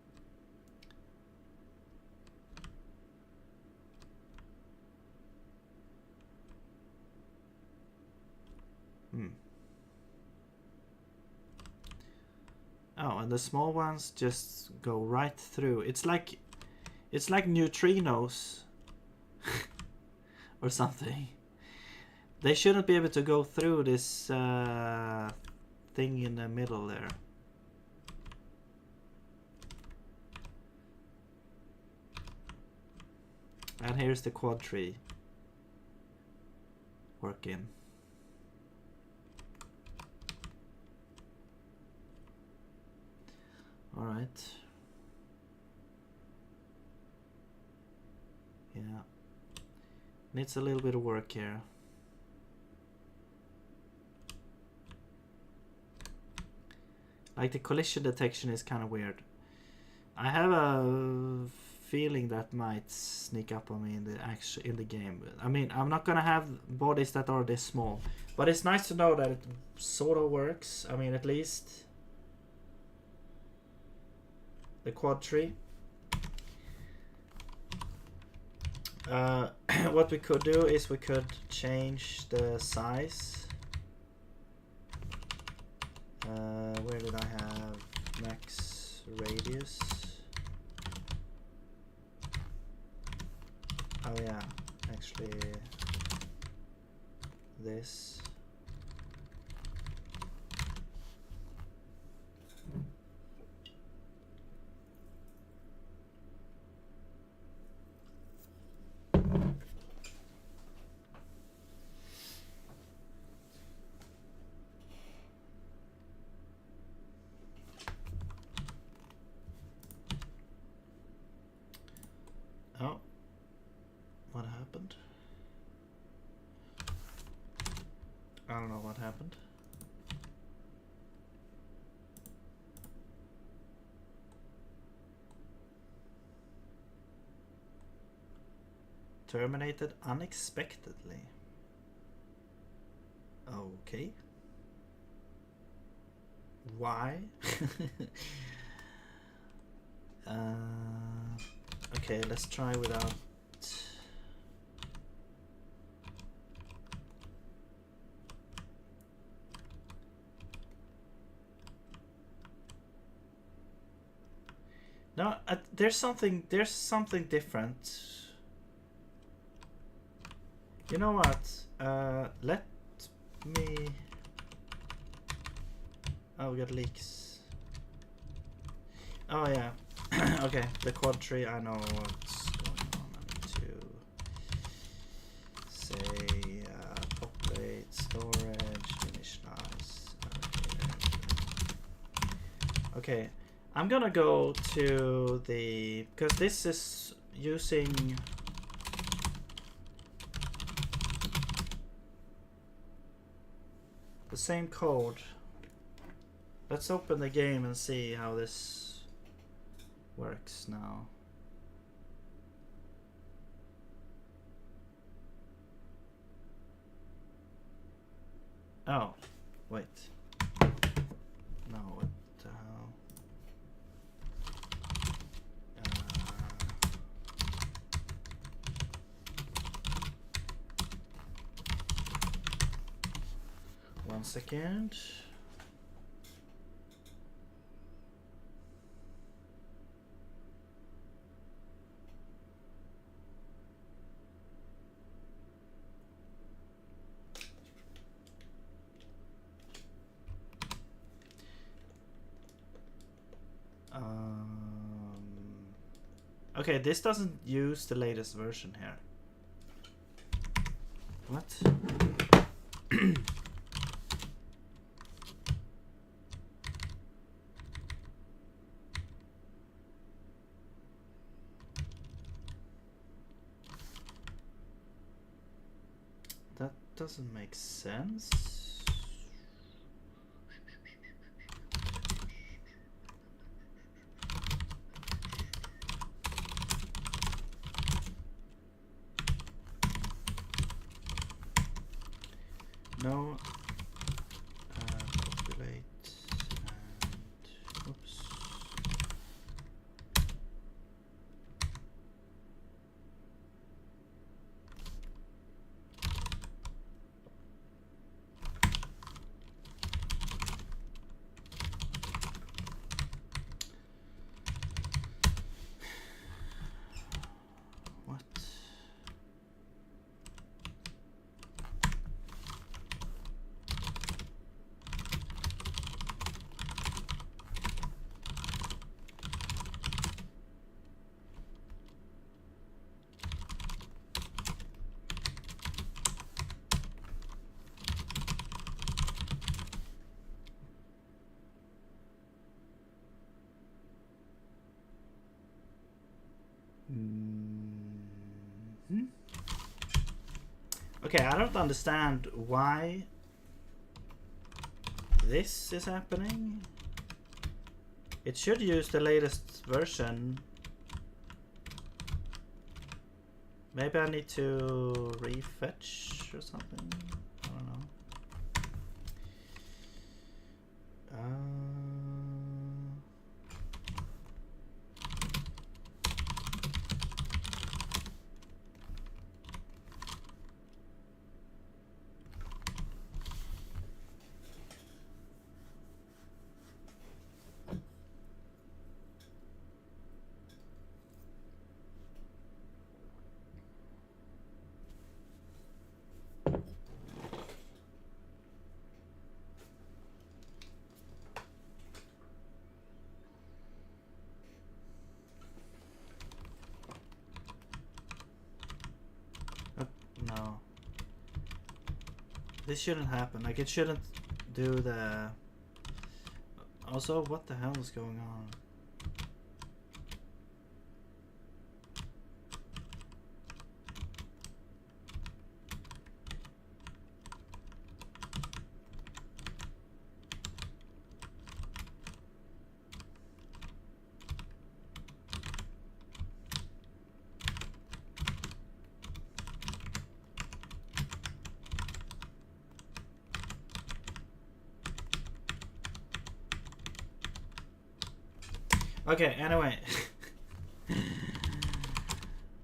Oh, and the small ones just go right through. It's like neutrinos or something. They shouldn't be able to go through this thing in the middle there. And here's the quad tree working. All right. Yeah. Needs a little bit of work here. Like the collision detection is kind of weird. I have a feeling that might sneak up on me in the game. I mean, I'm not gonna have bodies that are this small, but it's nice to know that it sort of works. I mean, at least the quad tree. What we could do is we could change the size. Where did I have max radius? Oh yeah, actually this. Oh, what happened? I don't know what happened. Terminated unexpectedly. Okay. Why? Okay, let's try without. No, there's something different. You know what? Let me. Oh, we got leaks. Oh yeah. Okay, the quad tree. I know what's going on. I need to say populate storage initialize. Okay. I'm gonna go to the, because this is using the same code. Let's open the game and see how this works now. Oh, wait. No, what the hell? One second. Okay, this doesn't use the latest version here. What? That doesn't make sense. No. Populate and oops. What? Okay, I don't understand why this is happening. It should use the latest version. Maybe I need to refetch or something. I don't know. No. This shouldn't happen. Like, it shouldn't do the... Also, what the hell is going on? Okay, anyway.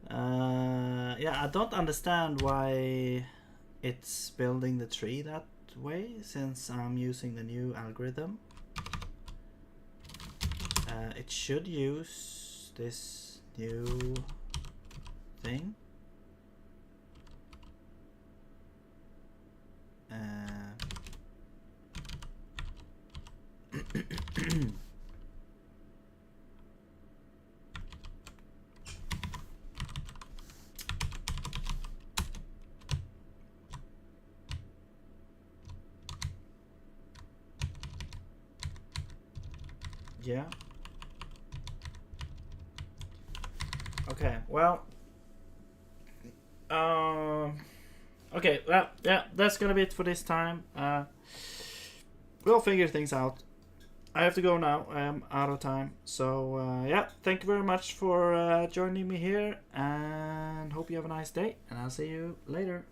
Yeah, I don't understand why it's building the tree that way, since I'm using the new algorithm. It should use this new thing. Yeah. Okay, well, okay, well, yeah, that's gonna be it for this time. We'll figure things out. I have to go now. I am out of time. So, yeah, thank you very much for joining me here, and hope you have a nice day, and I'll see you later.